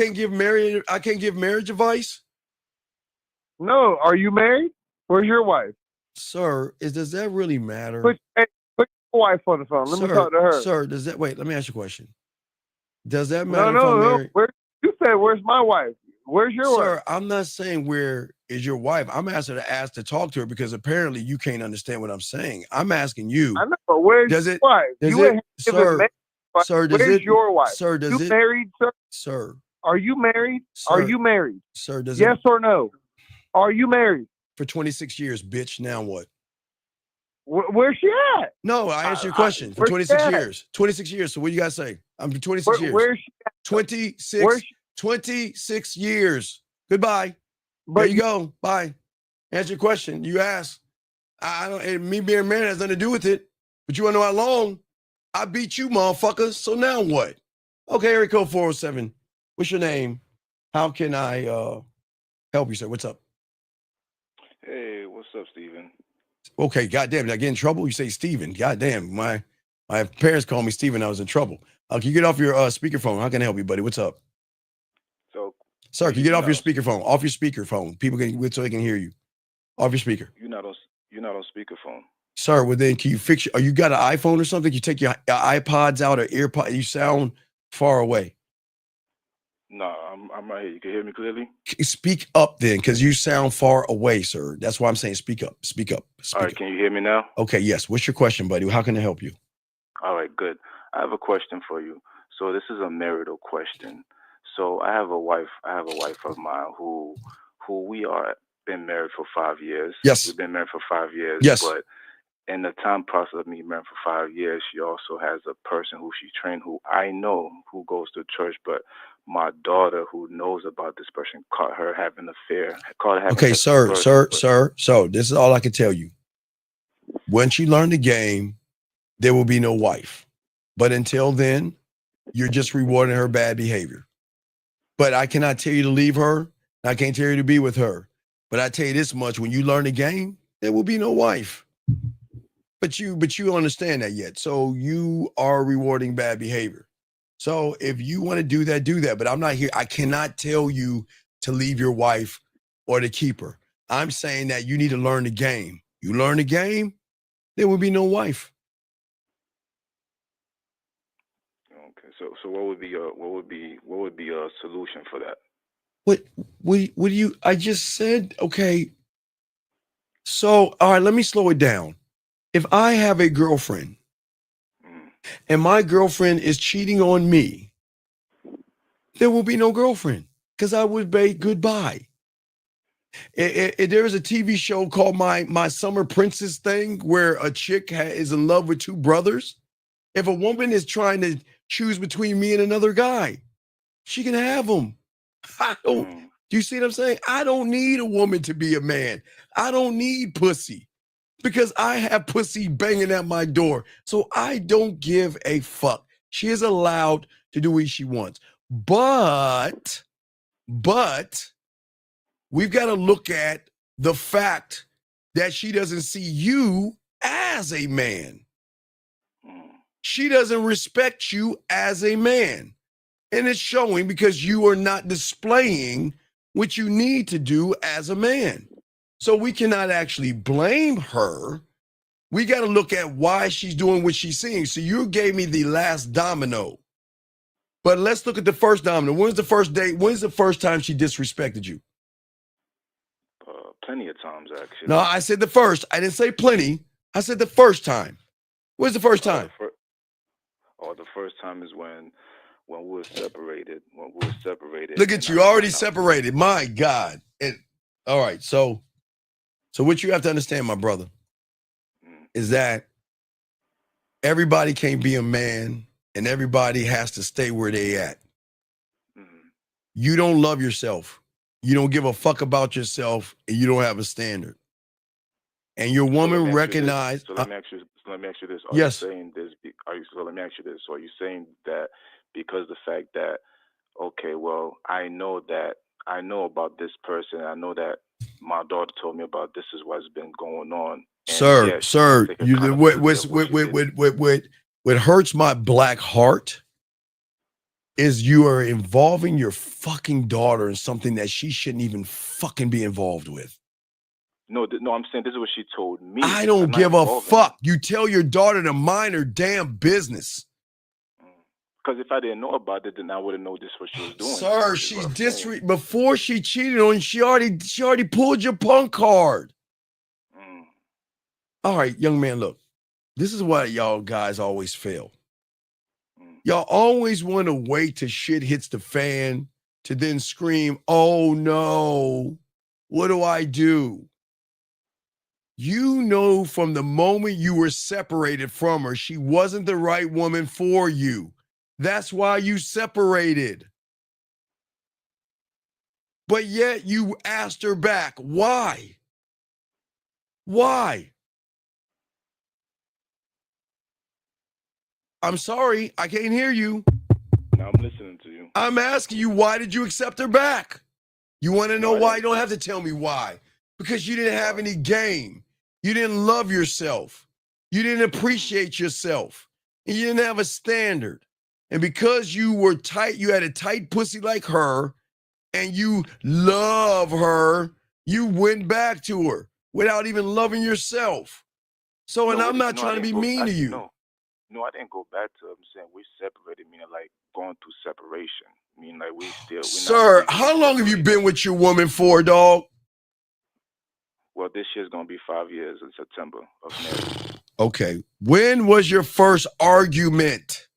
can't give marriage advice? No, are you married? Where's your wife? Sir, does that really matter? Put your wife on the phone. Let me talk to her. Sir, let me ask you a question. Does that matter No. if I'm married? You said, where's my wife? Where's your wife? Sir, I'm not saying where is your wife. I'm asking to talk to her because apparently you can't understand what I'm saying. I'm asking you. I know, but where's your wife? Where's your wife? Sir, you married, sir? Sir. Are you married? Sir, Are you married? Sir, yes or no? Are you married? For 26 years, bitch. Now what? Where's she at? No, I answered your question. For 26 years. 26 years. So what you got to say? I'm for 26 years. Where's she at? 26 years. Goodbye. There you go. Bye. Answer your question. You asked. I don't. And me being married has nothing to do with it. But you want to know how long? I beat you, motherfucker. So now what? Okay, area code 407. What's your name? How can I help you, sir? What's up? Hey, what's up, Steven? Okay, goddamn, did I get in trouble? You say Steven. Goddamn, my parents called me Steven. I was in trouble. Can you get off your speakerphone? How can I help you, buddy? What's up? So, sir, can you get off your speakerphone? Off your speakerphone. People can so they can hear you. Off your speaker. You're not on speakerphone. Sir, well then can you fix your, you got an iPhone or something? You take your iPods out or earpods, you sound far away. No, I'm right here. You can hear me clearly? Speak up then, because you sound far away, sir. That's why I'm saying speak up. Speak up. All right, can you hear me now? Okay, yes. What's your question, buddy? How can I help you? All right, good. I have a question for you. So this is a marital question. So I have a wife of mine who we are been married for 5 years. Yes. We've been married for 5 years. Yes. But in the time process of me married for 5 years, she also has a person who she trained who I know who goes to church, but my daughter who knows about this person caught her having an affair. Okay, sir. So this is all I can tell you. When she learned the game, there will be no wife. But until then, you're just rewarding her bad behavior. But I cannot tell you to leave her. I can't tell you to be with her. But I tell you this much, when you learn the game, there will be no wife. But you understand that yet. So you are rewarding bad behavior. So if you want to do that, do that. But I'm not here. I cannot tell you to leave your wife or to keep her. I'm saying that you need to learn the game. You learn the game, there will be no wife. Okay, so what would be a solution for that? What do you? I just said okay. So all right, let me slow it down. If I have a girlfriend and my girlfriend is cheating on me, there will be no girlfriend because I would say goodbye. There is a TV show called My Summer Princess thing where a chick is in love with two brothers. If a woman is trying to choose between me and another guy, she can have them. Do you see what I'm saying? I don't need a woman to be a man. I don't need pussy because I have pussy banging at my door. So I don't give a fuck. She is allowed to do what she wants. But we've got to look at the fact that she doesn't see you as a man. She doesn't respect you as a man. And it's showing because you are not displaying what you need to do as a man. So we cannot actually blame her. We got to look at why she's doing what she's seeing. So you gave me the last domino. But let's look at the first domino. When's the first date? When's the first time she disrespected you? Plenty of times, actually. No, I said the first. I didn't say plenty. I said the first time. When's the first time? The first time is when we were separated. Look at you, already separated. My God. All right. So what you have to understand, my brother, is that everybody can't be a man and everybody has to stay where they at. You don't love yourself. You don't give a fuck about yourself, and you don't have a standard. And your woman recognized. So let me ask you this. Yes. So let me ask you this. So are you saying that because the fact that, okay, well, I know about this person. I know that my daughter told me about this is what's been going on. Sir, what hurts my black heart is you are involving your fucking daughter in something that she shouldn't even fucking be involved with. No, I'm saying this is what she told me. I don't give a fuck. You tell your daughter to mind her damn business. Because if I didn't know about it, then I wouldn't know this what she was doing. Sir, she's before she cheated on you, she already pulled your punk card. All right, young man, look. This is why y'all guys always fail. Y'all always want to wait till shit hits the fan to then scream, oh no, what do I do? You know from the moment you were separated from her, she wasn't the right woman for you. That's why you separated. But yet you asked her back. Why? Why? I'm sorry, I can't hear you. Now I'm listening to you. I'm asking you, why did you accept her back? You want to know why? You don't have to tell me why. Because you didn't have any game. You didn't love yourself. You didn't appreciate yourself. And you didn't have a standard. And because you were tight, you had a tight pussy like her, and you love her, you went back to her without even loving yourself. So, and I'm not trying to be mean to you. No, I didn't go back to her. I'm saying we separated, meaning like going through separation. Meaning like we still. Sir, how long have you been with your woman for, dog? Well, this year's going to be 5 years in September of marriage. Okay. When was your first argument?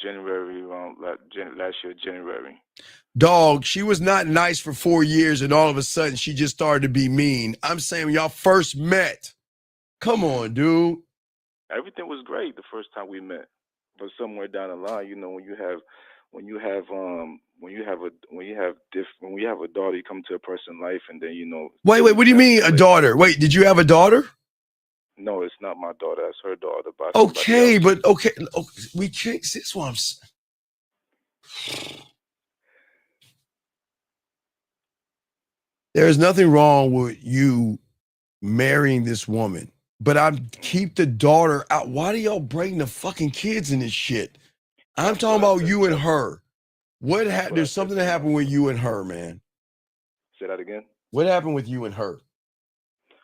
January, last year, January. Dog, she was not nice for 4 years and all of a sudden she just started to be mean. I'm saying when y'all first met. Come on, dude. Everything was great the first time we met. But somewhere down the line, you know, when you have a daughter, you come to a person's life and then, you know. Wait, what do you mean a daughter? Wait, did you have a daughter? No, it's not my daughter. That's her daughter. Okay, but okay, we can't. This one. There's nothing wrong with you marrying this woman, but keep the daughter out. Why do y'all bring the fucking kids in this shit? I'm talking about you and her. What happened? There's something that happened with you and her, man. Say that again. What happened with you and her?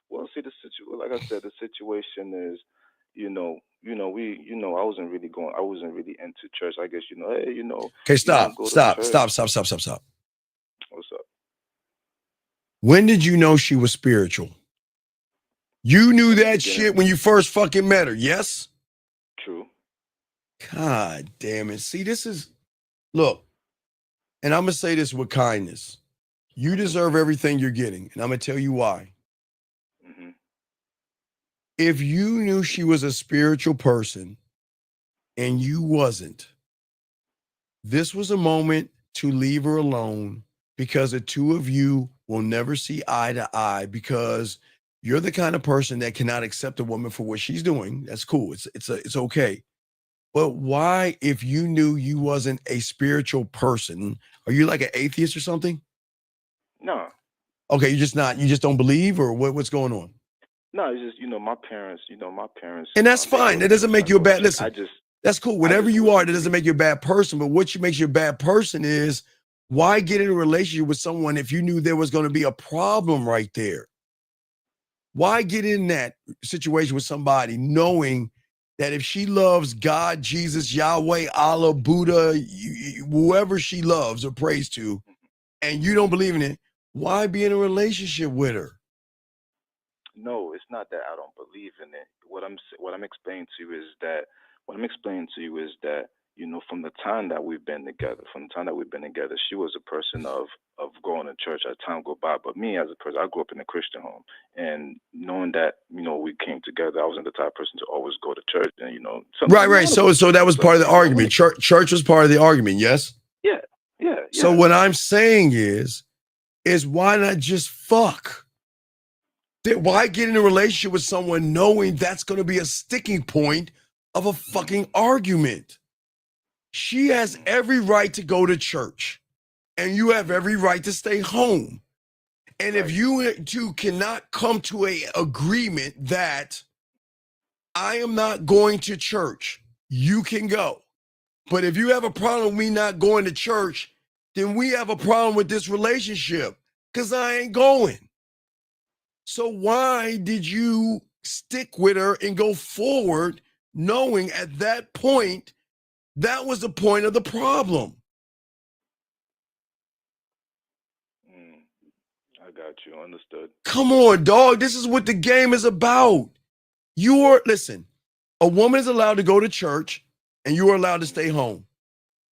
Well, see, like I said, the situation is, I wasn't really into church. I guess, hey, Okay, stop. What's up? When did you know she was spiritual? You knew that shit when you first fucking met her, yes? True. God damn it. See, this is, look, and I'm going to say this with kindness. You deserve everything you're getting, and I'm going to tell you why. Mm-hmm. If you knew she was a spiritual person and you wasn't, this was a moment to leave her alone, because the two of you will never see eye to eye, because you're the kind of person that cannot accept a woman for what she's doing. That's cool. It's okay. But why, if you knew you wasn't a spiritual person, are you like an atheist or something? No, Okay, you just don't believe, or what's going on? no, it's just my parents. And that's they fine. go That to doesn't church, make I you a go to bad, church. listen, that's cool. Whatever you are, that doesn't make you a bad person. But what makes you a bad person is, why get in a relationship with someone if you knew there was going to be a problem right there? Why get in that situation with somebody knowing that if she loves God, Jesus, Yahweh, Allah, Buddha, whoever she loves or prays to, and you don't believe in it, why be in a relationship with her? No, it's not that I don't believe in it. What I'm explaining to you is that from the time that we've been together, she was a person of going to church as time go by. But me as a person, I grew up in a Christian home, and knowing that we came together, I wasn't the type of person to always go to church, and Right. So that was part of the argument. Church was part of the argument, yes? Yeah. So what I'm saying is why not just fuck? Why get in a relationship with someone knowing that's going to be a sticking point of a fucking argument? She has every right to go to church, and you have every right to stay home. And if you two cannot come to an agreement that I am not going to church, you can go. But if you have a problem with me not going to church, then we have a problem with this relationship, because I ain't going. So why did you stick with her and go forward knowing at that point that was the point of the problem? I got you. Understood. Come on, dog. This is what the game is about. Listen, a woman is allowed to go to church and you are allowed to stay home.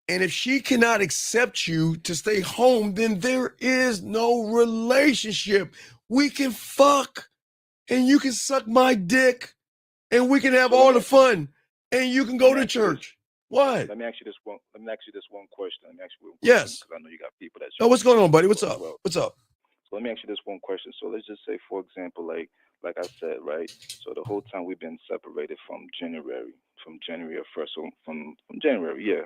And if she cannot accept you to stay home, then there is no relationship. We can fuck and you can suck my dick and we can have all the fun and you can go to church. What? Let me ask you this one question. Yes. Because I know you got people that. Oh, what's going on, buddy? What's up? What's up? So let me ask you this one question. So let's just say, for example, like I said, right? So the whole time we've been separated from January 1st. So from January, yeah,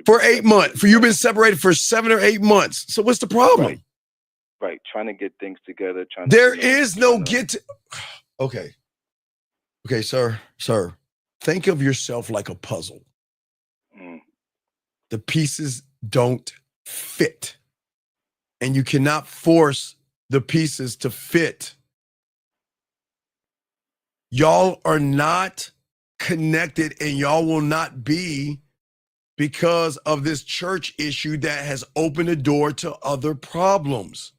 for 8 months. You've been separated for 7 or 8 months. So what's the problem? Right. Trying to get things together. There is no get. Okay, sir. Think of yourself like a puzzle. The pieces don't fit. And you cannot force the pieces to fit. Y'all are not connected, and y'all will not be, because of this church issue that has opened the door to other problems.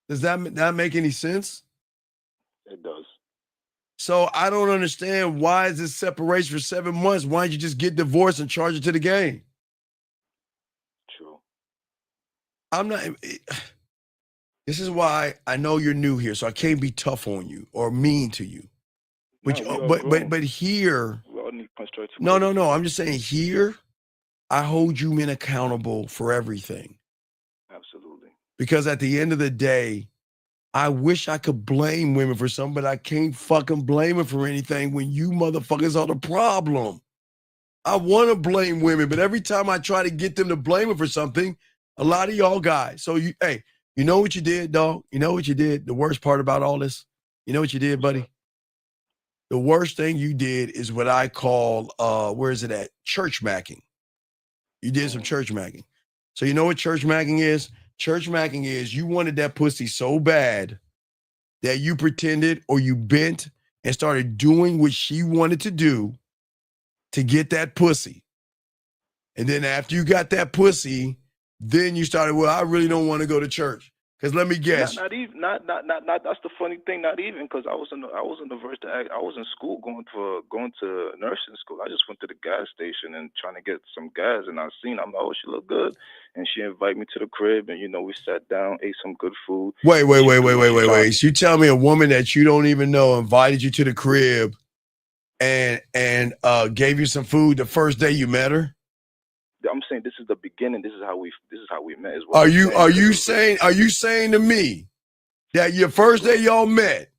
Does that make any sense? It does. So I don't understand, why is this separation for 7 months? Why don't you just get divorced and charge it to the game? True. I'm not. This is why I know you're new here, so I can't be tough on you or mean to you. But but here, no. I'm just saying, here, I hold you men accountable for everything. Absolutely. Because at the end of the day, I wish I could blame women for something, but I can't fucking blame them for anything when you motherfuckers are the problem. I want to blame women, but every time I try to get them to blame them for something, a lot of y'all guys. So you know what you did, dog? You know what you did? The worst part about all this? You know what you did, buddy? The worst thing you did is what I call, where is it at? Church macking. You did some church macking. So you know what church macking is? Church macking is, you wanted that pussy so bad that you pretended or you bent and started doing what she wanted to do to get that pussy. And then after you got that pussy, then you started, well, I really don't want to go to church. Because let me guess. Not even. Not. That's the funny thing. Not even because I was in the verse to act. I was in school going to nursing school. I just went to the gas station and trying to get some gas, and I seen. I'm like, oh, she look good, and she invited me to the crib, and we sat down, ate some good food. Wait. So you tell me a woman that you don't even know invited you to the crib, and gave you some food the first day you met her? I'm saying this is the beginning. This is how we met. Is Are you saying to me that your first day y'all met,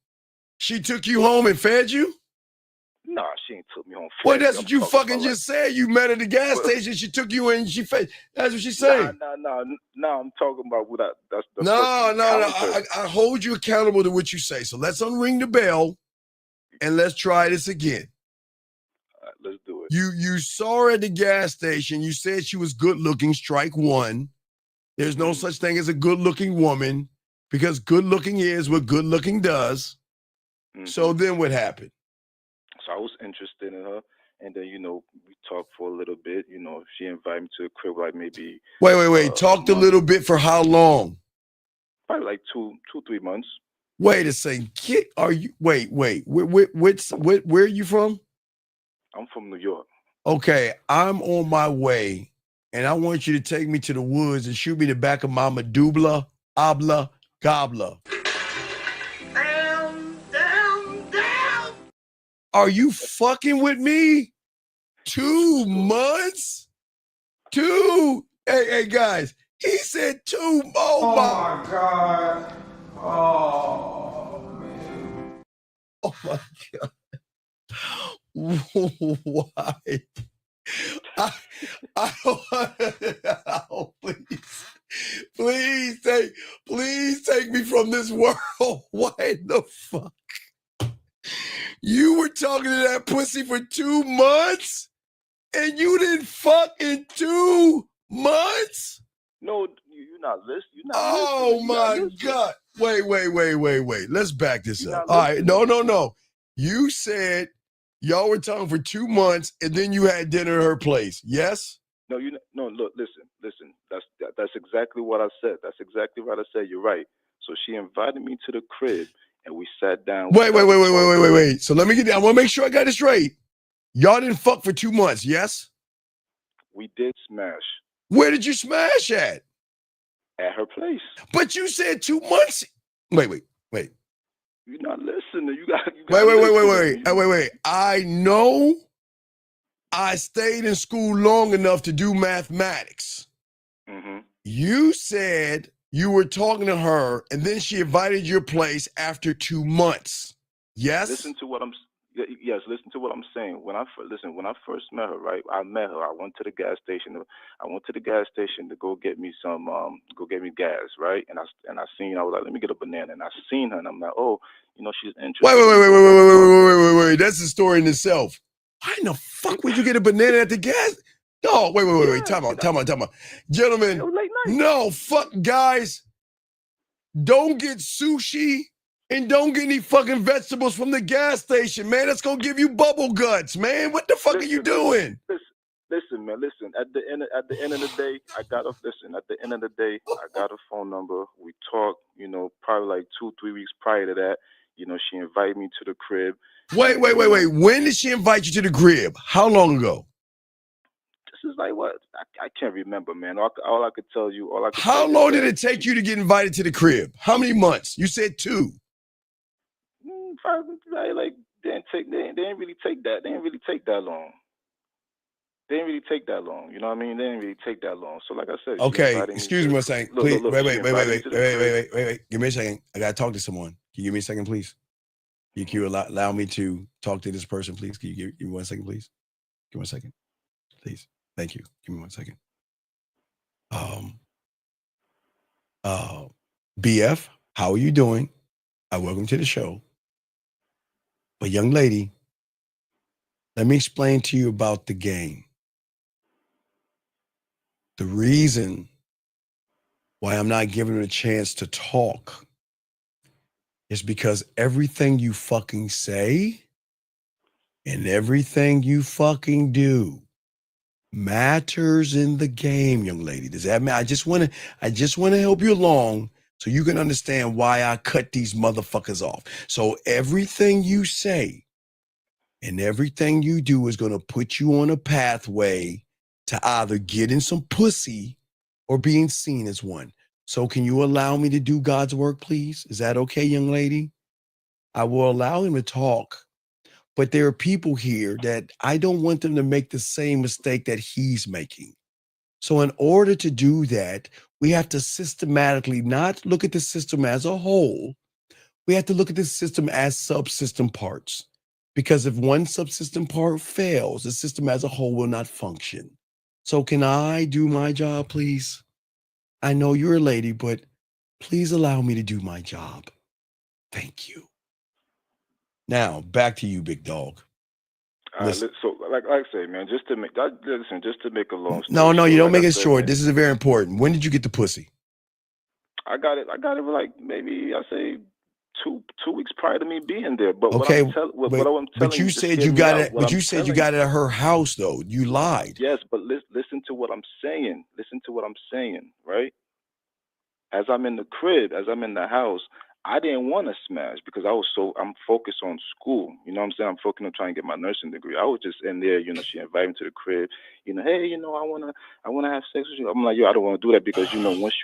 she took you home and fed you? Nah, she ain't took me home. Well, that's what you fucking just said. You met at the gas station. She took you in and she fed. That's what she said. No. I'm talking about what that's the No. I hold you accountable to what you say. So let's unring the bell and let's try this again. Let's do it. You saw her at the gas station. You said she was good looking. Strike one. There's no such thing as a good looking woman because good looking is what good looking does. Mm-hmm. So then what happened? So I was interested in her, and then we talked for a little bit. She invited me to the crib like maybe. Wait. Talked a little bit for how long? Probably like 2-3 months. Wait a second. Wait. Where are you from? I'm from New York. Okay, I'm on my way, and I want you to take me to the woods and shoot me the back of my medulla oblongata. Down. Are you fucking with me? 2 months? Hey, guys, he said 2. Oh my God. Oh, man. Oh, my God. Why? I don't please take me from this world. Why the fuck? You were talking to that pussy for 2 months and you didn't fuck in 2 months? No, you're not listening. Oh my God. Wait. Let's back this up. All right. No. You said y'all were talking for 2 months, and then you had dinner at her place. Yes? No. Look, listen. That's exactly what I said. That's exactly what I said. You're right. So she invited me to the crib, and we sat down. Wait. So let me get down. I want to make sure I got it straight. Y'all didn't fuck for 2 months. Yes? We did smash. Where did you smash at? At her place. But you said 2 months. Wait. You're not listening. You got. Wait. I know I stayed in school long enough to do mathematics. Mm-hmm. You said you were talking to her, and then she invited your place after 2 months. Yes? Listen to what I'm saying. When I first met her, right? I met her. I went to the gas station. To go get me gas, right? And I seen. I was like, let me get a banana. And I seen her, and I'm like, oh, she's interested. Wait. That's the story in itself. Why in the fuck would you get a banana at the gas? No, wait. Time out. Gentlemen, no, fuck, guys. Don't get sushi and don't get any fucking vegetables from the gas station, man. That's gonna give you bubble guts, man. What the fuck are you doing? Listen, man. At the end of the day, I got a phone number. We talked. Probably like 2-3 weeks prior to that. She invited me to the crib. Wait. When did she invite you to the crib? How long ago? This is like what? I can't remember, man. All I could tell you. How long did it take you to get invited to the crib? How many months? You said 2. Probably like they didn't really take that. They didn't really take that long. You know what I mean? They didn't really take that long. So like I said. Okay, excuse me a second. Please, wait. Give me a second. I gotta talk to someone. Can you give me a second, please? Can you allow me to talk to this person, please? Can you give me 1 second, please? Give me 1 second, please. Thank you. Give me 1 second. BF, how are you doing? Welcome to the show. But young lady, let me explain to you about the game. The reason why I'm not giving her a chance to talk is because everything you fucking say and everything you fucking do matters in the game, young lady. Does that matter? I just want to help you along So you can understand why I cut these motherfuckers off. So everything you say and everything you do is going to put you on a pathway to either getting some pussy or being seen as one. So can you allow me to do God's work, please? Is that okay, young lady? I will allow him to talk, but there are people here that I don't want them to make the same mistake that he's making. So in order to do that, we have to systematically not look at the system as a whole. We have to look at the system as subsystem parts. Because if one subsystem part fails, the system as a whole will not function. So can I do my job, please? I know you're a lady, but please allow me to do my job. Thank you. Now, back to you, big dog. Listen. So, like I say, man, just to make a long story No, you short, don't like make I it said, short. man, This is very important. When did you get the pussy? I got it like maybe I say two weeks prior to me being there. But Okay, what I'm telling but you just said hear you me got out. it. What But I'm you said you telling got it at her house, though. You lied. Yes, but listen to what I'm saying. Listen to what I'm saying, right? As I'm in the crib, as I'm in the house, I didn't want to smash because I'm focused on school. You know what I'm saying? I'm focused on trying to get my nursing degree. I was just in there, she invited me to the crib, hey, I wanna have sex with you. I'm like, yo, I don't want to do that because once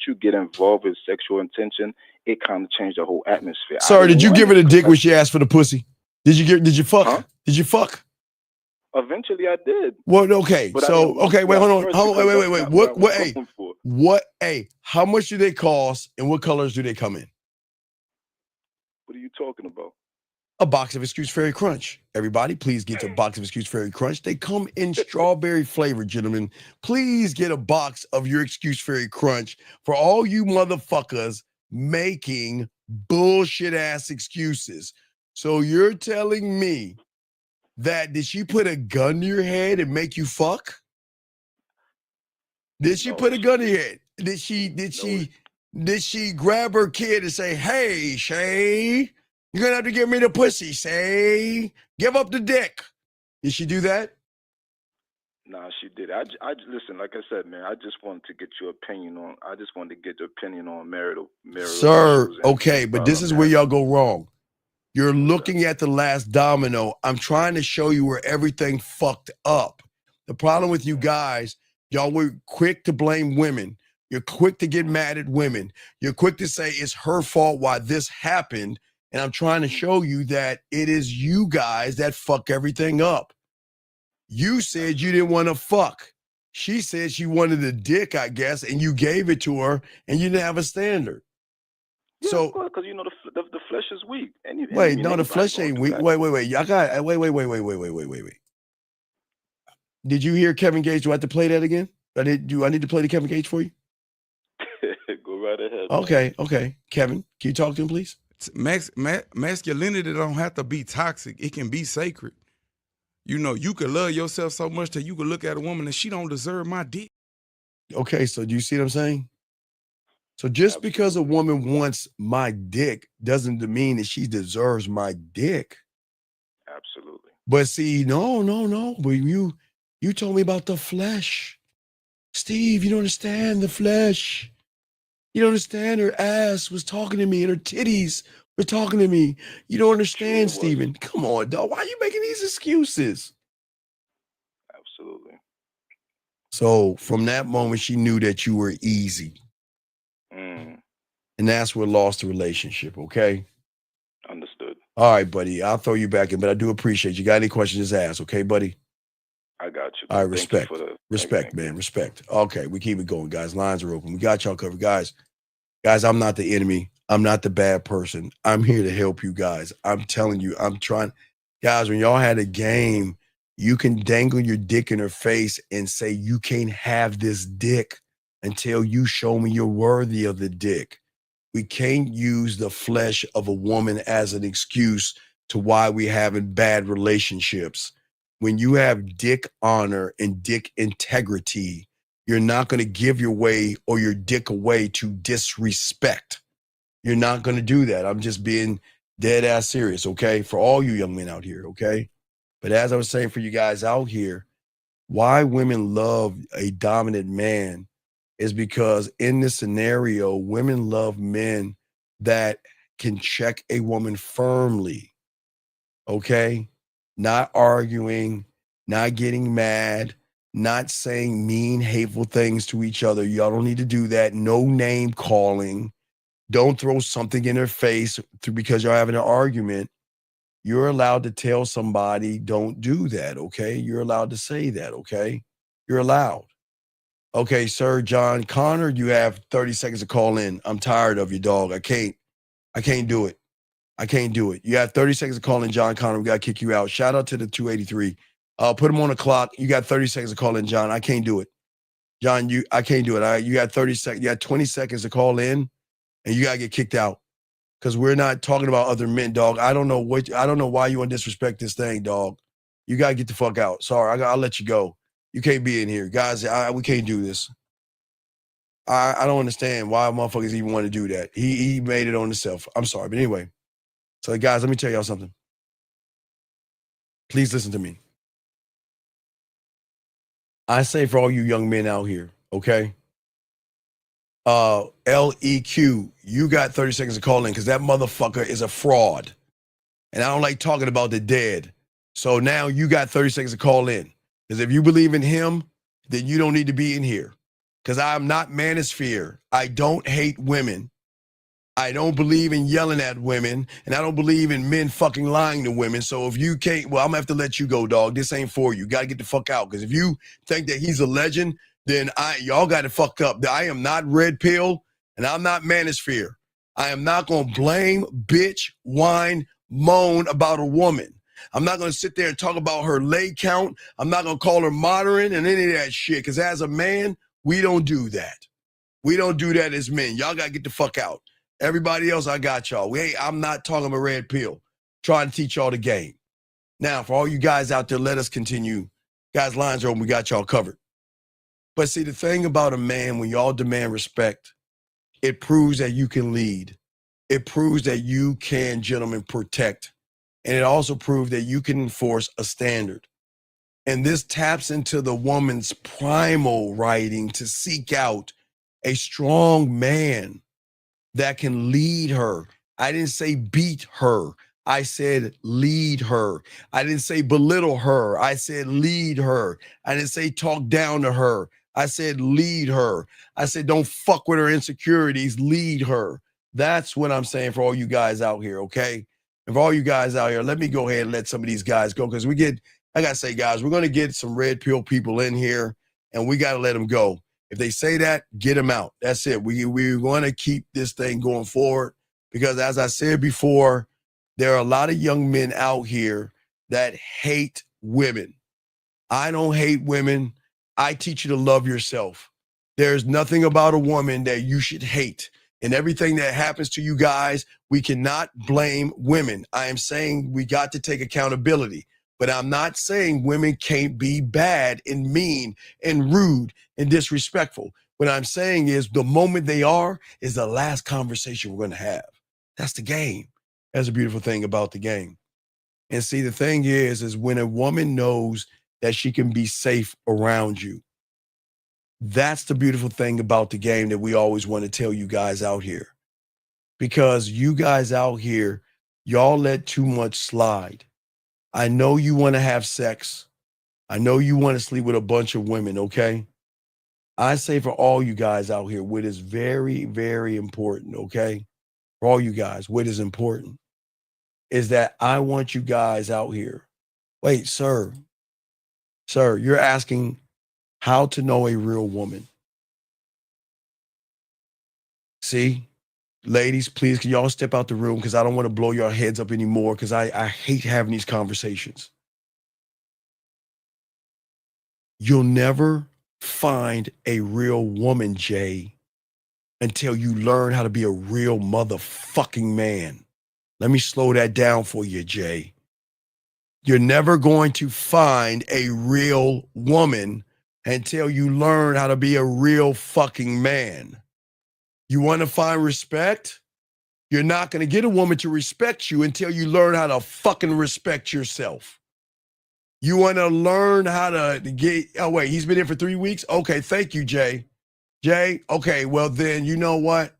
you get involved with sexual intention, it kind of changed the whole atmosphere. Sir, did you give her the dick when she asked for the pussy? Did you fuck? Huh? Did you fuck? Eventually, I did. Well, okay. But I So, didn't want okay, to wait, at hold on. first Wait. because that's not what I was going for. How much do they cost and what colors do they come in? What are you talking about? A box of Excuse Fairy Crunch. Everybody, please get a box of Excuse Fairy Crunch. They come in strawberry flavor, gentlemen. Please get a box of your Excuse Fairy Crunch for all you motherfuckers making bullshit ass excuses. So you're telling me that did she put a gun to your head and make you fuck? Did she put a gun to your head? Did she grab her kid and say, hey, Shay, you're gonna have to give me the pussy, Shay. Give up the dick. Did she do that? Nah, she did. I listen, like I said, man, I just wanted to get your opinion on marital Sir, issues and okay, but this is where y'all go wrong. You're What's looking at the last domino. I'm trying to show you where everything fucked up. The problem with you guys, y'all were quick to blame women. You're quick to get mad at women. You're quick to say it's her fault why this happened. And I'm trying to show you that it is you guys that fuck everything up. You said you didn't want to fuck. She said she wanted a dick, I guess, and you gave it to her and you didn't have a standard. Yeah, So, because the flesh is weak. wait, no, the flesh ain't weak. Wait. I got wait. Did you hear Kevin Gates? Do I have to play that again? I need to play the Kevin Gates for you? Go right ahead. Okay. Kevin, can you talk to him, please? Masculinity don't have to be toxic. It can be sacred. You could love yourself so much that you could look at a woman and she don't deserve my dick. Okay, so do you see what I'm saying? So just because a woman wants my dick doesn't mean that she deserves my dick. Absolutely. But see, no. But you told me about the flesh. Steve, you don't understand the flesh. You don't understand her ass was talking to me and her titties were talking to me. You don't understand, Steven. Come on, dog. Why are you making these excuses? Absolutely. So from that moment, she knew that you were easy. And that's what lost the relationship, okay? Understood. All right, buddy. I'll throw you back in, but I do appreciate you. Got any questions, just ask, okay, buddy? I got you. All right, Thank you respect. for the- Respect, man. Respect. Okay, we keep it going, guys. Lines are open. We got y'all covered. Guys, I'm not the enemy. I'm not the bad person. I'm here to help you guys. I'm telling you, I'm trying. Guys, when y'all had a game, you can dangle your dick in her face and say, you can't have this dick until you show me you're worthy of the dick. We can't use the flesh of a woman as an excuse to why we having bad relationships. When you have dick honor and dick integrity, you're not going to give your way or your dick away to disrespect. You're not going to do that. I'm just being dead ass serious, okay? For all you young men out here, okay? But as I was saying for you guys out here, why women love a dominant man is because in this scenario, women love men that can check a woman firmly. Okay? Not arguing, not getting mad, not saying mean, hateful things to each other. Y'all don't need to do that. No name calling. Don't throw something in her face because y'all having an argument. You're allowed to tell somebody, don't do that, okay? You're allowed to say that, okay? You're allowed. Okay, Sir John Connor, you have 30 seconds to call in. I'm tired of you, dog. I can't do it. I can't do it. You have 30 seconds to call in, John Connor. We got to kick you out. Shout out to the 283. Put him on the clock. You got 30 seconds to call in, John. I can't do it. John, I can't do it. All right, you got 30 seconds. You got 20 seconds to call in, and you got to get kicked out. Because we're not talking about other men, dog. I don't know why you want to disrespect this thing, dog. You got to get the fuck out. Sorry, I'll let you go. You can't be in here. Guys, we can't do this. I don't understand why motherfuckers even want to do that. He made it on himself. I'm sorry. But anyway, so guys, let me tell y'all something. Please listen to me. I say for all you young men out here, okay? LEQ, you got 30 seconds to call in because that motherfucker is a fraud. And I don't like talking about the dead. So now you got 30 seconds to call in. Because if you believe in him, then you don't need to be in here. Because I'm not manosphere. I don't hate women. I don't believe in yelling at women. And I don't believe in men fucking lying to women. So if you can't, well, I'm going to have to let you go, dog. This ain't for you. Got to get the fuck out. Because if you think that he's a legend, then y'all got to fuck up. I am not red pill, and I'm not manosphere. I am not going to blame, bitch, whine, moan about a woman. I'm not going to sit there and talk about her leg count. I'm not going to call her modern and any of that shit, because as a man, we don't do that. We don't do that as men. Y'all got to get the fuck out. Everybody else, I got y'all. I'm not talking about red pill. Trying to teach y'all the game. Now, for all you guys out there, let us continue. Guys, lines are open. We got y'all covered. But see, the thing about a man, when y'all demand respect, it proves that you can lead. It proves that you can, gentlemen, protect. And it also proves that you can enforce a standard. And this taps into the woman's primal writing to seek out a strong man that can lead her. I didn't say beat her. I said lead her. I didn't say belittle her. I said lead her. I didn't say talk down to her. I said lead her. I said don't fuck with her insecurities, lead her. That's what I'm saying for all you guys out here, okay? And for all you guys out here, let me go ahead and let some of these guys go, because I gotta say, guys, we're gonna get some red pill people in here, and we gotta let them go. If they say that, get them out. That's it. We're gonna keep this thing going forward, because as I said before, there are a lot of young men out here that hate women. I don't hate women. I teach you to love yourself. There's nothing about a woman that you should hate. And everything that happens to you guys, we cannot blame women. I am saying we got to take accountability. But I'm not saying women can't be bad and mean and rude and disrespectful. What I'm saying is the moment they are is the last conversation we're going to have. That's the game. That's a beautiful thing about the game. And see, the thing is when a woman knows that she can be safe around you, that's the beautiful thing about the game that we always want to tell you guys out here. Because you guys out here, y'all let too much slide. I know you want to have sex. I know you want to sleep with a bunch of women, okay? I say for all you guys out here, what is very, very important, okay? For all you guys, what is important is that I want you guys out here. Wait, sir, you're asking how to know a real woman. See, ladies, please, can y'all step out the room, because I don't want to blow your heads up anymore, because I hate having these conversations. You'll never find a real woman, Jay, until you learn how to be a real motherfucking man. Let me slow that down for you, Jay. You're never going to find a real woman until you learn how to be a real fucking man. You want to find respect? You're not going to get a woman to respect you until you learn how to fucking respect yourself. You want to learn how to get, oh wait, he's been in for 3 weeks? Okay, thank you, Jay. Jay, okay, well then, you know what?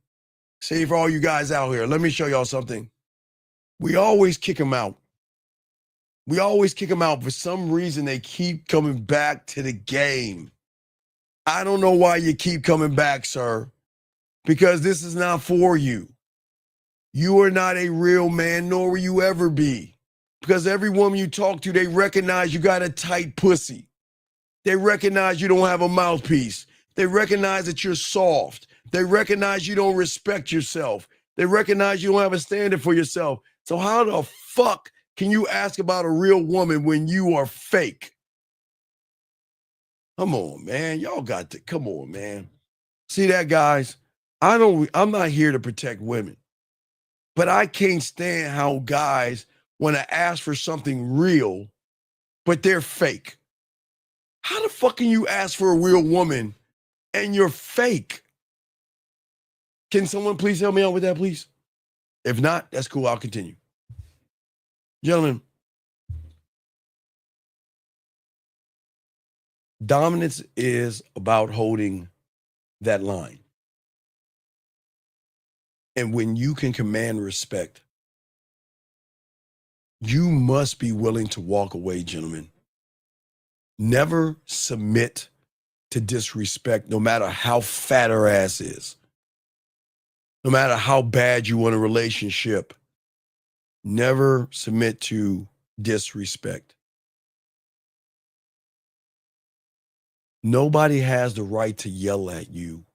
See, for all you guys out here, let me show y'all something. We always kick them out. We always kick them out. For some reason, they keep coming back to the game. I don't know why you keep coming back, sir, because this is not for you. You are not a real man, nor will you ever be. Because every woman you talk to, they recognize you got a tight pussy. They recognize you don't have a mouthpiece. They recognize that you're soft. They recognize you don't respect yourself. They recognize you don't have a standard for yourself. So how the fuck can you ask about a real woman when you are fake? Come on, man. Y'all got to, come on, man. See that, guys? I'm not here to protect women. But I can't stand how guys want to ask for something real, but they're fake. How the fuck can you ask for a real woman and you're fake? Can someone please help me out with that, please? If not, that's cool. I'll continue. Gentlemen, dominance is about holding that line. And when you can command respect, you must be willing to walk away, gentlemen. Never submit to disrespect, no matter how fat her ass is. No matter how bad you want a relationship, never submit to disrespect. Nobody has the right to yell at you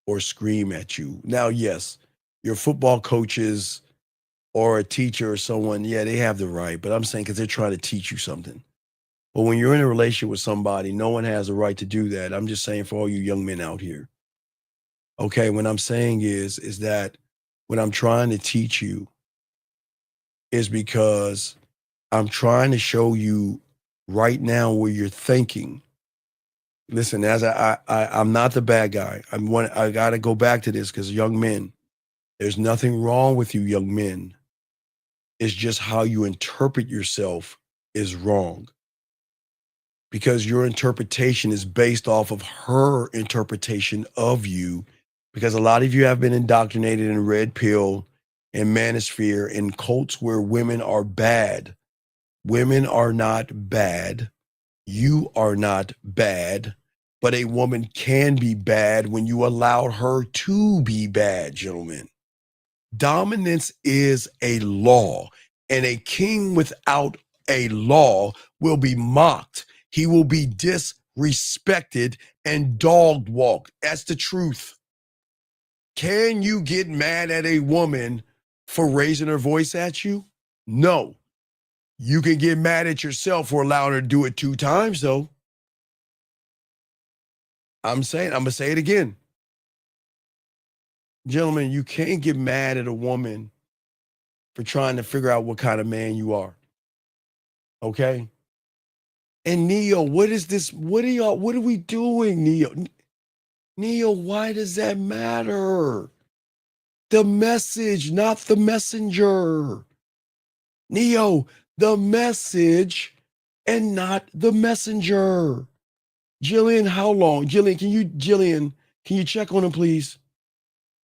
or scream at you. Now, yes, your football coaches or a teacher or someone, yeah, they have the right, but I'm saying because they're trying to teach you something. But when you're in a relationship with somebody, no one has a right to do that. I'm just saying for all you young men out here. Okay, what I'm saying is that what I'm trying to teach you is because I'm trying to show you right now where you're thinking. Listen, as I'm not the bad guy. I got to go back to this because young men, there's nothing wrong with you young men. It's just how you interpret yourself is wrong. Because your interpretation is based off of her interpretation of you. Because a lot of you have been indoctrinated in red pill and manosphere and cults where women are bad. Women are not bad. You are not bad. But a woman can be bad when you allow her to be bad, gentlemen. Dominance is a law, and a king without a law will be mocked. He will be disrespected and dog walked. That's the truth. Can you get mad at a woman for raising her voice at you? No. You can get mad at yourself for allowing her to do it 2 times, though. I'm going to say it again. Gentlemen, you can't get mad at a woman for trying to figure out what kind of man you are. Okay? And Neo, what is this? What are we doing, Neo? Neo, why does that matter? The message, not the messenger. Neo, the message and not the messenger. Jillian, how long? Jillian, can you check on him, please?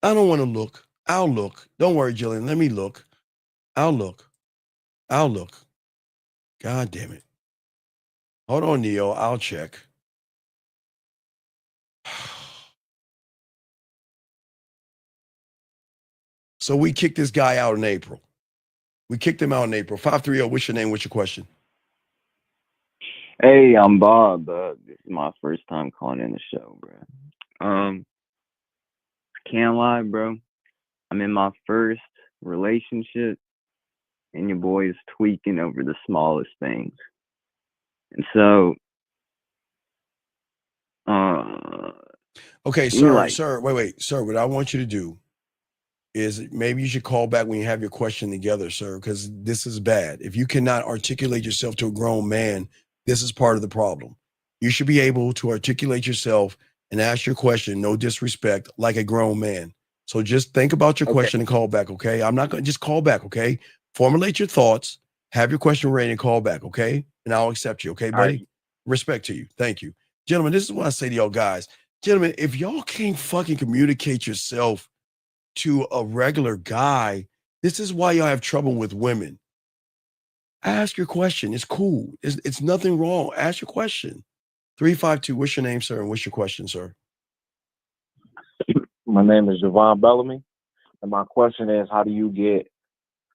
I don't want to look. I'll look. Don't worry, Jillian. Let me look. I'll look. God damn it. Hold on, Neo. I'll check. So we kicked this guy out in April. We kicked him out in April. 530, what's your name? What's your question? Hey, I'm Bob. This is my first time calling in the show, bro. I can't lie, bro. I'm in my first relationship, and your boy is tweaking over the smallest things. And so, okay, sir, wait, sir. What I want you to do is maybe you should call back when you have your question together, sir, because this is bad. If you cannot articulate yourself to a grown man, this is part of the problem. You should be able to articulate yourself and ask your question, no disrespect, like a grown man. So just think about your question and call back, okay? I'm not going to just call back, okay? Formulate your thoughts, have your question ready and call back, okay? And I'll accept you, okay, buddy? Respect to you. Thank you. Gentlemen, this is what I say to y'all guys. Gentlemen, if y'all can't fucking communicate yourself to a regular guy, this is why y'all have trouble with women. Ask your question. It's cool. It's nothing wrong. Ask your question. 352, what's your name, sir? And what's your question, sir? My name is Javon Bellamy. And my question is, how do you get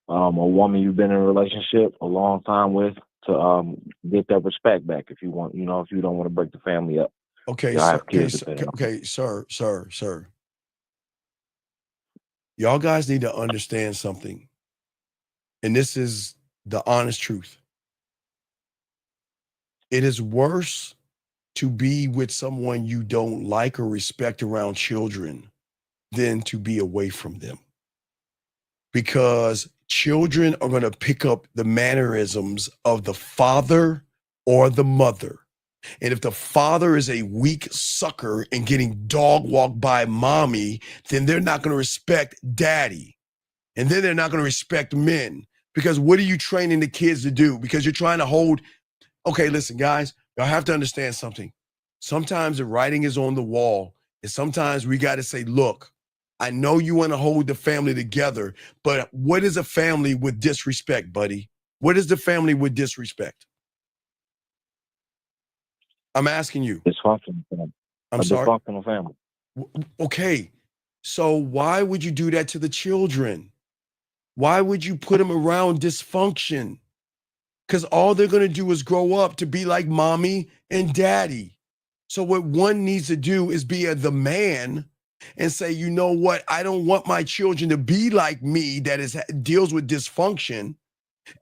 a woman you've been in a relationship a long time with to get that respect back if you want, if you don't want to break the family up? Okay, Y'all have kids sir, depending on- okay, sir. Y'all guys need to understand something. And this is the honest truth. It is worse to be with someone you don't like or respect around children than to be away from them. Because children are going to pick up the mannerisms of the father or the mother. And if the father is a weak sucker and getting dog walked by mommy, then they're not going to respect daddy. And then they're not going to respect men. Because what are you training the kids to do? Because you're trying to hold. Okay, listen, guys, y'all have to understand something. Sometimes the writing is on the wall. And sometimes we got to say, look, I know you want to hold the family together, but what is a family with disrespect, buddy? What is the family with disrespect? I'm asking you. Dysfunctional family. I'm sorry? Dysfunctional family. Okay, so why would you do that to the children? Why would you put them around dysfunction? Because all they're going to do is grow up to be like mommy and daddy. So what one needs to do is be the man and say, you know what? I don't want my children to be like me that deals with dysfunction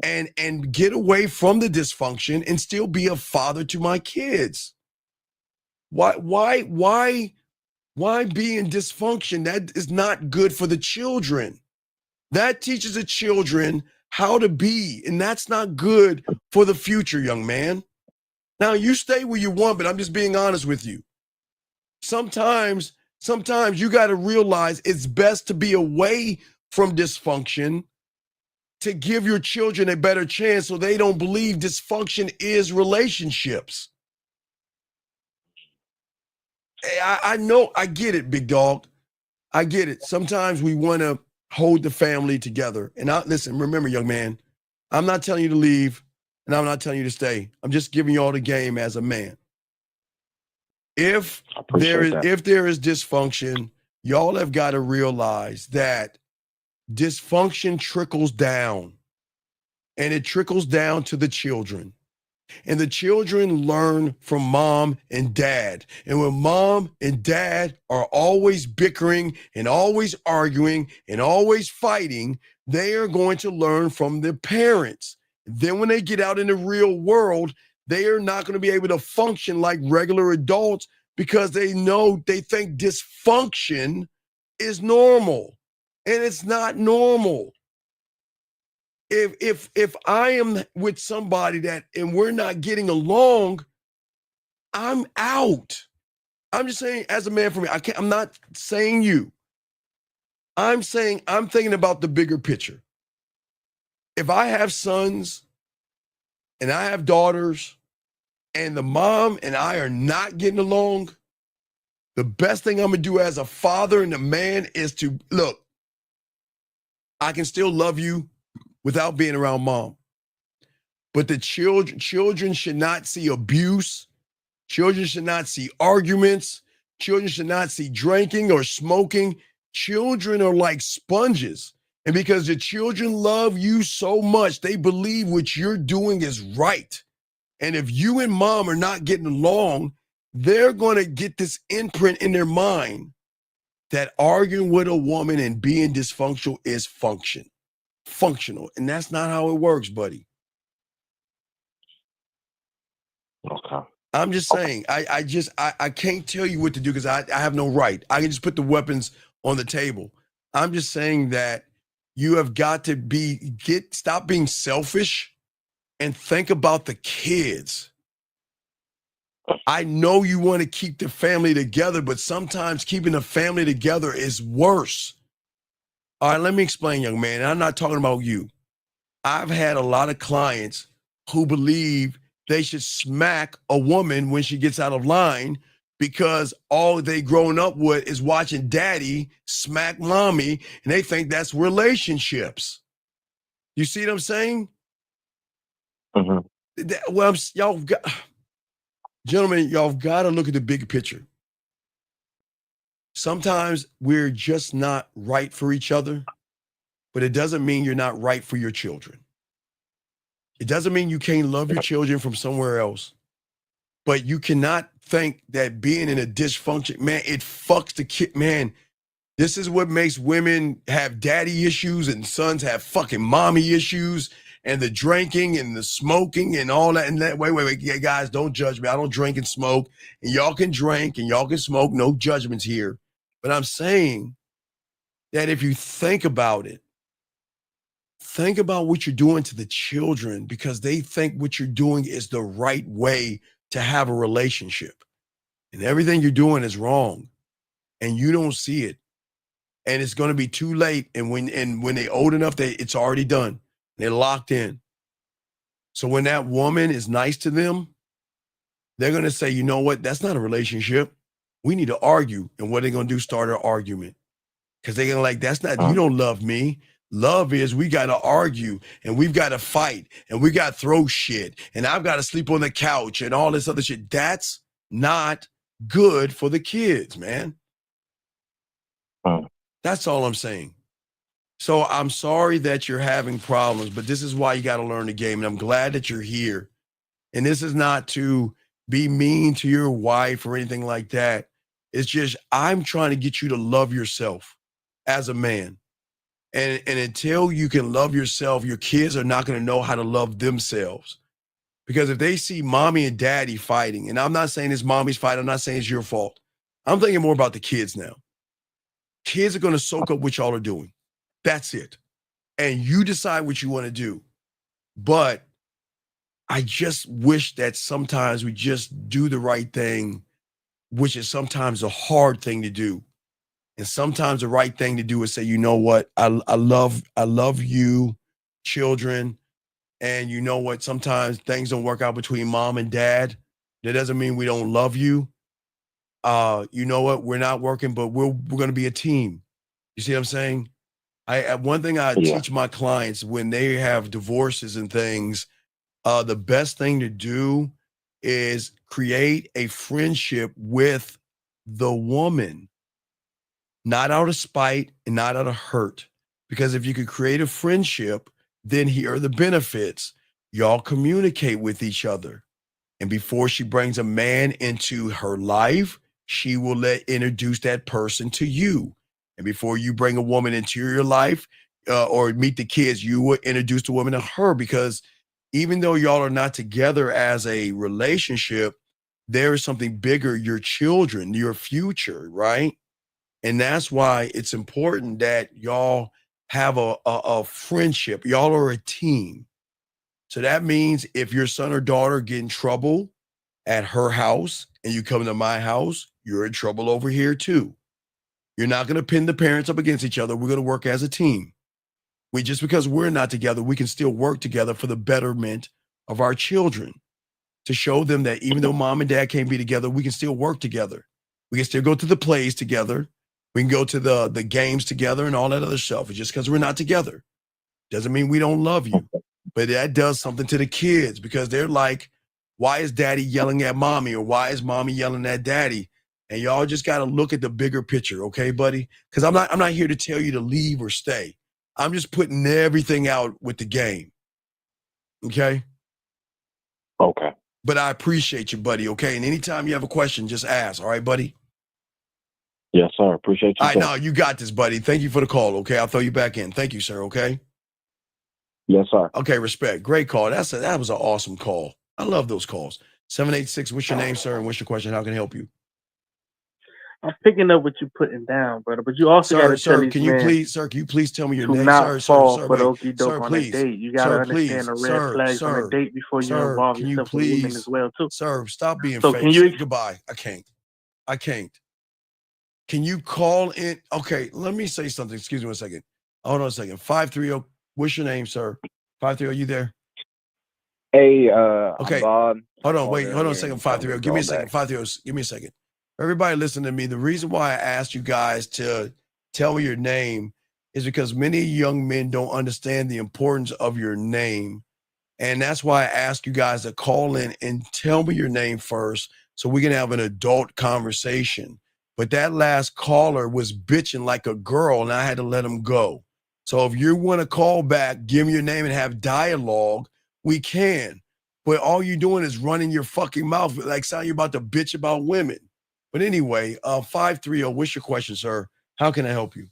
and get away from the dysfunction and still be a father to my kids. Why be in dysfunction? That is not good for the children. That teaches the children how to be, and that's not good for the future, young man. Now, you stay where you want, but I'm just being honest with you. Sometimes you got to realize it's best to be away from dysfunction to give your children a better chance so they don't believe dysfunction is relationships. I know, I get it, big dog. I get it. Sometimes we want to hold the family together. And listen, remember, young man, I'm not telling you to leave and I'm not telling you to stay. I'm just giving you all the game as a man. If there is dysfunction, y'all have got to realize that dysfunction trickles down, and it trickles down to the children. And the children learn from mom and dad. And when mom and dad are always bickering and always arguing and always fighting, they are going to learn from their parents. Then when they get out in the real world, they are not going to be able to function like regular adults because they think dysfunction is normal. And it's not normal. If I am with somebody and we're not getting along, I'm out. I'm just saying, as a man, for me, I'm not saying you. I'm saying I'm thinking about the bigger picture. If I have sons and I have daughters and the mom and I are not getting along, the best thing I'm gonna do as a father and a man is to look, I can still love you without being around mom. But the children should not see abuse. Children should not see arguments. Children should not see drinking or smoking. Children are like sponges. And because the children love you so much, they believe what you're doing is right. And if you and mom are not getting along, they're going to get this imprint in their mind that arguing with a woman and being dysfunctional is functional. And that's not how it works, buddy. Okay. I'm just saying, I can't tell you what to do because I have no right. I can just put the weapons on the table. I'm just saying that you have got to stop being selfish and think about the kids. I know you want to keep the family together, but sometimes keeping the family together is worse. All right, let me explain, young man. I'm not talking about you. I've had a lot of clients who believe they should smack a woman when she gets out of line because all they grown up with is watching daddy smack mommy, and they think that's relationships. You see what I'm saying? Well, gentlemen, y'all got to look at the big picture. Sometimes we're just not right for each other, but it doesn't mean you're not right for your children. It doesn't mean you can't love your children from somewhere else, but you cannot think that being in a dysfunction, man, it fucks the kid, man. This is what makes women have daddy issues and sons have fucking mommy issues, and the drinking and the smoking and all that. And that, wait, yeah, guys, don't judge me. I don't drink and smoke, and y'all can drink and y'all can smoke. No judgments here. But I'm saying that if you think about it, think about what you're doing to the children, because they think what you're doing is the right way to have a relationship. And everything you're doing is wrong. And you don't see it. And it's going to be too late. And when they're old enough, it's already done. They're locked in. So when that woman is nice to them, they're going to say, you know what? That's not a relationship. We need to argue. And what they're going to do, start an argument. Because they're going to like, that's not, you don't love me. Love is we got to argue and we've got to fight and we got to throw shit and I've got to sleep on the couch and all this other shit. That's not good for the kids, man. That's all I'm saying. So I'm sorry that you're having problems, but this is why you got to learn the game. And I'm glad that you're here. And this is not to be mean to your wife or anything like that. It's just, I'm trying to get you to love yourself as a man. And until you can love yourself, your kids are not going to know how to love themselves. Because if they see mommy and daddy fighting, and I'm not saying it's mommy's fight, I'm not saying it's your fault. I'm thinking more about the kids now. Kids are going to soak up what y'all are doing. That's it. And you decide what you want to do. But I just wish that sometimes we just do the right thing, which is sometimes a hard thing to do. And sometimes the right thing to do is say, you know what? I love you, children. And you know what? Sometimes things don't work out between mom and dad. That doesn't mean we don't love you. You know what? We're not working, but we're going to be a team. You see what I'm saying? One thing I teach my clients when they have divorces and things, the best thing to do is create a friendship with the woman. Not out of spite and not out of hurt. Because if you could create a friendship, then here are the benefits. Y'all communicate with each other. And before she brings a man into her life, she will introduce that person to you. And before you bring a woman into your life or meet the kids, you will introduce the woman to her. Because even though y'all are not together as a relationship, there is something bigger, your children, your future, right? And that's why it's important that y'all have a friendship. Y'all are a team. So that means if your son or daughter get in trouble at her house and you come to my house, you're in trouble over here too. You're not going to pin the parents up against each other. We're going to work as a team. Just because we're not together, we can still work together for the betterment of our children, to show them that even though mom and dad can't be together, we can still work together. We can still go to the plays together. We can go to the games together and all that other stuff. Just because we're not together doesn't mean we don't love you. But that does something to the kids, because they're like, why is daddy yelling at mommy? Or why is mommy yelling at daddy? And y'all just got to look at the bigger picture. Okay, buddy? Because I'm not here to tell you to leave or stay. I'm just putting everything out with the game. Okay? Okay. But I appreciate you, buddy. Okay. And anytime you have a question, just ask. All right, buddy? Yes, sir. Appreciate you. All right, now you got this, buddy. Thank you for the call. Okay. I'll throw you back in. Thank you, sir. Okay. Yes, sir. Okay. Respect. Great call. That was an awesome call. I love those calls. 786. What's your name, sir? And what's your question? How can I help you? I'm picking up what you're putting down, brother. But you also got to tell these can you please tell me your to name, not sir? fall Sir, for the wait. okie doke Sir, on please. a date. You got to Sir, understand the please. red Sir, flags sir, on a date before you sir, involve can you yourself with women please- as well too. Sir, stop being So fake. can you- Goodbye. I can't. Can you call in? Okay, let me say something. Excuse me 1 second. Hold on a second. 530. What's your name, sir? 530. You there? Hey, Okay. I'm Bob. Hold on. Called Wait. Hold on a earlier second. and told me 530. to Give me a call second. back. 530. Give me a second. Everybody listen to me. The reason why I asked you guys to tell me your name is because many young men don't understand the importance of your name. And that's why I ask you guys to call in and tell me your name first so we can have an adult conversation. But that last caller was bitching like a girl and I had to let him go. So if you want to call back, give me your name and have dialogue, we can. But all you're doing is running your fucking mouth like sound you're about to bitch about women. But anyway, 530, what's your question, sir? How can I help you?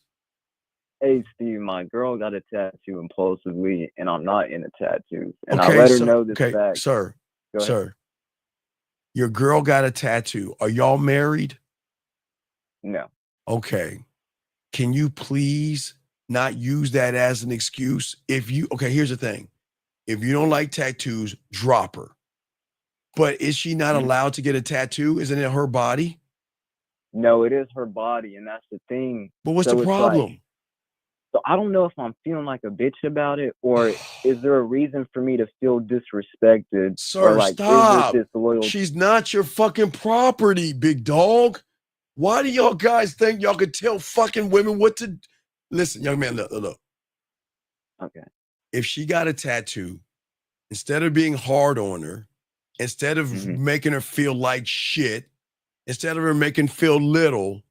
Hey, Steve, my girl got a tattoo impulsively, and I'm not into tattoos. And Okay, I let her so- know this okay, fact. sir, Go ahead. sir. Your girl got a tattoo. Are y'all married? No. Okay. Can you please not use that as an excuse? Okay, here's the thing. If you don't like tattoos, drop her. But is she not allowed to get a tattoo? Isn't it her body? No, it is her body, and that's the thing. But what's So the it's like- problem? so I don't know if I'm feeling like a bitch about it, or is there a reason for me to feel disrespected? Sir, or like, stop. Is this disloyal? She's not your fucking property, big dog. Why do y'all guys think y'all could tell fucking women what to... Listen, young man, look. Okay. If she got a tattoo, instead of being hard on her, instead of making her feel like shit, instead of her making feel little,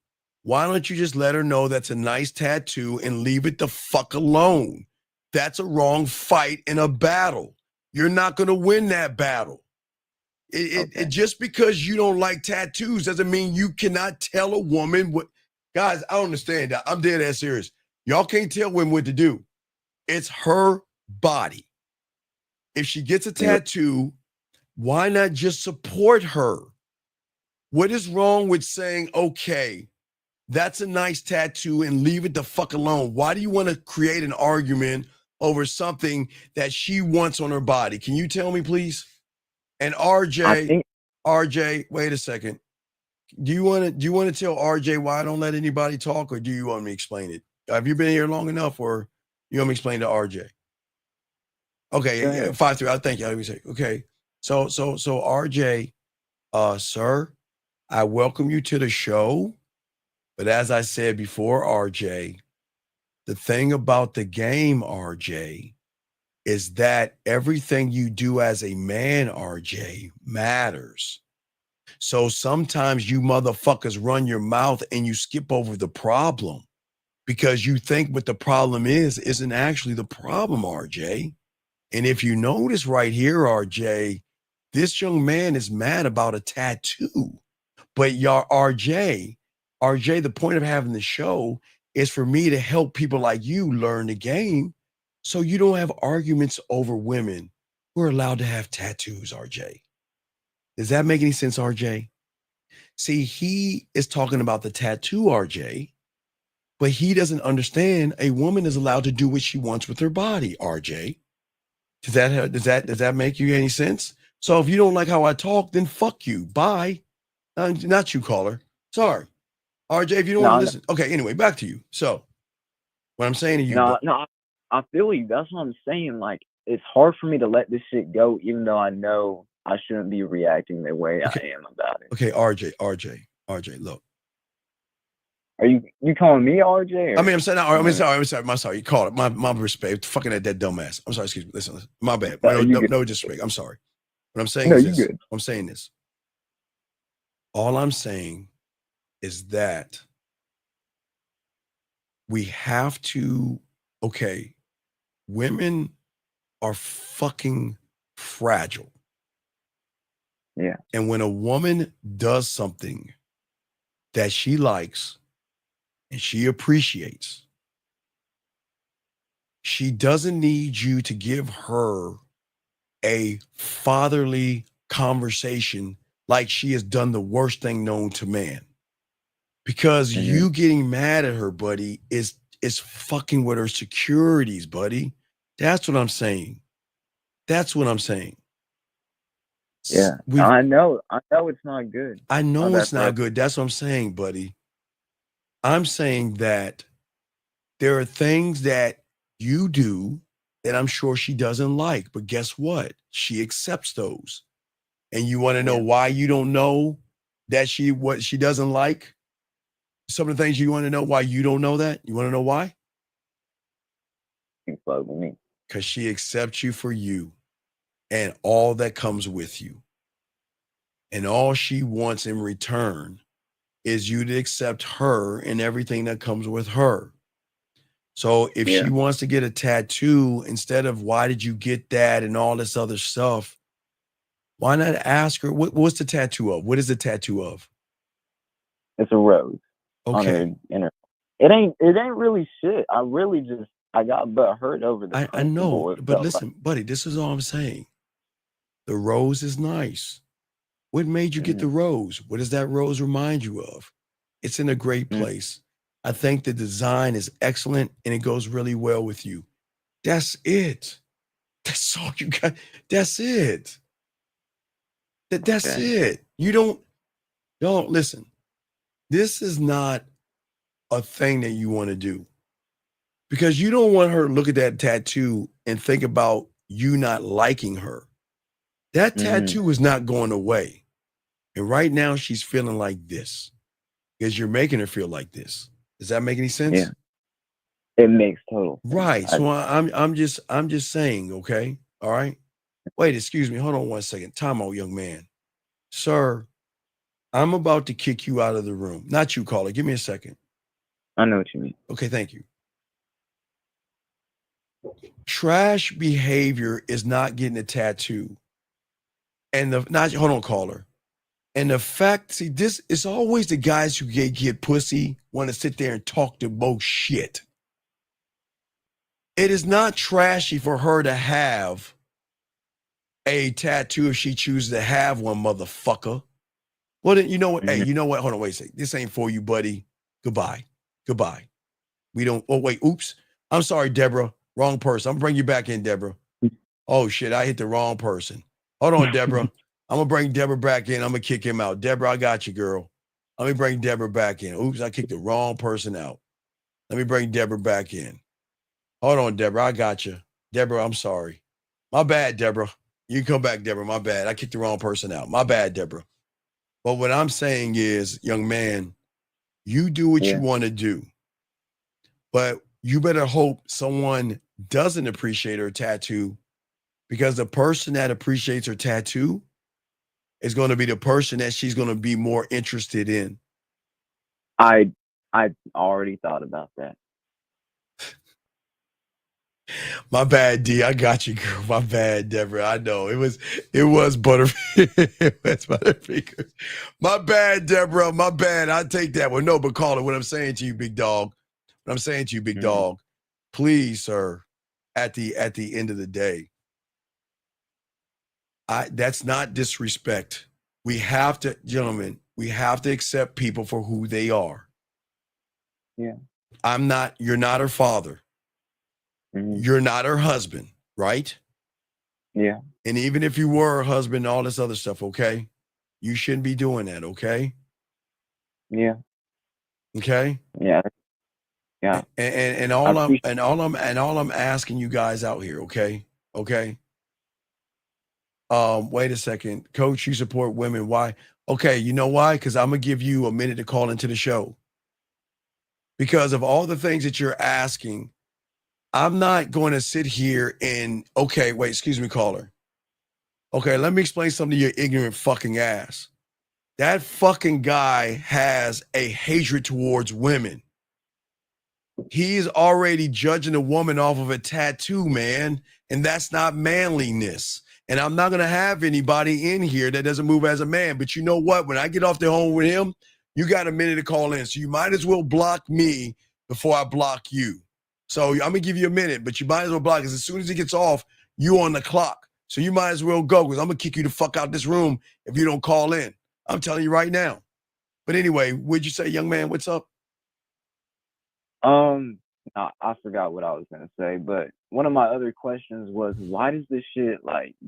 why don't you just let her know that's a nice tattoo and leave it the fuck alone? That's a wrong fight in a battle. You're not going to win that battle. It just because you don't like tattoos doesn't mean you cannot tell a woman what. Guys, I don't understand that. I'm dead ass serious. Y'all can't tell women what to do. It's her body. If she gets a tattoo, why not just support her? What is wrong with saying, okay, that's a nice tattoo and leave it the fuck alone? Why do you want to create an argument over something that she wants on her body? Can you tell me, please? And RJ, wait a second. Do you want to tell RJ why I don't let anybody talk, or do you want me to explain it? Have you been here long enough, or you want me to explain to RJ? Okay, Go yeah, ahead. 5-3. I thank you. Let me say, okay. So RJ, sir, I welcome you to the show. But as I said before, RJ, the thing about the game, RJ, is that everything you do as a man, RJ, matters. So sometimes you motherfuckers run your mouth and you skip over the problem because you think what the problem isn't actually the problem, RJ. And if you notice right here, RJ, this young man is mad about a tattoo. But RJ, the point of having the show is for me to help people like you learn the game so you don't have arguments over women who are allowed to have tattoos, RJ. Does that make any sense, RJ? See, he is talking about the tattoo, RJ, but he doesn't understand a woman is allowed to do what she wants with her body, RJ. Does that make you any sense? So if you don't like how I talk, then fuck you. Bye. Not you, caller. Sorry. RJ, if you don't want to listen. Okay, anyway, back to you. So what I'm saying to you. No, I feel you. That's what I'm saying. Like, it's hard for me to let this shit go, even though I know I shouldn't be reacting the way I am about it. Okay, RJ, look. Are you calling me RJ? I mean, I'm sorry. You called it. My respect. Fucking that dumbass. I'm sorry. Excuse me. Listen. My bad. No disrespect. I'm sorry. What I'm saying is this. I'm saying this. All I'm saying is that we have to, women are fucking fragile. Yeah. And when a woman does something that she likes and she appreciates, she doesn't need you to give her a fatherly conversation like she has done the worst thing known to man. Because you getting mad at her, buddy, is fucking with her securities, buddy. That's what I'm saying. Yeah, I know it's not good. I know it's not good. That's what I'm saying, buddy. I'm saying that there are things that you do that I'm sure she doesn't like, but guess what? She accepts those. And you want to know why you don't know? that what she doesn't like? Some of the things you want to know why you don't know that? You want to know why? Because she accepts you for you and all that comes with you. And all she wants in return is you to accept her and everything that comes with her. So if she wants to get a tattoo, instead of why did you get that and all this other stuff, why not ask her, what's the tattoo of? What is the tattoo of? It's a rose. Okay. On her inner. It ain't really shit. I got butt hurt over the I know, principle. but listen, buddy, this is all I'm saying. The rose is nice. What made you get the rose? What does that rose remind you of? It's in a great place. I think the design is excellent and it goes really well with you. That's it. That's all you got. That's it. That's it. You don't listen. This is not a thing that you want to do because you don't want her to look at that tattoo and think about you not liking her. That tattoo is not going away. And right now she's feeling like this because you're making her feel like this. Does that make any sense? Yeah. It makes total sense. Right. So I'm just saying, okay? All right. Wait, excuse me. Hold on one second. Time out, young man. Sir, I'm about to kick you out of the room. Not you, caller. Give me a second. I know what you mean. Okay, thank you. Trash behavior is not getting a tattoo. And hold on, caller. And the fact, see, this is always the guys who get pussy want to sit there and talk the most shit. It is not trashy for her to have a tattoo if she chooses to have one, motherfucker. Well, then, you know what? Hey, you know what? Hold on, wait a second. This ain't for you, buddy. Goodbye. We don't, oh, wait, oops. I'm sorry, Deborah. Wrong person. I'm gonna bring you back in, Deborah. Oh, shit, I hit the wrong person. Hold on, Deborah. I'm going to bring Deborah back in. I'm going to kick him out. Deborah, I got you, girl. Let me bring Deborah back in. Oops, I kicked the wrong person out. Let me bring Deborah back in. Hold on, Deborah. I got you. Deborah, I'm sorry. My bad, Deborah. You can come back, Deborah. My bad. I kicked the wrong person out. My bad, Deborah. But what I'm saying is, young man, you do what you want to do. But you better hope someone doesn't appreciate her tattoo because the person that appreciates her tattoo is going to be the person that she's going to be more interested in. I already thought about that. My bad, D. I got you, girl. My bad, Deborah. I know it was Butterfingers. My bad, Deborah. My bad. I take that one. No, but call it. What I'm saying to you, big dog. What I'm saying to you, big dog. Please, sir. At the end of the day, that's not disrespect. We have to, gentlemen, we have to accept people for who they are. Yeah. You're not her father. You're not her husband, right? Yeah. And even if you were her husband, all this other stuff, okay? You shouldn't be doing that, okay? Yeah. Okay? Yeah. Yeah. And all I'm asking you guys out here, okay? Okay? Wait a second. Coach, you support women. Why? Okay, you know why? Because I'm going to give you a minute to call into the show. Because of all the things that you're asking, I'm not going to sit here and, okay, wait, excuse me, caller. Okay, let me explain something to your ignorant fucking ass. That fucking guy has a hatred towards women. He's already judging a woman off of a tattoo, man, and that's not manliness. And I'm not going to have anybody in here that doesn't move as a man. But you know what? When I get off the home with him, you got a minute to call in. So you might as well block me before I block you. So I'm going to give you a minute, but you might as well block because as soon as he gets off, you on the clock. So you might as well go because I'm going to kick you the fuck out this room if you don't call in. I'm telling you right now. But anyway, what'd you say, young man? What's up? No, I forgot what I was gonna say, but one of my other questions was, why does this shit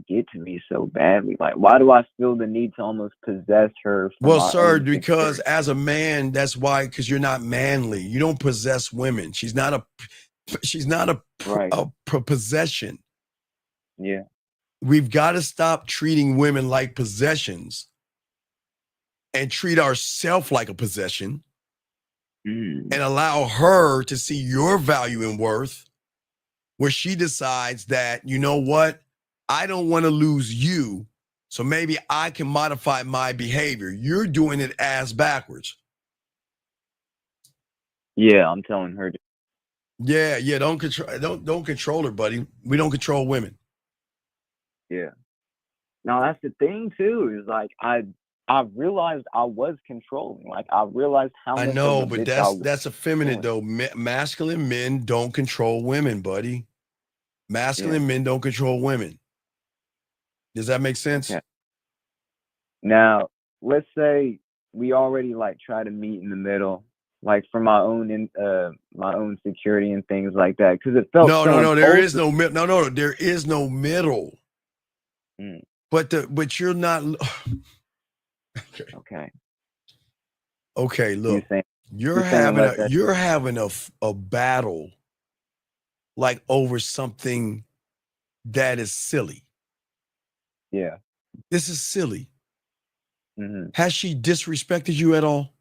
get to me so badly? Like, why do I feel the need to almost possess her? Well, sir, because as a man, that's why, because you're not manly. You don't possess women. She's not a possession. Yeah. We've got to stop treating women like possessions. and treat ourselves like a possession and allow her to see your value and worth, where she decides that, you know what, I don't want to lose you, so maybe I can modify my behavior. You're doing it ass backwards. Yeah, I'm telling her to. Yeah, don't control her, buddy. We don't control women. Yeah. Now that's the thing too, is like I realized I was controlling. Like I realized how much I know, of a but bitch I was. that's effeminate though. Masculine men don't control women, buddy. Masculine men don't control women. Does that make sense? Yeah. Now, let's say we already like try to meet in the middle, like for my own security and things like that, because it felt No. There is no no. There is no middle. Mm. But you're not. Okay. Okay. Look, you're having a battle, like over something that is silly. Yeah. This is silly. Mm-hmm. Has she disrespected you at all?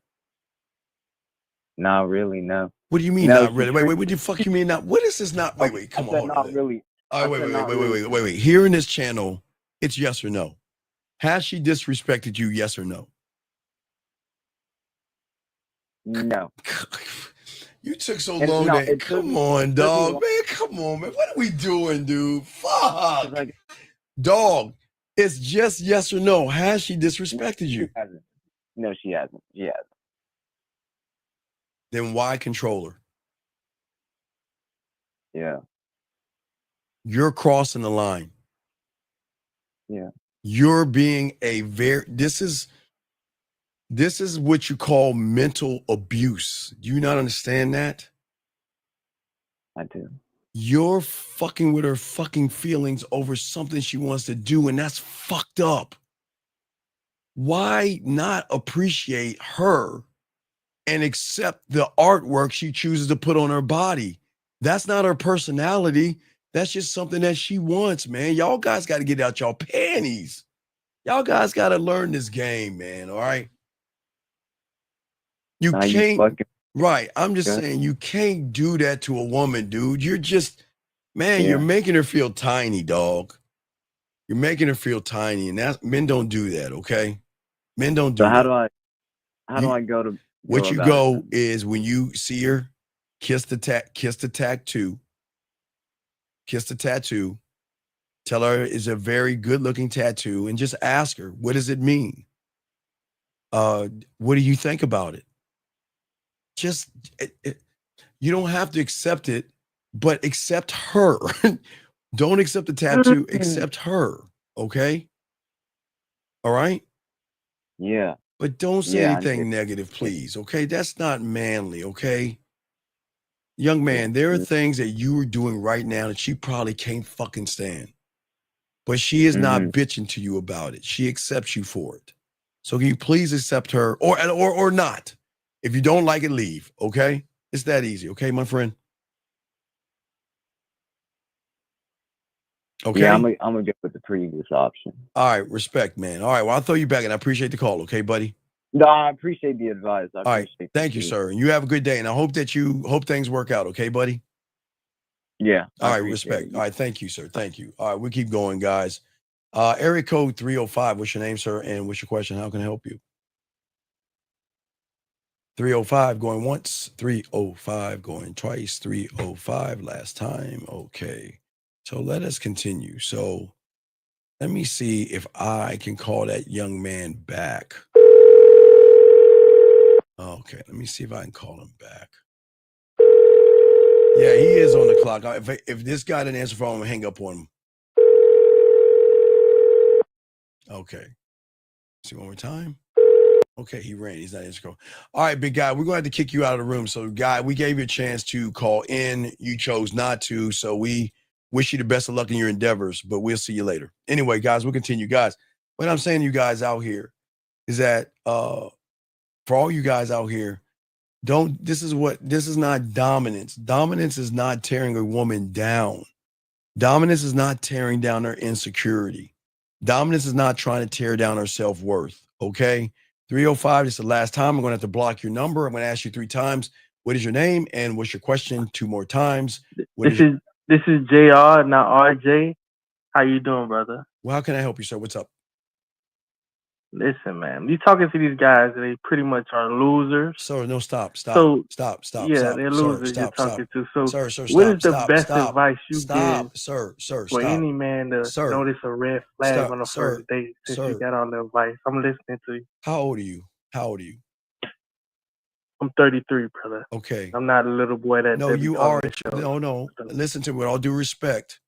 Not really, no. What do you mean, No, not really? Wait, what the fuck you mean not? What is this not? Wait, come on. Not really. All right, wait. Here in this channel, it's yes or no. Has she disrespected you, yes or no? No. You took so long. Come on, dog. Man, come on, man. What are we doing, dude? Fuck. Dog, it's just yes or no. Has she disrespected you? She hasn't. No, she hasn't. She hasn't. Then why control her? Yeah. You're crossing the line. Yeah. You're being this is what you call mental abuse. Do you not understand that? I do. You're fucking with her fucking feelings over something she wants to do, and that's fucked up. Why not appreciate her and accept the artwork she chooses to put on her body? That's not her personality. That's just something that she wants, man. Y'all guys got to get out y'all panties. Y'all guys got to learn this game, man. All right. You can't. Right. I'm just saying you can't do that to a woman, dude. You're just, man, you're making her feel tiny, dog. You're making her feel tiny. And men don't do that, okay? Men don't do that. How do I go to what you go is when you see her, kiss the tattoo. Kiss the tattoo. Tell her it's a very good looking tattoo and just ask her, what does it mean? What do you think about it? Just, you don't have to accept it, but accept her. Don't accept the tattoo, accept her. Okay? All right? Yeah. But don't say anything negative, please. Okay? That's not manly, okay? Young man, there are things that you are doing right now that she probably can't fucking stand. But she is not bitching to you about it. She accepts you for it. So can you please accept her or not? If you don't like it, leave, okay? It's that easy, okay, my friend? Okay. Yeah, I'm gonna get with the previous option. All right, respect, man. All right, well, I'll throw you back and I appreciate the call, okay, buddy? No, I appreciate the advice. All right, thank you, sir. And you have a good day. And I hope things work out, okay, buddy? Yeah. All right, respect. All right, thank you, sir. Thank you. All right, we keep going, guys. Area code 305. What's your name, sir? And what's your question? How can I help you? 305 going once, 305 going twice, 305 last time. Okay. So let us continue. So let me see if I can call that young man back. Okay, let me see if I can call him back. Yeah, he is on the clock. If this guy didn't answer phone, I'm gonna hang up on him. Okay. See one more time. Okay, he ran. He's not answering. All right, big guy, we're going to have to kick you out of the room. So, guy, we gave you a chance to call in. You chose not to. So we wish you the best of luck in your endeavors, but we'll see you later. Anyway, guys, we'll continue. Guys, what I'm saying to you guys out here is that for all you guys out here, this is not dominance. Dominance is not tearing a woman down. Dominance is not tearing down her insecurity. Dominance is not trying to tear down her self-worth, okay? 305. This is the last time. I'm going to have to block your number. I'm going to ask you 3 times. What is your name and what's your question? 2 more times. What This is JR, not RJ. How you doing, brother? Well, how can I help you, sir? What's up? Listen, man. You talking to these guys, they pretty much are losers. Sir, no, stop. So Stop. yeah, they're losers. Sir, you're talking to. So Sir, what is stop. the best advice you give Sir, for stop. any man to Sir, notice a red flag stop, on the sir, first date? Since sir. you got all the advice, I'm listening to you. How old are you? I'm 33, brother. Okay. I'm not a little boy that. No, that be you calling are. the show. No. Listen to me with all due respect.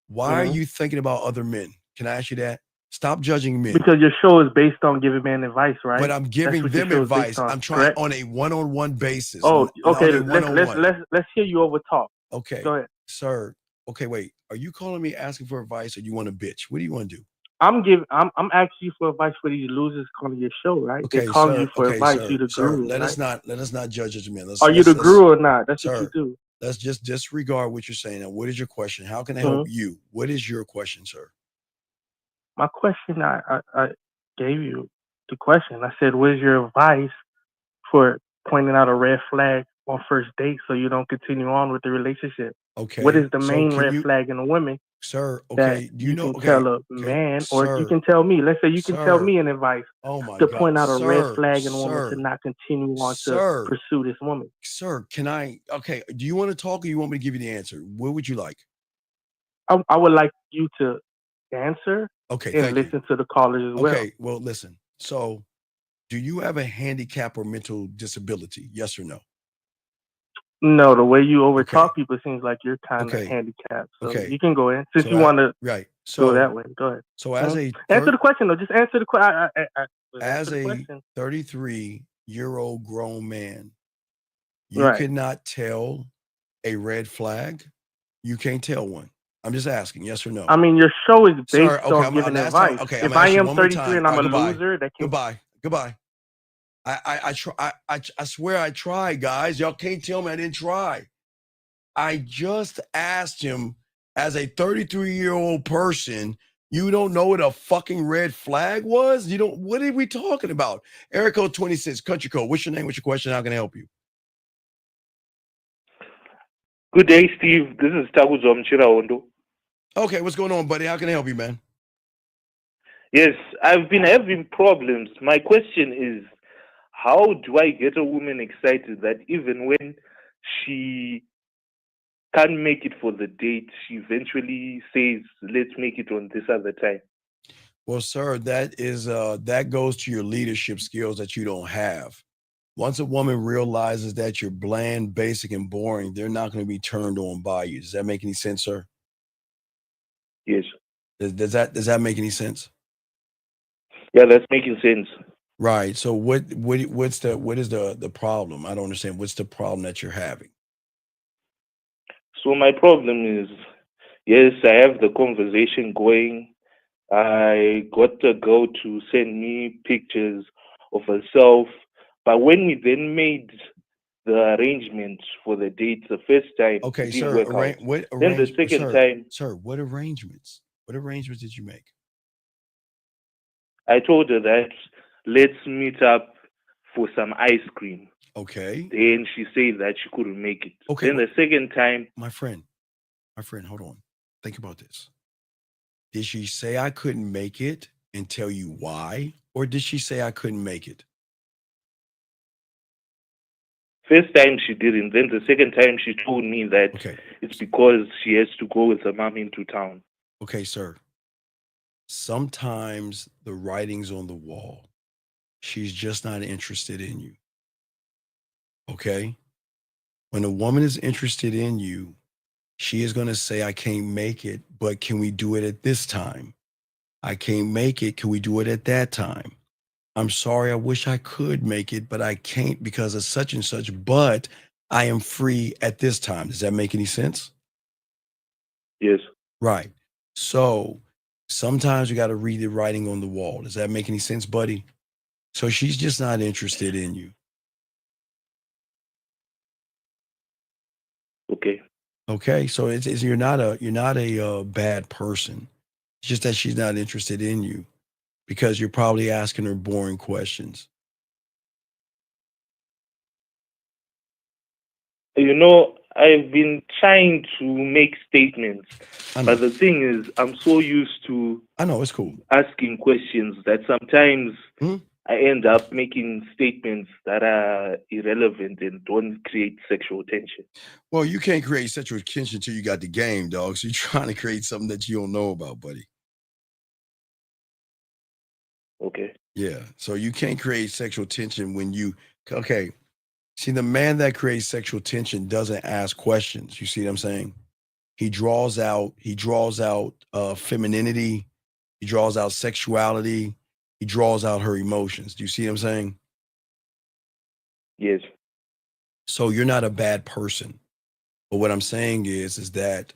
Why are you thinking about other men? Can I ask you that? Stop judging men. Because your show is based on giving men advice, right? But I'm giving That's what your them show is based advice. on, I'm trying correct? on a one-on-one basis. Oh, okay. On a one-on-one. Let's hear you over talk. Okay. Go ahead. Sir. Okay, wait. Are you calling me asking for advice or you want to bitch? What do you want to do? I'm asking you for advice for these losers calling your show, right? Okay, They calling sir. you for advice. Sir. You the Sir, guru, let right? us not judge as men. Are you the guru or not? That's what you do. Let's just disregard what you're saying. Now, what is your question? How can I help you? What is your question, sir? My question, I gave you the question. I said, what is your advice for pointing out a red flag on first date so you don't continue on with the relationship? Okay. What is the so main can red you- flag in a woman Sir, that okay. Do you know? can Okay. tell a okay, man, or you sir, can tell me? Let's say you can tell sir. me an advice Oh my to God. point out a red Sir, flag in a woman sir, to not continue on sir. to pursue this woman. Sir, can I? Okay. Do you want to talk or you want me to give you the answer? What would you like? I would like you to answer Okay. and Thank you. listen to the callers as well. Okay. Well, listen. So, do you have a handicap or mental disability? Yes or no? No, the way you overtalk people seems like you're kind of Okay. handicapped. So Okay. you can go in since So you I- want to right. go So that way. Go ahead. So as a answer the question though. Just answer the question. as a question. 33-year-old grown man, you Right. could not tell a red flag. You can't tell one. I'm just asking, yes or no? I mean, your show is based Sir, okay, on I'm giving gonna ask advice. okay, If I'm gonna I ask you am one more 33 time. and I'm All a right, goodbye. loser, that can Goodbye. I swear I tried, guys. Y'all can't tell me I didn't try. I just asked him as a 33-year-old person, you don't know what a fucking red flag was? You don't, what are we talking about? Area code 26, country code. What's your name? What's your question? How can I help you? Good day, Steve. This is Takuzo Mchiraondo. Okay, what's going on, buddy? How can I help you, man? Yes, I've been having problems. My question is, how do I get a woman excited that even when she can't make it for the date, she eventually says, let's make it on this other time? Well, sir, that goes to your leadership skills that you don't have. Once a woman realizes that you're bland, basic, and boring, they're not going to be turned on by you. Does that make any sense, sir? Yes. Does that make any sense? Yeah, that's making sense. Right. So what is the problem? I don't understand. What's the problem that you're having? So my problem is, yes, I have the conversation going. I got the girl to send me pictures of herself. But when we then made the arrangements for the date the first time, Okay, it didn't sir. work out. Then the second time, Sir, what arrangements? What arrangements did you make? I told her that let's meet up for some ice cream. Okay. Then she said that she couldn't make it. Okay, Then the second time, My friend, hold on. Think about this. Did she say I couldn't make it and tell you why? Or did she say I couldn't make it? first time she didn't. Then the second time she told me that it's because she has to go with her mom into town. Okay, sir. Sometimes the writing's on the wall. She's just not interested in you. Okay? When a woman is interested in you, she is going to say, I can't make it, but can we do it at this time? I can't make it. Can we do it at that time? I'm sorry. I wish I could make it, but I can't because of such and such, but I am free at this time. Does that make any sense? Yes. Right. So sometimes you got to read the writing on the wall. Does that make any sense, buddy? So she's just not interested in you. Okay. Okay. So you're not a bad person. It's just that she's not interested in you. because you're probably asking her boring questions. You know, I've been trying to make statements, but the thing is, I'm so used to I know, it's cool. asking questions that sometimes I end up making statements that are irrelevant and don't create sexual tension. Well, you can't create sexual tension until you got the game, dog. So you're trying to create something that you don't know about, buddy. Okay. Yeah. So you can't create sexual tension when you, okay. See, the man that creates sexual tension doesn't ask questions. You see what I'm saying? He draws out femininity. He draws out sexuality. He draws out her emotions. Do you see what I'm saying? Yes. So you're not a bad person. But what I'm saying is that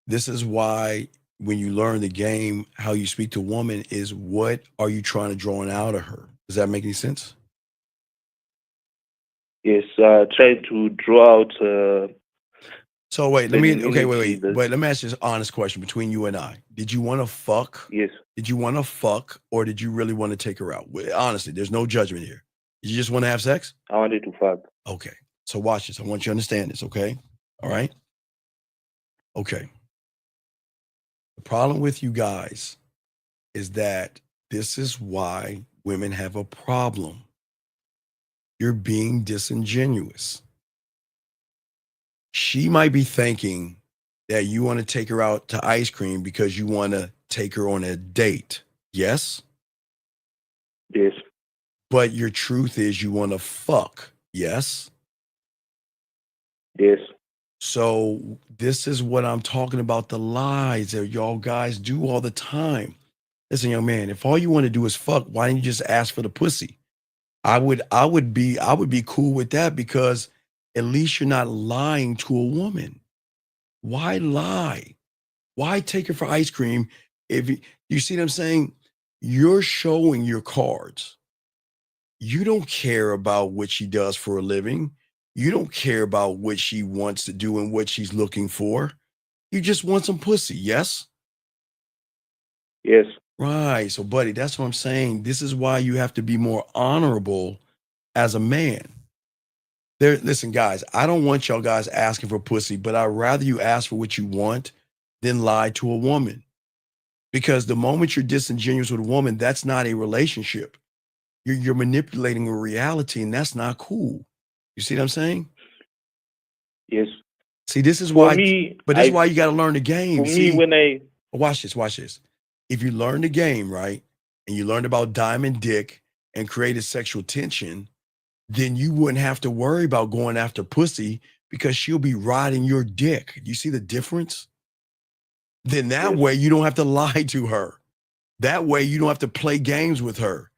this is why when you learn the game, how you speak to a woman is what are you trying to draw out of her? Does that make any sense? Yes, trying to draw out. So wait, let me ask you this honest question between you and I. Did you want to fuck? Yes. Did you want to fuck or did you really want to take her out? Honestly, there's no judgment here. You just want to have sex? I wanted to fuck. Okay. So watch this. I want you to understand this, okay? All right? Okay. The problem with you guys is that this is why women have a problem. You're being disingenuous. She might be thinking that you want to take her out to ice cream because you want to take her on a date. Yes? Yes. But your truth is you want to fuck. Yes? Yes. So this is what I'm talking about, the lies that y'all guys do all the time. Listen, young man, if all you want to do is fuck, why don't you just ask for the pussy? I would be cool with that because at least you're not lying to a woman. Why lie? Why take her for ice cream? If you see what I'm saying? You're showing your cards. You don't care about what she does for a living. You don't care about what she wants to do and what she's looking for. You just want some pussy, yes? Yes. Right. So, buddy, that's what I'm saying. This is why you have to be more honorable as a man. Listen, guys, I don't want y'all guys asking for pussy, but I'd rather you ask for what you want than lie to a woman. Because the moment you're disingenuous with a woman, that's not a relationship. You're manipulating a reality, and that's not cool. You see what I'm saying? Yes. See, this is For why, me, but this is why you got to learn the game. For See, me, when I watch this. If you learn the game, right, and you learned about diamond dick and created sexual tension, then you wouldn't have to worry about going after pussy because she'll be riding your dick. You see the difference? Then that way you don't have to lie to her. That way you don't have to play games with her.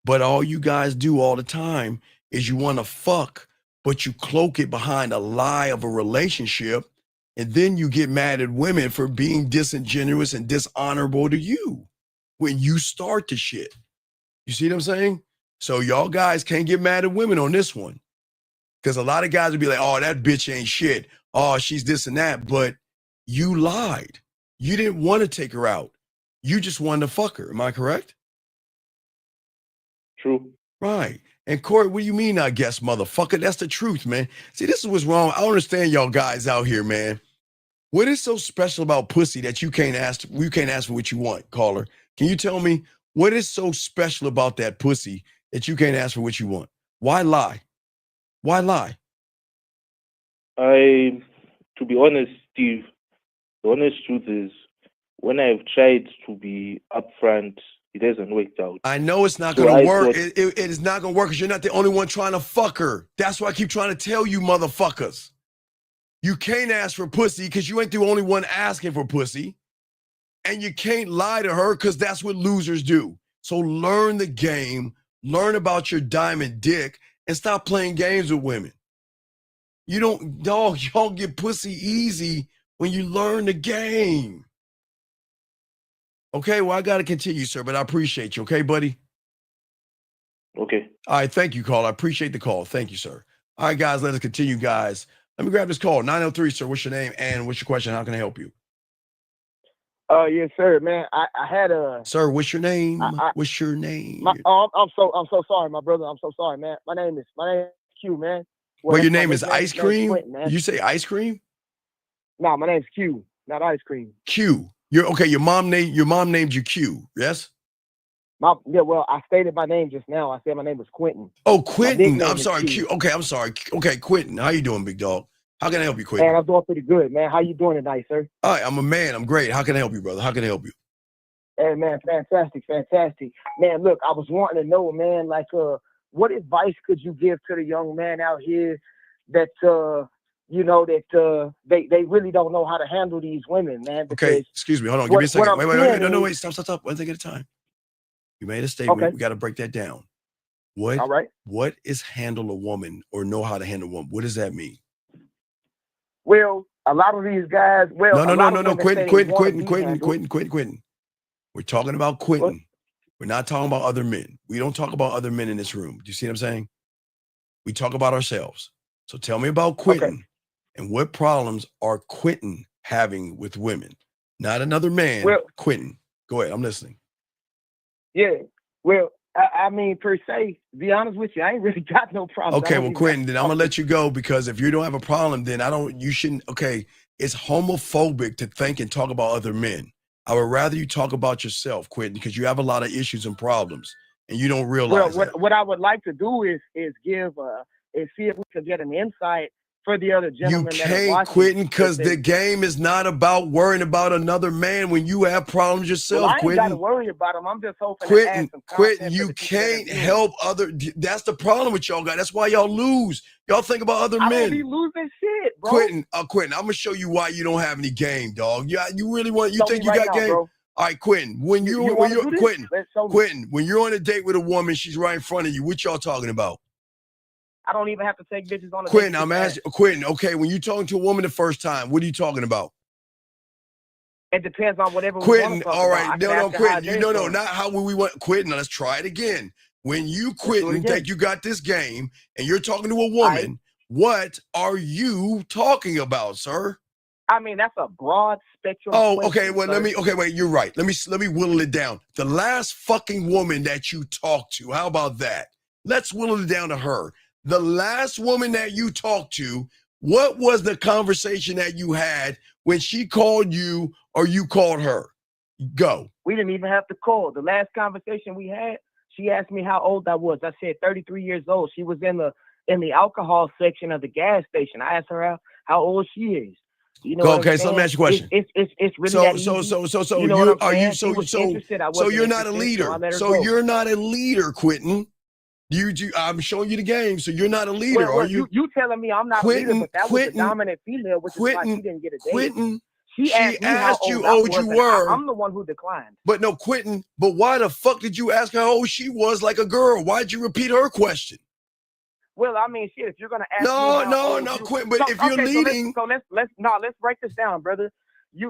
But all you guys do all the time is you want to fuck, but you cloak it behind a lie of a relationship. And then you get mad at women for being disingenuous and dishonorable to you when you start the shit. You see what I'm saying? So y'all guys can't get mad at women on this one. Because a lot of guys would be like, oh, that bitch ain't shit. Oh, she's this and that. But you lied. You didn't want to take her out. You just wanted to fuck her. Am I correct? True. Right. And Corey, what do you mean, I guess, motherfucker? That's the truth, man. See, this is what's wrong. I don't understand y'all guys out here, man. What is so special about pussy that you can't ask for what you want, caller? Can you tell me what is so special about that pussy that you can't ask for what you want? Why lie? Why lie? To be honest, Steve, the honest truth is when I've tried to be upfront, it hasn't worked out. I know it's not So going I to work. thought- It is not going to work because you're not the only one trying to fuck her. That's why I keep trying to tell you, motherfuckers. You can't ask for pussy because you ain't the only one asking for pussy. And you can't lie to her because that's what losers do. So learn the game, learn about your diamond dick, and stop playing games with women. Y'all get pussy easy when you learn the game. Okay, well, I got to continue, sir, but I appreciate you. Okay, buddy? Okay. All right, thank you, call. I appreciate the call. Thank you, sir. All right, guys, let us continue, guys. Let me grab this call. 903, sir. What's your name and what's your question? How can I help you? Yes, sir, man. I had a. Sir, what's your name? I- What's your name? I'm so sorry, my brother. I'm so sorry, man. My name is Q, man. Well, your my name is nickname- Ice name's Cream? Quentin, man. You say Ice Cream? No, my name's Q, not Ice Cream. Q. You're okay. Your mom named you Q. Yes. Well, I stated my name just now. I said my name was Quentin. Oh, Quentin. nickname I'm is sorry. Q. Q. Okay, I'm sorry. Okay, Quentin. How you doing, big dog? How can I help you, Quentin? Man, I'm doing pretty good, man. How you doing tonight, sir? All right, I'm a man. I'm great. How can I help you, brother? How can I help you? Hey, man, fantastic. Man, look, I was wanting to know, man, like, what advice could you give to the young man out here that, they really don't know how to handle these women, man? Okay, excuse me. Hold on. Give me a second. Wait. No, wait. Stop. One thing at a time. You made a statement. Okay. We got to break that down. All right. What is handle a woman or know how to handle a woman? What does that mean? Well, a lot of these guys, No. Quentin. We're talking about Quentin. What? We're not talking about other men. We don't talk about other men in this room. Do you see what I'm saying? We talk about ourselves. So tell me about Quentin and what problems are Quentin having with women? Not another man, Quentin. Go ahead. I'm listening. Yeah. Well, I mean, per se, to be honest with you, I ain't really got no problem. Okay, well, Quentin, then I'm gonna let you go because if you don't have a problem, then you shouldn't. Okay, it's homophobic to think and talk about other men. I would rather you talk about yourself, Quentin, because you have a lot of issues and problems, and you don't realize that. What I would like to do is give is see if we could get an insight for the other You gentlemen. that are can't, watching, Quentin, because if they- the game is not about worrying about another man when you have problems yourself, Well, I ain't got to Quentin. worry about them. I'm just hoping to add some Quentin, content you for the people that are can't viewing. help other. That's the problem with y'all guys. That's why y'all lose. Y'all think about other I men. don't be losing shit, bro. Quentin, I'm gonna show you why you don't have any game, dog. You really want? You Show think me you right got now, game? bro. All right, Quentin. When You you're wanna do this? Quentin, Let's show me. Quentin, when you're on a date with a woman, she's right in front of you. What y'all talking about? I don't even have to take bitches on a Quentin, date I'm with asking Quentin. Okay, when you talking to a woman the first time, what are you talking about? that. It depends on whatever we Quentin, want to talk all about. right, I can no, ask her how Quentin, her day's going. not how we want. Quentin, let's try it again. When you, Quentin, again. think you got this game and you're talking to a woman, what are you talking about, sir? I mean, that's a broad spectrum. Oh, question, okay. Well, sir. wait, you're right. Let me whittle it down. The last fucking woman that you talked to, how about that? Let's whittle it down to her. The last woman that you talked to, what was the conversation that you had when she called you or you called her? Go. We didn't even have to call. The last conversation we had, she asked me how old I was. I said 33 years old. She was in the alcohol section of the gas station. I asked her how old she is. You know. Okay, so let me ask you a question. It's really that easy. So You know what I'm saying? She was interested. I so wasn't you're not a interested, leader. so I let her So go. you're not a leader, Quentin. I'm showing you the game. So you're not a leader, Well, are you? You telling me I'm not a leader, but that was a dominant female, which is why she didn't get a date. Quentin, She asked me how you old how I old was, you and were. I'm the one who declined. But no, Quentin, but why the fuck did you ask her how old she was like a girl? Why'd you repeat her question? Well, I mean, shit. If you're gonna ask me how old No, you- Quentin. But if you're okay, leading, let's break this down, brother.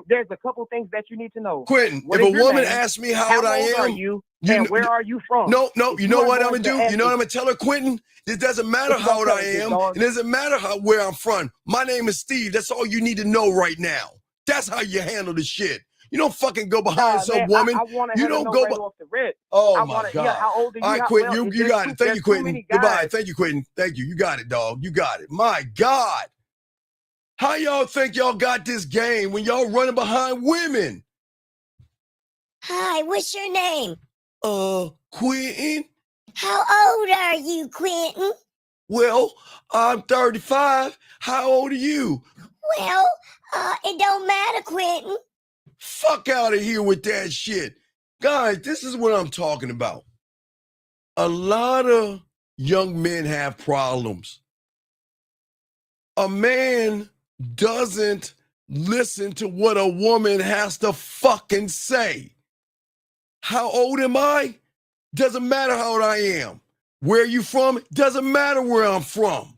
There's a couple things that you need to know. Quentin, What if is a your woman name? asks me how old I am, are you? you And kn- where are you from? No, If you know are what I'm going gonna to do? ask You know what me- I'm gonna tell her, Quentin? It doesn't matter What you how gonna old tell I her, big am. dog? It doesn't matter where I'm from. My name is Steve. That's all you need to know right now. That's how you handle the shit. You don't fucking go behind some man, woman. I wanted You her to don't know go. right off the rip. Oh I my wanted- God! yeah, how old are you? All right, How- Quentin, well, you got it. Thank you, there's too Quentin. many Goodbye. guys. Thank you, Quentin. Thank you. You got it, dog. You got it. My God. How y'all think y'all got this game when y'all running behind women? Hi, what's your name? Quentin. How old are you, Quentin? Well, I'm 35. How old are you? Well, it don't matter, Quentin. Fuck out of here with that shit. Guys, this is what I'm talking about. A lot of young men have problems. A man doesn't listen to what a woman has to fucking say. How old am I? Doesn't matter how old I am. Where are you from? Doesn't matter where I'm from.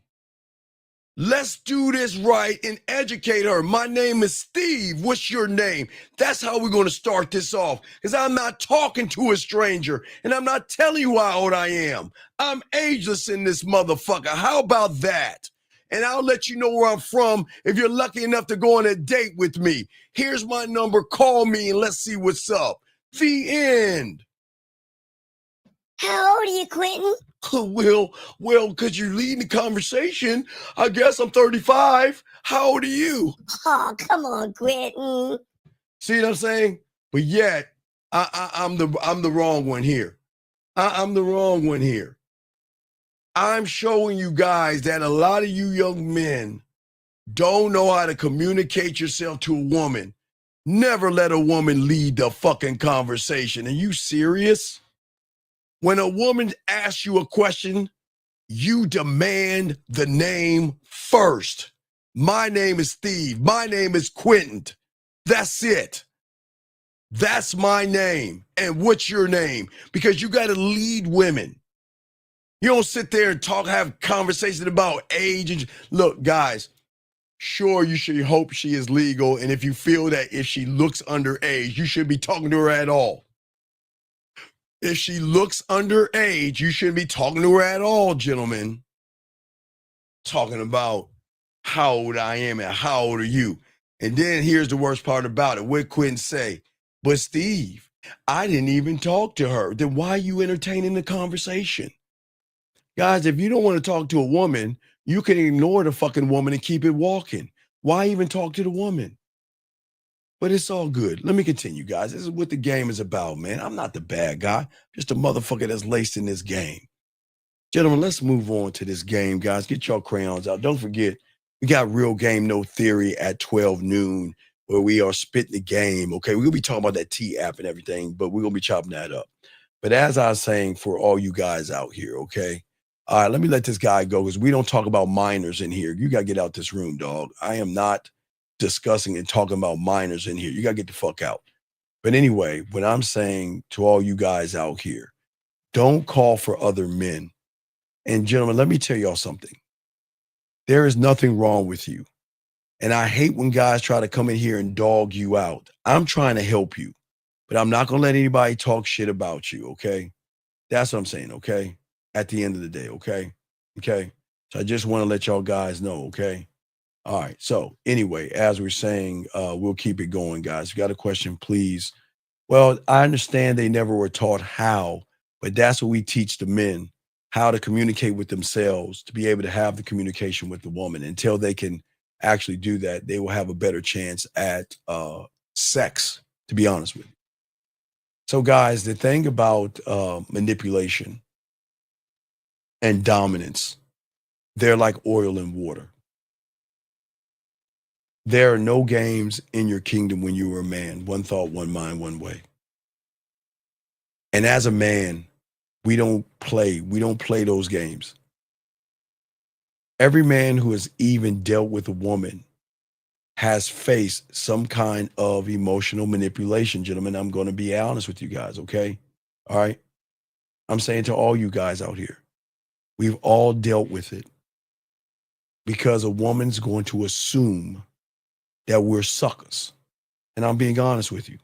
Let's do this right and educate her. My name is Steve. What's your name? That's how we're going to start this off. Because I'm not talking to a stranger and I'm not telling you how old I am. I'm ageless in this motherfucker. How about that? and I'll let you know where I'm from if you're lucky enough to go on a date with me. Here's my number. Call me and let's see what's up. The end. How old are you, Quentin? Well, because you're leading the conversation, I guess I'm 35. How old are you? Oh, come on, Quentin. See what I'm saying? But yet, I'm the wrong one here. I'm the wrong one here. I'm showing you guys that a lot of you young men don't know how to communicate yourself to a woman. Never let a woman lead the fucking conversation. Are you serious? When a woman asks you a question, you demand the name first. My name is Steve. My name is Quentin. That's it. That's my name. And what's your name? Because you got to lead women. You don't sit there and have conversations about age. And look, guys, sure, you should hope she is legal. And if you feel that if she looks underage, you shouldn't be talking to her at all. If she looks underage, you shouldn't be talking to her at all, gentlemen. Talking about how old I am and how old are you. And then here's the worst part about it. What Quentin say? But Steve, I didn't even talk to her. Then why are you entertaining the conversation? Guys, if you don't want to talk to a woman, you can ignore the fucking woman and keep it walking. Why even talk to the woman? But it's all good. Let me continue, guys. This is what the game is about, man. I'm not the bad guy. Just a motherfucker that's laced in this game. Gentlemen, let's move on to this game, guys. Get your crayons out. Don't forget, we got Real Game No Theory at 12 noon where we are spitting the game, okay? We're going to be talking about that T app and everything, but we're going to be chopping that up. But as I was saying, for all you guys out here, okay? All right, let me let this guy go because we don't talk about minors in here. You got to get out this room, dog. I am not discussing and talking about minors in here. You got to get the fuck out. But anyway, what I'm saying to all you guys out here, don't call for other men. And gentlemen, let me tell y'all something. There is nothing wrong with you. And I hate when guys try to come in here and dog you out. I'm trying to help you, but I'm not going to let anybody talk shit about you, okay? That's what I'm saying, okay? At the end of the day, okay? Okay? So I just want to let y'all guys know, okay? All right. So anyway, as we're saying, we'll keep it going, guys. If you got a question, please. Well, I understand they never were taught how, but that's what we teach the men, how to communicate with themselves, to be able to have the communication with the woman. Until they can actually do that, they will have a better chance at sex, to be honest with you. So guys, the thing about manipulation and dominance, they're like oil and water. There are no games in your kingdom when you were a man. One thought, one mind, one way. And as a man, we don't play those games. Every man who has even dealt with a woman has faced some kind of emotional manipulation, gentlemen. I'm going to be honest with you guys, okay? All right? I'm saying to all you guys out here, we've all dealt with it because a woman's going to assume that we're suckers. And I'm being honest with you.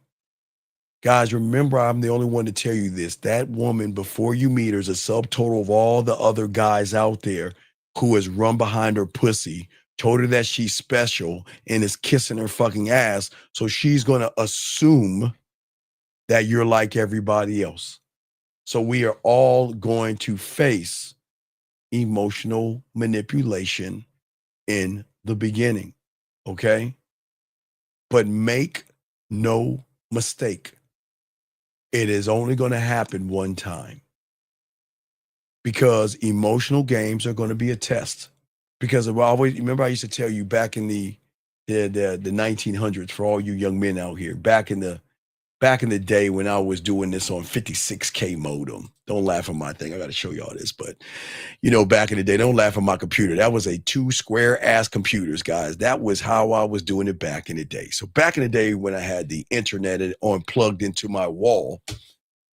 Guys, remember, I'm the only one to tell you this. That woman, before you meet her, is a subtotal of all the other guys out there who has run behind her pussy, told her that she's special, and is kissing her fucking ass. So she's going to assume that you're like everybody else. So we are all going to face emotional manipulation in the beginning, okay? But make no mistake, it is only going to happen one time. Because emotional games are going to be a test. Because remember I used to tell you back in the 1900s, for all you young men out here, back in the day when I was doing this on 56K modem. Don't laugh at my thing. I got to show y'all this, but back in the day, don't laugh at my computer. That was a 2 square ass computers, guys. That was how I was doing it back in the day. So back in the day when I had the internet plugged into my wall,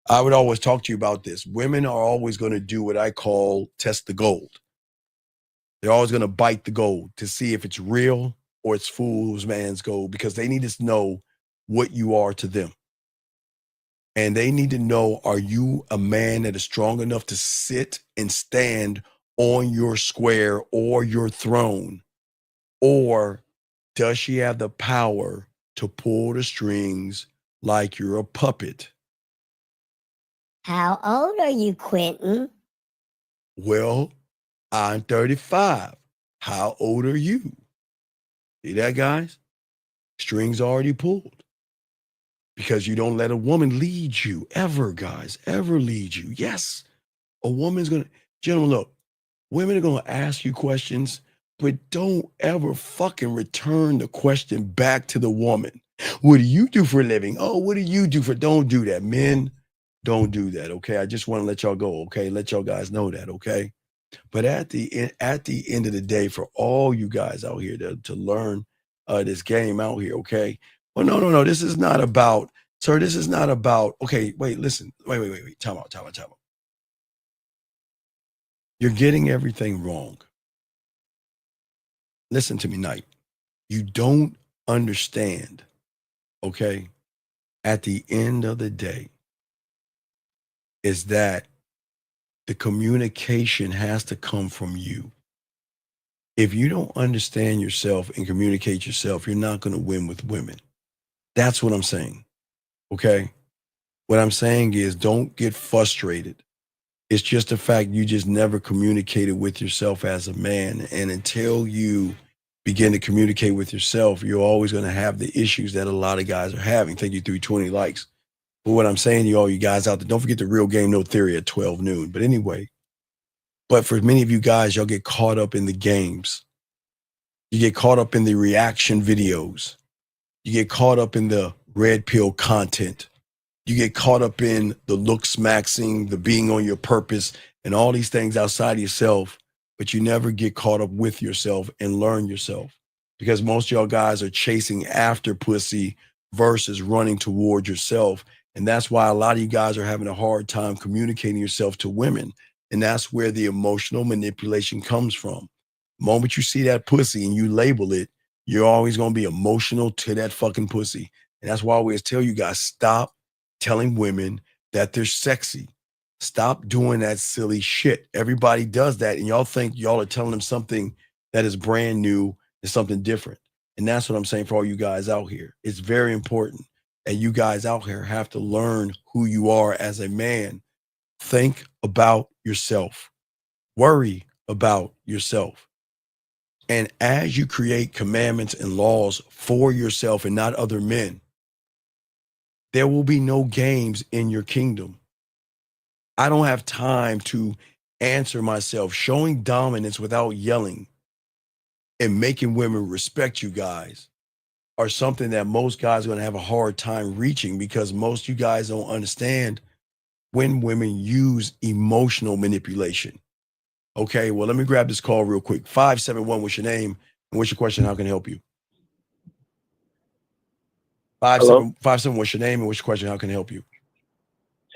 I would always talk to you about this. Women are always going to do what I call test the gold. They're always going to bite the gold to see if it's real or it's fool's man's gold, because they need to know what you are to them. And they need to know, are you a man that is strong enough to sit and stand on your square or your throne? Or does she have the power to pull the strings like you're a puppet? How old are you, Quentin? Well, I'm 35. How old are you? See that, guys? Strings already pulled. Because you don't let a woman lead you, ever, guys, ever lead you. Yes, a woman's gonna, gentlemen, look, women are gonna ask you questions, but don't ever fucking return the question back to the woman. What do you do for a living? Oh, what do you do for, don't do that. Men, don't do that, okay? I just wanna let y'all go, okay? Let y'all guys know that, okay? But at the end of the day, for all you guys out here to learn this game out here, okay? Well, no. This is not about, sir, this is not about, okay, wait, listen. Wait. Time out. You're getting everything wrong. Listen to me, Knight. You don't understand, okay? At the end of the day, is that the communication has to come from you. If you don't understand yourself and communicate yourself, you're not going to win with women. That's what I'm saying, okay? What I'm saying is don't get frustrated. It's just the fact you just never communicated with yourself as a man. And until you begin to communicate with yourself, you're always going to have the issues that a lot of guys are having. Thank you, 320 likes. But what I'm saying to all you guys out there, don't forget the Real Game No Theory at 12 noon. But anyway, but for many of you guys, y'all get caught up in the games. You get caught up in the reaction videos. You get caught up in the red pill content. You get caught up in the looks maxing, the being on your purpose, and all these things outside of yourself, but you never get caught up with yourself and learn yourself. Because most of y'all guys are chasing after pussy versus running toward yourself. And that's why a lot of you guys are having a hard time communicating yourself to women. And that's where the emotional manipulation comes from. The moment you see that pussy and you label it, you're always going to be emotional to that fucking pussy. And that's why I always tell you guys, stop telling women that they're sexy. Stop doing that silly shit. Everybody does that. And y'all think y'all are telling them something that is brand new and something different. And that's what I'm saying for all you guys out here. It's very important. And you guys out here have to learn who you are as a man. Think about yourself. Worry about yourself. And as you create commandments and laws for yourself and not other men, there will be no games in your kingdom. I don't have time to answer myself. Showing dominance without yelling and making women respect you guys are something that most guys are going to have a hard time reaching, because most of you guys don't understand when women use emotional manipulation. Okay, well, let me grab this call real quick. 571, what's your name? And what's your question? How can I help you? 571, what's your name? And what's your question? How can I help you?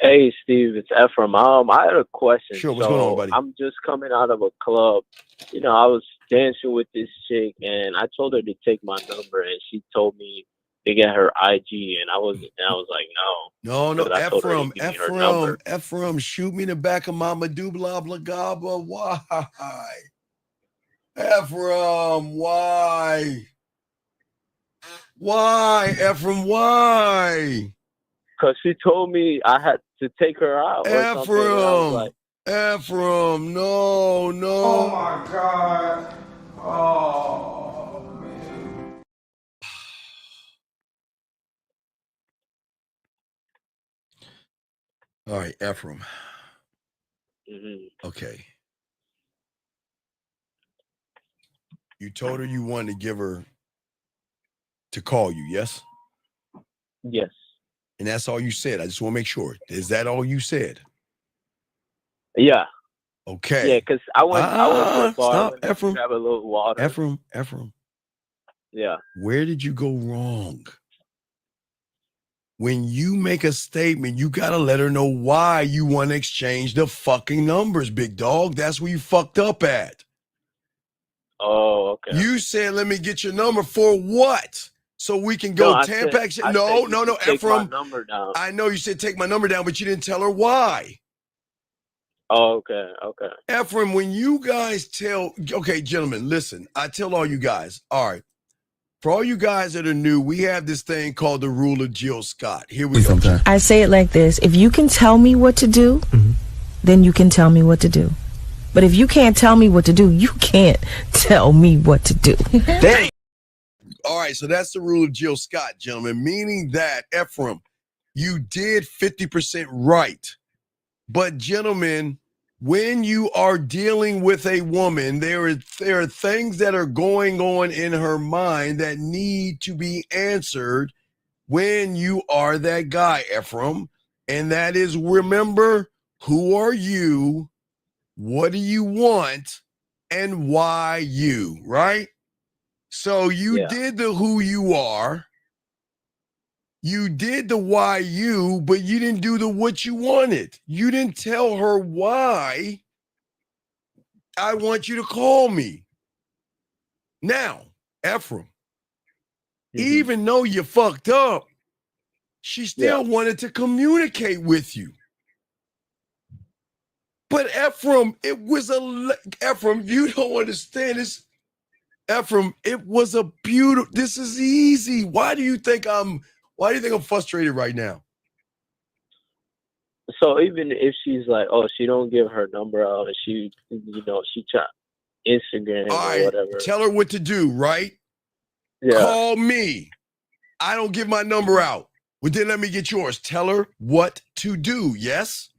Hey, Steve, it's Ephraim. I had a question. Sure, what's going on, buddy? I'm just coming out of a club. You know, I was dancing with this chick, and I told her to take my number, and she told me to get her IG, and I was like, no. No, I told her to give me her number. Ephraim, shoot me in the back of my medulla oblongata. Why? Ephraim, why? Why, Ephraim, why? Because she told me I had to take her out or something. And I was like, Ephraim, no. Oh my God. Oh, man. All right, Ephraim. mm-hmm. Okay. You told her you wanted to give her to call you, yes? Yes. And that's all you said. I just want to make sure. Is that all you said? Yeah. Okay. Yeah, because I went to the bar. Stop, I went to grab a little water. Ephraim. Yeah. Where did you go wrong? When you make a statement, you got to let her know why you want to exchange the fucking numbers, big dog. That's where you fucked up at. Oh, okay. You said, let me get your number for what? So we can go Tampax. No, take Ephraim. my number down. I know you said take my number down, but you didn't tell her why. Oh, okay, okay. Ephraim, when you guys tell, okay, gentlemen, listen, I tell all you guys, all right, for all you guys that are new, we have this thing called the rule of Jill Scott. Here we go. I say it like this. If you can tell me what to do, then you can tell me what to do. But if you can't tell me what to do, you can't tell me what to do. All right, so that's the rule of Jill Scott, gentlemen, meaning that, Ephraim, you did 50% right. But, gentlemen, when you are dealing with a woman, there are things that are going on in her mind that need to be answered when you are that guy, Ephraim. And that is, remember, who are you, what do you want, and why you, right? So you did the who you are. You did the why you, but you didn't do the what you wanted. You didn't tell her why I want you to call me. Now, Ephraim, even though you fucked up, she still wanted to communicate with you. But Ephraim, Ephraim, you don't understand this. Ephraim, it was a beautiful, this is easy. Why do you think I'm frustrated right now? So even if she's like, oh, she don't give her number out, and she try Instagram or whatever. Tell her what to do, right? Yeah. Call me. I don't give my number out. Well, then let me get yours. Tell her what to do. Yes?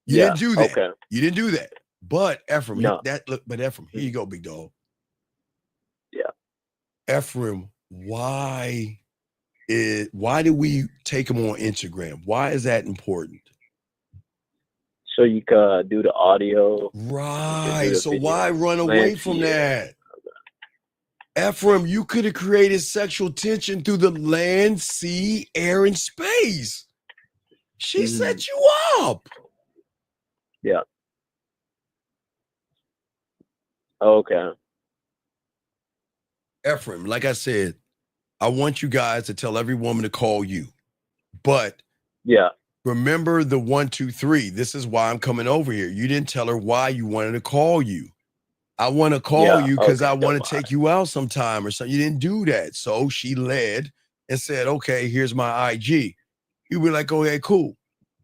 You didn't do that. Okay. You didn't do that. But Ephraim, No. Ephraim, here you go, big dog. Yeah. Ephraim, why do we take him on Instagram? Why is that important? So you can do the audio. Right. So why run away from that? Ephraim, you could have created sexual tension through the land, sea, air, and space. She set you up. Yeah. Okay. Ephraim, like I said, I want you guys to tell every woman to call you. But remember the 1, 2, 3. This is why I'm coming over here. You didn't tell her why you wanted to call you. I want to call you because I want to take you out sometime or something. You didn't do that. So she led and said, okay, here's my IG. You be like, okay, cool.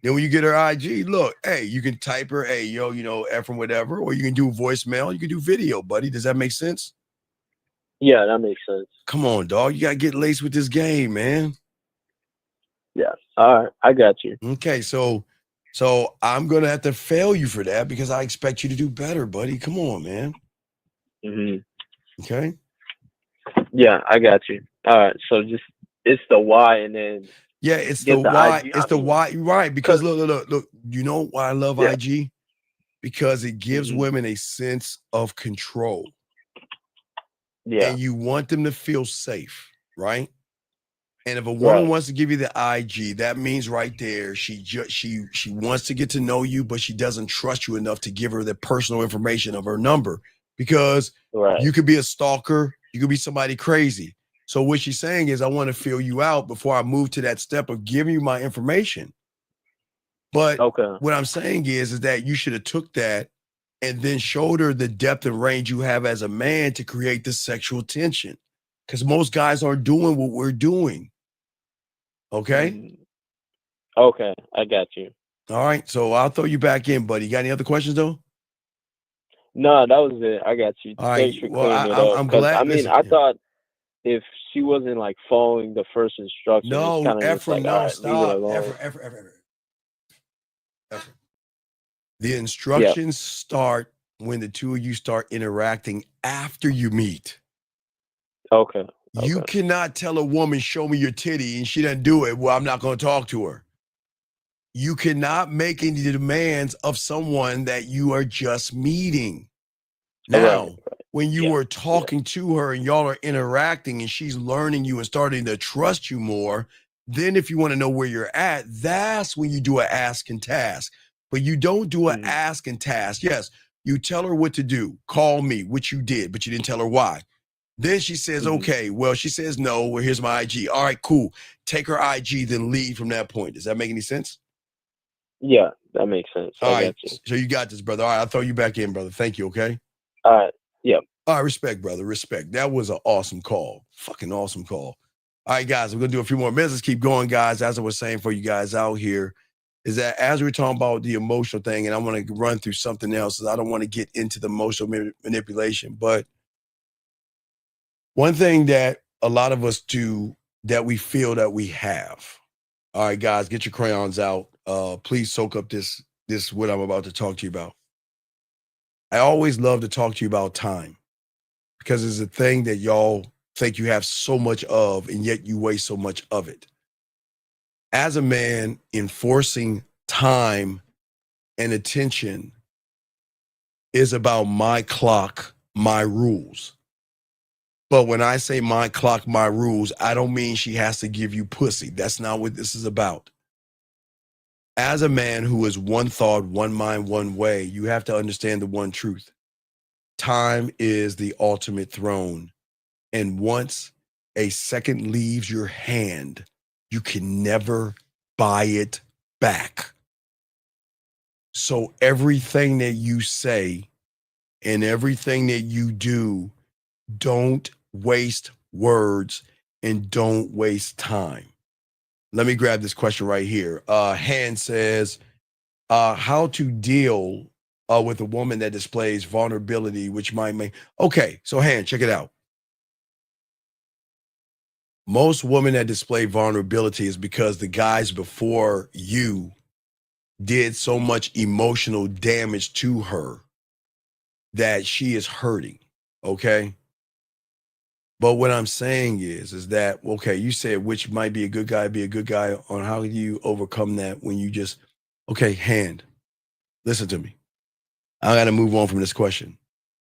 Then when you get her IG, look, hey, you can type her, hey, yo, Ephraim, whatever, or you can do voicemail. You can do video, buddy. Does that make sense? Yeah, that makes sense. Come on, dog. You got to get laced with this game, man. Yeah. All right. I got you. Okay. So I'm going to have to fail you for that because I expect you to do better, buddy. Come on, man. Okay. Yeah, I got you. All right. So just, it's the why and then. Yeah, it's the why. It's the why. Right. Because look. You know why I love IG? Because it gives women a sense of control. Yeah. And you want them to feel safe, right? And if a woman wants to give you the IG, that means right there she wants to get to know you, but she doesn't trust you enough to give her the personal information of her number because you could be a stalker, you could be somebody crazy. So what she's saying is, I want to feel you out before I move to that step of giving you my information. But what I'm saying is that you should have took that and then showed her the depth and range you have as a man to create this sexual tension. Because most guys aren't doing what we're doing. Okay? Okay, I got you. All right, so I'll throw you back in, buddy. You got any other questions, though? No, that was it. I got you. All right. Thanks for Well, clearing it up. I'm 'Cause, glad. I mean, listen, I thought if she wasn't like following the first instruction, no, it's kind of Ephraim, like, no, all right, stop. leave it alone. Ephraim. The instructions start when the two of you start interacting after you meet. Okay. You cannot tell a woman, show me your titty, and she doesn't do it. Well, I'm not going to talk to her. You cannot make any demands of someone that you are just meeting. Now, when you are talking to her and y'all are interacting and she's learning you and starting to trust you more, then if you want to know where you're at, that's when you do an ask and task. But you don't do an ask and task. Yes, you tell her what to do. Call me, which you did, but you didn't tell her why. Then she says, okay, well, she says no, well, here's my IG. All right, cool. Take her IG, then leave from that point. Does that make any sense? Yeah, That makes sense. All I right. got you. So you got this, brother. All right, I'll throw you back in, brother. Thank you, okay? All right. Yep. All right, respect, brother. Respect. That was an awesome call. Fucking awesome call. All right, guys, we're going to do a few more minutes. Let's keep going, guys. As I was saying for you guys out here, is that as we're talking about the emotional thing, and I want to run through something else, I don't want to get into the emotional manipulation, but one thing that a lot of us do that we feel that we have. All right, guys, get your crayons out. Please soak up this what I'm about to talk to you about. I always love to talk to you about time because it's a thing that y'all think you have so much of, and yet you waste so much of it. As a man, enforcing time and attention is about my clock, my rules. But when I say my clock, my rules, I don't mean she has to give you pussy. That's not what this is about. As a man who is one thought, one mind, one way, you have to understand the one truth. Time is the ultimate throne. And once a second leaves your hand, you can never buy it back. So everything that you say and everything that you do, don't waste words and don't waste time. Let me grab this question right here. Han says, how to deal with a woman that displays vulnerability, which might make... Okay, so Han, check it out. Most women that display vulnerability is because the guys before you did so much emotional damage to her that she is hurting, okay? But what I'm saying is that, okay, you said which might be a good guy on how do you overcome that when you just, okay, Han, listen to me. I got to move on from this question.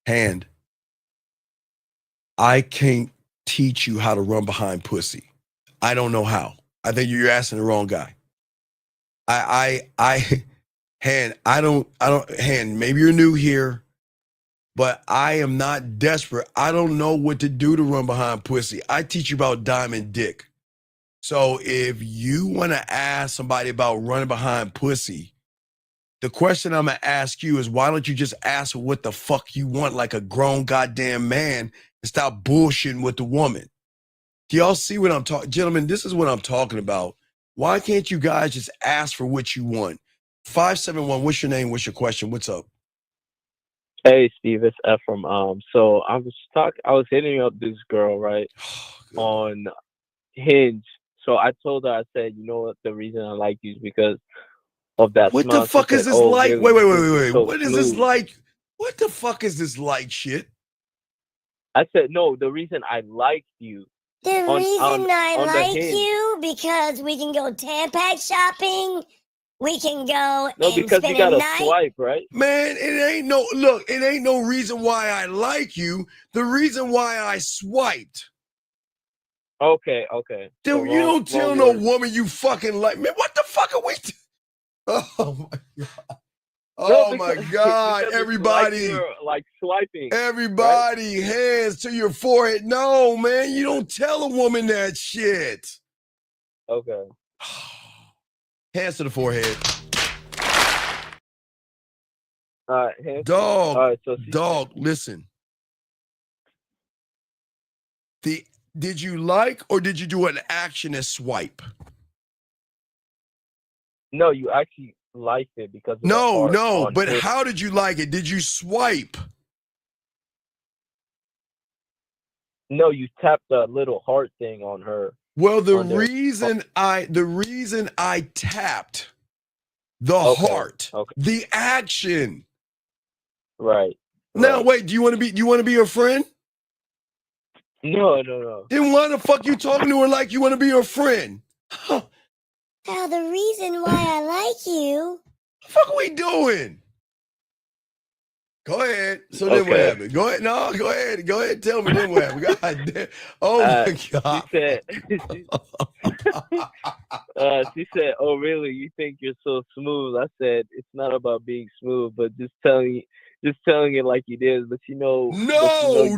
Han, I can't teach you how to run behind pussy. I don't know how. I think you're asking the wrong guy. Han, Han, maybe you're new here, but I am not desperate. I don't know what to do to run behind pussy. I teach you about diamond dick. So if you want to ask somebody about running behind pussy, the question I'm going to ask you is, why don't you just ask her what the fuck you want like a grown goddamn man and stop bullshitting with the woman? Do y'all see what I'm talking? Gentlemen, this is what I'm talking about. Why can't you guys just ask for what you want? 571, what's your name? What's your question? What's up? Hey, Steve, it's Ephraim. So I was hitting up this girl, right, on Hinge. So I told her, I said, you know what, the reason I like you is because of that What smile. the fuck She is said, this "Oh, like? really? Wait. So What is this smooth." like? What the fuck is this like shit? I said, no, the reason I like you. The on reason I the like Hinge. you, because we can go Tampax shopping, we can go No, and because you spend got a a night. swipe, right? Man, it ain't no reason why I like you. The reason why I swiped. Okay. Dude, So you don't tell wrong no word. woman you fucking like. Man, what the fuck are we Oh my God. No, Oh my because- God. because it's Everybody. like you're, like swiping. Everybody, hands to your forehead. No, man, you don't tell a woman that shit. Okay. Hands to the forehead. Dog. All right, so Dog, listen. Did you like or did you do an action as swipe? No, you actually liked it because of the No, heart no, on but Hinge. how did you like it? Did you swipe? No, you tapped the little heart thing on her. Well, the on there. reason I tapped the heart, the action. Right. Now wait, do you want to be her friend? No. Then why the fuck you talking to her like you want to be her friend? Now, the reason why I like you. What the fuck are we doing? Go ahead. So then what happened? Go ahead. No, go ahead. Go ahead. Tell me then what happened. God damn. Oh my God. She said, "Oh, really? You think you're so smooth?" I said, "It's not about being smooth, but just telling it like you did." But you know. No.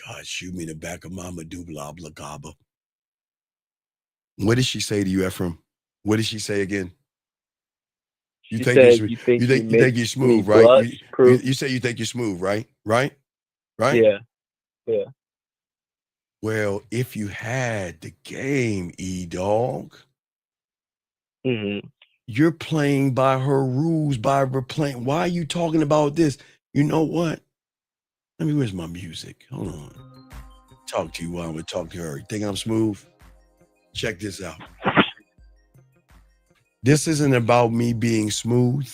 God, shoot me in the back of my medulla oblongata. What did she say to you, Ephraim? What did she say again? You She think said, you're, "You think you you think you make think you're me smooth, right? blush, prove?" You say you think you're smooth, right? Right? Right? Yeah, yeah. Well, if you had the game, E-Dog, you're playing by her rules, by her playing. Why are you talking about this? You know what? Where's my music? Hold on. Talk to you while I'm going to talk to her. You think I'm smooth? Check this out. This isn't about me being smooth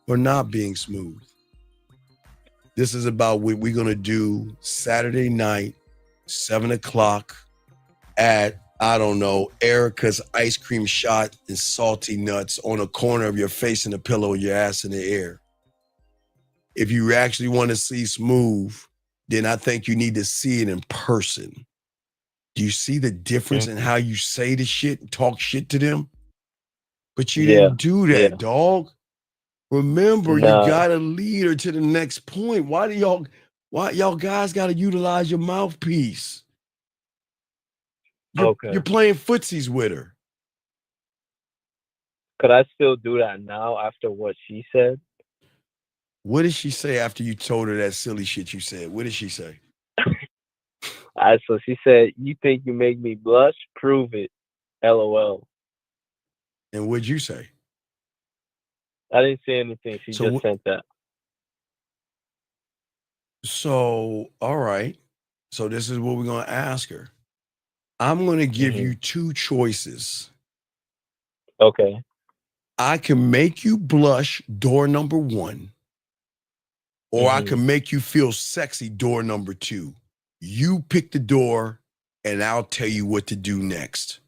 or not being smooth. This is about what we're going to do Saturday night, 7 o'clock at, I don't know, Erica's Ice Cream Shot and Salty Nuts on a corner of your face in a pillow, your ass in the air. If you actually want to see smooth, then I think you need to see it in person. Do you see the difference in how you say the shit and talk shit to them? But you didn't do that, dog. Remember, you gotta lead her to the next point. Why y'all guys gotta utilize your mouthpiece? You're playing footsies with her. Could I still do that now after what she said? What did she say after you told her that silly shit you said? What did she say? So she said, "You think you make me blush? Prove it. LOL." And what'd you say? I didn't say anything. She just sent that. So, all right. So this is what we're going to ask her. I'm going to give you two choices. Okay. I can make you blush, door number 1. Or I can make you feel sexy, door number 2. You pick the door, and I'll tell you what to do next.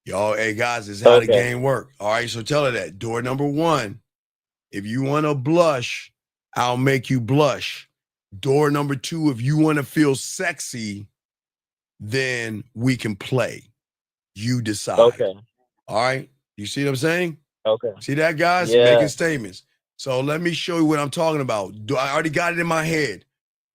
Y'all, hey guys, this is how the game works. All right, so tell her that. Door number 1, if you want to blush, I'll make you blush. Door number 2, if you want to feel sexy, then we can play. You decide. Okay. All right. You see what I'm saying? Okay. See that, guys? Yeah. Making statements. So let me show you what I'm talking about. I already got it in my head.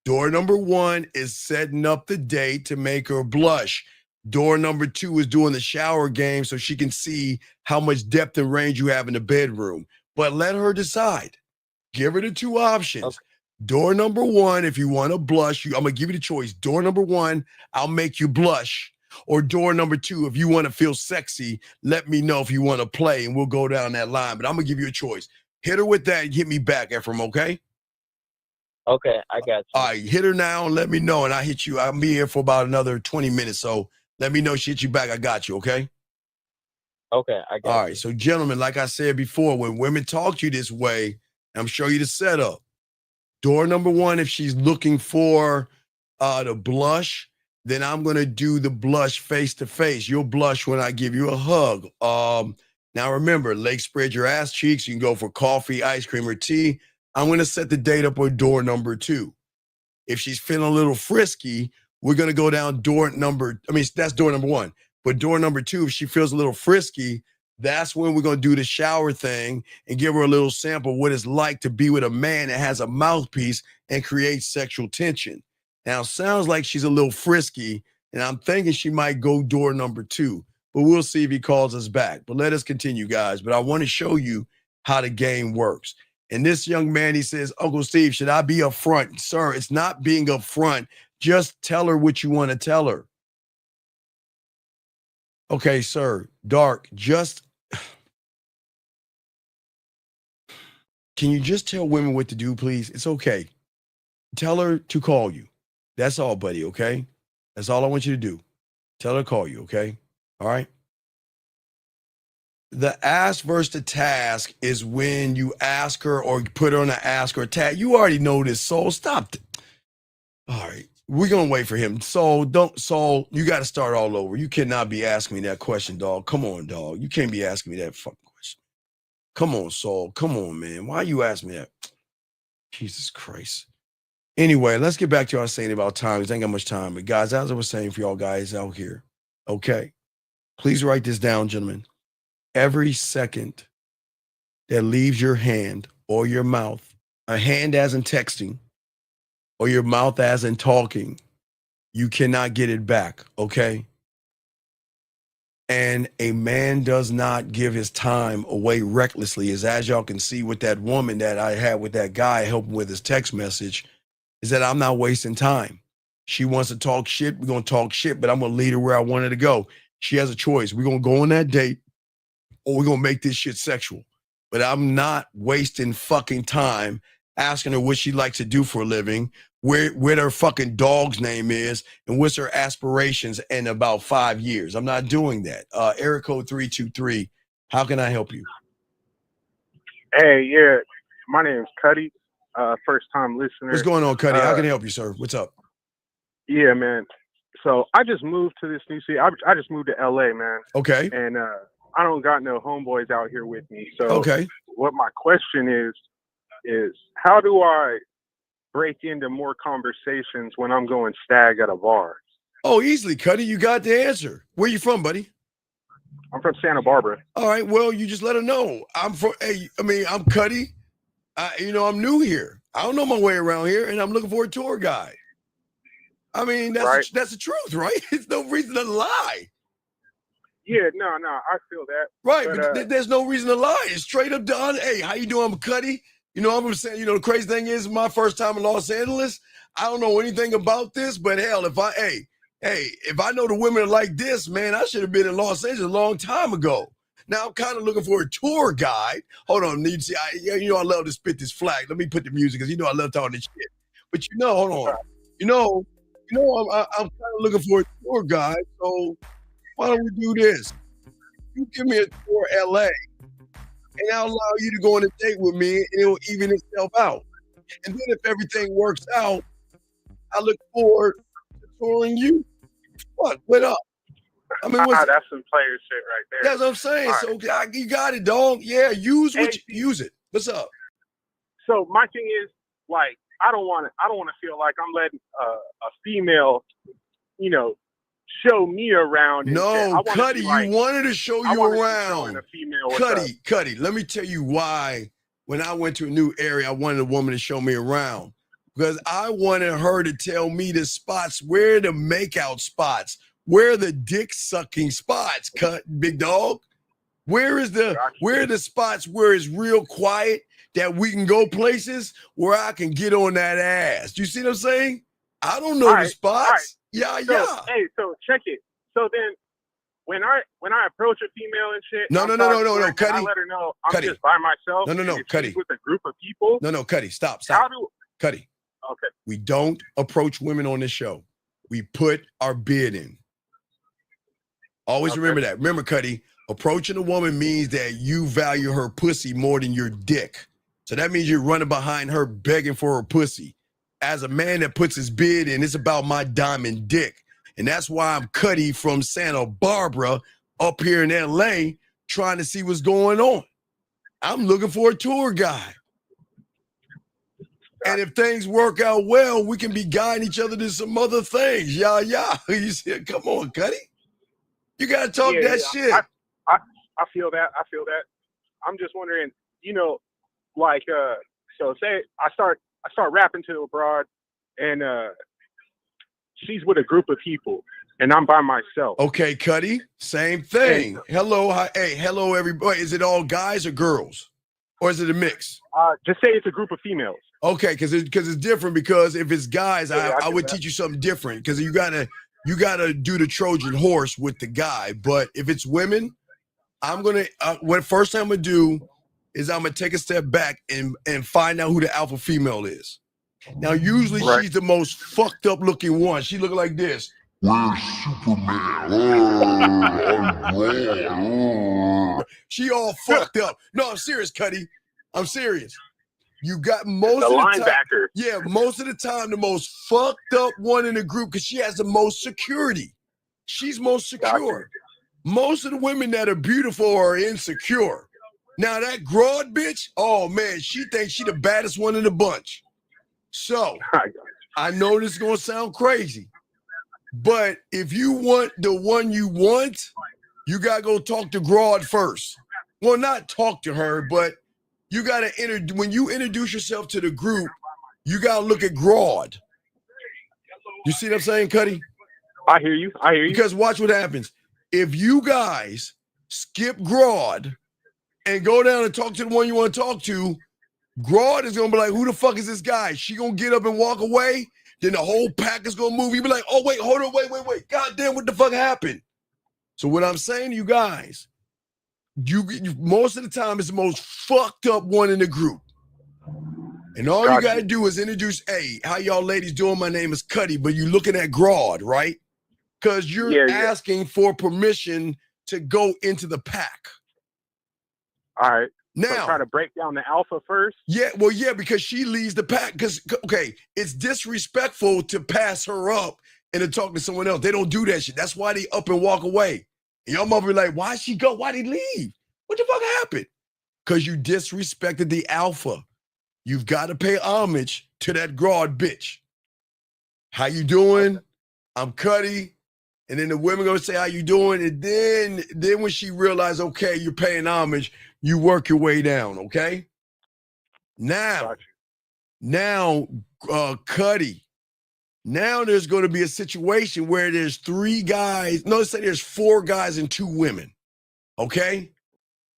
Door number 1 is setting up the date to make her blush. Door number 2 is doing the shower game so she can see how much depth and range you have in the bedroom. But let her decide. Give her the 2 options. Okay. Door number 1, if you want to blush, I'm going to give you the choice. Door number 1, I'll make you blush. Or door number 2, if you want to feel sexy, let me know if you want to play and we'll go down that line. But I'm going to give you a choice. Hit her with that and hit me back, Ephraim, okay? Okay, I got you. All right, hit her now and let me know, and I'll hit you. I'll be here for about another 20 minutes, so let me know she hit you back. I got you, okay? Okay, I got you. All right, so gentlemen, like I said before, when women talk to you this way, I'm showing you the setup. Door number 1, if she's looking for the blush, then I'm going to do the blush face-to-face. You'll blush when I give you a hug. Now remember, leg spread your ass cheeks. You can go for coffee, ice cream, or tea. I'm going to set the date up on door number 2. If she's feeling a little frisky, we're going to go down that's door number 1. But door number 2, if she feels a little frisky, that's when we're going to do the shower thing and give her a little sample of what it's like to be with a man that has a mouthpiece and creates sexual tension. Now, sounds like she's a little frisky, and I'm thinking she might go door number 2, but we'll see if he calls us back. But let us continue, guys. But I want to show you how the game works. And this young man, he says, Uncle Steve, should I be upfront? Sir, it's not being upfront. Just tell her what you want to tell her. Okay, sir, Dark, can you just tell women what to do, please? It's okay. Tell her to call you. That's all, buddy, okay? That's all I want you to do. Tell her to call you, okay? All right? The ask versus the task is when you ask her or put her on an ask or a task. You already know this, Soul. Stop. All right. We're going to wait for him. Soul, you got to start all over. You cannot be asking me that question, dog. Come on, dog. You can't be asking me that fucking question. Come on, Soul. Come on, man. Why you asking me that? Jesus Christ. Anyway, let's get back to what I was saying about time. Because I ain't got much time. But guys, as I was saying for y'all guys out here, okay, please write this down, gentlemen. Every second that leaves your hand or your mouth, a hand as in texting, or your mouth as in talking, You cannot get it back, okay? And a man does not give his time away recklessly. As y'all can see with that woman that I had with that guy helping with his text message, is that I'm not wasting time. She wants to talk shit, we're going to talk shit, but I'm going to lead her where I want her to go. She has a choice. We're going to go on that date or we're going to make this shit sexual. But I'm not wasting fucking time asking her what she likes to do for a living, where her fucking dog's name is, and what's her aspirations in about 5 years. I'm not doing that. Area code 323. How can I help you? Hey, yeah, my name is Cuddy. First time listener. What's going on, Cuddy? How can I help you, sir? What's up? Yeah, man. So I just moved to this new city. I just moved to LA, man. Okay. And I don't got no homeboys out here with me. So okay. What my question is how do I break into more conversations when I'm going stag at a bar? Oh, easily, Cuddy. You got the answer. Where you from, buddy? I'm from Santa Barbara. All right. Well, you just let her know. I'm Cuddy. I'm new here. I don't know my way around here, and I'm looking for a tour guide. I mean, that's the truth, right? It's no reason to lie. Yeah, no, I feel that. Right, but there's no reason to lie. It's straight up done. Hey, how you doing? I'm Cuddy. I'm saying, the crazy thing is my first time in Los Angeles. I don't know anything about this, but hell, if I know the women are like this, man, I should have been in Los Angeles a long time ago. Now I'm kind of looking for a tour guide. Hold on, you see, I love to spit this flag. Let me put the music, because I love talking this shit. But hold on, I'm kind of looking for a tour guide. So why don't we do this? You give me a tour LA, and I'll allow you to go on a date with me, and it'll even itself out. And then if everything works out, I look forward to touring you. What up? I mean, that's some player shit right there. That's what I'm saying. All So right. you got it, dog. Yeah, use it. What's up? So my thing is, like, I don't want to feel like I'm letting a female, show me around. No, Cuddy, you wanted to show you around. Cuddy, Cuddy, let me tell you why. When I went to a new area, I wanted a woman to show me around, because I wanted her to tell me the spots, where the makeout spots, where the dick sucking spots, big dog. Where are the spots where it's real quiet, that we can go places where I can get on that ass? You see what I'm saying? I don't know the spots. Yeah. Hey, so check it. So then, when I approach a female and shit, No, Cuddy. I let her know I'm Cuddy. just by myself. No, and Cuddy. she's with a group of people. No, Cuddy, stop. Cuddy. Okay. We don't approach women on this show. We put our bid in. Always remember that. Remember, Cuddy, approaching a woman means that you value her pussy more than your dick. So that means you're running behind her begging for her pussy. As a man that puts his bid in, it's about my diamond dick. And that's why I'm Cuddy from Santa Barbara up here in LA trying to see what's going on. I'm looking for a tour guide. And if things work out well, we can be guiding each other to some other things. Yeah. You said, come on, Cuddy. You got to talk that shit. I feel that. I'm just wondering, so say I start rapping to a broad, and she's with a group of people, and I'm by myself. Okay, Cuddy, same thing. Hello, hello, everybody. Is it all guys or girls, or is it a mix? Just say it's a group of females. Okay, because it's different. Because if it's guys, I would teach you something different. Because you gotta do the Trojan horse with the guy. But if it's women, I'm gonna what first thing I'm gonna do is I'm gonna take a step back and find out who the alpha female is. Now, usually she's the most fucked up looking one. She look like this. Where's Superman? She all fucked up. No, I'm serious, Cuddy. I'm serious. You got most of the linebacker. Yeah, most of the time, the most fucked up one in the group, because she has the most security. She's most secure. Most of the women that are beautiful are insecure. Now that broad bitch, oh man, she thinks she the baddest one in the bunch. So I know this is gonna sound crazy, but if you want the one you want, you gotta go talk to Grodd first. Well, not talk to her, but you gotta when you introduce yourself to the group, you gotta look at Grodd. You see what I'm saying, Cuddy? I hear you. I hear you. Because watch what happens. If you guys skip Grodd and go down and talk to the one you want to talk to, Grodd is gonna be like, who the fuck is this guy? She gonna get up and walk away. Then the whole pack is gonna move. You be like, oh wait, hold on, wait. God damn, what the fuck happened? So what I'm saying to you guys, you most of the time it's the most fucked up one in the group. And all you gotta do is introduce, hey, how y'all ladies doing? My name is Cuddy, but you're looking at Grodd, right? Because you're asking for permission to go into the pack. All right. Now, so try to break down the alpha first. Yeah, well, yeah, because she leads the pack. Because, okay, it's disrespectful to pass her up and to talk to someone else. They don't do that shit. That's why they up and walk away. And your mother be like, why'd she go? Why'd he leave? What the fuck happened? Because you disrespected the alpha. You've got to pay homage to that Grodd bitch. How you doing? I'm Cuddy. And then the women gonna say, how you doing? And then when she realized, okay, you're paying homage, you work your way down, okay? Now, Cuddy, now there's gonna be a situation where there's 3 guys, no, let's say there's 4 guys and 2 women, okay?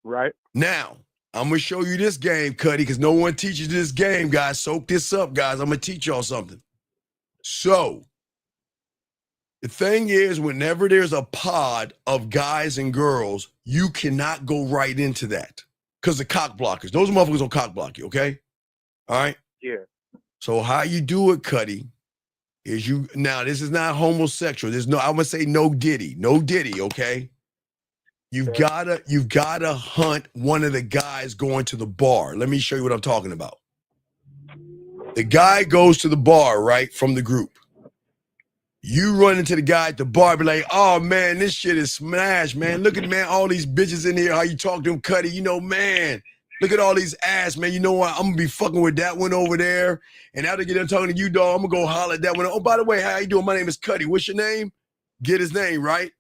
Right. Now, I'm gonna show you this game, Cuddy, because no one teaches this game, guys. Soak this up, guys. I'm gonna teach y'all something. So, the thing is, whenever there's a pod of guys and girls, you cannot go right into that because the cock blockers, those motherfuckers will cock block you, okay? All right? Yeah. So how you do it, Cuddy, is now this is not homosexual. There's no, I'm gonna say no diddy, okay? You've gotta hunt one of the guys going to the bar. Let me show you what I'm talking about. The guy goes to the bar, right, from the group. You run into the guy at the bar, be like, oh man, this shit is smash, man. Look at, man, all these bitches in here, how you talk to them, Cuddy. You know, man, look at all these ass, man. You know what? I'm gonna be fucking with that one over there. And after get done talking to you, dog, I'm gonna go holler at that one. Oh, by the way, how you doing? My name is Cuddy. What's your name? Get his name, right?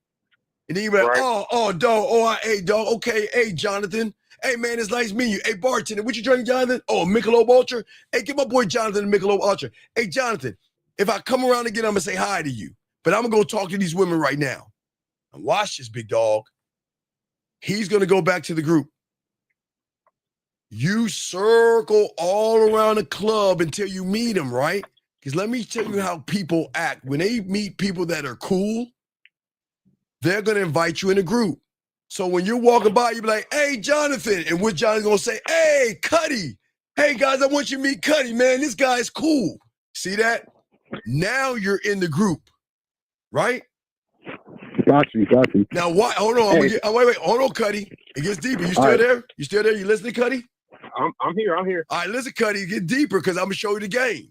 And then you be like, oh, dog, hey, dog, okay, hey, Jonathan. Hey, man, it's nice meeting you. Hey, bartender, what you drinking, Jonathan? Oh, Michelob Ultra? Hey, get my boy Jonathan a Michelob Ultra. Hey, Jonathan, if I come around again, I'm going to say hi to you. But I'm going to go talk to these women right now. And watch this, big dog. He's going to go back to the group. You circle all around the club until you meet him, right? Because let me tell you how people act. When they meet people that are cool, they're going to invite you in a group. So when you're walking by, you be like, hey, Jonathan. And what Jonathan's going to say, hey, Cuddy. Hey, guys, I want you to meet Cuddy, man. This guy's cool. See that? Now you're in the group, right? Got you. Now, why? Hold on. Hey. Wait. Hold on, Cuddy. It gets deeper. You still there? You still there? You listening, Cuddy? I'm here. All right, listen, Cuddy. Get deeper because I'm going to show you the game.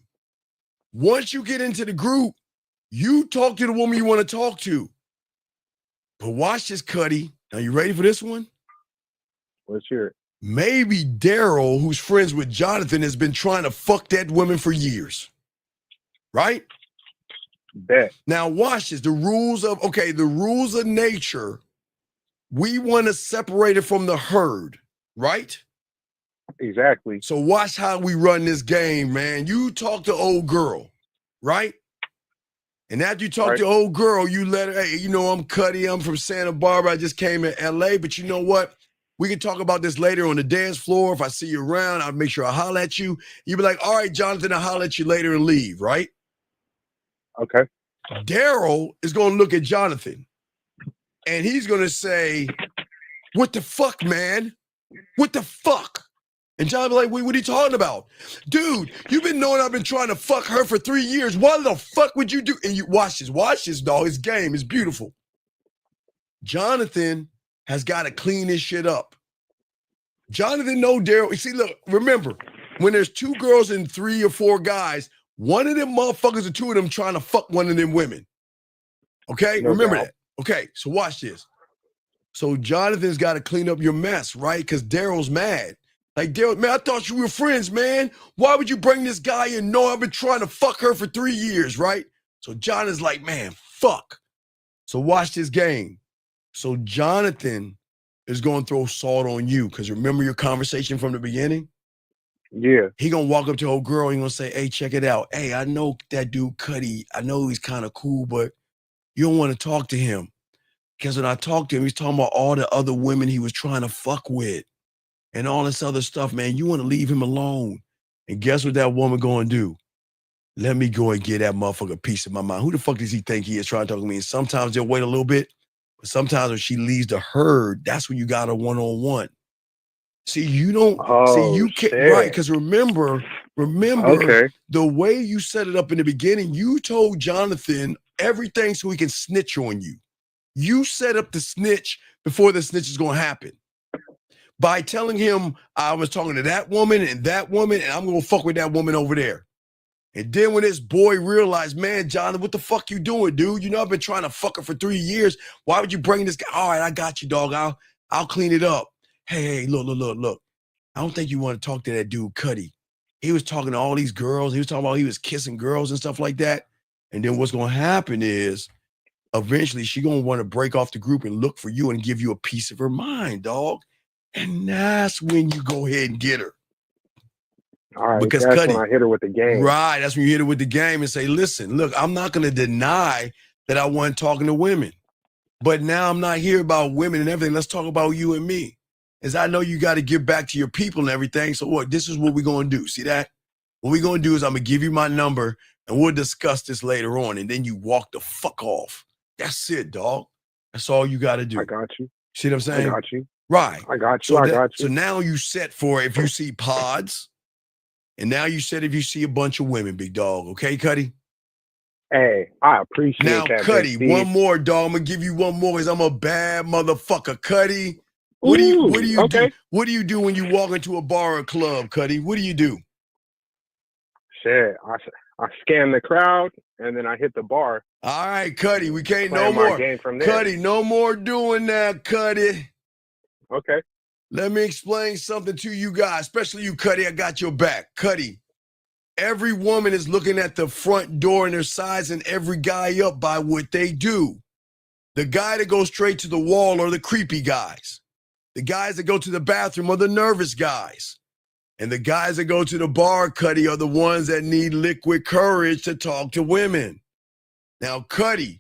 Once you get into the group, you talk to the woman you want to talk to. But watch this, Cuddy. Are you ready for this one? Let's hear it. Maybe Daryl, who's friends with Jonathan, has been trying to fuck that woman for years. Right? Bet. Now watch this. The rules of nature, we want to separate it from the herd, right? Exactly. So watch how we run this game, man. You talk to old girl, right? And after you talk to old girl, you let her, hey, you know, I'm Cuddy, I'm from Santa Barbara. I just came in LA, but you know what? We can talk about this later on the dance floor. If I see you around, I'll make sure I holler at you. You be like, all right, Jonathan, I'll holler at you later and leave, right? Okay. Daryl is going to look at Jonathan and he's going to say, what the fuck, man? What the fuck? And John be like, wait, what are you talking about? Dude, you've been knowing I've been trying to fuck her for 3 years. Why the fuck would you do? And you watch this, dog. His game is beautiful. Jonathan has got to clean this shit up. Jonathan know Daryl. You see, look, remember, when there's 2 girls and 3 or 4 guys, one of them motherfuckers or 2 of them trying to fuck one of them women. Okay? No remember doubt. that. Okay, so watch this. So Jonathan's got to clean up your mess, right? Because Daryl's mad. Like, Daryl, man, I thought you were friends, man. Why would you bring this guy in? No, I've been trying to fuck her for 3 years, right? So John is like, man, fuck. So watch this game. So Jonathan is going to throw salt on you because remember your conversation from the beginning? Yeah. He gonna walk up to old girl. He gonna say, "Hey, check it out. Hey, I know that dude Cuddy. I know he's kind of cool, but you don't want to talk to him because when I talked to him, he's talking about all the other women he was trying to fuck with and all this other stuff. Man, you want to leave him alone." And guess what that woman gonna do? Let me go and get that motherfucker a piece of my mind. Who the fuck does he think he is trying to talk to me? And sometimes they'll wait a little bit, but sometimes when she leaves the herd, that's when you got a one-on-one. See, you don't see you can't right, because remember Okay. the way you set it up in the beginning, you told Jonathan everything so he can snitch on you. You set up the snitch before the snitch is gonna happen. By telling him I was talking to that woman, and I'm gonna fuck with that woman over there. And then when this boy realized, man, Jonathan, what the fuck you doing, dude? You know I've been trying to fuck her for 3 years. Why would you bring this guy? All right, I got you, dog. I'll clean it up. Hey, look. I don't think you want to talk to that dude, Cuddy. He was talking to all these girls. He was talking about he was kissing girls and stuff like that. And then what's going to happen is eventually she going to want to break off the group and look for you and give you a piece of her mind, dog. And that's when you go ahead and get her. All right. Because that's Cuddy, when I hit her with the game. right, that's when you hit her with the game and say, listen, look, I'm not going to deny that I wasn't talking to women. But now I'm not here about women and everything. Let's talk about you and me. As I know you got to give back to your people and everything. So what? This is what we're going to do. See that? What we're going to do is I'm going to give you my number and we'll discuss this later on. And then you walk the fuck off. That's it, dog. That's all you got to do. I got you. See what I'm saying? I got you. Right. I got you. So now you set for if you see pods. And now you said if you see a bunch of women, big dog. Okay, Cuddy? Hey, I appreciate now, that. Cuddy, Big one more, dog. I'm gonna give you one more because I'm a bad motherfucker. Cuddy, what do you do? What do you do when you walk into a bar or club, Cuddy? What do you do? Shit, I scan the crowd and then I hit the bar. All right, Cuddy, we can't Playing no my more. game from there. Cuddy, no more doing that, Cuddy. Okay. Let me explain something to you guys, especially you, Cuddy. I got your back. Cuddy, every woman is looking at the front door and they're sizing every guy up by what they do. The guy that goes straight to the wall are the creepy guys. The guys that go to the bathroom are the nervous guys. And the guys that go to the bar, Cuddy, are the ones that need liquid courage to talk to women. Now, Cuddy,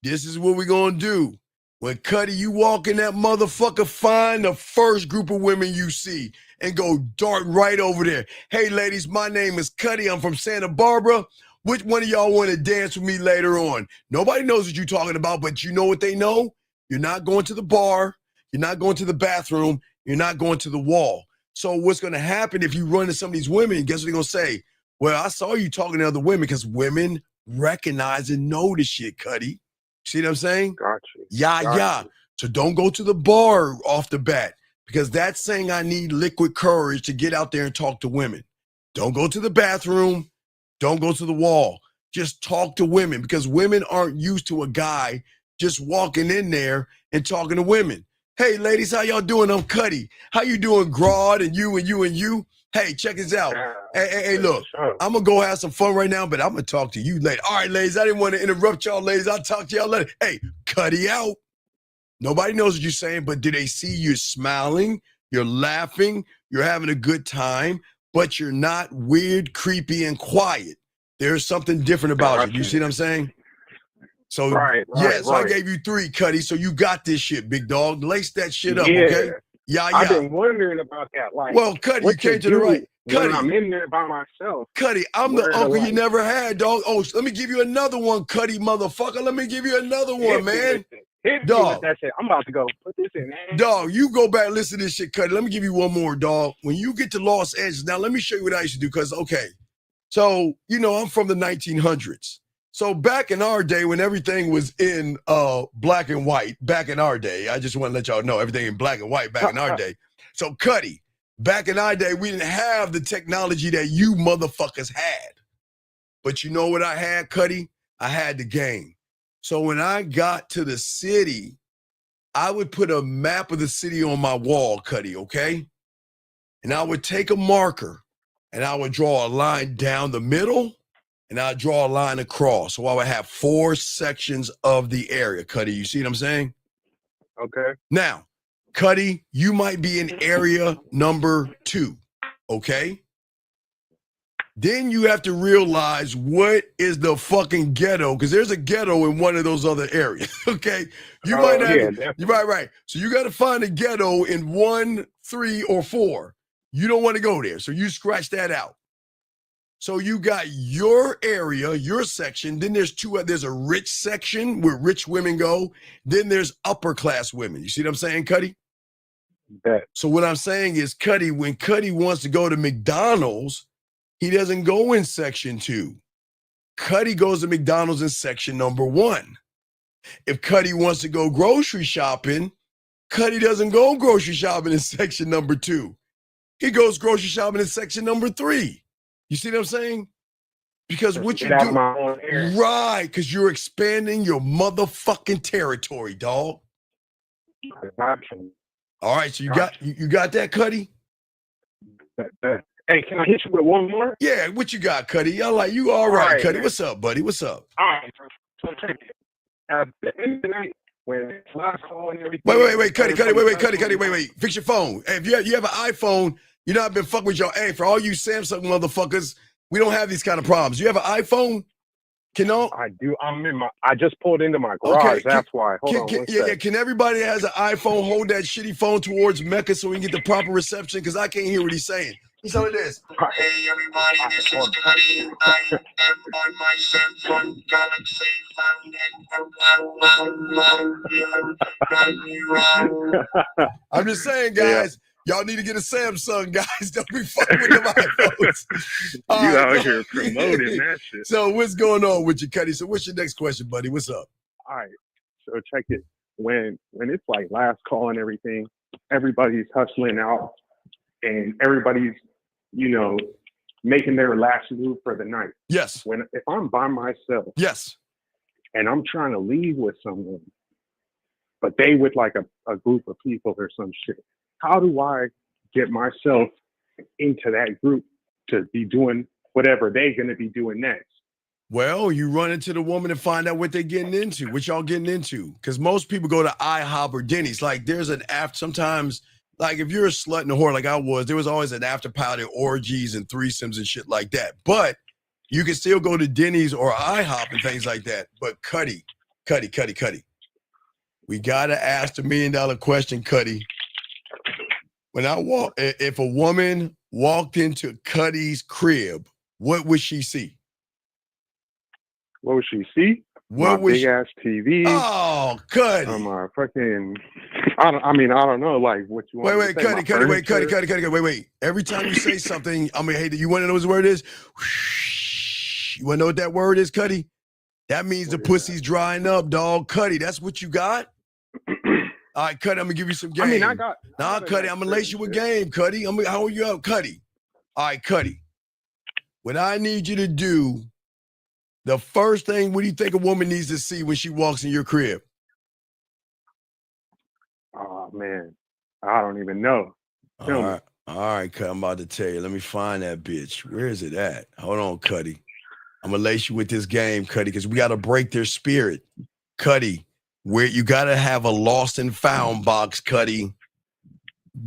this is what we're going to do. When Cuddy, you walk in that motherfucker, find the first group of women you see and go dart right over there. Hey, ladies, my name is Cuddy. I'm from Santa Barbara. Which one of y'all want to dance with me later on? Nobody knows what you're talking about, but you know what they know? You're not going to the bar. You're not going to the bathroom. You're not going to the wall. So what's going to happen if you run into some of these women, guess what they're going to say? Well, I saw you talking to other women because women recognize and know the shit, Cuddy. See what I'm saying? Got you. Yeah. So don't go to the bar off the bat because that's saying I need liquid courage to get out there and talk to women. Don't go to the bathroom. Don't go to the wall. Just talk to women because women aren't used to a guy just walking in there and talking to women. Hey, ladies, how y'all doing? I'm Cuddy. How you doing, Grodd, and you, and you, and you? Hey, check this out. Hey, look, I'm going to go have some fun right now, but I'm going to talk to you later. All right, ladies, I didn't want to interrupt y'all, ladies. I'll talk to y'all later. Hey, Cuddy out. Nobody knows what you're saying, but do they see you smiling? You're laughing. You're having a good time, but you're not weird, creepy, and quiet. There's something different about you. You see what I'm saying? So, I gave you 3, Cuddy, so you got this shit, big dog. Lace that shit up, okay? Yeah. I've been wondering about that. Like, well, Cuddy, you came to the right. Cuddy, I'm in there by myself. Cuddy, I'm the uncle you never had, dog. Oh, let me give you another one, Cuddy, motherfucker. Let me give you another one, man. Dog, that shit. I'm about to go put this in, man. Dog, you go back and listen to this shit, Cuddy. Let me give you one more, dog. When you get to Los Angeles, now let me show you what I used to do, because, okay, so, you know, I'm from the 1900s. So back in our day, when everything was in black and white, back in our day, I just want to let y'all know everything in black and white back in our day. So, Cuddy, back in our day, we didn't have the technology that you motherfuckers had. But you know what I had, Cuddy? I had the game. So when I got to the city, I would put a map of the city on my wall, Cuddy, okay? And I would take a marker and I would draw a line down the middle and I'd draw a line across. So I would have 4 sections of the area, Cuddy. You see what I'm saying? Okay. Now, Cuddy, you might be in area number 2, okay? Then you have to realize what is the fucking ghetto, because there's a ghetto in one of those other areas. Okay, you might not. You're right. So you got to find a ghetto in 1, 3, or 4. You don't want to go there, so you scratch that out. So you got your area, your section. Then there's there's a rich section where rich women go. Then there's upper class women. You see what I'm saying, Cuddy? So what I'm saying is, Cuddy, when Cuddy wants to go to McDonald's, he doesn't go in section 2. Cuddy goes to McDonald's in section number 1. If Cuddy wants to go grocery shopping, Cuddy doesn't go grocery shopping in section number 2. He goes grocery shopping in section number 3. You see what I'm saying? Because what you do, right? Because you're expanding your motherfucking territory, dog. All right, so you got that, Cuddy? Hey, can I hit you with one more? Yeah, what you got, Cuddy? I like you. All right, Cuddy. What's up, buddy? What's up? All right, so check it. At the end of the night, when it's last call and everything. Wait, Cuddy, wait. Fix your phone. Hey, if you have an iPhone, you know I've been fucking with y'all. Hey, for all you Samsung motherfuckers, we don't have these kind of problems. You have an iPhone? I do. I just pulled into my garage. Okay, that's why. Hold on. Can everybody that has an iPhone hold that shitty phone towards Mecca so we can get the proper reception? Because I can't hear what he's saying. So it is. Hey everybody, this is Cuddy. I am on my Samsung Galaxy phone. I'm just saying, guys, y'all need to get a Samsung, guys. Don't be fucking with them iPhones. You out here promoting that shit. So what's going on with you, Cuddy? So what's your next question, buddy? What's up? All right. So check it. When it's like last call and everything, everybody's hustling out and everybody's, making their last move for the night. Yes. If I'm by myself. Yes. And I'm trying to leave with someone, but they with like a group of people or some shit. How do I get myself into that group to be doing whatever they're going to be doing next? Well, you run into the woman and find out what they're getting into, what y'all getting into. Because most people go to IHOP or Denny's. Like there's an after, sometimes, like if you're a slut and a whore like I was, there was always an after party, orgies and threesomes and shit like that. But you can still go to Denny's or IHOP and things like that. But Cuddy. We got to ask the $1 million question, Cuddy. If a woman walked into Cuddy's crib, what would she see? What would she see? What my big ass TV. Oh, Cuddy. I don't know, like what you want. Wait, Cuddy. Wait. Every time you say something, hey, you want to know what the word is? You want to know what that word is, Cuddy? That means the pussy's drying up, dog. Cuddy, that's what you got? All right, Cuddy, I'm gonna give you some game. Cuddy, I'm gonna lace you with game, Cuddy. How are you up, Cuddy? All right, Cuddy. What I need you to do, the first thing, what do you think a woman needs to see when she walks in your crib? Oh man, I don't even know. All right, Cuddy, I'm about to tell you. Let me find that bitch. Where is it at? Hold on, Cuddy. I'm gonna lace you with this game, Cuddy, because we gotta break their spirit. Cuddy, where you gotta have a lost and found box, Cuddy.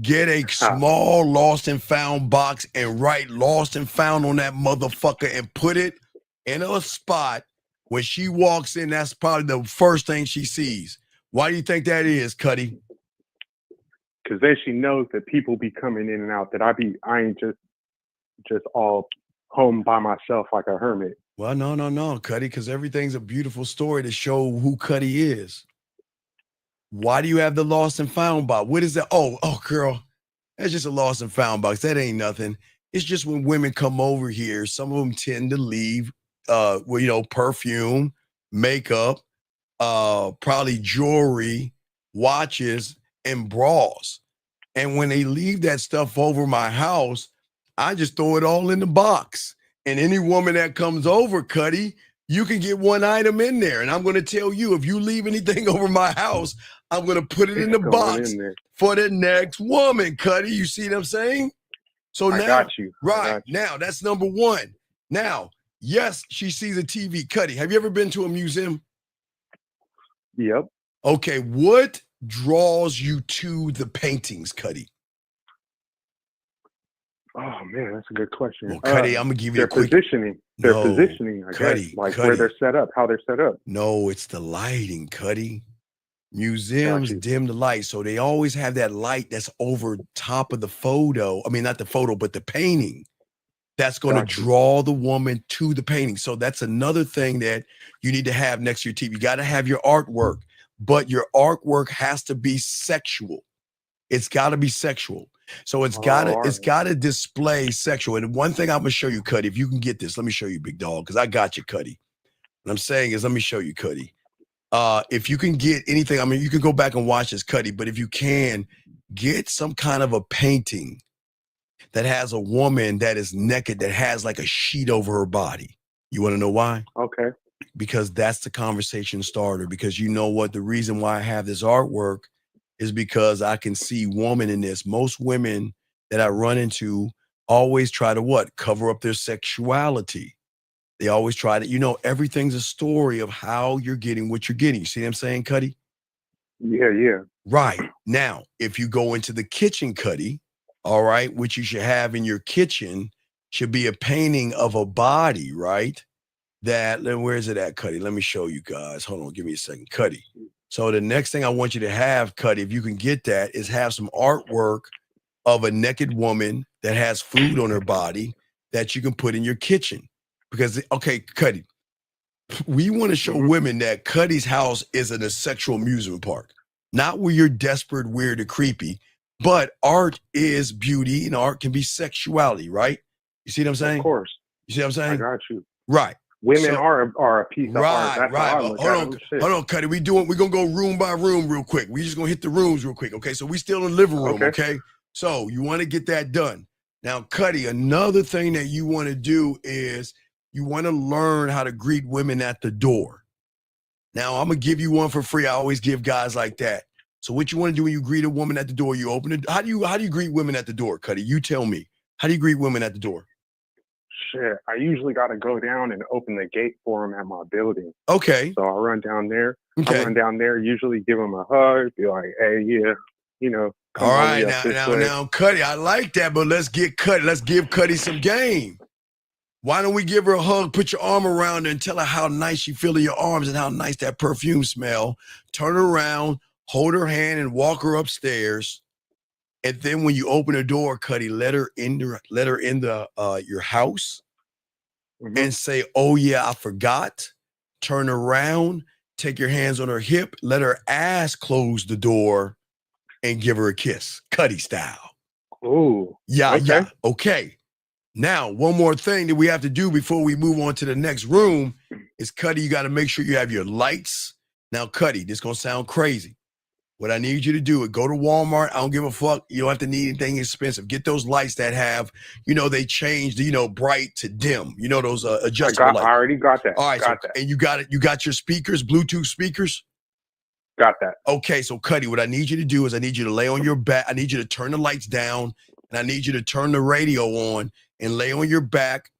Get a small lost and found box and write lost and found on that motherfucker and put it in a spot when she walks in. That's probably the first thing she sees. Why do you think that is, Cuddy? Because then she knows that people be coming in and out, that I ain't just all home by myself like a hermit. Well, no, Cuddy, because everything's a beautiful story to show who Cuddy is. Why do you have the lost and found box? What is that? Oh, girl, that's just a lost and found box. That ain't nothing. It's just when women come over here, some of them tend to leave, perfume, makeup, probably jewelry, watches, and bras. And when they leave that stuff over my house, I just throw it all in the box. And any woman that comes over, Cuddy, you can get one item in there. And I'm going to tell you, if you leave anything over my house, I'm going to put it in the box for the next woman, Cuddy. You see what I'm saying? So now, got you. Right. Now, that's number one. Now, yes, she sees a TV. Cuddy, have you ever been to a museum? Yep. Okay, what draws you to the paintings, Cuddy? Oh man, that's a good question. Well, Cuddy, I'm gonna give you Their the quick. positioning. Their No, positioning, I Cuddy, guess, like Cuddy. where they're set up, how they're set up. No, it's the lighting, Cuddy. Got Museums you. dim the light, so they always have that light that's over top of the photo. I mean, not the photo, but the painting. That's going to Got you. draw the woman to the painting. So that's another thing that you need to have next to your TV. You got to have your artwork, but your artwork has to be sexual. It's got to be sexual. So it's got to display sexual. And one thing I'm gonna show you, Cuddy, if you can get this, let me show you, big dog, because I got you, Cuddy. What I'm saying is, let me show you, Cuddy. If you can get anything, I mean, you can go back and watch this, Cuddy, but if you can get some kind of a painting that has a woman that is naked, that has like a sheet over her body. You want to know why? Okay. Because that's the conversation starter. Because you know what? The reason why I have this artwork is because I can see woman in this. Most women that I run into always try to what? Cover up their sexuality. They always try to, you know, everything's a story of how you're getting what you're getting. You see what I'm saying, Cuddy? Yeah, yeah. Right. Now, if you go into the kitchen, Cuddy, all right, which you should have in your kitchen, should be a painting of a body, right? Where's it at, Cuddy? Let me show you guys. Hold on, give me a second, Cuddy. So the next thing I want you to have, Cuddy, if you can get that, is have some artwork of a naked woman that has food on her body that you can put in your kitchen. Because, okay, Cuddy, we want to show women that Cuddy's house isn't a sexual amusement park. Not where you're desperate, weird, or creepy, but art is beauty and art can be sexuality, right? You see what I'm saying? Of course. You see what I'm saying? I got you. Right. Women So- are a piece of art. That's how I look at Hold it. on, Cuddy. We're gonna go room by room real quick. We just gonna hit the rooms real quick. Okay. So we still in the living room, okay? So you want to get that done. Now, Cuddy, another thing that you want to do is you want to learn how to greet women at the door. Now, I'm gonna give you one for free. I always give guys like that. So what you want to do when you greet a woman at the door, you open it. How do you greet women at the door, Cuddy? You tell me. How do you greet women at the door? Shit, I usually got to go down and open the gate for them at my building. Okay. So I run down there. Okay. I run down there, usually give them a hug, be like, hey, yeah, you know. come All on right, up this way. now, Cuddy, I like that, but let's give Cuddy some game. Why don't we give her a hug, put your arm around her and tell her how nice you feel in your arms and how nice that perfume smell. Turn her around, hold her hand and walk her upstairs. And then when you open the door, Cuddy, let her in your house and say, oh yeah, I forgot. Turn around, take your hands on her hip, let her ass close the door and give her a kiss, Cuddy style. Ooh. Yeah, okay. yeah. Okay. Now, one more thing that we have to do before we move on to the next room is, Cuddy, you got to make sure you have your lights. Now, Cuddy, this is going to sound crazy. What I need you to do is go to Walmart. I don't give a fuck. You don't have to need anything expensive. Get those lights that have, they changed, bright to dim. Those adjustable lights. I already got that. All right. Got that. And you got it. You got your speakers, Bluetooth speakers? Got that. Okay. So, Cuddy, what I need you to do is I need you to lay on your back. I need you to turn the lights down and I need you to turn the radio on and lay on your back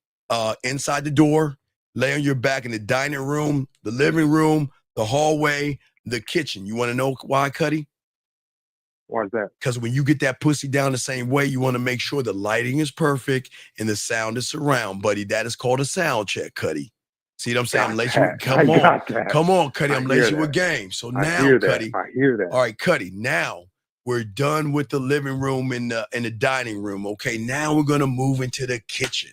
inside the door. Lay on your back in the dining room, the living room, the hallway, the kitchen. You want to know why, Cuddy? Why is that? Because when you get that pussy down the same way, you want to make sure the lighting is perfect and the sound is surround, buddy. That is called a sound check, Cuddy. See what I'm saying? I'm lacing you. Come on, Cuddy. I'm lacing you with game. So now, Cuddy. I hear that. All right, Cuddy. Now we're done with the living room and the dining room. Okay, now we're gonna move into the kitchen.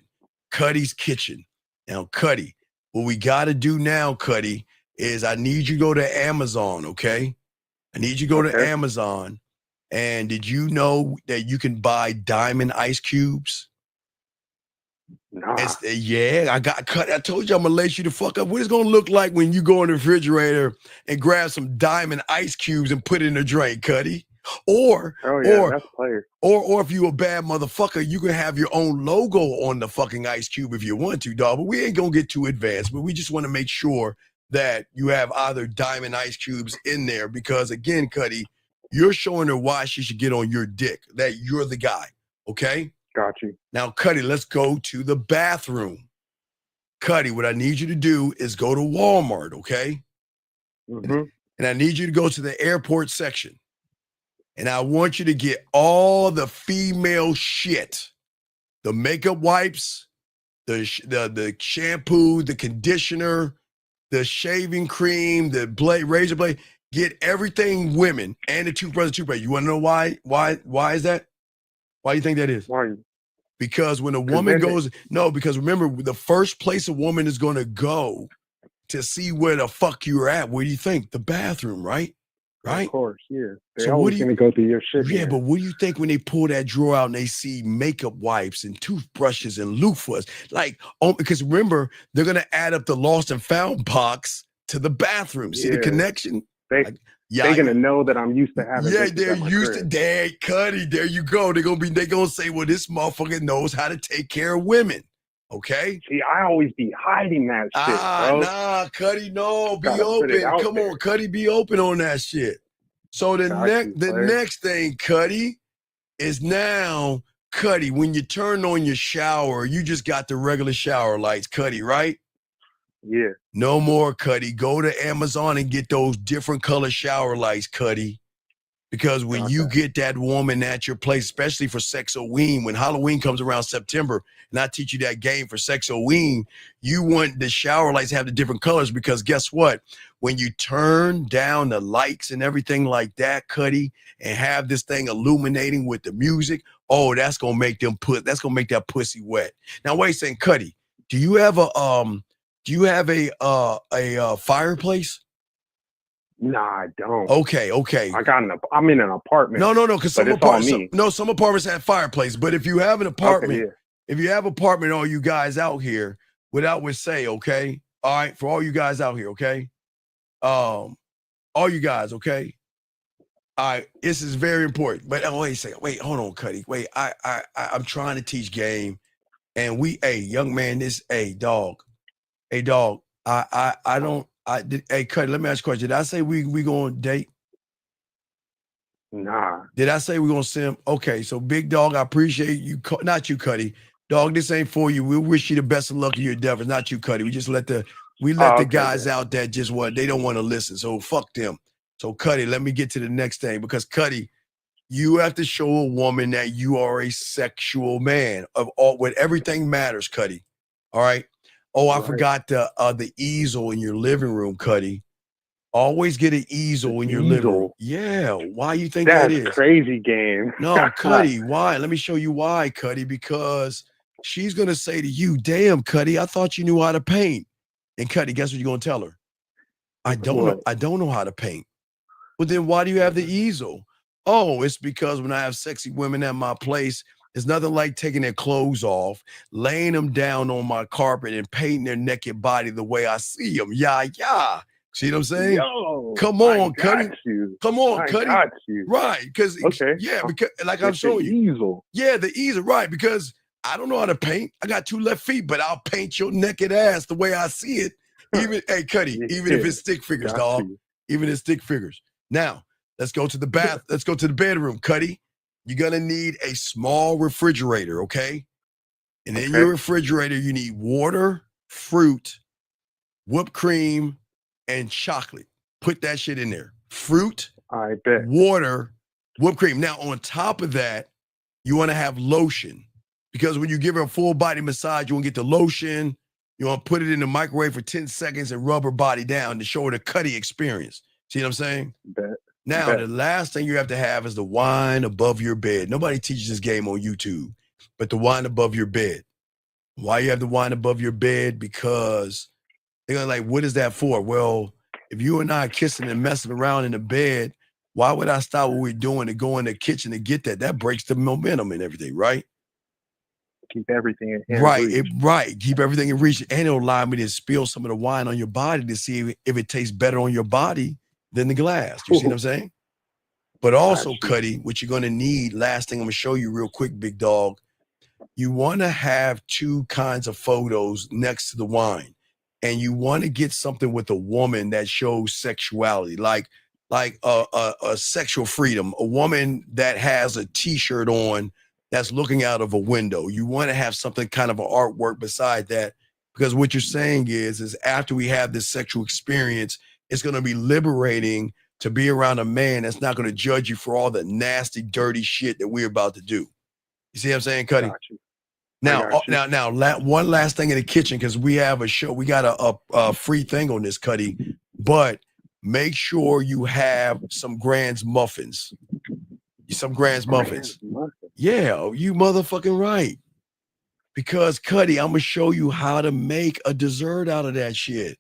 Cuddy's kitchen. Now, Cuddy, what we got to do now, Cuddy, is I need you to go to Amazon, okay? I need you to go to Amazon. And did you know that you can buy diamond ice cubes? Nah. Yeah, I told you I'm gonna lace you the fuck up. What it's gonna look like when you go in the refrigerator and grab some diamond ice cubes and put it in the drink, Cuddy? Or that's player. Or if you a bad motherfucker, you can have your own logo on the fucking ice cube if you want to, dog. But we ain't gonna get too advanced. But we just want to make sure that you have either diamond ice cubes in there because, again, Cuddy, you're showing her why she should get on your dick. That you're the guy. Okay. Got you. Now, Cuddy, let's go to the bathroom. Cuddy, what I need you to do is go to Walmart. Okay. And I need you to go to the airport section. And I want you to get all the female shit the makeup wipes, the shampoo, the conditioner, the shaving cream, the razor blade. Get everything women and the toothbrush. You want to know why? Why is that? Why do you think that is? Why? Because when a woman goes, because remember, the first place a woman is going to go to see where the fuck you're at, where do you think? The bathroom, right? Right? Of course, yeah. They're So always going to go through your shit. Yeah, man. but what do you think when they pull that drawer out and they see makeup wipes and toothbrushes and loofahs? Like, because remember, they're going to add up the lost and found box to the bathroom. See the Yeah. connection? They're going to know that I'm used to having Yeah, bitches they're at my used to crib. Dad Cuddy. There you go. They're gonna say, well, this motherfucker knows how to take care of women. Okay. See, I always be hiding that shit, bro. Nah, Cuddy, no, be Gotta put it open. out Come there. on, Cuddy, be open on that shit. So the next thing, Cuddy, is now, Cuddy, when you turn on your shower, you just got the regular shower lights, Cuddy, right? Yeah. No more, Cuddy. Go to Amazon and get those different color shower lights, Cuddy. Because when you get that woman at your place, especially for Sexoween, when Halloween comes around September, and I teach you that game for Sexoween, you want the shower lights to have the different colors because guess what? When you turn down the lights and everything like that, Cuddy, and have this thing illuminating with the music, oh, that's gonna make that pussy wet. Now wait a second, Cuddy, do you have a fireplace? Nah, I don't. Okay. I'm in an apartment. No, because some apartments have fireplace. But if you have an apartment, all you guys out here, would say, okay, all right, for all you guys out here, okay, all you guys, okay, all right, this is very important. But wait a second, hold on, Cuddy, wait, I'm trying to teach game, and young man, dog, I don't. Hey, Cuddy, let me ask you a question. Did I say we going to date? Nah. Did I say we're going to sim? Okay, so big dog, I appreciate you. Not you, Cuddy. Dog, this ain't for you. We wish you the best of luck in your endeavors. Not you, Cuddy. We just let the guys out that just they don't want to listen. So fuck them. So Cuddy, let me get to the next thing because Cuddy, you have to show a woman that you are a sexual man when everything matters, Cuddy. All right. Oh, I forgot the easel in your living room, Cuddy. Always get an easel in your living room. Yeah. Why you think that is? That's crazy game. No, Cuddy, why? Let me show you why, Cuddy, because she's going to say to you, damn, Cuddy, I thought you knew how to paint. And Cuddy, guess what you're going to tell her? I don't know how to paint. Well, then why do you have the easel? Oh, it's because when I have sexy women at my place, it's nothing like taking their clothes off, laying them down on my carpet and painting their naked body the way I see them. Yeah. See what I'm saying? Yo, come on, I Cuddy. got you. Come on, I Cuddy. got you. Right. Because because I'm showing you. Easel. Yeah, the easel, right. Because I don't know how to paint. I got 2 left feet, but I'll paint your naked ass the way I see it. Even hey, Cuddy, even if it's stick figures, dog. Even if stick figures. Now, let's go to the bath. Let's go to the bedroom, Cuddy. You're gonna need a small refrigerator, okay? And in your refrigerator, you need water, fruit, whipped cream, and chocolate. Put that shit in there. Fruit, I bet. Water, whipped cream. Now, on top of that, you want to have lotion because when you give her a full body massage, you want to get the lotion. You want to put it in the microwave for 10 seconds and rub her body down to show her the Cuddy experience. See what I'm saying? Bet. Now, the last thing you have to have is the wine above your bed. Nobody teaches this game on YouTube, but the wine above your bed. Why you have the wine above your bed? Because they're gonna like, what is that for? Well, if you and I are kissing and messing around in the bed, why would I stop what we're doing and go in the kitchen to get that? That breaks the momentum and everything, right? Keep everything in reach. Right. Keep everything in reach. And it'll allow me to spill some of the wine on your body to see if it tastes better on your body than the glass. You see what I'm saying? But also, Cuddy, what you're going to need, last thing I'm going to show you real quick, big dog, you want to have 2 kinds of photos next to the wine. And you want to get something with a woman that shows sexuality, like a sexual freedom, a woman that has a T-shirt on that's looking out of a window. You want to have something kind of an artwork beside that, because what you're saying is after we have this sexual experience, it's going to be liberating to be around a man that's not going to judge you for all the nasty, dirty shit that we're about to do. You see what I'm saying, Cuddy? One last thing in the kitchen, because we have a show. We got a free thing on this, Cuddy. But make sure you have some Grand's muffins. Some Grand's muffins. Yeah, you motherfucking right. Because Cuddy, I'm gonna show you how to make a dessert out of that shit.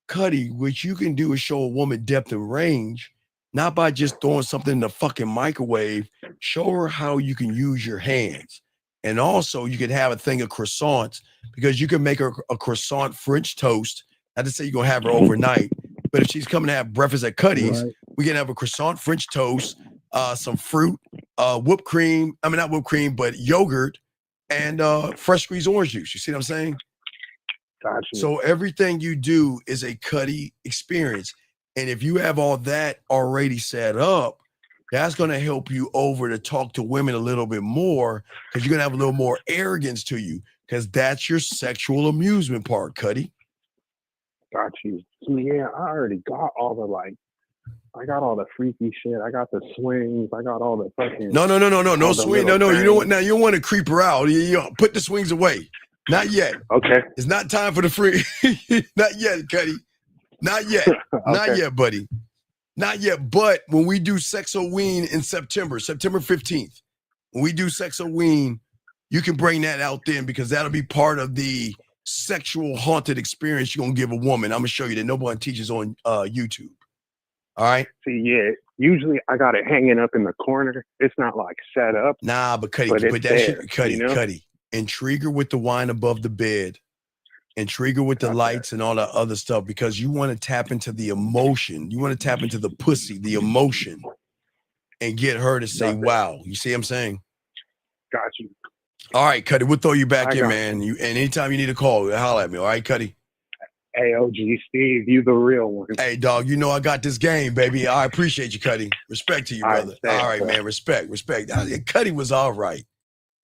Cuddy, what you can do is show a woman depth and range, not by just throwing something in the fucking microwave. Show her how you can use your hands. And also you can have a thing of croissants, because you can make her a croissant French toast. Not to say you're gonna have her overnight, but if she's coming to have breakfast at Cuddy's, we can have a croissant French toast, some fruit, whipped cream. I mean, not whipped cream, but yogurt and fresh squeezed orange juice. You see what I'm saying? Gotcha. So everything you do is a Cuddy experience. And if you have all that already set up, that's going to help you over to talk to women a little bit more, because you're going to have a little more arrogance to you, because that's your sexual amusement part, Cuddy. Got you. So yeah, I already got all the I got all the freaky shit. I got the swings. I got all the fucking. No swing. No. You know what? Now you don't want to creep her out. You put the swings away. Not yet. Okay. It's not time for the free. Not yet, Cuddy. Not yet. Not yet, buddy. Not yet. But when we do Sexoween in September 15th, when we do Sexoween, you can bring that out then, because that'll be part of the sexual haunted experience you're going to give a woman. I'm going to show you that nobody teaches on YouTube. All right. See, yeah. Usually I got it hanging up in the corner. It's not set up. Nah, but Cuddy, but that there, shit, Cuddy. Intrigue her with the wine above the bed. Intrigue her with the lights and all that other stuff, because you want to tap into the emotion. You want to tap into the pussy, the emotion, and get her to say, wow. You see what I'm saying? Got you. All right, Cuddy, we'll throw you back in, man. And anytime you need a call, holler at me. All right, Cuddy? Hey, OG Steve, you the real one. Hey, dog, you know I got this game, baby. I appreciate you, Cuddy. Respect to you, brother. All right, man. Respect. Cuddy was all right.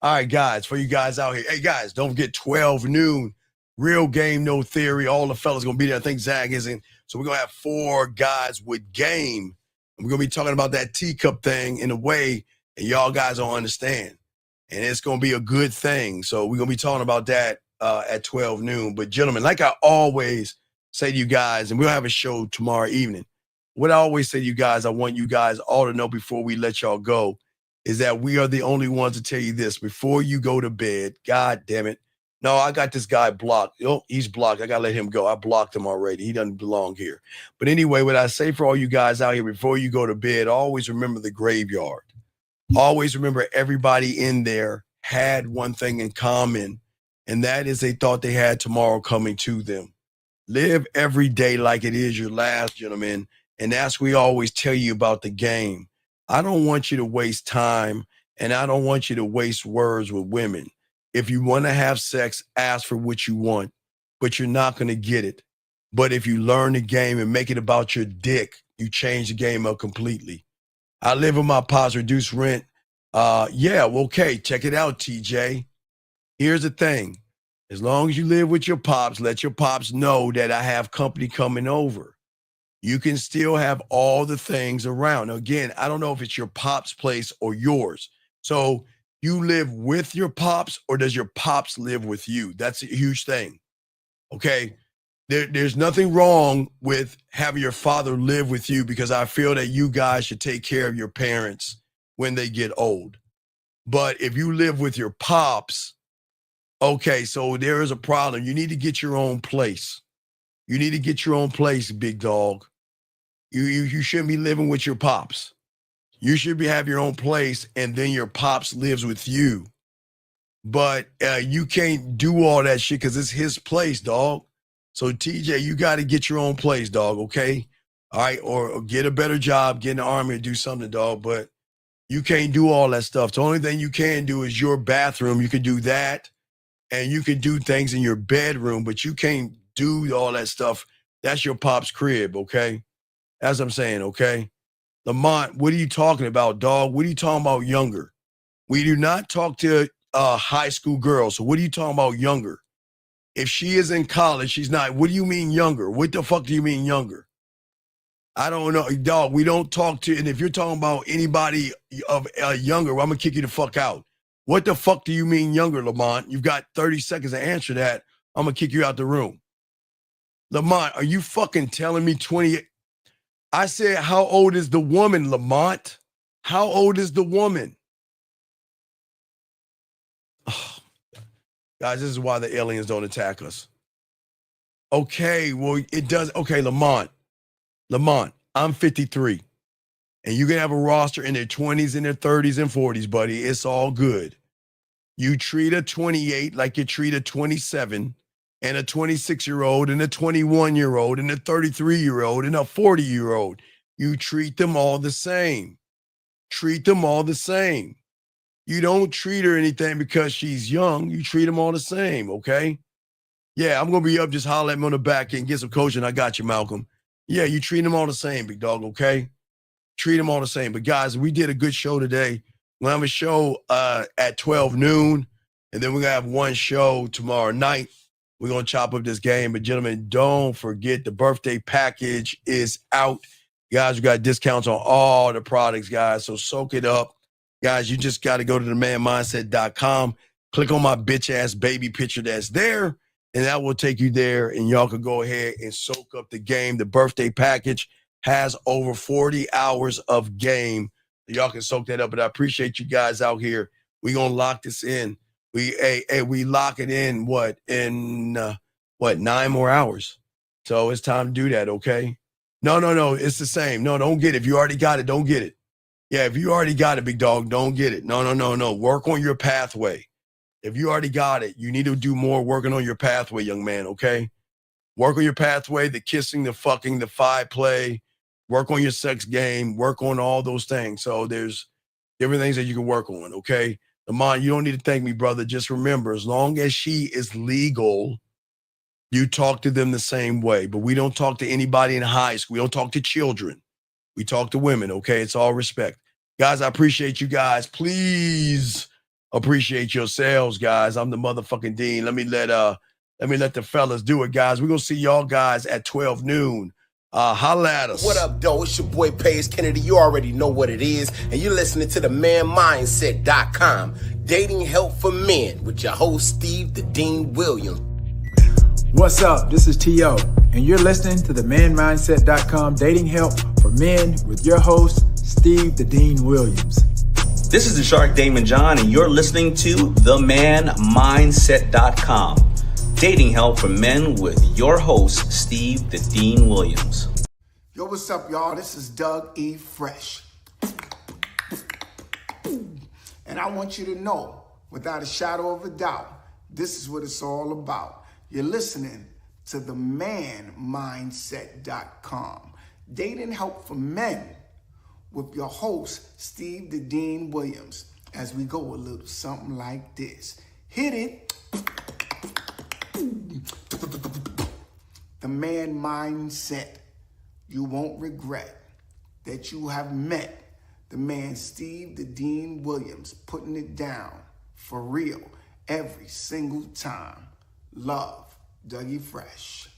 All right, guys, for you guys out here. Hey, guys, don't forget 12 noon. Real game, no theory. All the fellas going to be there. I think Zach isn't. So we're going to have 4 guys with game. And we're going to be talking about that teacup thing in a way that y'all guys don't understand. And it's going to be a good thing. So we're going to be talking about that at 12 noon. But gentlemen, like I always say to you guys, and we'll have a show tomorrow evening. What I always say to you guys, I want you guys all to know before we let y'all go, is that we are the only ones to tell you this. Before you go to bed, God damn it. No, I got this guy blocked. Oh, he's blocked. I got to let him go. I blocked him already. He doesn't belong here. But anyway, what I say for all you guys out here, before you go to bed, always remember the graveyard. Always remember everybody in there had one thing in common, and that is they thought they had tomorrow coming to them. Live every day like it is your last, gentlemen. And that's what we always tell you about the game. I don't want you to waste time, and I don't want you to waste words with women. If you want to have sex, ask for what you want, but you're not going to get it. But if you learn the game and make it about your dick, you change the game up completely. I live with my pops, reduced rent. Okay, check it out, TJ. Here's the thing. As long as you live with your pops, let your pops know that I have company coming over. You can still have all the things around. Now, again, I don't know if it's your pops' place or yours. So you live with your pops, or does your pops live with you? That's a huge thing. Okay. There's nothing wrong with having your father live with you, because I feel that you guys should take care of your parents when they get old. But if you live with your pops, okay, so there is a problem. You need to get your own place. You need to get your own place, big dog. You shouldn't be living with your pops. You should have your own place, and then your pops lives with you. But you can't do all that shit because it's his place, dog. So TJ, you got to get your own place, dog, okay? All right, or get a better job, get in the army, or do something, dog. But you can't do all that stuff. The only thing you can do is your bathroom. You can do that, and you can do things in your bedroom, but you can't do all that stuff. That's your pop's crib, okay? That's what I'm saying, okay? Lamont, what are you talking about, dog? What are you talking about younger? We do not talk to high school girls. So what are you talking about younger? If she is in college, she's not. What do you mean younger? What the fuck do you mean younger? I don't know, dog. We don't talk to, and if you're talking about anybody of younger, well, I'm gonna kick you the fuck out. What the fuck do you mean younger, Lamont? You've got 30 seconds to answer that. I'm going to kick you out the room. Lamont, are you fucking telling me 28? I said, how old is the woman, Lamont? How old is the woman? Oh, guys, this is why the aliens don't attack us. Okay, well, it does. Okay, Lamont, I'm 53. And you can have a roster in their 20s and their 30s and 40s, buddy. It's all good. You treat a 28 like you treat a 27 and a 26-year-old and a 21-year-old and a 33-year-old and a 40-year-old. You treat them all the same. Treat them all the same. You don't treat her anything because she's young. You treat them all the same, okay? Yeah, I'm going to be up. Just holler at me on the back end, get some coaching. I got you, Malcolm. Yeah, you treat them all the same, big dog, okay? Treat them all the same. But, guys, we did a good show today. We'll have a show at 12 noon, and then we're going to have one show tomorrow night. We're going to chop up this game. But, gentlemen, don't forget the birthday package is out. Guys, we got discounts on all the products, guys, so soak it up. Guys, you just got to go to themanmindset.com, click on my bitch-ass baby picture that's there, and that will take you there, and y'all can go ahead and soak up the game. The birthday package has over 40 hours of game. Y'all can soak that up, but I appreciate you guys out here. We're going to lock this in. We lock it in, in 9 more hours. So it's time to do that, okay? No, it's the same. No, don't get it. If you already got it, don't get it. Yeah, if you already got it, big dog, don't get it. No. Work on your pathway. If you already got it, you need to do more working on your pathway, young man, okay? Work on your pathway, the kissing, the fucking, the 5-play. Work on your sex game. Work on all those things. So there's different things that you can work on, okay? Lamont, you don't need to thank me, brother. Just remember, as long as she is legal, you talk to them the same way. But we don't talk to anybody in high school. We don't talk to children. We talk to women, okay? It's all respect. Guys, I appreciate you guys. Please appreciate yourselves, guys. I'm the motherfucking Dean. Let me let the fellas do it, guys. We're going to see y'all guys at 12 noon. Holla at us. What up, though? It's your boy, Paige Kennedy. You already know what it is. And you're listening to themanmindset.com. Dating help for men with your host, Steve the Dean Williams. What's up? This is T.O. And you're listening to themanmindset.com dating help for men with your host, Steve the Dean Williams. This is the Shark Damon John, and you're listening to themanmindset.com. Dating help for men with your host, Steve the Dean Williams. Yo, what's up, y'all? This is Doug E. Fresh. And I want you to know, without a shadow of a doubt, this is what it's all about. You're listening to themanmindset.com. Dating help for men with your host, Steve the Dean Williams, as we go a little something like this. Hit it. The man mindset. You won't regret that you have met the man Steve the Dean Williams, putting it down for real every single time. Love, Dougie Fresh.